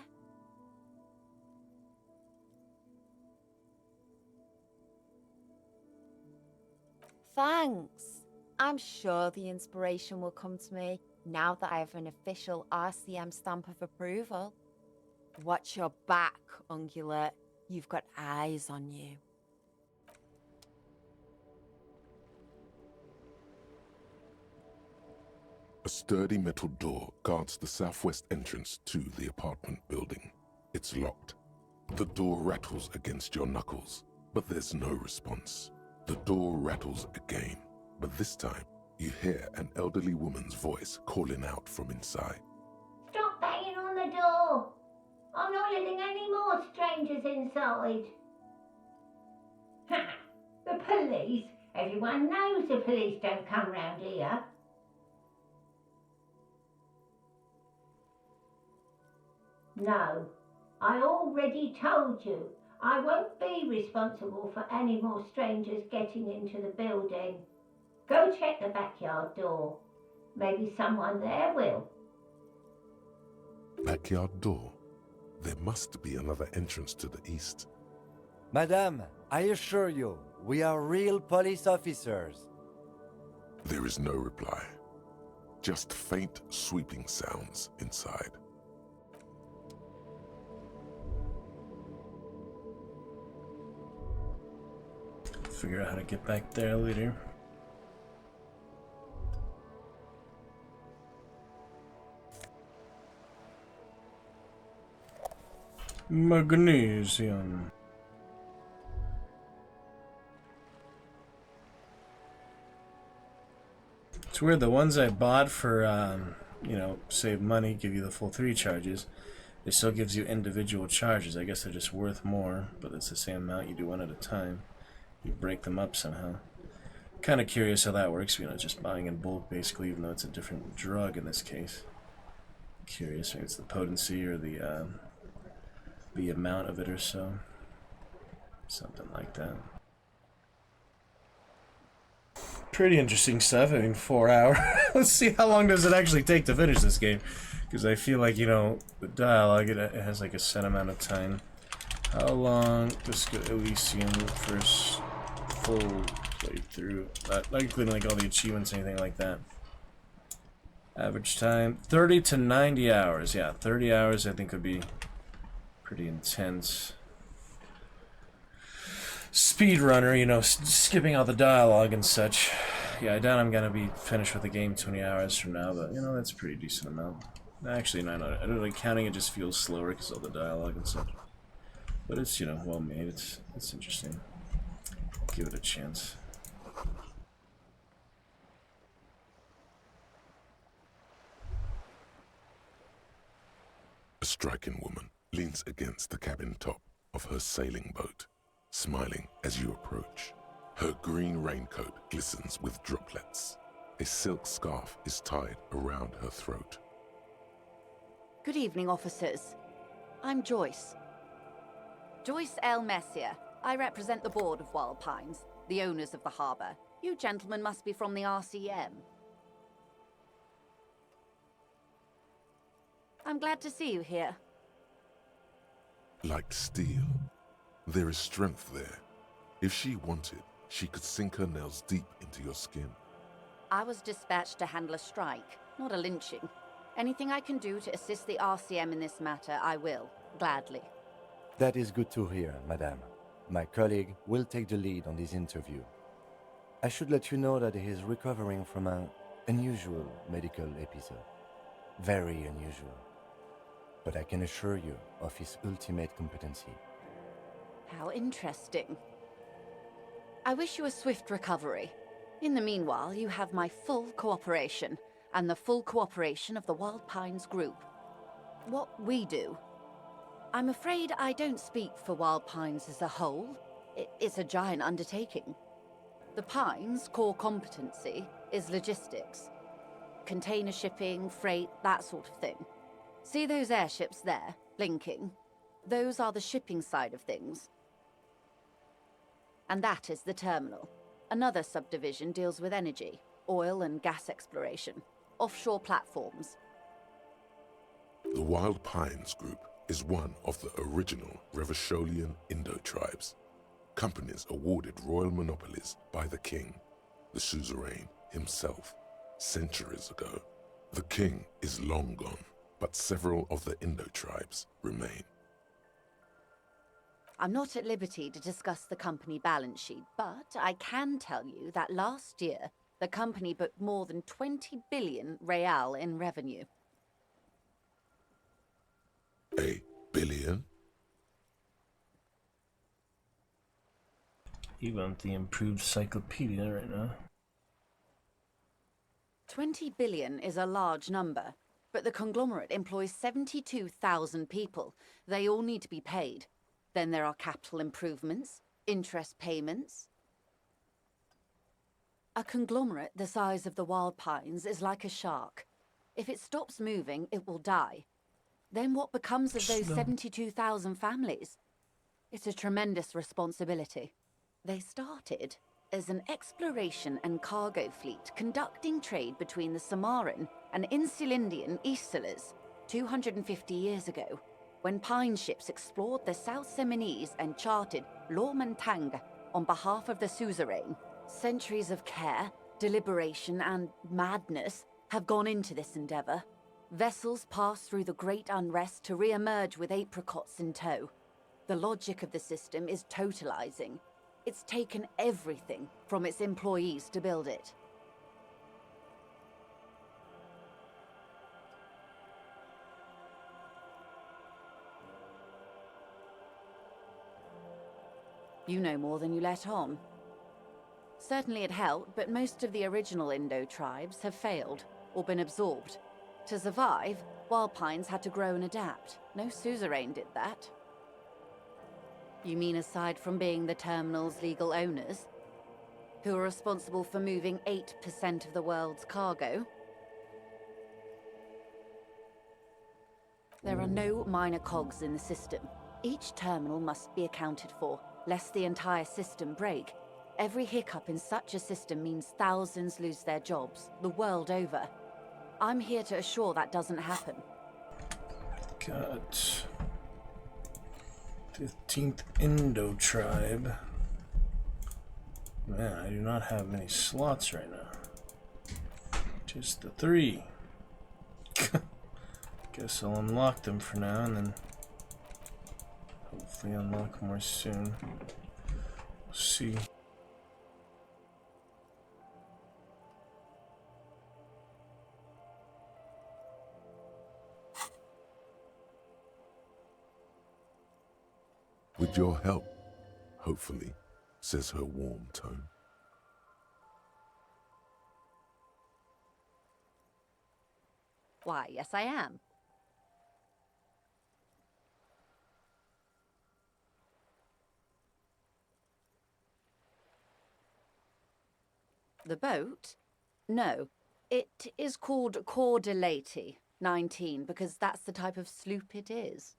[SPEAKER 16] Thanks. I'm sure the inspiration will come to me now that I have an official RCM stamp of approval. Watch your back, Ungulate. You've got eyes on you.
[SPEAKER 9] A sturdy metal door guards the southwest entrance to the apartment building. It's locked. The door rattles against your knuckles, but there's no response. The door rattles again, but this time you hear an elderly woman's voice calling out from inside.
[SPEAKER 17] Stop banging on the door! I'm not letting any more strangers inside. Ha! The police? Everyone knows the police don't come round here. No, I already told you. I won't be responsible for any more strangers getting into the building. Go check the backyard door. Maybe someone there will.
[SPEAKER 9] Backyard door? There must be another entrance to the east.
[SPEAKER 15] Madame, I assure you, we are real police officers.
[SPEAKER 9] There is no reply. Just faint, sweeping sounds inside.
[SPEAKER 3] Figure out how to get back there later. Magnesium. It's weird, the ones I bought for, you know, save money, give you the full 3 charges, it still gives you individual charges. I guess they're just worth more, but it's the same amount, you do one at a time. You break them up somehow. Kind of curious how that works, you know, just buying in bulk basically, even though it's a different drug in this case. Curious, maybe it's the potency or the amount of it or so. Something like that. Pretty interesting stuff. I mean, 4 hours. Let's see how long does it actually take to finish this game. Because I feel like, you know, the dialogue, it has like a set amount of time. How long does Elysium first full playthrough? Not including like all the achievements or anything like that. Average time 30 to 90 hours. Yeah, 30 hours I think would be pretty intense. Speedrunner, you know, skipping all the dialogue and such. Yeah, I doubt I'm gonna be finished with the game 20 hours from now, but you know, that's a pretty decent amount. Actually, no, I don't like counting. It just feels slower because of all the dialogue and such. But it's, you know, well made. It's interesting. Give it a chance.
[SPEAKER 9] A striking woman leans against the cabin top of her sailing boat, smiling as you approach. Her green raincoat glistens with droplets. A silk scarf is tied around her throat.
[SPEAKER 4] Good evening, officers. I'm Joyce. Joyce L. Messier. I represent the board of Wild Pines, the owners of the harbour. You gentlemen must be from the RCM. I'm glad to see you here.
[SPEAKER 9] Like steel, there is strength there. If she wanted, she could sink her nails deep into your skin.
[SPEAKER 4] I was dispatched to handle a strike, not a lynching. Anything I can do to assist the RCM in this matter, I will, gladly.
[SPEAKER 15] That is good to hear, madame. My colleague will take the lead on this interview. I should let you know that he is recovering from an unusual medical episode. Very unusual. But I can assure you of his ultimate competency.
[SPEAKER 4] How interesting. I wish you a swift recovery. In the meanwhile, you have my full cooperation, and the full cooperation of the Wild Pines Group. What we do. I'm afraid I don't speak for Wild Pines as a whole. It's a giant undertaking. The Pines' core competency is logistics. Container shipping, freight, that sort of thing. See those airships there, blinking? Those are the shipping side of things. And that is the terminal. Another subdivision deals with energy, oil and gas exploration, offshore platforms.
[SPEAKER 9] The Wild Pines Group is one of the original Revacholian Indo-tribes. Companies awarded royal monopolies by the king, the suzerain himself, centuries ago. The king is long gone, but several of the Indo-tribes remain.
[SPEAKER 4] I'm not at liberty to discuss the company balance sheet, but I can tell you that last year, the company booked more than 20 billion real in revenue.
[SPEAKER 9] A billion?
[SPEAKER 3] You want the improved cyclopedia right now.
[SPEAKER 4] 20 billion is a large number, but the conglomerate employs 72,000 people. They all need to be paid. Then there are capital improvements, interest payments. A conglomerate the size of the Wild Pines is like a shark. If it stops moving, it will die. Then what becomes of those 72,000 families? It's a tremendous responsibility. They started as an exploration and cargo fleet conducting trade between the Samaran and Insulindian Easterlers 250 years ago, when pine ships explored the South Seminese and charted Lomantang on behalf of the suzerain. Centuries of care, deliberation, and madness have gone into this endeavor. Vessels pass through the great unrest to re-emerge with apricots in tow. The logic of the system is totalizing. It's taken everything from its employees to build it. You know more than you let on. Certainly it helped, but most of the original Indo tribes have failed, or been absorbed. To survive, Wild Pines had to grow and adapt. No suzerain did that. You mean aside from being the terminal's legal owners, who are responsible for moving 8% of the world's cargo? There are no minor cogs in the system. Each terminal must be accounted for, lest the entire system break. Every hiccup in such a system means thousands lose their jobs, the world over. I'm here to assure that doesn't happen.
[SPEAKER 3] Got 15th Indo tribe. Man, I do not have many slots right now. Just the 3. Guess I'll unlock them for now and then hopefully unlock more soon. We'll see.
[SPEAKER 9] With your help, hopefully, says her warm tone.
[SPEAKER 4] Why, yes, I am. The boat? No. It is called Cordelati 19 because that's the type of sloop it is.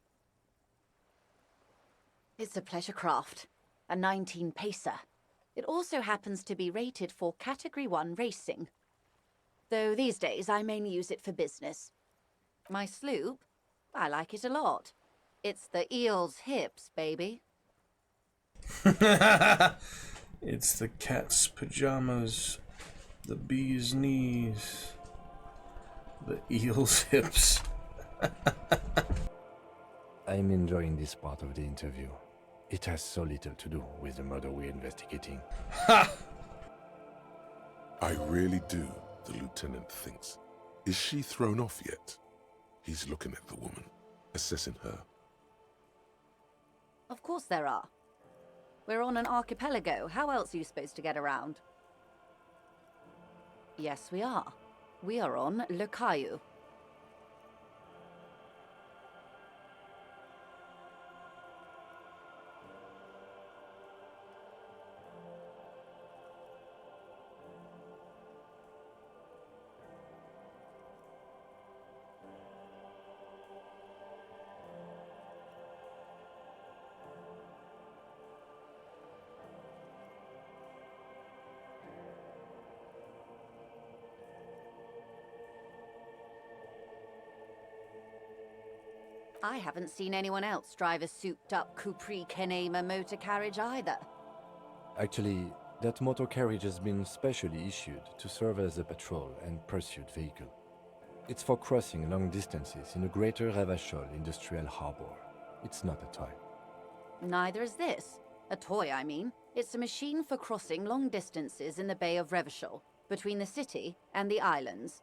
[SPEAKER 4] It's a pleasure craft, a 19 pacer. It also happens to be rated for Category 1 racing. Though these days I mainly use it for business. My sloop? I like it a lot. It's the eel's hips, baby.
[SPEAKER 3] It's the cat's pajamas, the bee's knees, the eel's hips.
[SPEAKER 15] I'm enjoying this part of the interview. It has so little to do with the murder we're investigating.
[SPEAKER 9] Ha! I really do, the lieutenant thinks. Is she thrown off yet? He's looking at the woman, assessing her.
[SPEAKER 4] Of course there are. We're on an archipelago. How else are you supposed to get around? Yes, we are. We are on Le Caillou. I haven't seen anyone else drive a souped-up Capri Kenema motor carriage either.
[SPEAKER 15] Actually, that motor carriage has been specially issued to serve as a patrol and pursuit vehicle. It's for crossing long distances in the greater Revachol industrial harbor. It's not a toy.
[SPEAKER 4] Neither is this. A toy, I mean. It's a machine for crossing long distances in the Bay of Revachol, between the city and the islands.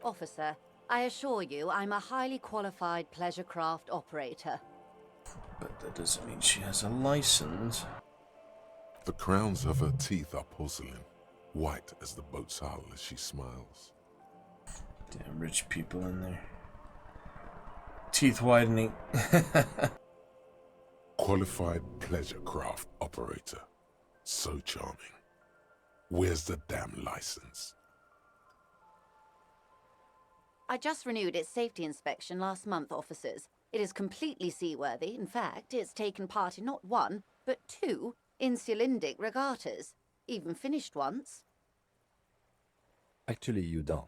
[SPEAKER 4] Officer, I assure you I'm a highly qualified pleasure craft operator.
[SPEAKER 3] But that doesn't mean she has a license.
[SPEAKER 9] The crowns of her teeth are porcelain, white as the boat's hull as she smiles.
[SPEAKER 3] Damn rich people in there. Teeth whitening.
[SPEAKER 9] Qualified pleasure craft operator. So charming. Where's the damn license?
[SPEAKER 4] I just renewed its safety inspection last month, officers. It is completely seaworthy. In fact, it's taken part in not one, but two insulindic regattas. Even finished once.
[SPEAKER 15] Actually, you don't.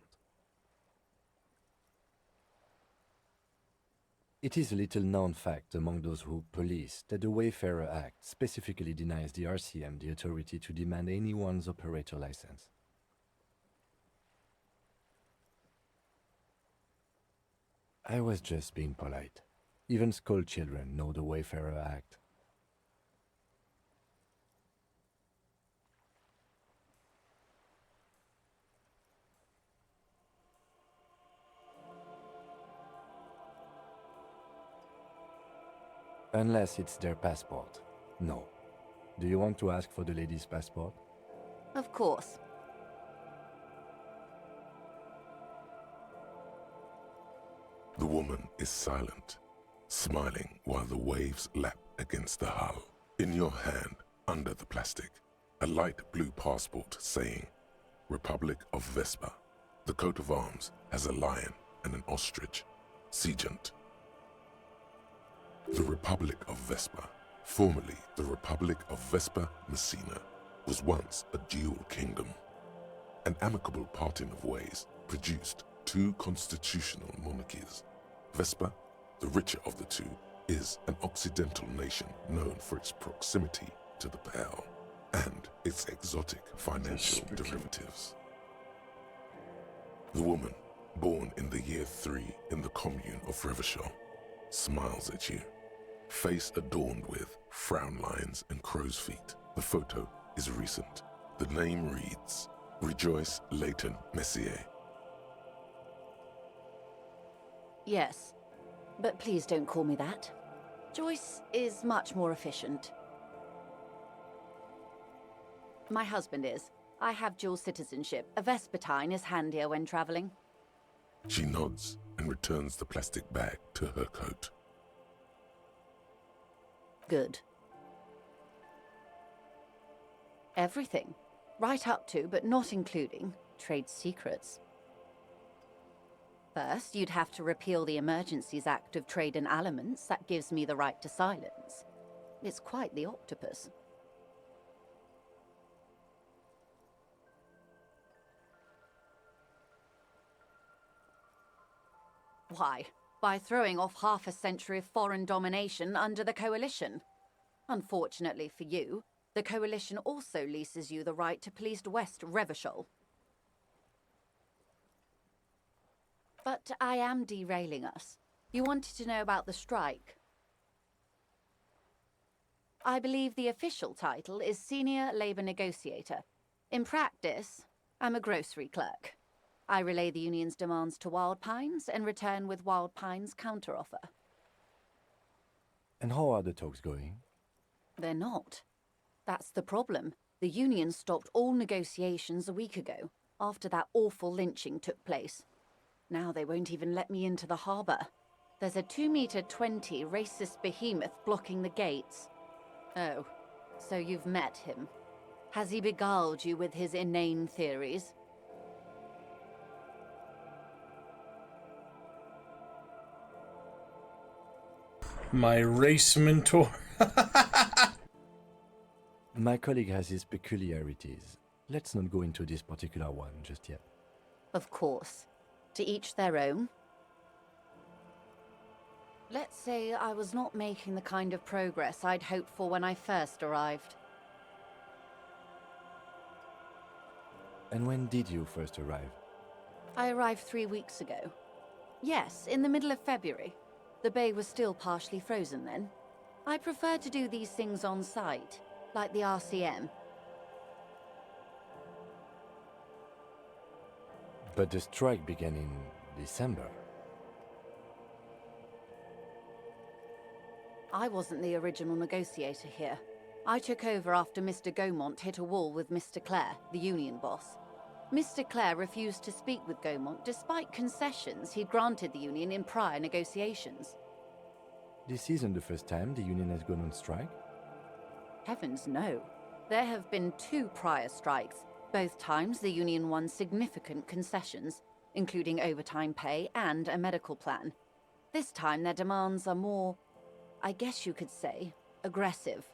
[SPEAKER 15] It is a little-known fact among those who police that the Wayfarer Act specifically denies the RCM the authority to demand anyone's operator license. I was just being polite. Even school children know the Wayfarer Act. Unless it's their passport. No. Do you want to ask for the lady's passport?
[SPEAKER 4] Of course.
[SPEAKER 9] The woman is silent, smiling while the waves lap against the hull. In your hand, under the plastic, a light blue passport saying, Republic of Vespa. The coat of arms has a lion and an ostrich. Seagent. The Republic of Vespa, formerly the Republic of Vespa Messina, was once a dual kingdom. An amicable parting of ways produced two constitutional monarchies. Vespa, the richer of the two, is an occidental nation known for its proximity to the Pale and its exotic financial derivatives. The woman, born in the year 3 in the commune of Revachol, smiles at you, face adorned with frown lines and crow's feet. The photo is recent. The name reads, Rejoice Leighton Messier.
[SPEAKER 4] Yes, but please don't call me that. Joyce is much more efficient. My husband is. I have dual citizenship. A Vespertine is handier when traveling.
[SPEAKER 9] She nods and returns the plastic bag to her coat.
[SPEAKER 4] Good. Everything. Right up to, but not including, trade secrets. First, you'd have to repeal the Emergencies Act of Trade in Aliments. That gives me the right to silence. It's quite the octopus. Why? By throwing off half a century of foreign domination under the Coalition. Unfortunately for you, the Coalition also leases you the right to police West Revachol. But I am derailing us. You wanted to know about the strike. I believe the official title is Senior Labour Negotiator. In practice, I'm a grocery clerk. I relay the union's demands to Wild Pines and return with Wild Pines' counteroffer.
[SPEAKER 15] And how are the talks going?
[SPEAKER 4] They're not. That's the problem. The union stopped all negotiations a week ago, after that awful lynching took place. Now they won't even let me into the harbour. There's a 2-meter-20 racist behemoth blocking the gates. Oh, so you've met him. Has he beguiled you with his inane theories?
[SPEAKER 3] My race mentor.
[SPEAKER 15] My colleague has his peculiarities. Let's not go into this particular one just yet.
[SPEAKER 4] Of course. To each their own. Let's say I was not making the kind of progress I'd hoped for when I first arrived.
[SPEAKER 15] And when did you first arrive?
[SPEAKER 4] I arrived 3 weeks ago. Yes, in the middle of February. The bay was still partially frozen then. I prefer to do these things on site, like the RCM.
[SPEAKER 15] But the strike began in December.
[SPEAKER 4] I wasn't the original negotiator here. I took over after Mr. Gaumont hit a wall with Mr. Clare, the union boss. Mr. Clare refused to speak with Gaumont despite concessions he'd granted the union in prior negotiations.
[SPEAKER 15] This isn't the first time the union has gone on strike?
[SPEAKER 4] Heavens no. There have been 2 prior strikes. Both times the union won significant concessions, including overtime pay and a medical plan. This time their demands are more, I guess you could say, aggressive.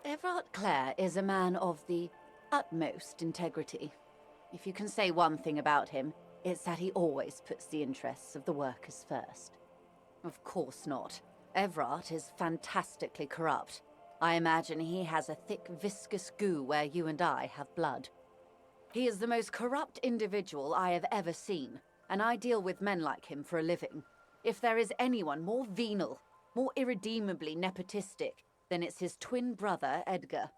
[SPEAKER 4] Everard Clare is a man of the utmost integrity. If you can say one thing about him, it's that he always puts the interests of the workers first. Of course not. Everard is fantastically corrupt. I imagine he has a thick, viscous goo where you and I have blood. He is the most corrupt individual I have ever seen, and I deal with men like him for a living. If there is anyone more venal, more irredeemably nepotistic, then it's his twin brother, Edgar.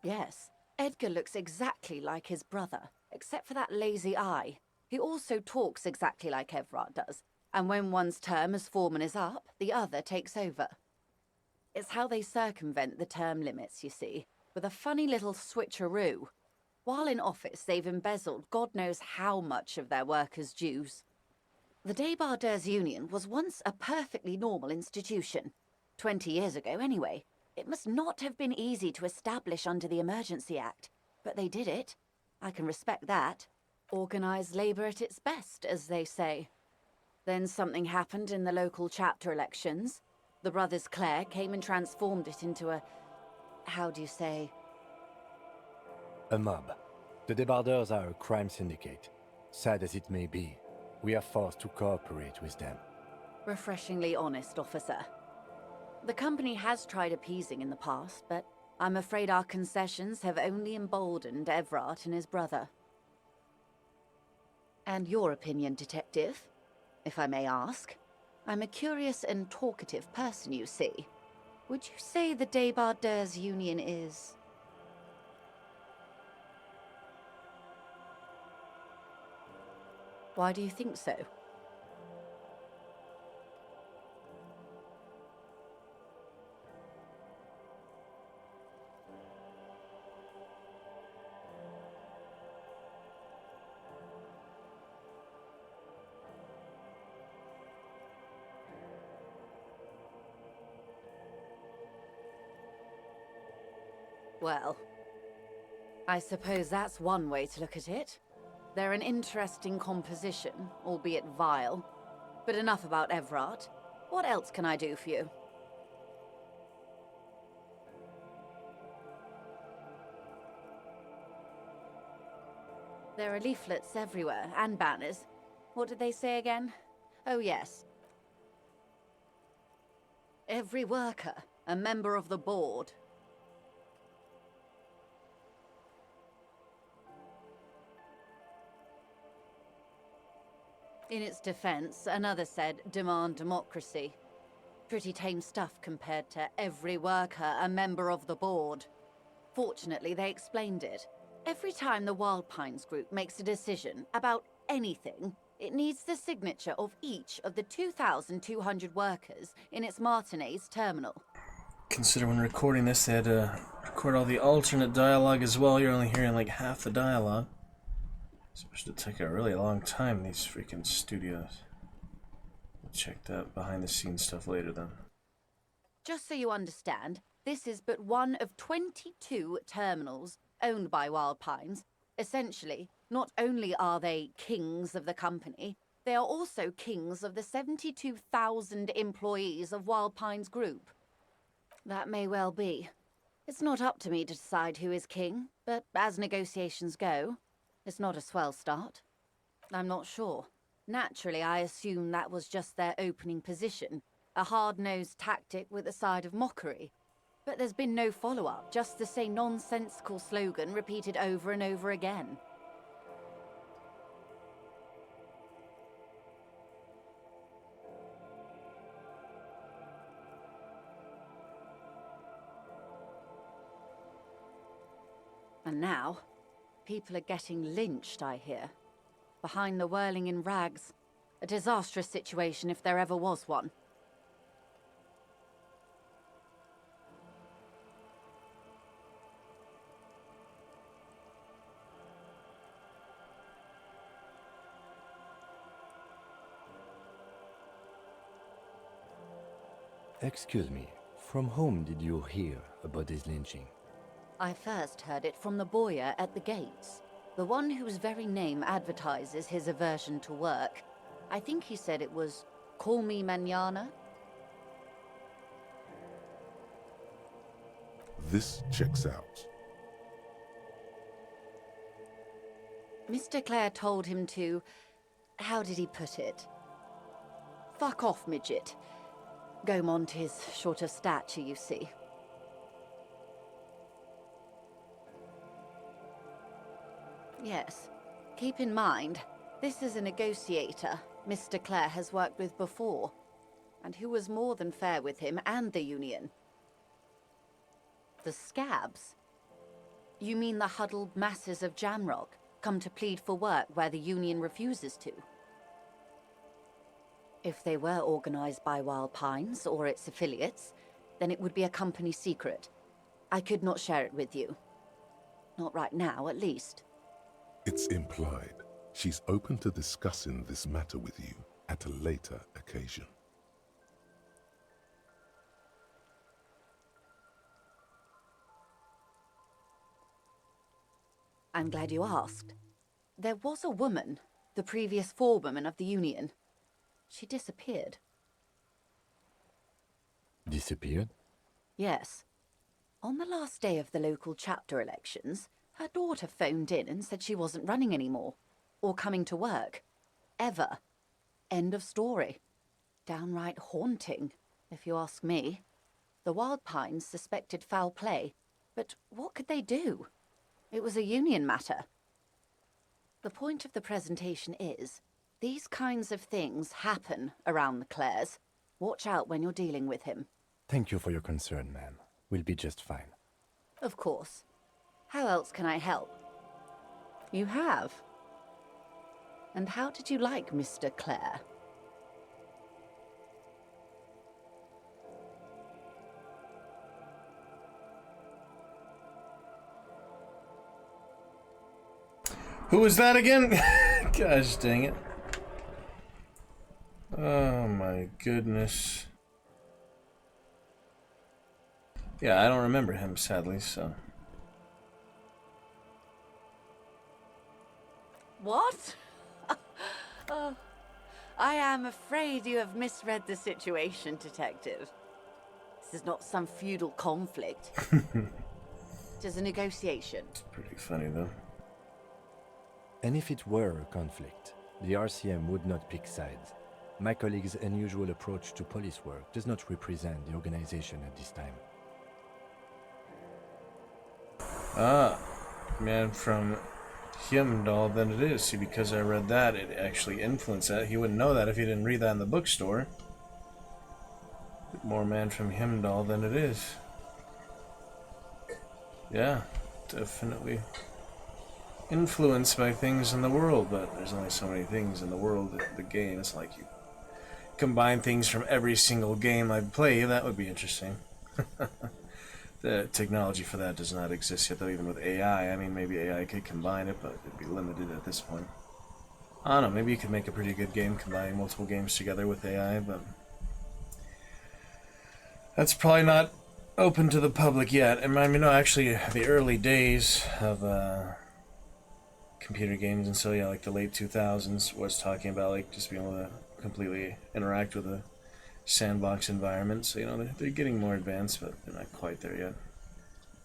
[SPEAKER 4] Yes, Edgar looks exactly like his brother, except for that lazy eye. He also talks exactly like Everard does, and when one's term as foreman is up, the other takes over. It's how they circumvent the term limits, you see, with a funny little switcheroo. While in office, they've embezzled God knows how much of their workers' dues. The Débardeurs Union was once a perfectly normal institution. 20 years ago, anyway. It must not have been easy to establish under the Emergency Act, but they did it. I can respect that. Organised labour at its best, as they say. Then something happened in the local chapter elections. The brothers Clare came and transformed it into a... how do you say?
[SPEAKER 15] A mob. The Débardeurs are a crime syndicate. Sad as it may be, we are forced to cooperate with them.
[SPEAKER 4] Refreshingly honest, officer. The company has tried appeasing in the past, but I'm afraid our concessions have only emboldened Everard and his brother. And your opinion, Detective, if I may ask? I'm a curious and talkative person, you see. Would you say the Débardeurs Union is... Why do you think so? Well, I suppose that's one way to look at it. They're an interesting composition, albeit vile. But enough about Everard. What else can I do for you? There are leaflets everywhere, and banners. What did they say again? Oh yes. Every worker, a member of the board. In its defense, another said, demand democracy. Pretty tame stuff compared to every worker a member of the board. Fortunately, they explained it. Every time the Wild Pines group makes a decision about anything, it needs the signature of each of the 2,200 workers in its Martinez terminal.
[SPEAKER 3] Consider when recording this, they had to record all the alternate dialogue as well. You're only hearing like half the dialogue. Supposed to take a really long time in these freaking studios. We'll check that behind the scenes stuff later then.
[SPEAKER 4] Just so you understand, this is but one of 22 terminals owned by Wild Pines. Essentially, not only are they kings of the company, they are also kings of the 72,000 employees of Wild Pines Group. That may well be. It's not up to me to decide who is king, but as negotiations go, it's not a swell start. I'm not sure. Naturally, I assume that was just their opening position, a hard-nosed tactic with a side of mockery. But there's been no follow-up, just the same nonsensical slogan repeated over and over again. And now, people are getting lynched, I hear. Behind the whirling in rags. A disastrous situation if there ever was one.
[SPEAKER 15] Excuse me, from whom did you hear about this lynching?
[SPEAKER 4] I first heard it from the bowyer at the gates. The one whose very name advertises his aversion to work. I think he said it was, "Call me mañana."
[SPEAKER 9] This checks out.
[SPEAKER 4] Mr. Clare told him to... how did he put it? Fuck off, midget. Gaumont is short of stature, you see. Yes. Keep in mind, this is a negotiator Mr. Clare has worked with before, and who was more than fair with him and the Union. The scabs? You mean the huddled masses of Jamrock come to plead for work where the Union refuses to? If they were organized by Wild Pines or its affiliates, then it would be a company secret. I could not share it with you. Not right now, at least.
[SPEAKER 9] It's implied she's open to discussing this matter with you at a later occasion.
[SPEAKER 4] I'm glad you asked. There was a woman, the previous forewoman of the Union. She disappeared.
[SPEAKER 15] Disappeared?
[SPEAKER 4] Yes. On the last day of the local chapter elections, her daughter phoned in and said she wasn't running anymore, or coming to work. Ever. End of story. Downright haunting, if you ask me. The Wild Pines suspected foul play, but what could they do? It was a Union matter. The point of the presentation is, these kinds of things happen around the Clares. Watch out when you're dealing with him.
[SPEAKER 15] Thank you for your concern, ma'am. We'll be just fine.
[SPEAKER 4] Of course. How else can I help? You have. And how did you like Mr. Clare?
[SPEAKER 3] Who was that again? Gosh dang it. Oh my goodness. Yeah, I don't remember him, sadly, so.
[SPEAKER 4] What? I am afraid you have misread the situation, Detective. This is not some feudal conflict. It is a negotiation.
[SPEAKER 3] It's pretty funny, though.
[SPEAKER 15] And if it were a conflict, the RCM would not pick sides. My colleague's unusual approach to police work does not represent the organization at this time.
[SPEAKER 3] Ah, man from Heimdall, then it is. See, because I read that, it actually influenced that. He wouldn't know that if he didn't read that in the bookstore. More man from Heimdall than it is. Yeah, definitely influenced by things in the world, but there's only so many things in the world. The game, it's like you combine things from every single game I play. That would be interesting. The technology for that does not exist yet, though, even with AI. I mean, maybe AI could combine it, but it'd be limited at this point. I don't know, maybe you could make a pretty good game combining multiple games together with AI, but that's probably not open to the public yet. I mean, no, actually, the early days of computer games and so, yeah, like the late 2000s was talking about, like, just being able to completely interact with a sandbox environment. So, you know, they're getting more advanced, but they're not quite there yet.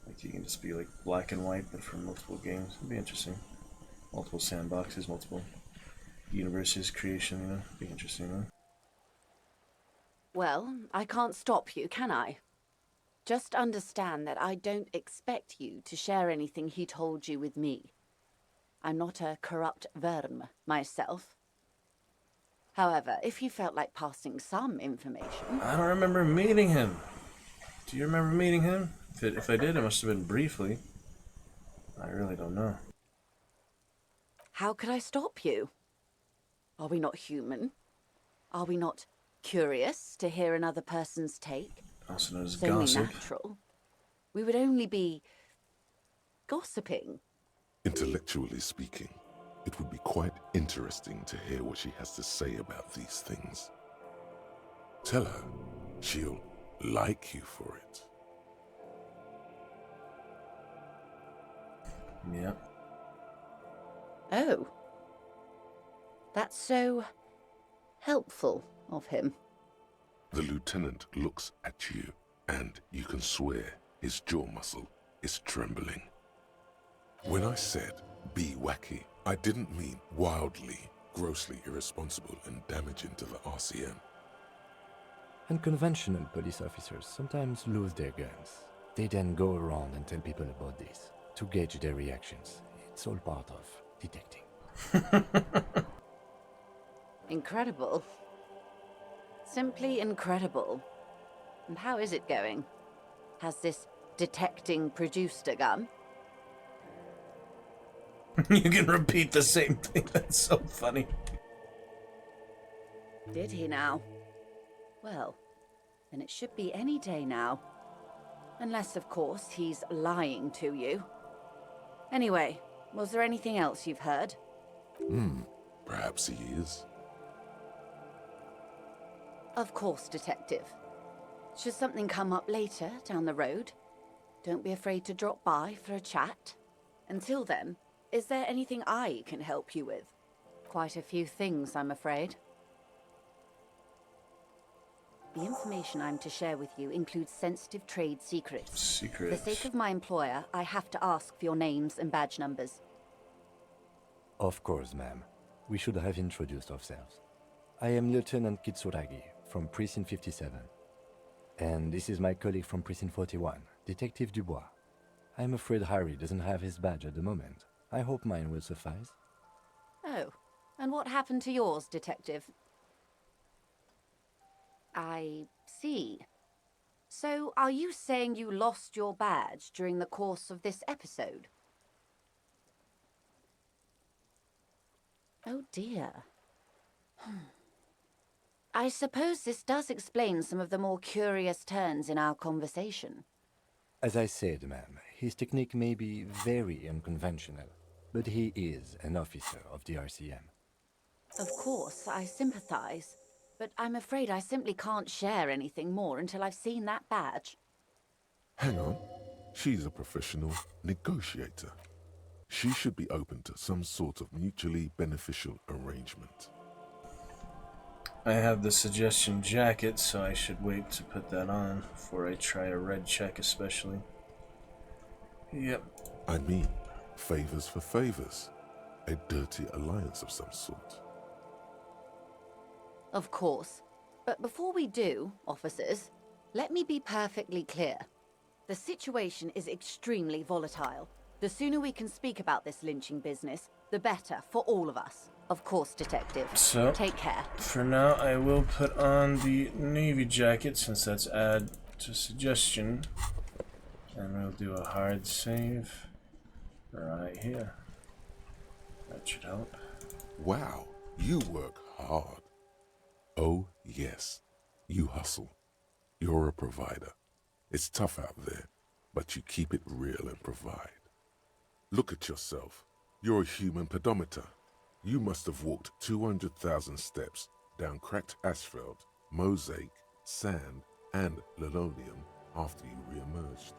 [SPEAKER 3] Like, you can just be, like, black and white, but for multiple games. It'd be interesting. Multiple sandboxes, multiple universes, creation, you know, it'd be interesting, though.
[SPEAKER 4] Well, I can't stop you, can I? Just understand that I don't expect you to share anything he told you with me. I'm not a corrupt verm myself. However, if you felt like passing some information...
[SPEAKER 3] I don't remember meeting him. Do you remember meeting him? If I did, it must have been briefly. I really don't know.
[SPEAKER 4] How could I stop you? Are we not human? Are we not curious to hear another person's take?
[SPEAKER 3] Also known as
[SPEAKER 4] It's only
[SPEAKER 3] gossip.
[SPEAKER 4] natural. We would only be... gossiping.
[SPEAKER 9] Intellectually speaking, it would be quite interesting to hear what she has to say about these things. Tell her she'll like you for it.
[SPEAKER 3] Yep.
[SPEAKER 4] Oh. That's so... helpful of him.
[SPEAKER 9] The lieutenant looks at you, and you can swear his jaw muscle is trembling. When I said be wacky, I didn't mean wildly, grossly irresponsible and damaging to the RCM.
[SPEAKER 15] Unconventional police officers sometimes lose their guns. They then go around and tell people about this, to gauge their reactions. It's all part of detecting.
[SPEAKER 4] Incredible. Simply incredible. And how is it going? Has this detecting produced a gun?
[SPEAKER 3] You can repeat the same thing. That's so funny.
[SPEAKER 4] Did he now? Well, then it should be any day now. Unless, of course, he's lying to you. Anyway, was there anything else you've heard?
[SPEAKER 9] Perhaps he is.
[SPEAKER 4] Of course, Detective. Should something come up later down the road, don't be afraid to drop by for a chat. Until then, is there anything I can help you with? Quite a few things, I'm afraid. The information I'm to share with you includes sensitive trade secrets. For the sake of my employer, I have to ask for your names and badge numbers.
[SPEAKER 15] Of course, ma'am. We should have introduced ourselves. I am Lieutenant Kitsuragi from Precinct 57. And this is my colleague from Precinct 41, Detective Dubois. I'm afraid Harry doesn't have his badge at the moment. I hope mine will suffice.
[SPEAKER 4] And what happened to yours, Detective? I see. So, are you saying you lost your badge during the course of this episode? Oh dear. I suppose this does explain some of the more curious turns in our conversation.
[SPEAKER 15] As I said, ma'am, his technique may be very unconventional, but he is an officer of the RCM.
[SPEAKER 4] Of course, I sympathize, but I'm afraid I simply can't share anything more until I've seen that badge.
[SPEAKER 9] Hang on. She's a professional negotiator. She should be open to some sort of mutually beneficial arrangement.
[SPEAKER 3] I have the suggestion jacket, so I should wait to put that on before I try a red check especially. Yep.
[SPEAKER 9] I mean, favors for favors. A dirty alliance of some sort.
[SPEAKER 4] Of course. But before we do, officers, let me be perfectly clear. The situation is extremely volatile. The sooner we can speak about this lynching business, the better for all of us. Of course, Detective.
[SPEAKER 3] So,
[SPEAKER 4] take care.
[SPEAKER 3] For now, I will put on the navy jacket, since that's add to suggestion. And we'll do a hard save right here. That should help.
[SPEAKER 9] Wow, you work hard. Oh, yes, you hustle. You're a provider. It's tough out there, but you keep it real and provide. Look at yourself. You're a human pedometer. You must have walked 200,000 steps down cracked asphalt, mosaic, sand, and linoleum after you re-emerged.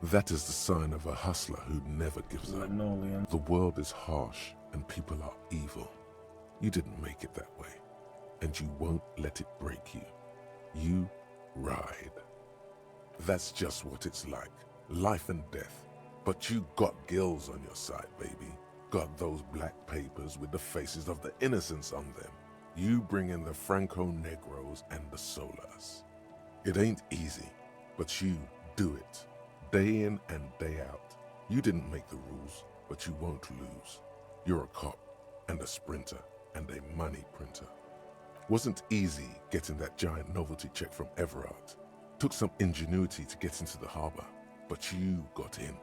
[SPEAKER 9] That is the sign of a hustler who never gives up. The world is harsh and people are evil. You didn't make it that way, and you won't let it break you. You ride. That's just what it's like, life and death. But you got gills on your side, baby. Got those black papers with the faces of the innocents on them. You bring in the Franco-Negros and the Solas. It ain't easy, but you do it. Day in and day out. You didn't make the rules, but you won't lose. You're a cop, and a sprinter, and a money printer. Wasn't easy getting that giant novelty check from Everard. Took some ingenuity to get into the harbor, but you got in,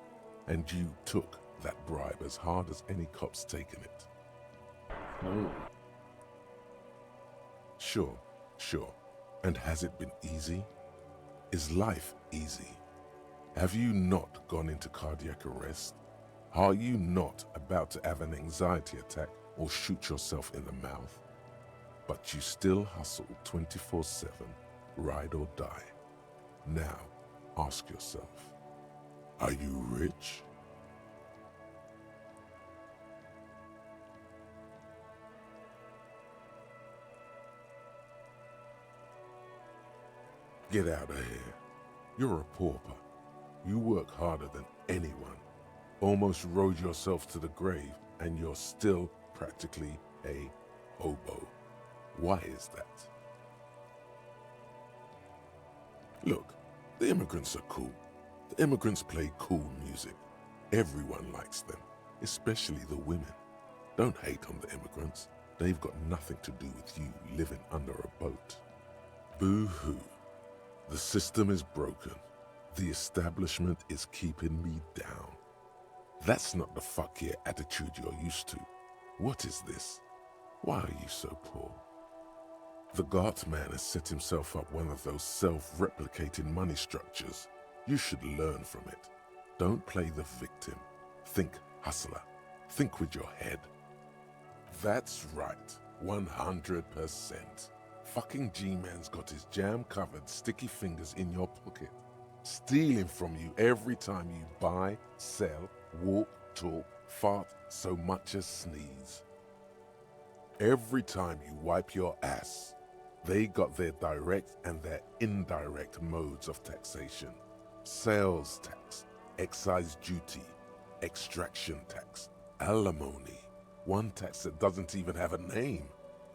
[SPEAKER 9] and you took that bribe as hard as any cop's taken it.
[SPEAKER 3] Oh.
[SPEAKER 9] Sure. And has it been easy? Is life easy? Have you not gone into cardiac arrest? Are you not about to have an anxiety attack or shoot yourself in the mouth? But you still hustle 24/7, ride or die. Now, ask yourself, are you rich? Get out of here. You're a pauper. You work harder than anyone. Almost rode yourself to the grave, and you're still practically a hobo. Why is that? Look, the immigrants are cool. The immigrants play cool music. Everyone likes them, especially the women. Don't hate on the immigrants. They've got nothing to do with you living under a boat. Boo-hoo. The system is broken. The establishment is keeping me down. That's not the fuck yeah attitude you're used to. What is this? Why are you so poor? The Guardsman has set himself up one of those self-replicating money structures. You should learn from it. Don't play the victim. Think hustler. Think with your head. That's right, 100%. Fucking G-Man's got his jam-covered sticky fingers in your pocket, stealing from you every time you buy, sell, walk, talk, fart, so much as sneeze. Every time you wipe your ass, they got their direct and their indirect modes of taxation. Sales tax, excise duty, extraction tax, alimony, one tax that doesn't even have a name.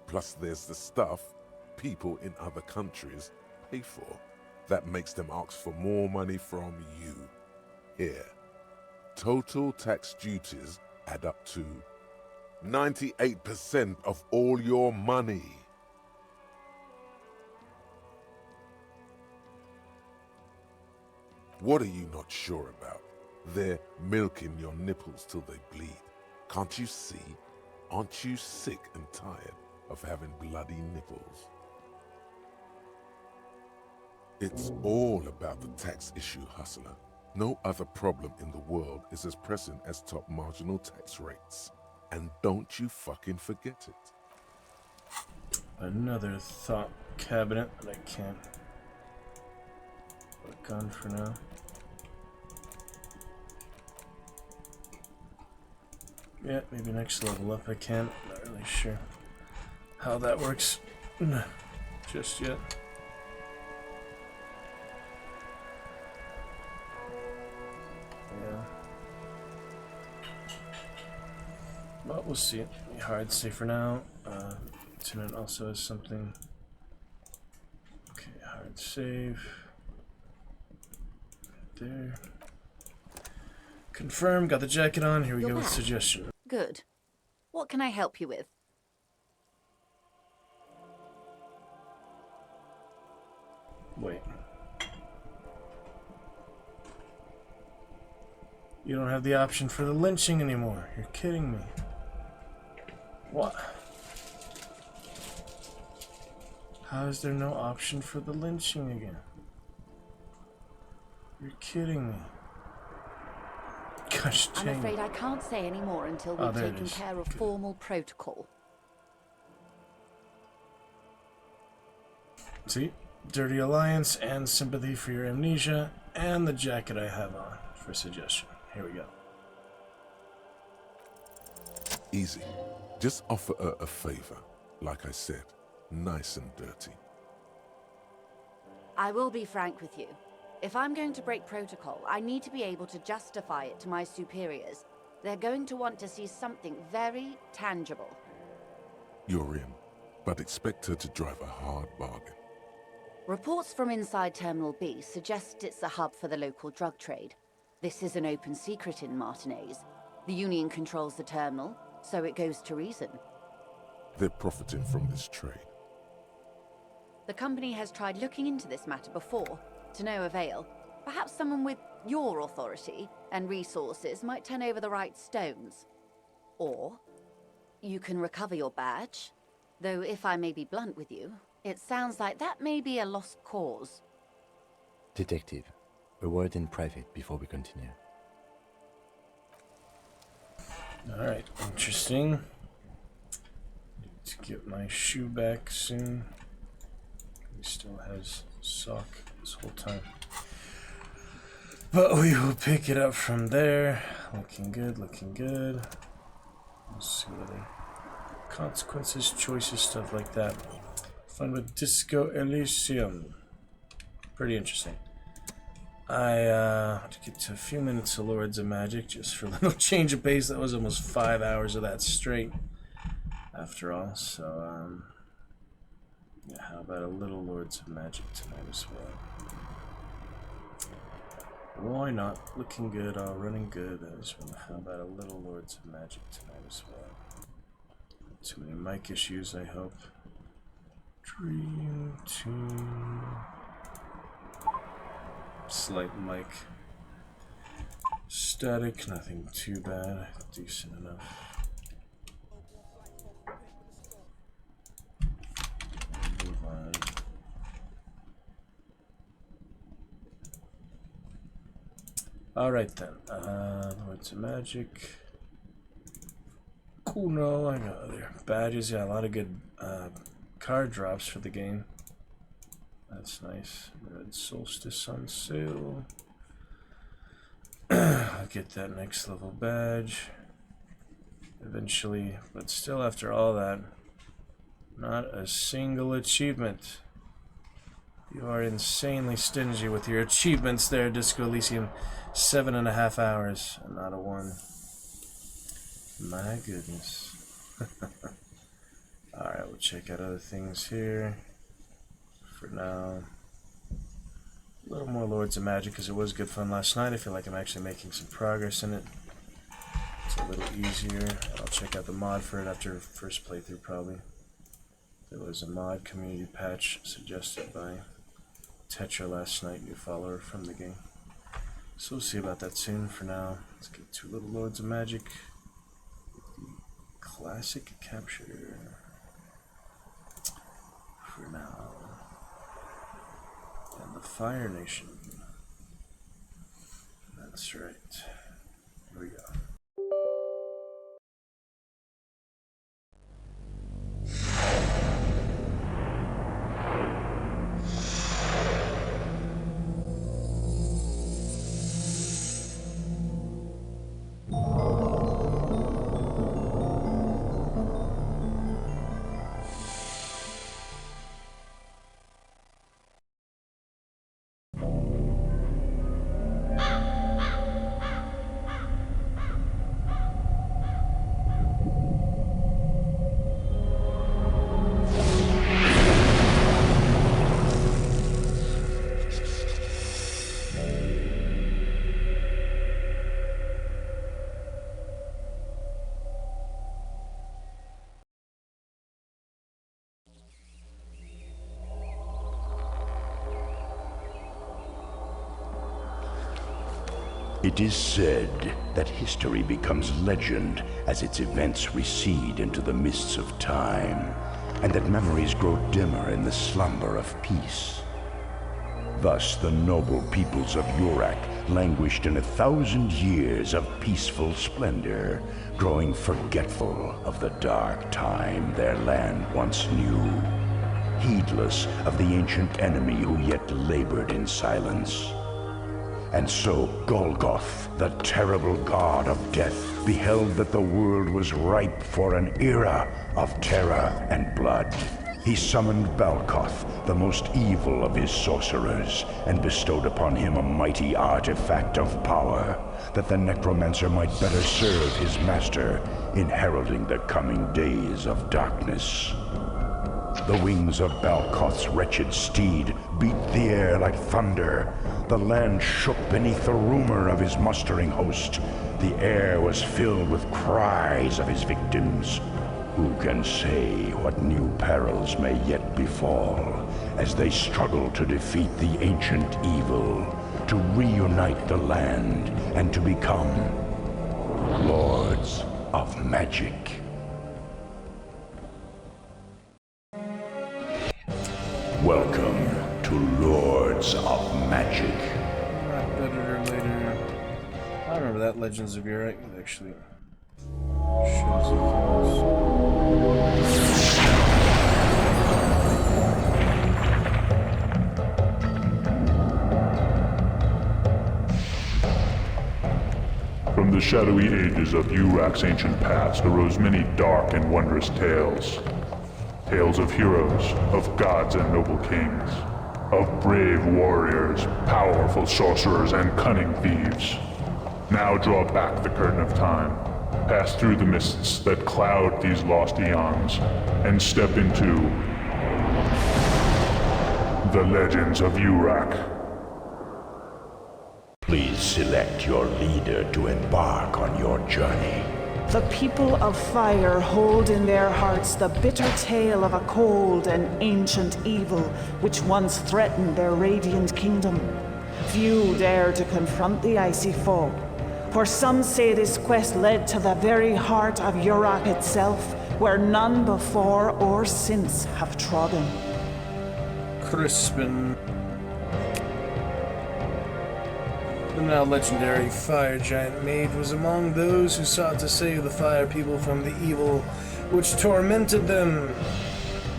[SPEAKER 9] Plus there's the stuff people in other countries pay for that makes them ask for more money from you. Here, total tax duties add up to 98% of all your money. What are you not sure about? They're milking your nipples till they bleed. Can't you see? Aren't you sick and tired of having bloody nipples? It's all about the tax issue, hustler. No other problem in the world is as pressing as top marginal tax rates. And don't you fucking forget it.
[SPEAKER 3] Another thought cabinet that I can't work on for now. Yeah, maybe next level up I can. Not really sure how that works just yet. Yeah. Well, we'll see. Hard to say for now. Lieutenant also has something. Okay, hard save. Right there. Confirm, got the jacket on. Here we go with suggestion.
[SPEAKER 4] Good. What can I help you with?
[SPEAKER 3] Wait. You don't have the option for the lynching anymore. You're kidding me. What? How is there no option for the lynching again? You're kidding me. Gosh dang.
[SPEAKER 4] I'm afraid I can't say any more until we've taken care of formal protocol.
[SPEAKER 3] See? Dirty Alliance and sympathy for your amnesia and the jacket I have on for suggestion. Here we go.
[SPEAKER 9] Easy. Just offer her a favor. Like I said, nice and dirty.
[SPEAKER 4] I will be frank with you. If I'm going to break protocol, I need to be able to justify it to my superiors. They're going to want to see something very tangible.
[SPEAKER 9] You're in, but expect her to drive a hard bargain.
[SPEAKER 4] Reports from inside Terminal B suggest it's a hub for the local drug trade. This is an open secret in Martinez. The Union controls the terminal, so it goes to reason.
[SPEAKER 9] They're profiting from this trade.
[SPEAKER 4] The company has tried looking into this matter before, to no avail. Perhaps someone with your authority and resources might turn over the right stones. Or you can recover your badge. Though if I may be blunt with you, it sounds like that may be a lost cause.
[SPEAKER 15] Detective, a word in private before we continue.
[SPEAKER 3] Alright, interesting. Need to get my shoe back soon. He still has sock this whole time. But we will pick it up from there. Looking good, looking good. Let's see what other consequences, choices, stuff like that. Fun with Disco Elysium. Pretty interesting. I had to get to a few minutes of Lords of Magic just for a little change of pace. That was almost 5 hours of that straight after all. So, yeah, how about a little Lords of Magic tonight as well? Why not? Looking good, all running good. How about a little Lords of Magic tonight as well? Too many mic issues, I hope. Dream Team. Slight mic static, nothing too bad. Decent enough. Move on. Alright then. Lords of Magic. Cool, no, I got other badges. Yeah, a lot of good card drops for the game. That's nice. Red Solstice on sale. I'll get that next level badge eventually, but still after all that, not a single achievement. You are insanely stingy with your achievements there, Disco Elysium. 7.5 hours, and not a one. My goodness. Alright, we'll check out other things here. For now. A little more Lords of Magic because it was good fun last night. I feel like I'm actually making some progress in it. It's a little easier. I'll check out the mod for it after first playthrough, probably. There was a mod community patch suggested by Tetra last night, new follower from the game. So we'll see about that soon. For now, let's get 2 little loads of magic. The classic capture. For now. And the Fire Nation. That's right. Here we go.
[SPEAKER 13] It is said that history becomes legend as its events recede into the mists of time, and that memories grow dimmer in the slumber of peace. Thus, the noble peoples of Urak languished in 1,000 years of peaceful splendor, growing forgetful of the dark time their land once knew, heedless of the ancient enemy who yet labored in silence. And so Golgoth, the terrible god of death, beheld that the world was ripe for an era of terror and blood. He summoned Balkoth, the most evil of his sorcerers, and bestowed upon him a mighty artifact of power, that the necromancer might better serve his master in heralding the coming days of darkness. The wings of Balkoth's wretched steed beat the air like thunder. The land shook beneath the rumor of his mustering host. The air was filled with cries of his victims. Who can say what new perils may yet befall as they struggle to defeat the ancient evil, to reunite the land, and to become Lords of Magic. Welcome to Lords of Magic.
[SPEAKER 3] Better or later. I remember that Legends of Urak. It actually shows you
[SPEAKER 18] From the shadowy ages of Urak's ancient past arose many dark and wondrous tales. Tales of heroes, of gods and noble kings, of brave warriors, powerful sorcerers, and cunning thieves. Now draw back the curtain of time, pass through the mists that cloud these lost eons, and step into the Legends of Urak.
[SPEAKER 13] Please select your leader to embark on your journey.
[SPEAKER 19] The people of fire hold in their hearts the bitter tale of a cold and ancient evil which once threatened their radiant kingdom. Few dare to confront the icy foe, for some say this quest led to the very heart of Urak itself, where none before or since have trodden.
[SPEAKER 3] Crispin. The now legendary fire giant maid was among those who sought to save the fire people from the evil which tormented them.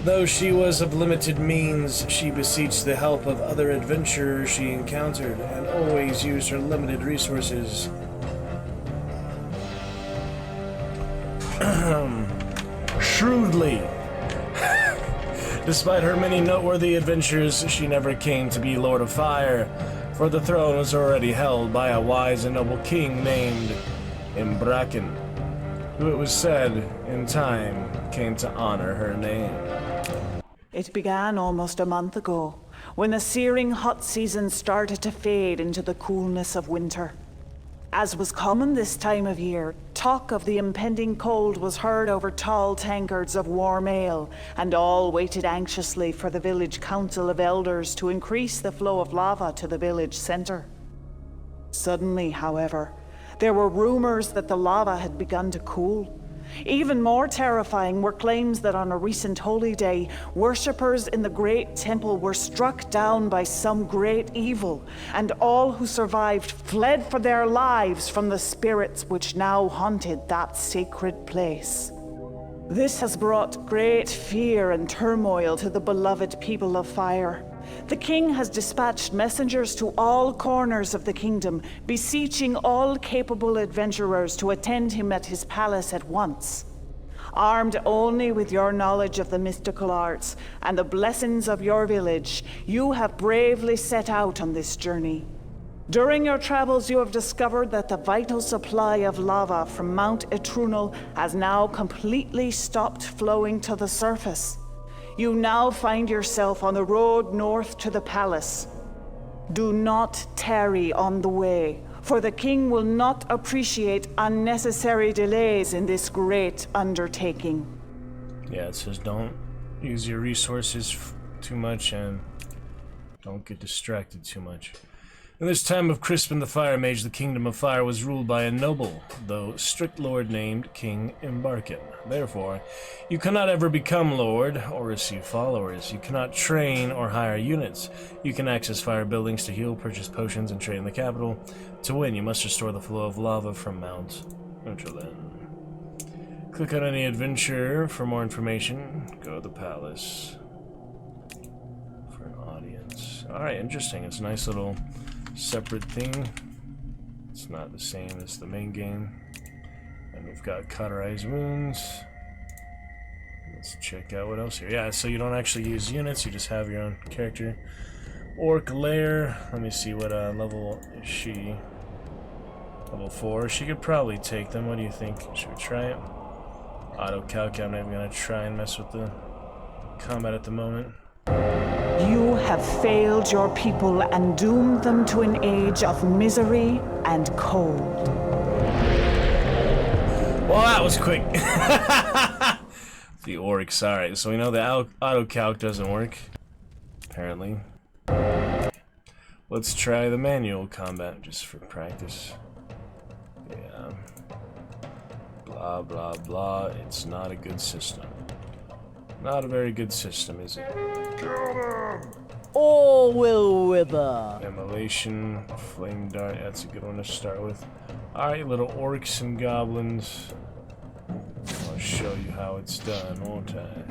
[SPEAKER 3] Though she was of limited means, she beseeched the help of other adventurers she encountered, and always used her limited resources. Shrewdly. Despite her many noteworthy adventures, she never came to be Lord of Fire, for the throne was already held by a wise and noble king named Imbraken, who it was said, in time, came to honor her name.
[SPEAKER 19] It began almost a month ago, when the searing hot season started to fade into the coolness of winter. As was common this time of year, talk of the impending cold was heard over tall tankards of warm ale, and all waited anxiously for the village council of elders to increase the flow of lava to the village center. Suddenly, however, there were rumors that the lava had begun to cool. Even more terrifying were claims that on a recent holy day, worshippers in the great temple were struck down by some great evil, and all who survived fled for their lives from the spirits which now haunted that sacred place. This has brought great fear and turmoil to the beloved people of fire. The king has dispatched messengers to all corners of the kingdom, beseeching all capable adventurers to attend him at his palace at once. Armed only with your knowledge of the mystical arts and the blessings of your village, you have bravely set out on this journey. During your travels, you have discovered that the vital supply of lava from Mount Eternal has now completely stopped flowing to the surface. You now find yourself on the road north to the palace. Do not tarry on the way, for the king will not appreciate unnecessary delays in this great undertaking.
[SPEAKER 3] Yeah, it says don't use your resources too much and don't get distracted too much. In this time of Crispin the Fire Mage, the Kingdom of Fire was ruled by a noble, though strict lord named King Embarkin. Therefore, you cannot ever become lord or receive followers. You cannot train or hire units. You can access fire buildings to heal, purchase potions, and trade in the capital. To win, you must restore the flow of lava from Mount Unterland. Click on any adventure for more information. Go to the palace for an audience. Alright, interesting. It's a nice little separate thing. It's not the same as the main game. And we've got cauterized wounds. Let's check out what else here. Yeah, so you don't actually use units, you just have your own character. Orc Lair. Let me see what level is she. Level 4. She could probably take them. What do you think? Should we try it? Auto calc. I'm not even gonna try and mess with the combat at the moment.
[SPEAKER 19] You have failed your people and doomed them to an age of misery and cold.
[SPEAKER 3] Well, that was quick. The orcs. Alright, so we know the auto-calc doesn't work. Apparently. Let's try the manual combat just for practice. Yeah. Blah, blah, blah. It's not a good system. Not a very good system, is it?
[SPEAKER 5] All will wither.
[SPEAKER 3] Immolation, flame dart, that's a good one to start with. Alright, little orcs and goblins. I'll show you how it's done, won't I?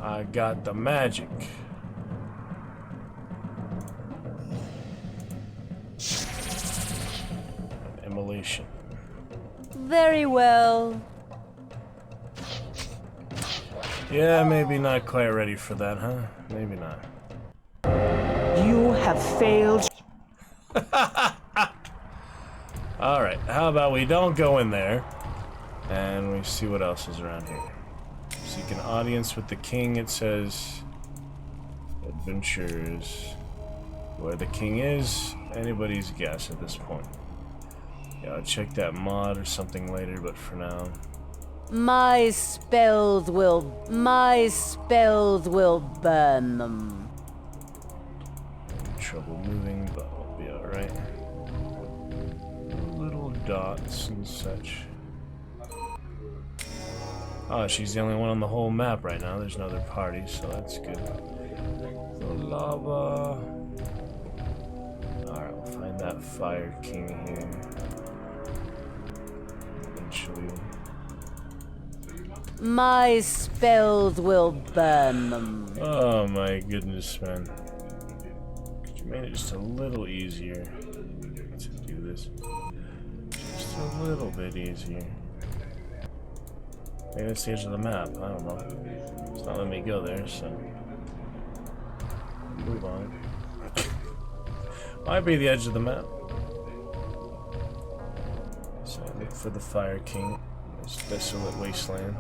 [SPEAKER 3] I got the magic. Immolation.
[SPEAKER 5] Very well.
[SPEAKER 3] Yeah, maybe not quite ready for that, huh? Maybe not.
[SPEAKER 19] You have failed.
[SPEAKER 3] Alright, how about we don't go in there and we see what else is around here. Seek an audience with the king, it says. Adventures. Where the king is, anybody's guess at this point. Yeah, I'll check that mod or something later, but for now.
[SPEAKER 5] My spells will burn them.
[SPEAKER 3] Trouble moving, but I'll be alright. Little dots and such. Oh, she's the only one on the whole map right now. There's no other parties, so that's good. The lava. Alright, we'll find that Fire King here. Eventually.
[SPEAKER 5] My spells will burn them.
[SPEAKER 3] Oh my goodness, man. Could you make it just a little easier to do this? Just a little bit easier. Maybe that's the edge of the map. I don't know. It's not letting me go there, so move on. Might be the edge of the map. So I look for the Fire King. This desolate wasteland.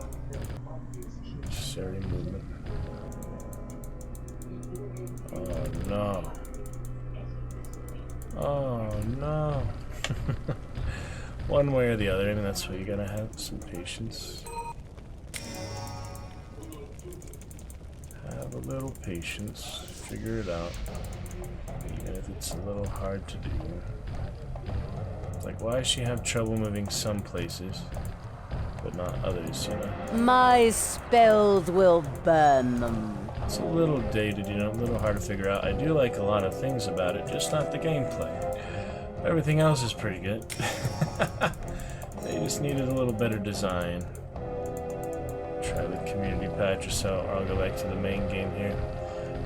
[SPEAKER 3] Necessary movement. Oh no. Oh no. One way or the other, I mean, that's why you gotta have some patience. Have a little patience, figure it out, even if it's a little hard to do. Like, why does she have trouble moving some places, but not others, you know?
[SPEAKER 5] My spells will burn them.
[SPEAKER 3] It's a little dated, you know, a little hard to figure out. I do like a lot of things about it, just not the gameplay. Everything else is pretty good. They just needed a little better design. Try the community patch or so, or I'll go back to the main game here.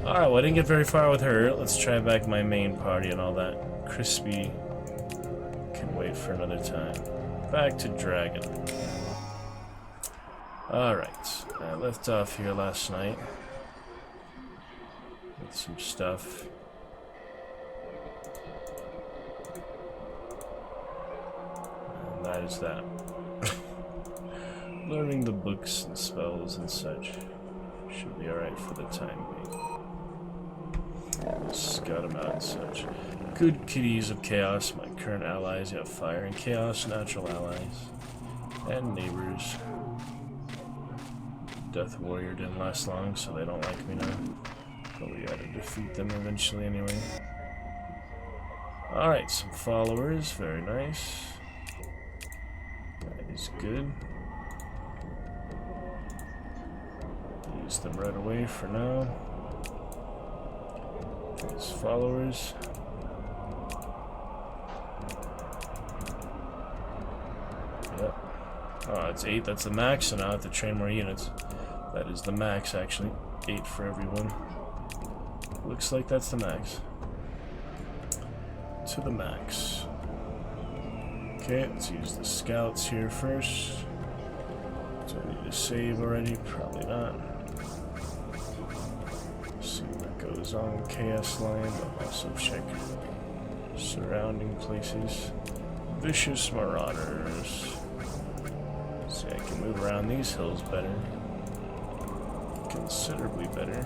[SPEAKER 3] Alright, well, I didn't get very far with her. Let's try back my main party and all that. Crispy can wait for another time. Back to Dragon. Alright, I left off here last night with some stuff. And that is that. Learning the books and spells and such should be alright for the time being. Scout them out and such. Good kitties of chaos, my current allies. You have fire and chaos, natural allies, and neighbors. Death Warrior didn't last long, so they don't like me now. But we gotta defeat them eventually anyway. Alright, some followers, very nice. That is good. Use them right away for now. These followers. Yep. Oh, it's 8, that's the max, so now I have to train more units. That is the max, actually. 8 for everyone. Looks like that's the max. To the max. Okay, let's use the scouts here first. Do I need to save already? Probably not. See what goes on in Chaos Line, but also check surrounding places. Vicious Marauders. See, I can move around these hills better. Considerably better.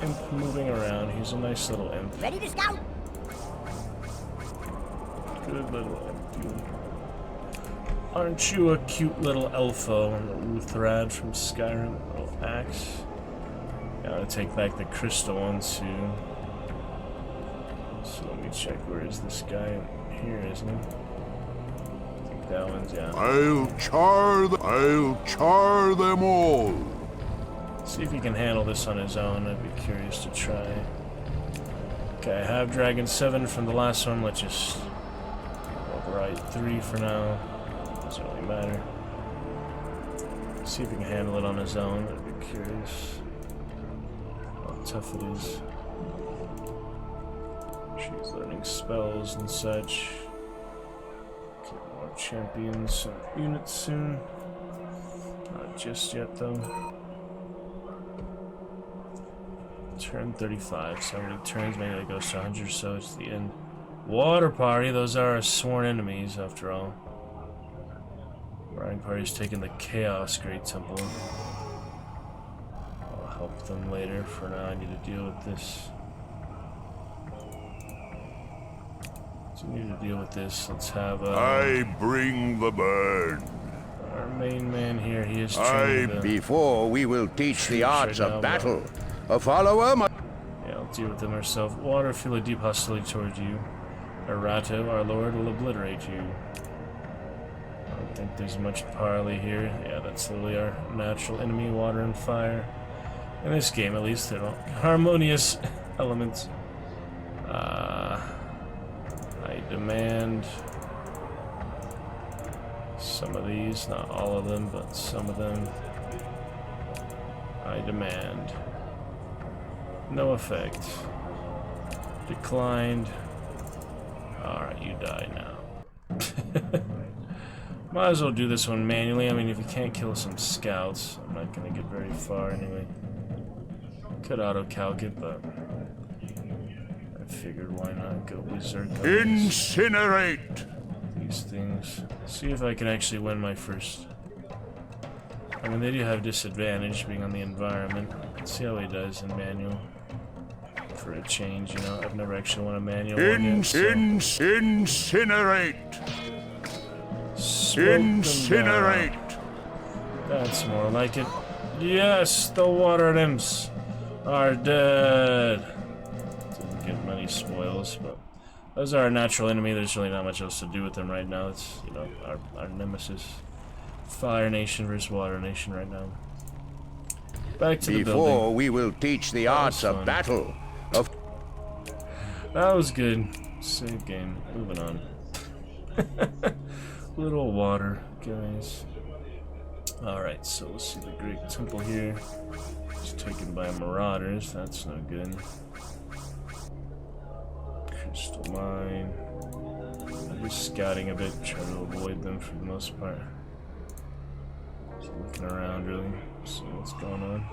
[SPEAKER 3] Imp moving around. He's a nice little imp.
[SPEAKER 16] Ready to scout?
[SPEAKER 3] Good little imp. Aren't you a cute little elfo on the Ruthrad from Skyrim? Little axe. Gotta take back the crystal one soon. So let me check. Where is this guy? Here, isn't he? I think that one's, yeah.
[SPEAKER 9] I'll char them all.
[SPEAKER 3] See if he can handle this on his own. I'd be curious to try. Okay, I have Dragon 7 from the last one. Let's just override 3 for now. Doesn't really matter. See if he can handle it on his own. I'd be curious how tough it is. She's learning spells and such. Get more champions and units soon. Not just yet, though. Turn 35. So many turns, maybe that goes to 100 or so. It's the end. Water Party, those are our sworn enemies, after all. Riding Party's taking the Chaos Great Temple. I'll help them later. For now, I need to deal with this. So we need to deal with this. Let's have
[SPEAKER 9] I bring the bird.
[SPEAKER 3] Our main man here, he is trained.
[SPEAKER 13] Before we will teach the arts of battle. A follower must...
[SPEAKER 3] Yeah, I'll deal with them ourselves. Water, feel a deep hostility towards you. Arato, our lord, will obliterate you. I don't think there's much parley here. Yeah, that's literally our natural enemy, water and fire. In this game, at least, they're all harmonious elements. I demand some of these, not all of them, but some of them. I demand. No effect. Declined. Alright, you die now. Might as well do this one manually. I mean, if you can't kill some scouts, I'm not gonna get very far anyway. Could auto-calc it, but I figured why not go berserk.
[SPEAKER 9] Incinerate!
[SPEAKER 3] These things. See if I can actually win my first. I mean, they do have disadvantage being on the environment. Let's see how he does in manual. for a change, you know? I've never actually won a manual one yet, so...
[SPEAKER 13] Incinerate!
[SPEAKER 3] Smoke them
[SPEAKER 13] Incinerate!
[SPEAKER 3] down. That's more like it. Yes, the water nymphs are dead. Didn't get many spoils, but those are our natural enemy. There's really not much else to do with them right now. It's, you know, our nemesis. Fire Nation versus Water Nation right now. Back to the building.
[SPEAKER 13] Before we will teach the arts of battle.
[SPEAKER 3] That was good. Save game. Moving on. Little water, guys. Alright, so let's see the Great Temple here. It's taken by marauders. That's no good. Crystal Mine. I'm just scouting a bit, trying to avoid them for the most part. Just looking around, really, seeing what's going on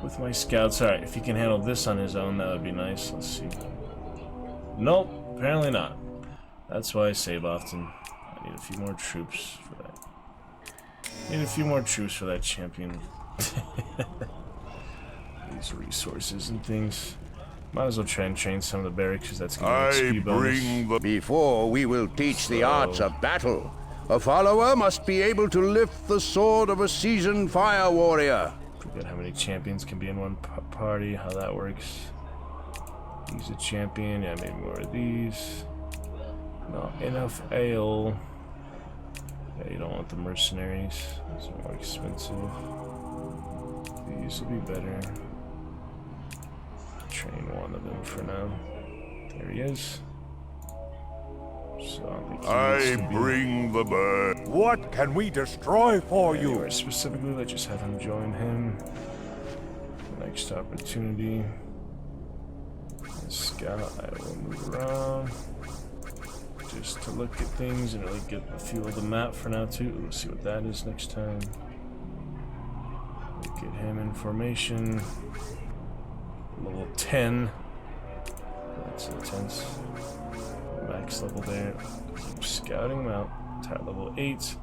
[SPEAKER 3] with my scouts. Alright, if he can handle this on his own, that would be nice. Let's see. Nope, apparently not. That's why I save often. I need a few more troops for that. Need a few more troops for that champion. These resources and things. Might as well try and train some of the barracks, because that's going to be XP bonus.
[SPEAKER 13] Before we will teach the arts of battle, a follower must be able to lift the sword of a seasoned fire warrior.
[SPEAKER 3] Forget how many champions can be in one party, how that works. He's a champion. Yeah, maybe more of these. Not enough ale. Yeah, you don't want the mercenaries. These are more expensive. These will be better. Train one of them for now. There he is. So
[SPEAKER 13] I bring the bird. What can we destroy for
[SPEAKER 3] you? Specifically, let's just have him join him. Next opportunity. Scout, I will move around. Just to look at things and really get a feel of the map for now too. We'll see what that is next time. Look at him in formation. Level 10. That's intense. Max level there. Keep scouting him out. Tower level 8.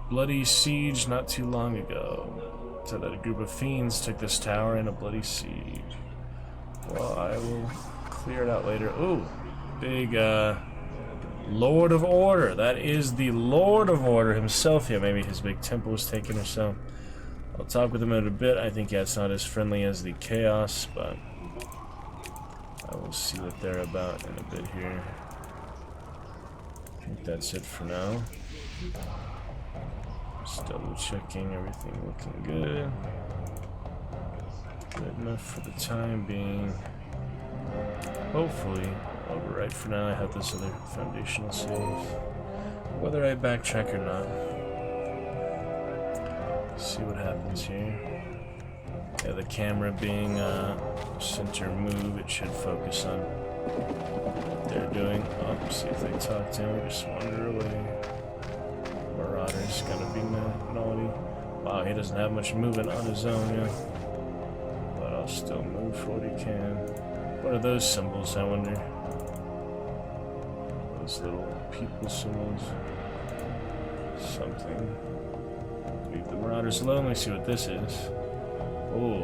[SPEAKER 3] Bloody siege not too long ago. So that a group of fiends took this tower in a bloody siege. Well, I will clear it out later. Ooh, big Lord of Order. That is the Lord of Order himself. Yeah, maybe his big temple was taken or so. I'll talk with him in a bit. I think, yeah, it's not as friendly as the Chaos, but I will see what they're about in a bit here. I think that's it for now. Just double checking, everything looking good. Good enough for the time being. Hopefully, right for now I have this other foundational save. Whether I backtrack or not. See what happens here. Yeah, the camera being center move, it should focus on what they're doing. Oh, see if they talk to him or just wander away. Marauder's gonna be naughty. Wow, he doesn't have much movement on his own, yeah. But I'll still move for what he can. What are those symbols, I wonder? Those little people symbols. Something. Leave the marauders alone. Let's see what this is. Oh,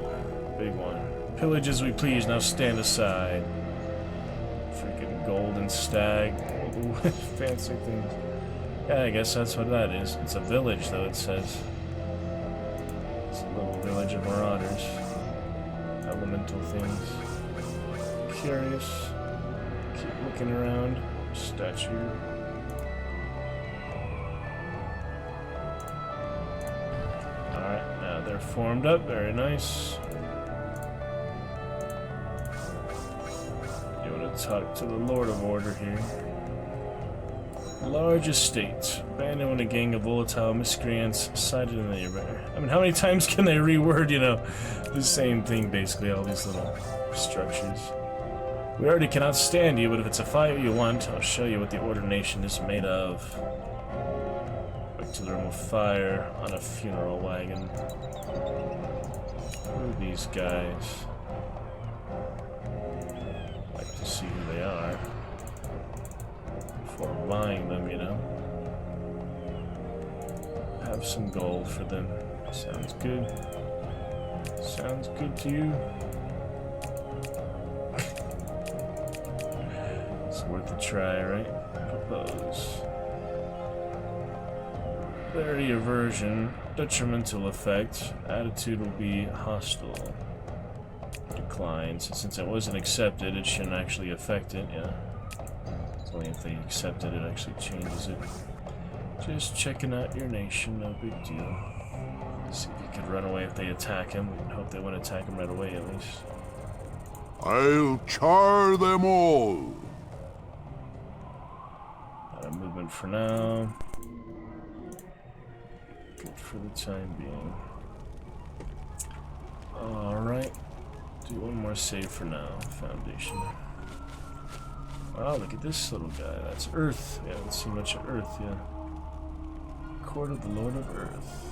[SPEAKER 3] big one. Pillage as we please, now stand aside. Freaking golden stag. Ooh, fancy things. Yeah, I guess that's what that is. It's a village, though, it says. It's a little village of marauders. Elemental things. Curious. Keep looking around. Statue. Alright, now they're formed up. Very nice. You want to talk to the Lord of Order here. Large estate. Abandoned when a gang of volatile miscreants sighted in the neighborhood. I mean, how many times can they reword, you know, the same thing, basically, all these little structures. We already cannot stand you, but if it's a fight you want, I'll show you what the Order Nation is made of. Back to the room of fire on a funeral wagon. Who are these guys? I'd like to see who they are before buying them, you know. Have some gold for them. Sounds good. Sounds good to you? worth a try, right? Propose. Clarity aversion, detrimental effect, attitude will be hostile. Decline, so since it wasn't accepted, it shouldn't actually affect it, yeah. It's only if they accept it, it actually changes it. Just checking out your nation, no big deal. See if you could run away if they attack him. Hope they wouldn't attack him right away, at least.
[SPEAKER 18] I'll char them all.
[SPEAKER 3] Out of movement for now. Good for the time being. Alright. Do one more save for now. Foundation. Wow, look at this little guy. That's Earth. We haven't seen much of Earth yet. Court of the Lord of Earth.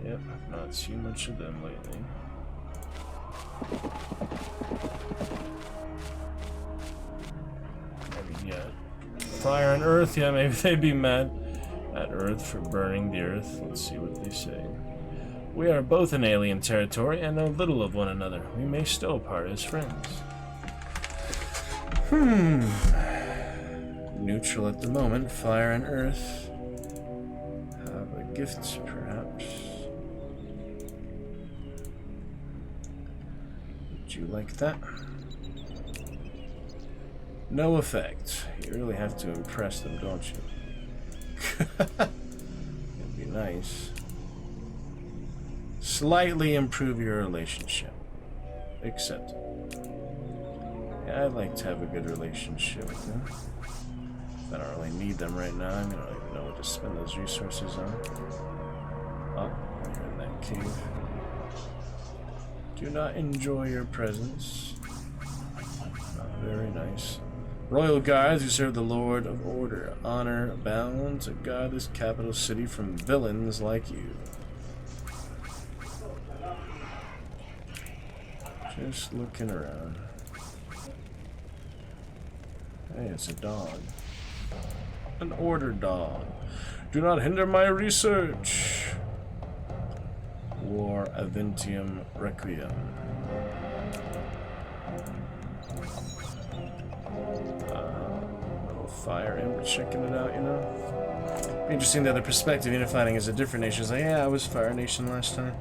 [SPEAKER 3] Yep, I've not seen much of them lately. I mean, yeah. Fire and Earth, yeah, maybe they'd be mad at Earth for burning the Earth. Let's see what they say. We are both in alien territory and know little of one another. We may still part as friends. Neutral at the moment. Fire and Earth. Have a gift, perhaps. Would you like that? No effect. You really have to impress them, don't you? It'd be nice. Slightly improve your relationship. Accept it. Yeah, I'd like to have a good relationship with them. I don't really need them right now. I don't even know what to spend those resources on. Oh, you're in that cave. Do not enjoy your presence. Not very nice. Royal guards who serve the Lord of Order. Honor bound to guard this capital city from villains like you. Just looking around. Hey, it's a dog. An order dog. Do not hinder my research. War Aventium Requiem. Little fire ember checking it out, you know? Be interesting the other perspective, unifying as a different nation. It's like, yeah, I was Fire Nation last time.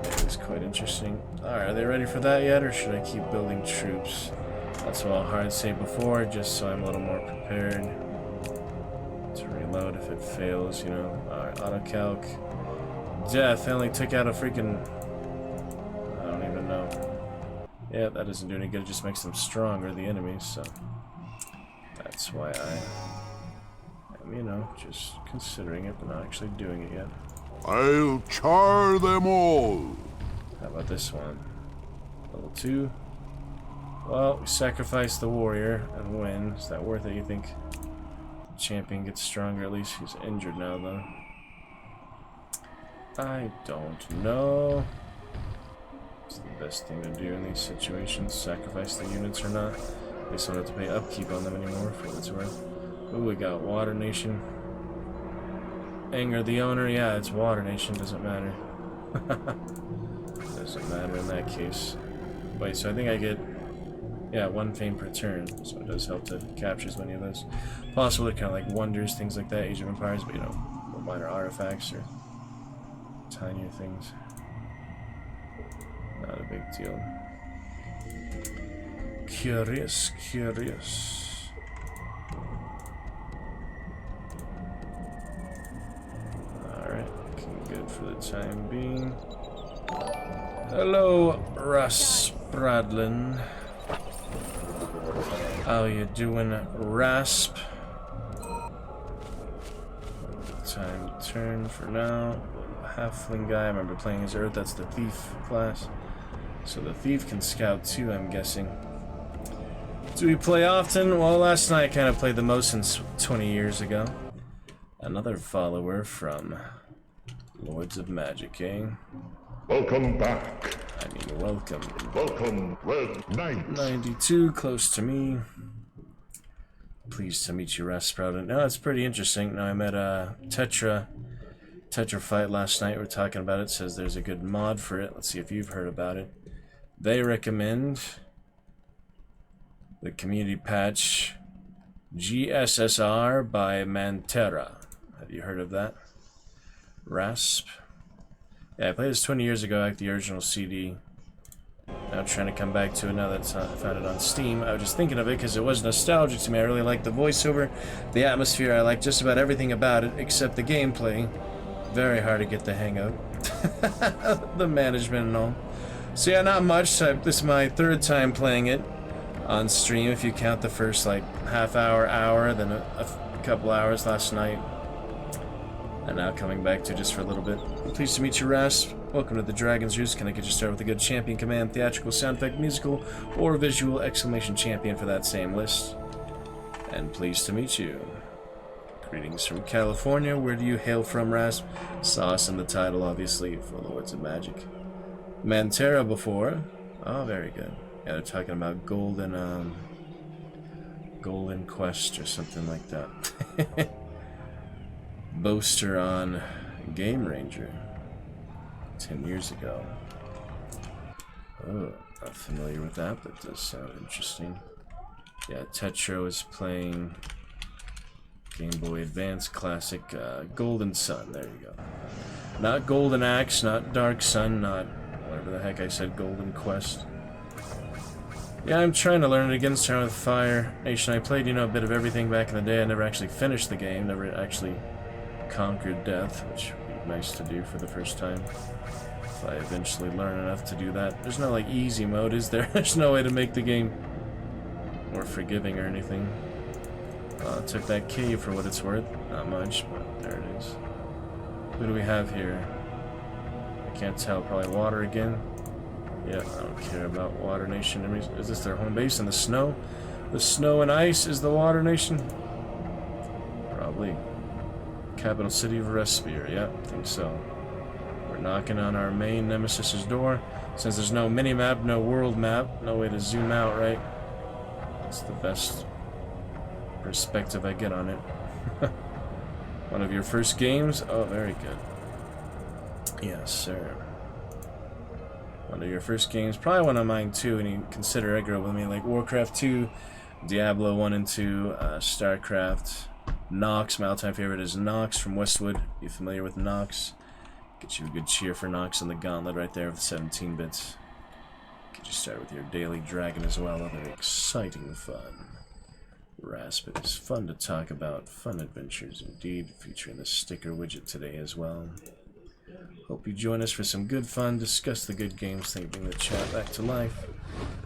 [SPEAKER 3] It was quite interesting. Alright, are they ready for that yet, or should I keep building troops? That's what I'll hard say before, just so I'm a little more prepared to reload if it fails, you know. Alright, auto-calc. Death, I only took out a freaking... I don't even know. Yeah, that doesn't do any good, it just makes them stronger, the enemies, so... That's why I am, you know, just considering it, but not actually doing it yet.
[SPEAKER 18] I'll char them all.
[SPEAKER 3] How about this one? Level 2. Well, we sacrifice the warrior and win. Is that worth it, you think? The champion gets stronger, at least he's injured now, though. I don't know. It's the best thing to do in these situations. Sacrifice the units or not. At least I don't have to pay upkeep on them anymore, for what it's worth. Ooh, we got Water Nation. Anger the owner, yeah, it's Water Nation, doesn't matter. Doesn't matter in that case. Wait, so I think I get, yeah, 1 fame per turn, so it does help to capture as many of those. Possible they're kind of like wonders, things like that, Age of Empires, but you know, minor artifacts or tinier things. Not a big deal. Curious, curious. Good for the time being. Hello, Russ Bradlin. How you doing, Rasp? Time to turn for now. Halfling guy, I remember playing as Earth, that's the Thief class. So the Thief can scout too, I'm guessing. Do we play often? Well, last night I kind of played the most since 20 years ago. Another follower from Lords of Magic, eh?
[SPEAKER 18] Welcome back.
[SPEAKER 3] I mean, welcome.
[SPEAKER 18] Welcome, Red Knight.
[SPEAKER 3] 92, close to me. Pleased to meet you, Rasprout. No, it's pretty interesting. Now, I met Tetra Fight last night. We're talking about it. Says there's a good mod for it. Let's see if you've heard about it. They recommend The community patch GSSR by Mantera. Have you heard of that? Rasp. Yeah, I played this 20 years ago, like the original CD. Now I'm trying to come back to it now that I found it on Steam. I was just thinking of it because it was nostalgic to me. I really liked the voiceover, the atmosphere. I liked just about everything about it except the gameplay. Very hard to get the hang of. The management and all. So yeah, not much. This is my third time playing it on stream, if you count the first like half hour, then a couple hours last night. And now coming back to just for a little bit. Pleased to meet you, Rasp. Welcome to the Dragon's Roost. Can I get you started with a good champion command, theatrical, sound effect, musical, or visual exclamation champion for that same list? And pleased to meet you. Greetings from California. Where do you hail from, Rasp? Saw us in the title, obviously, for Lords of Magic. Mantera before. Oh, very good. Yeah, they're talking about Golden Quest or something like that. Boaster on Game Ranger 10 years ago. Oh, not familiar with that, but does sound interesting. Yeah, Tetro is playing Game Boy Advance Classic Golden Sun. There you go. Not Golden Axe, not Dark Sun, not whatever the heck I said, Golden Quest. Yeah, I'm trying to learn it again, starting with Fire Nation. I played, a bit of everything back in the day. I never actually finished the game, never actually conquered death, which would be nice to do for the first time. If I eventually learn enough to do that. There's no, like, easy mode, is there? There's no way to make the game more forgiving or anything. Took that cave for what it's worth. Not much, but there it is. Who do we have here? I can't tell. Probably water again. Yeah, I don't care about Water Nation. Is this their home base in the snow? The snow and ice is the Water Nation? Probably. Capital city of Respire. Yeah, I think so. We're knocking on our main nemesis's door. Since there's no mini-map, no world map, no way to zoom out, right? That's the best perspective I get on it. One of your first games? Oh, very good. Yes, sir. One of your first games. Probably one of mine, too, and you consider aggro with me, like Warcraft 2, Diablo 1 and 2, StarCraft, Nox. My all-time favorite is Nox from Westwood. You familiar with Nox? Get you a good cheer for Nox and the Gauntlet right there with 17 bits. Get you started with your daily dragon as well. Other exciting fun. Rasp, it is fun to talk about. Fun adventures indeed, featuring the sticker widget today as well. Hope you join us for some good fun, discuss the good games, bring the chat back to life.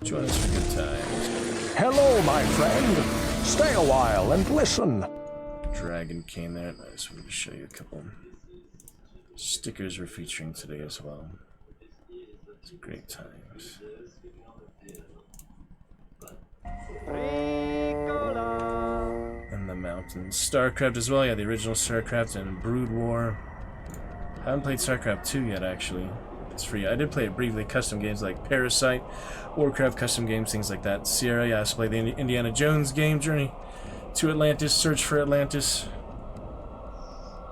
[SPEAKER 3] Join us for good times.
[SPEAKER 6] Hello, my friend. Stay a while and listen.
[SPEAKER 3] Dragon came there. I just wanted to show you a couple stickers we're featuring today as well. It's great times. And the mountains. StarCraft as well, yeah, the original StarCraft and Brood War. I haven't played StarCraft 2 yet, actually. It's free. I did play it briefly. Custom games like Parasite, Warcraft custom games, things like that. Sierra, yeah, I also played the Indiana Jones game, Journey to Atlantis, Search for Atlantis.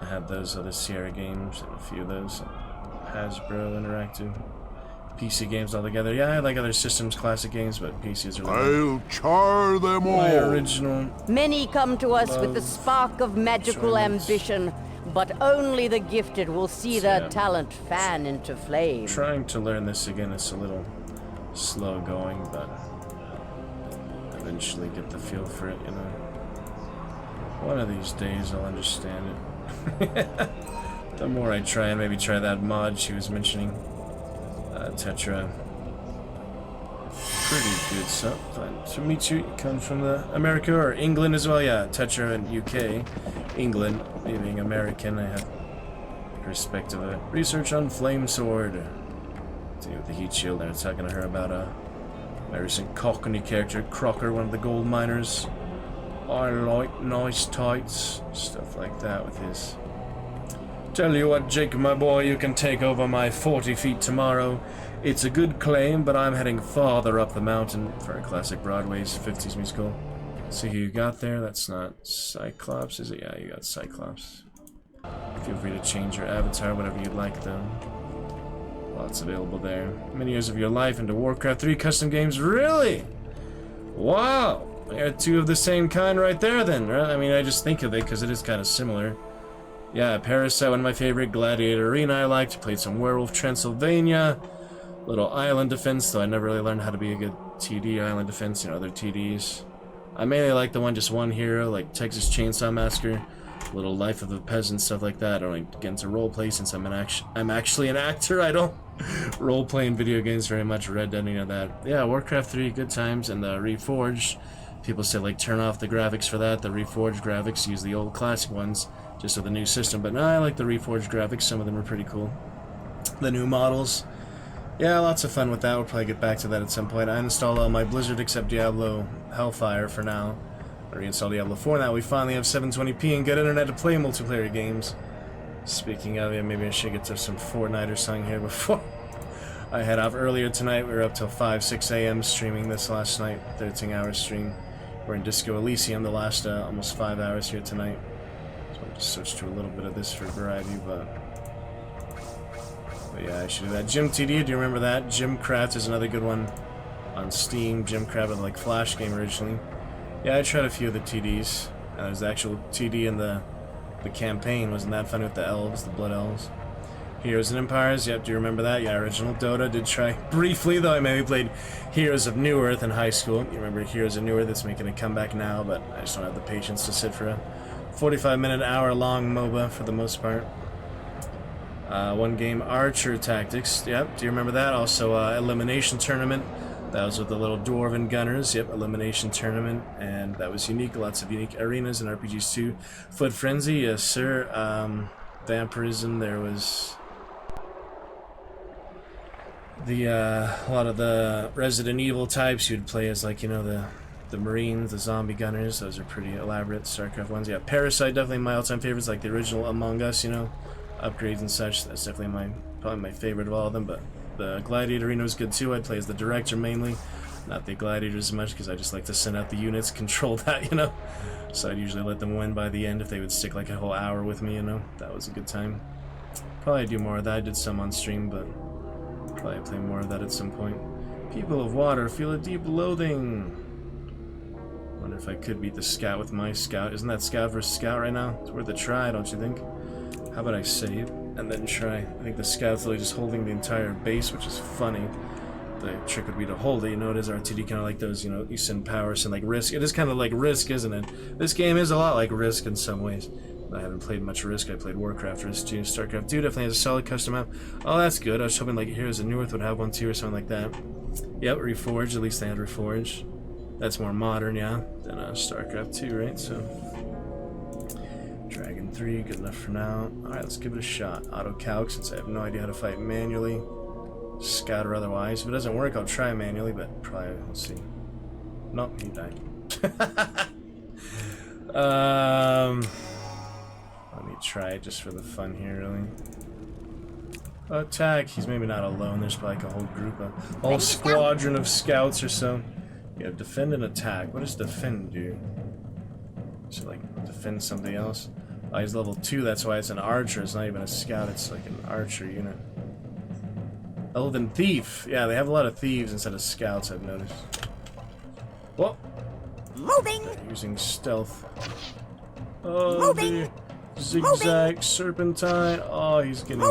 [SPEAKER 3] I had those other Sierra games, and a few of those. Hasbro Interactive. PC games altogether. Yeah, I like other systems, classic games, but PCs are
[SPEAKER 6] I'll char them all.
[SPEAKER 3] My original.
[SPEAKER 5] Many come to us with the spark of magical ambition, but only the gifted will see their talent fan into flame.
[SPEAKER 3] Trying to learn this again, it's a little slow going, but eventually get the feel for it, One of these days I'll understand it. The more I try, and maybe try that mod she was mentioning. Tetra. Pretty good stuff. Fun to meet you. You come from America or England as well? Yeah, Tetra and UK. England, being American, I have perspective of it. Research on Flame Sword. Continue with the heat shield. They're talking to her about my recent Cockney character, Crocker, one of the gold miners. I like nice tights. Stuff like that with his. Tell you what, Jake, my boy, you can take over my 40 feet tomorrow. It's a good claim, but I'm heading farther up the mountain for a classic Broadway's 50s musical. See who you got there? That's not Cyclops, is it? Yeah, you got Cyclops. Feel free to change your avatar, whatever you'd like, though. Lots available there. Many years of your life into Warcraft 3 custom games, really? Wow! I got two of the same kind right there then, right? I mean, I just think of it because it is kind of similar. Yeah, Parasite, one of my favorite. Gladiator Arena I liked. Played some Werewolf Transylvania. Little Island Defense, though I never really learned how to be a good TD Island Defense, other TDs. I mainly like the one, just one hero, like Texas Chainsaw Massacre, Little Life of a Peasant, stuff like that. I don't like get into roleplay since I'm actually an actor. I don't roleplay in video games very much. Red Dead, that. Yeah, Warcraft 3, good times, and the Reforged. People say, like, turn off the graphics for that. The Reforged graphics, use the old classic ones, just with the new system. But no, I like the Reforged graphics. Some of them are pretty cool. The new models. Yeah, lots of fun with that. We'll probably get back to that at some point. I installed all my Blizzard except Diablo Hellfire for now. I reinstalled Diablo 4 now. We finally have 720p and good internet to play multiplayer games. Speaking of, yeah, maybe I should get to some Fortnite or something here before I head off. Earlier tonight, we were up till 5, 6 a.m. streaming this last night. 13-hour stream. We're in Disco Elysium the last almost 5 hours here tonight. So I'll just switch to a little bit of this for variety, but yeah, I should do that. Jim TD, do you remember that? Gymcraft is another good one on Steam. Gymcraft was like Flash game originally. Yeah, I tried a few of the TDs. There's the actual TD in the campaign. Wasn't that fun with the elves, the blood elves? Heroes and Empires, yep, do you remember that? Yeah, original Dota. Did try briefly, though. I maybe played Heroes of New Earth in high school. You remember Heroes of New Earth? It's making a comeback now, but I just don't have the patience to sit for a 45-minute, hour-long MOBA for the most part. One game, Archer Tactics. Yep, do you remember that? Also, Elimination Tournament. That was with the little Dwarven Gunners. Yep, Elimination Tournament. And that was unique. Lots of unique arenas and RPGs too. Foot Frenzy, yes sir. Vampirism, there was the, a lot of the Resident Evil types. You'd play as, like, the Marines, the Zombie Gunners. Those are pretty elaborate StarCraft ones. Yeah, Parasite, definitely my all-time favorites, like the original Among Us, upgrades and such. That's definitely probably my favorite of all of them, but the Gladiator Arena was good too. I'd play as the Director mainly, not the Gladiators as much, because I just like to send out the units, control that, so I'd usually let them win by the end if they would stick like a whole hour with me, that was a good time. Probably do more of that. I did some on stream, but probably play more of that at some point. People of Water, feel a deep loathing. Wonder if I could beat the Scout with my Scout. Isn't that Scout versus Scout right now? It's worth a try, don't you think? How about I save and then try? I think the Scout's really just holding the entire base, which is funny. The trick would be to hold it. It is RTD, kind of like those, you send power, send like Risk. It is kind of like Risk, isn't it? This game is a lot like Risk in some ways. I haven't played much Risk. I played Warcraft Risk too. StarCraft 2 definitely has a solid custom map. Oh, that's good. I was hoping like Heroes of New Earth would have one too or something like that. Yep, Reforged. At least they had Reforged. That's more modern, yeah, than StarCraft 2, right? So Dragon 3, good enough for now. Alright, let's give it a shot. Auto-calc, since I have no idea how to fight manually. Scout or otherwise. If it doesn't work, I'll try manually, but probably, we'll see. Nope, he died. Let me try it just for the fun here, really. Attack, he's maybe not alone, there's probably like a whole group, a whole squadron of scouts or so. You have defend and attack. What does defend do? So like defend something else? Oh, he's level 2, that's why it's an archer. It's not even a scout, it's like an archer unit. Other than thief. Yeah, they have a lot of thieves instead of scouts, I've noticed. Whoa!
[SPEAKER 16] Moving!
[SPEAKER 3] They're using stealth. Oh, moving! Zigzag, moving. Serpentine. Oh, he's getting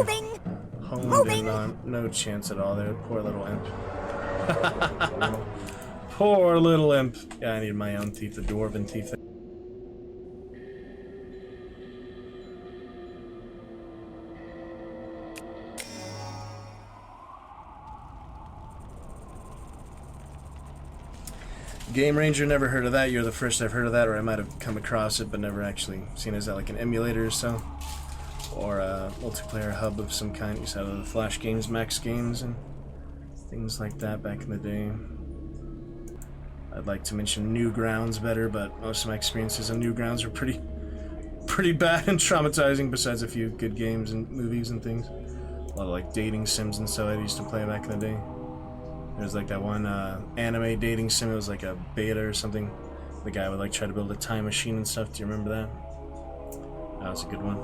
[SPEAKER 3] honed in on. No chance at all there. Poor little imp. Poor little imp. Yeah, I need my own thief, the Dwarven thief. Game Ranger, never heard of that. You're the first I've heard of that, or I might have come across it, but never actually seen it. Is that like an emulator or so? Or a multiplayer hub of some kind? You said the Flash games, Max games, and things like that back in the day. I'd like to mention Newgrounds better, but most of my experiences on Newgrounds are pretty bad and traumatizing, besides a few good games and movies and things. A lot of like dating sims and so I used to play back in the day. There's like that one anime dating sim. It was like a beta or something. The guy would like try to build a time machine and stuff. Do you remember that? That was a good one.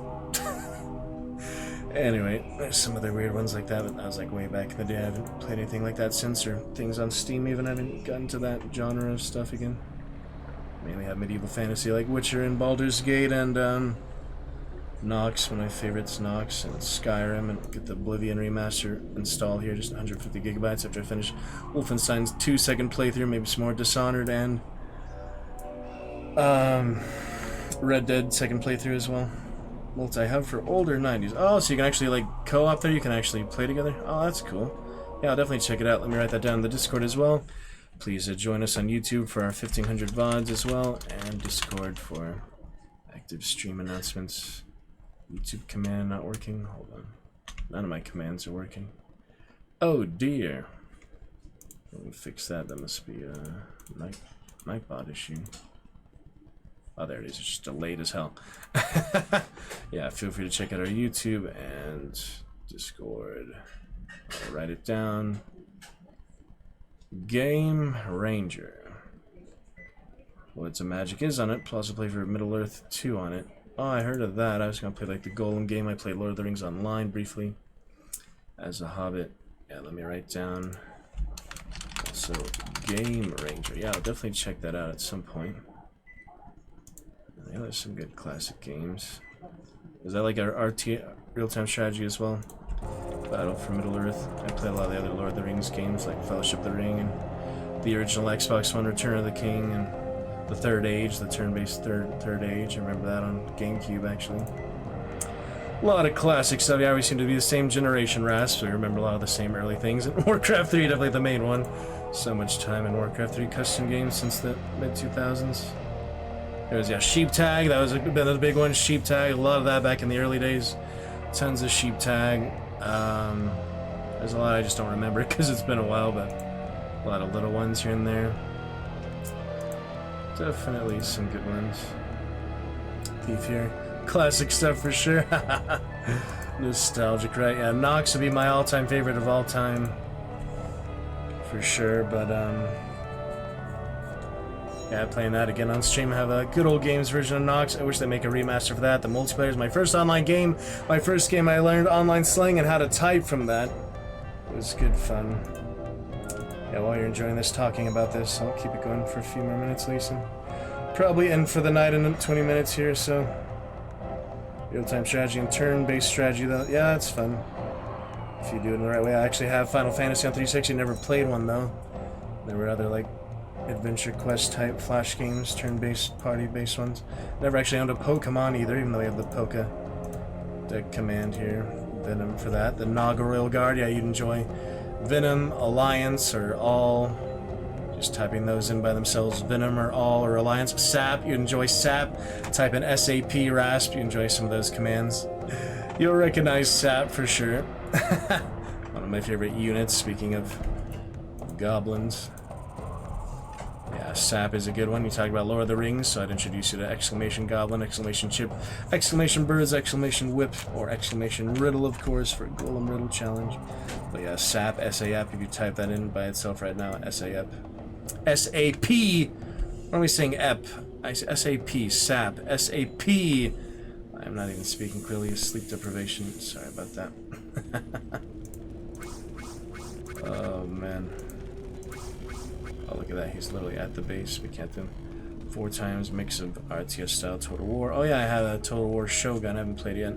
[SPEAKER 3] Anyway, there's some other weird ones like that, but that was like way back in the day. I haven't played anything like that since, or things on Steam even. I haven't gotten to that genre of stuff again. Mainly have medieval fantasy like Witcher and Baldur's Gate and Nox, one of my favorites, Nox, and Skyrim, and get the Oblivion remaster installed here, just 150 gigabytes after I finish Wolfenstein's 2-second playthrough, maybe some more Dishonored, and Red Dead 2nd playthrough as well. Multi-hub for older 90s. Oh, so you can actually like co-op there, you can actually play together? Oh, that's cool. Yeah, I'll definitely check it out. Let me write that down in the Discord as well. Please join us on YouTube for our 1500 VODs as well, and Discord for active stream announcements. YouTube command not working. Hold on. None of my commands are working. Oh dear. Let me fix that. That must be a Nightbot issue. Oh, there it is. It's just delayed as hell. Yeah, feel free to check out our YouTube and Discord. I'll write it down. Game Ranger. What's a Magic is on it. Plus, I'll play for Middle-earth 2 on it. Oh, I heard of that. I was going to play like the Golem game. I played Lord of the Rings online briefly as a Hobbit. Yeah, let me write down. Also, Game Ranger. Yeah, I'll definitely check that out at some point. Yeah, there's some good classic games. Is that like our RT real-time strategy as well? Battle for Middle-earth. I played a lot of the other Lord of the Rings games like Fellowship of the Ring and the original Xbox One Return of the King and the Third Age, the turn-based third Age. I remember that on GameCube, actually. A lot of classic stuff. Yeah, we seem to be the same generation, Rasp, so we remember a lot of the same early things. And Warcraft 3, definitely the main one. So much time in Warcraft 3 custom games since the mid-2000s. There was, yeah, Sheep Tag. That was another big one. Sheep Tag. A lot of that back in the early days. Tons of Sheep Tag. There's a lot I just don't remember because it's been a while, but a lot of little ones here and there. Definitely some good ones. Thief here. Classic stuff for sure. Nostalgic, right? Yeah, Nox would be my all-time favorite of all time. For sure, but yeah, playing that again on stream. I have a good old games version of Nox. I wish they make a remaster for that. The multiplayer is my first online game. My first game I learned online slang and how to type from that. It was good fun. Yeah, while you're enjoying this, talking about this, I'll keep it going for a few more minutes, Lisa. Probably end for the night in 20 minutes here, so... Real-time strategy and turn-based strategy, though. Yeah, that's fun. If you do it in the right way. I actually have Final Fantasy on 360. Never played one, though. There were other, like, adventure quest type flash games, turn-based, party-based ones. Never actually owned a Pokemon either, even though we have the Poké deck command here. Venom for that. The Naga Royal Guard, yeah, you'd enjoy Venom, Alliance, or All. Just typing those in by themselves. Venom or All or Alliance. Sap, you enjoy Sap. Type in SAP, Rasp, you enjoy some of those commands. You'll recognize Sap for sure. One of my favorite units, speaking of goblins. Yeah, Sap is a good one. You talk about Lord of the Rings, so I'd introduce you to Exclamation Goblin, Exclamation Chip, Exclamation Birds, Exclamation Whip, or Exclamation Riddle, of course, for Golem Riddle Challenge. But yeah, Sap, SAP, if you type that in by itself right now, SAP. SAP! What am I saying, EP? I say SAP, SAP, SAP! I'm not even speaking clearly, sleep deprivation. Sorry about that. Oh, man. Oh, look at that. He's literally at the base. We can't do 4 times mix of RTS style Total War. Oh, yeah, I had a Total War Shogun. I haven't played it yet.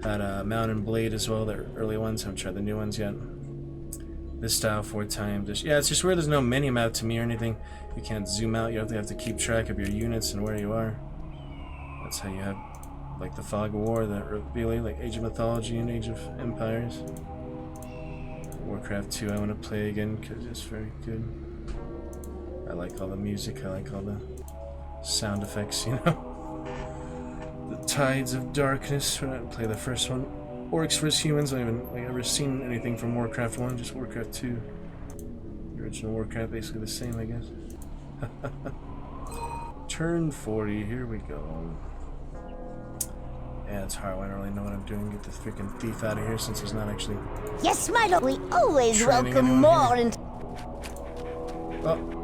[SPEAKER 3] Had a Mountain Blade as well. The early ones. Haven't tried the new ones yet. This style 4 times. Yeah, it's just weird. There's no mini-map to me or anything. You can't zoom out. You have to keep track of your units and where you are. That's how you have, like, the Fog of War, the really, like, Age of Mythology and Age of Empires. Warcraft 2 I want to play again because it's very good. I like all the music, I like all the sound effects, you know? The Tides of Darkness, when I play the first one. Orcs vs. Humans, I haven't ever seen anything from Warcraft 1, just Warcraft 2. The original Warcraft, basically the same, I guess. Turn 40, here we go. Yeah, it's hard, I don't really know what I'm doing. Get the freaking thief out of here since he's not actually...
[SPEAKER 5] Yes, my lord, we always welcome more and...
[SPEAKER 3] Oh.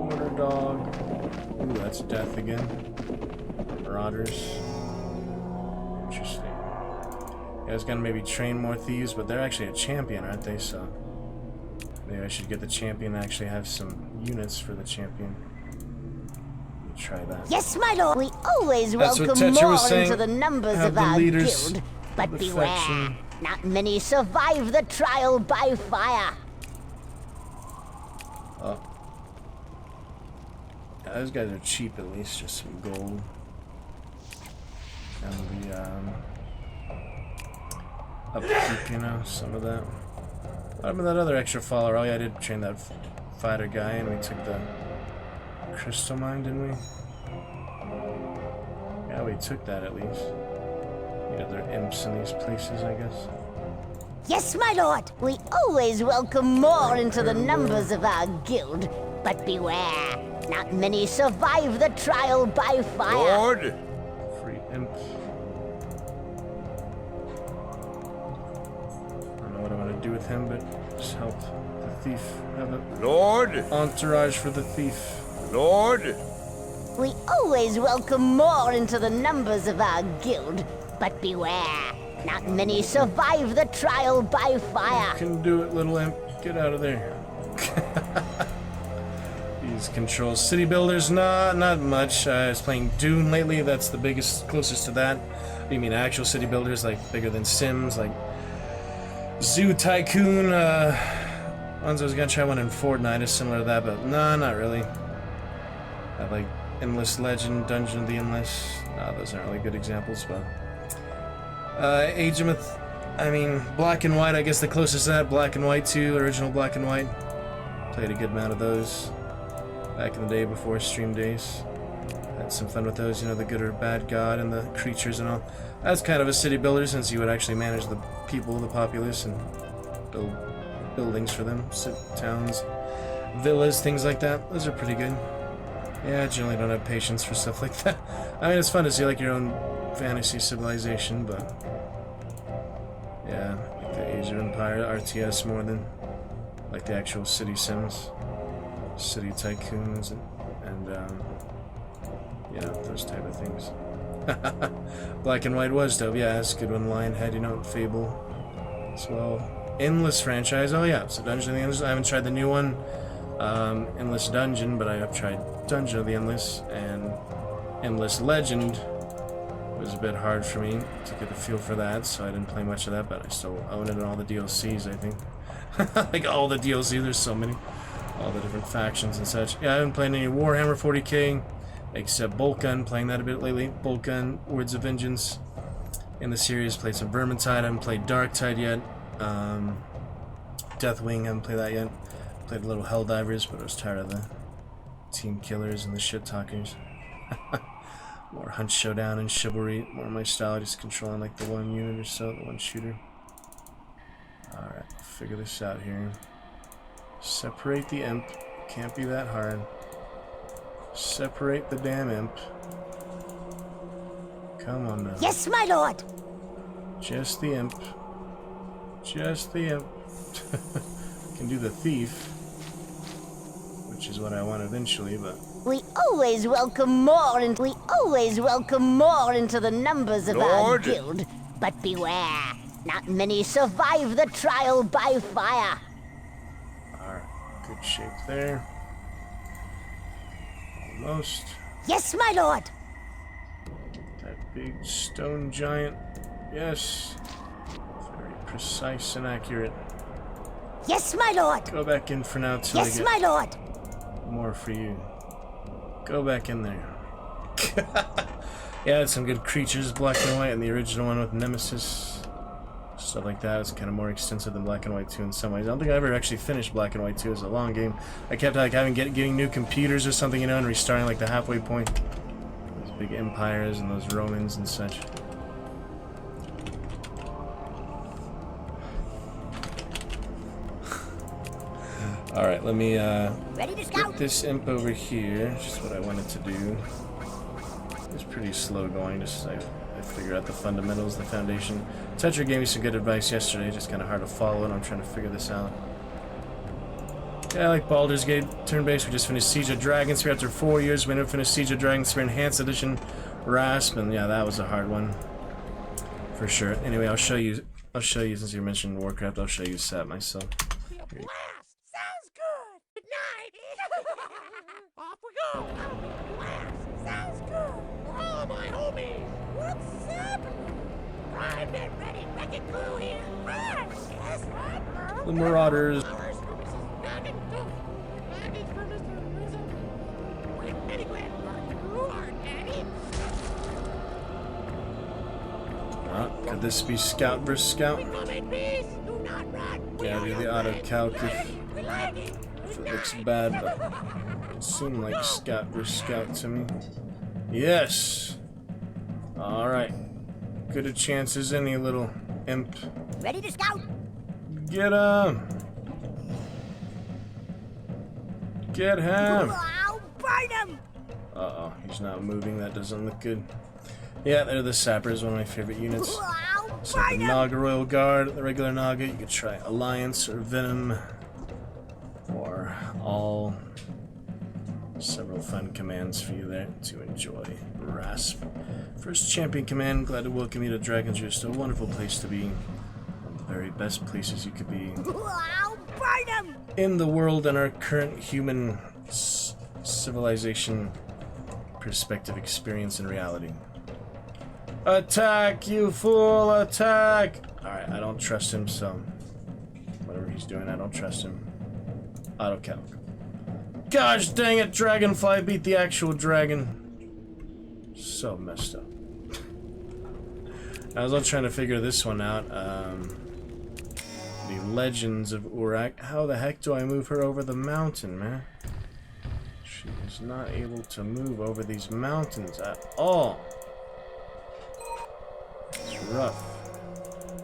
[SPEAKER 3] Order dog. Ooh, that's death again. Marauders. Interesting. I was gonna maybe train more thieves, but they're actually a champion, aren't they? So maybe I should get the champion and actually have some units for the champion. Let me try that.
[SPEAKER 5] Yes, my lord. We always
[SPEAKER 3] That's what
[SPEAKER 5] welcome
[SPEAKER 3] Tetra
[SPEAKER 5] more
[SPEAKER 3] was saying.
[SPEAKER 5] into the numbers
[SPEAKER 3] Have
[SPEAKER 5] of
[SPEAKER 3] the
[SPEAKER 5] our
[SPEAKER 3] leaders
[SPEAKER 5] guild. But
[SPEAKER 3] of the
[SPEAKER 5] beware,
[SPEAKER 3] faction.
[SPEAKER 5] not many survive the trial by fire.
[SPEAKER 3] Oh. Yeah, those guys are cheap at least, just some gold. And the, upkeep, you know, some of that. What happened to that other extra follower? Oh yeah, I did train that fighter guy, and we took the crystal mine, didn't we? Yeah, we took that at least. Need other imps in these places, I guess.
[SPEAKER 5] Yes, my lord. We always welcome more into the numbers of our guild. But beware, not many survive the trial by fire.
[SPEAKER 3] Lord! Free imp. I don't know what I'm gonna do with him, but just help the thief have a
[SPEAKER 8] Lord!
[SPEAKER 3] Entourage for the thief.
[SPEAKER 8] Lord!
[SPEAKER 5] We always welcome more into the numbers of our guild. But beware, not many survive the trial by fire.
[SPEAKER 3] You can do it, little imp. Get out of there. These control city builders, nah, not much. I was playing Dune lately. That's the biggest, closest to that. You mean actual city builders, like bigger than Sims, like Zoo Tycoon. Ones I was gonna try one in Fortnite is similar to that, but nah, not really. I like Endless Legend, Dungeon of the Endless. Nah, those aren't really good examples, but Age of Myth. I mean, Black and White. I guess the closest to that, Black and White 2, original Black and White. Played a good amount of those back in the day before stream days. Had some fun with those, you know, the good or bad god and the creatures and all. That's kind of a city builder, since you would actually manage the people, the populace, and build buildings for them, towns, villas, things like that. Those are pretty good. Yeah, I generally don't have patience for stuff like that. I mean, it's fun to see like your own fantasy civilization, but yeah, like the Age of Empire RTS more than like the actual city sims, city tycoons, and yeah, those type of things. Black and White was dope. Yeah, that's a good one. Lionhead, you know, Fable as well. Endless franchise. Oh yeah, so Dungeon of the Endless. I haven't tried the new one, Endless Dungeon, but I have tried Dungeon of the Endless, and Endless Legend was a bit hard for me to get the feel for that, so I didn't play much of that, but I still own it in all the DLCs, I think. Like all the DLC, there's so many. All the different factions and such. Yeah, I haven't played any Warhammer 40k, except Bolt Gun, playing that a bit lately. Bolt Gun, Words of Vengeance. In the series, played some Vermintide, I haven't played Darktide yet. Deathwing, haven't played that yet. Played a little Helldivers, but I was tired of the team killers and the shit talkers. More Hunt Showdown and Chivalry, more my style, just controlling like the one unit or so, the one shooter. Alright, figure this out here. Separate the imp. Can't be that hard. Separate the damn imp. Come on now.
[SPEAKER 5] Yes, my lord.
[SPEAKER 3] Just the imp. Just the imp. Can do the thief, which is what I want eventually, but
[SPEAKER 5] We always welcome more, and we always welcome more into the numbers of our
[SPEAKER 8] Lord.
[SPEAKER 5] guild. But beware, not many survive the trial by fire.
[SPEAKER 3] alright, good shape there. Almost.
[SPEAKER 5] Yes, my lord.
[SPEAKER 3] That big stone giant. Yes. Very precise and accurate.
[SPEAKER 5] Yes, my lord.
[SPEAKER 3] Go back in for now till
[SPEAKER 5] Yes,
[SPEAKER 3] I
[SPEAKER 5] my
[SPEAKER 3] get
[SPEAKER 5] lord.
[SPEAKER 3] more for you. Go back in there. Yeah, some good creatures, Black and White, and the original one with Nemesis. Stuff like that. It's kind of more extensive than Black and White 2 in some ways. I don't think I ever actually finished Black and White 2 as a long game. I kept like getting new computers or something, you know, and restarting like the halfway point. Those big empires and those Romans and such. Alright, let me
[SPEAKER 5] Ready to
[SPEAKER 3] get this imp over here. Just what I wanted to do. It's pretty slow going, just I figure out the fundamentals, the foundation. Tetra gave me some good advice yesterday, just kind of hard to follow, and I'm trying to figure this out. Yeah, like Baldur's Gate turn-based, we just finished Siege of Dragonspear after 4 years. We never finished Siege of Dragonspear Enhanced Edition Rasp, and yeah, that was a hard one. For sure. Anyway, I'll show you since you mentioned Warcraft, I'll show you Sap myself. Here you go.
[SPEAKER 8] Sounds good. Good night. Off we go. Blast. Sounds good. Oh, my homies. What's happening? Primed and ready. Wrecking crew here. Right. Yes, right.
[SPEAKER 3] The Marauders. Could this be Scout versus Scout? Yeah, do the auto calc if it looks bad, but it seemed like Scout versus Scout to me. Yes! Alright. Good a chance as any, little imp.
[SPEAKER 5] Ready to scout?
[SPEAKER 3] Get him! Get him!
[SPEAKER 5] I'll burn him!
[SPEAKER 3] Uh-oh, he's not moving. That doesn't look good. Yeah, they're the Sappers, one of my favorite units. So the Naga Royal Guard, the regular Naga, you could try Alliance or Venom. Or all. Several fun commands for you there to enjoy. Rasp. First Champion Command, glad to welcome you to Dragon's Roost, a wonderful place to be. One of the very best places you could be
[SPEAKER 5] I'll burn him!
[SPEAKER 3] in the world and our current human civilization perspective, experience, and reality. Attack, you fool! Attack! Alright, I don't trust him, so whatever he's doing, I don't trust him. Auto calc. Gosh dang it, Dragonfly beat the actual dragon. So messed up. I was all trying to figure this one out. The Legends of Urak. How the heck do I move her over the mountain, man? She is not able to move over these mountains at all. It's rough.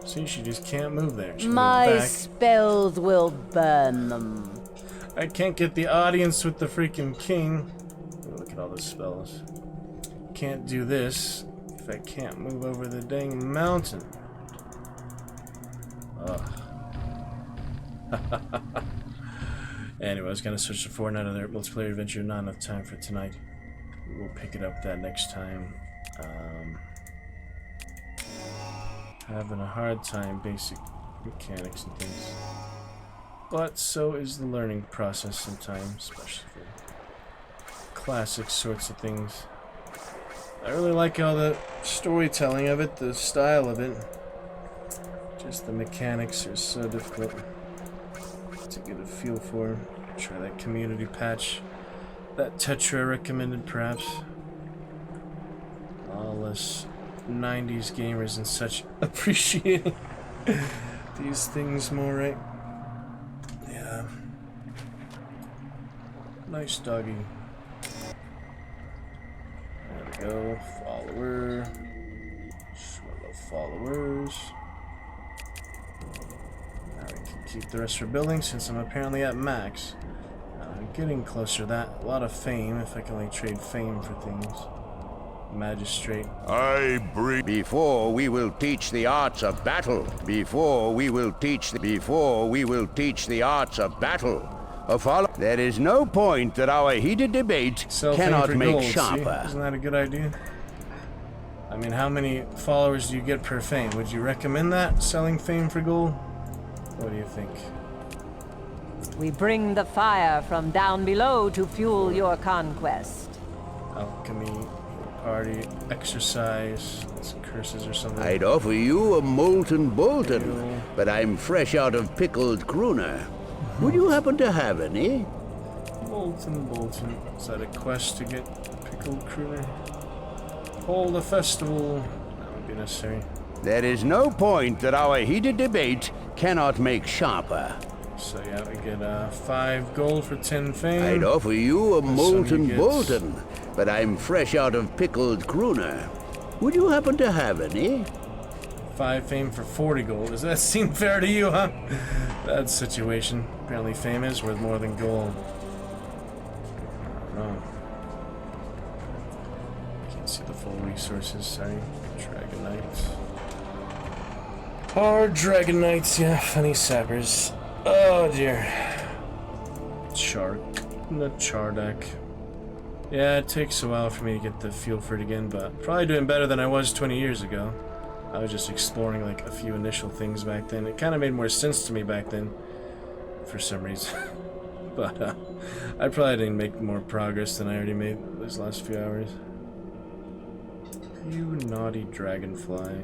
[SPEAKER 3] See, she just can't move there. She
[SPEAKER 16] My spells will burn them.
[SPEAKER 3] I can't get the audience with the freaking king. Look at all the spells. Can't do this if I can't move over the dang mountain. Ugh. Anyway, I was gonna switch to Fortnite, another multiplayer adventure. Not enough time for tonight. We'll pick it up that next time. Having a hard time, basic mechanics and things. But so is the learning process sometimes, especially for classic sorts of things. I really like all the storytelling of it, the style of it. Just the mechanics are so difficult to get a feel for. Try that community patch. That Tetra recommended, perhaps. All us 90s gamers and such appreciate these things more, right? Yeah. Nice doggy. There we go. Follower. Swallow followers. Now we can keep the rest for building since I'm apparently at max. I'm getting closer to that. A lot of fame, if I can only trade fame for things. Magistrate.
[SPEAKER 10] Before we will teach the arts of battle. Before we will teach the arts of battle. There is no point that our heated debate cannot make
[SPEAKER 3] gold,
[SPEAKER 10] sharper.
[SPEAKER 3] See? Isn't that a good idea? I mean, how many followers do you get per fame? Would you recommend that? Selling fame for gold? What do you think?
[SPEAKER 16] We bring the fire from down below to fuel your conquest.
[SPEAKER 3] Alchemy, party, exercise, some curses or something.
[SPEAKER 10] I'd offer you a molten Bolton, but I'm fresh out of pickled crooner. Would you happen to have any?
[SPEAKER 3] Molten Bolton. Is that a quest to get pickled crooner? Hold a festival. That would be necessary.
[SPEAKER 10] There is no point that our heated debate cannot make sharper.
[SPEAKER 3] So yeah, we get 5 gold for 10 fame.
[SPEAKER 10] I'd offer you a molten Bolton, but I'm fresh out of pickled crooner. Would you happen to have any?
[SPEAKER 3] 5 fame for 40 gold. Does that seem fair to you, huh? That situation. Apparently fame is worth more than gold. I don't know. Can't see the full resources, sorry. Dragon Knights. Hard Dragon Knights, yeah, funny sappers. Oh dear. Shark. The Chardak. Yeah, it takes a while for me to get the feel for it again, but probably doing better than I was 20 years ago. I was just exploring like a few initial things back then. It kind of made more sense to me back then, for some reason. But I probably didn't make more progress than I already made those last few hours. You naughty dragonfly.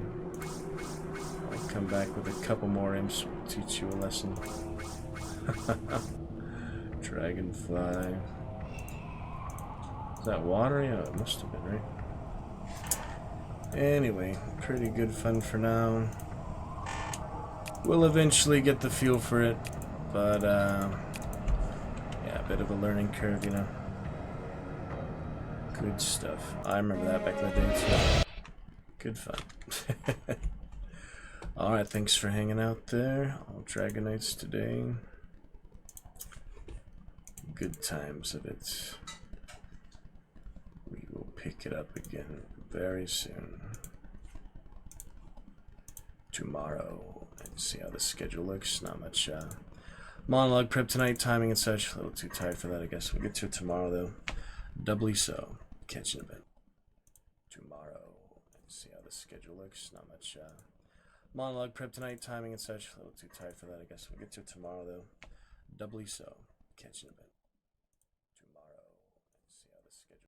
[SPEAKER 3] I'll come back with a couple more imps to teach you a lesson. Dragonfly. Is that water? Yeah, it must have been, right? Anyway, pretty good fun for now. We'll eventually get the feel for it, but yeah, a bit of a learning curve, you know. Good stuff. I remember that back in the day too. Good fun. Alright, thanks for hanging out there. All Dragonites today. Good times of it. We will pick it up again very soon. Tomorrow. Let's see how the schedule looks. Not much monologue prep tonight, timing and such. A little too tired for that, I guess. We'll get to it tomorrow, though. Doubly so. Catch you in a bit. Tomorrow. Let's see how the schedule looks. Not much monologue prep tonight, timing and such. A little too tired for that, I guess. We'll get to it tomorrow, though. Doubly so. Catch you in a bit. Tomorrow. Let's see how the schedule.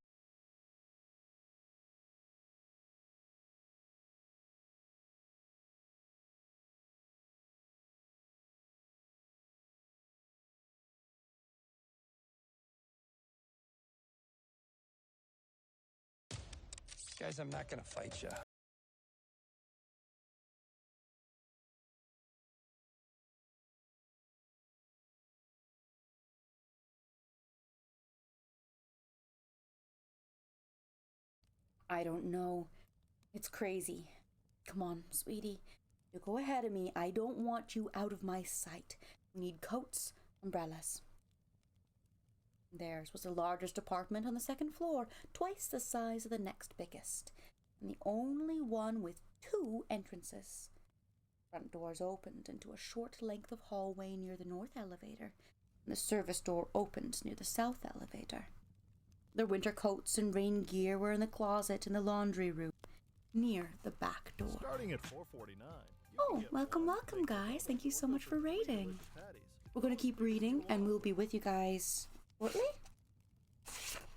[SPEAKER 6] Guys, I'm not gonna fight you.
[SPEAKER 2] I don't know. It's crazy. Come on, sweetie. You go ahead of me. I don't want you out of my sight. We need coats, umbrellas. Theirs was the largest apartment on the second floor, twice the size of the next biggest, and the only one with 2 entrances. Front doors opened into a short length of hallway near the north elevator, and the service door opened near the south elevator. Their winter coats and rain gear were in the closet in the laundry room, near the back door.
[SPEAKER 7] Starting at $4.49.
[SPEAKER 2] Oh, welcome, guys. Thank you so much for raiding. We're going to keep reading, and we'll be with you guys shortly.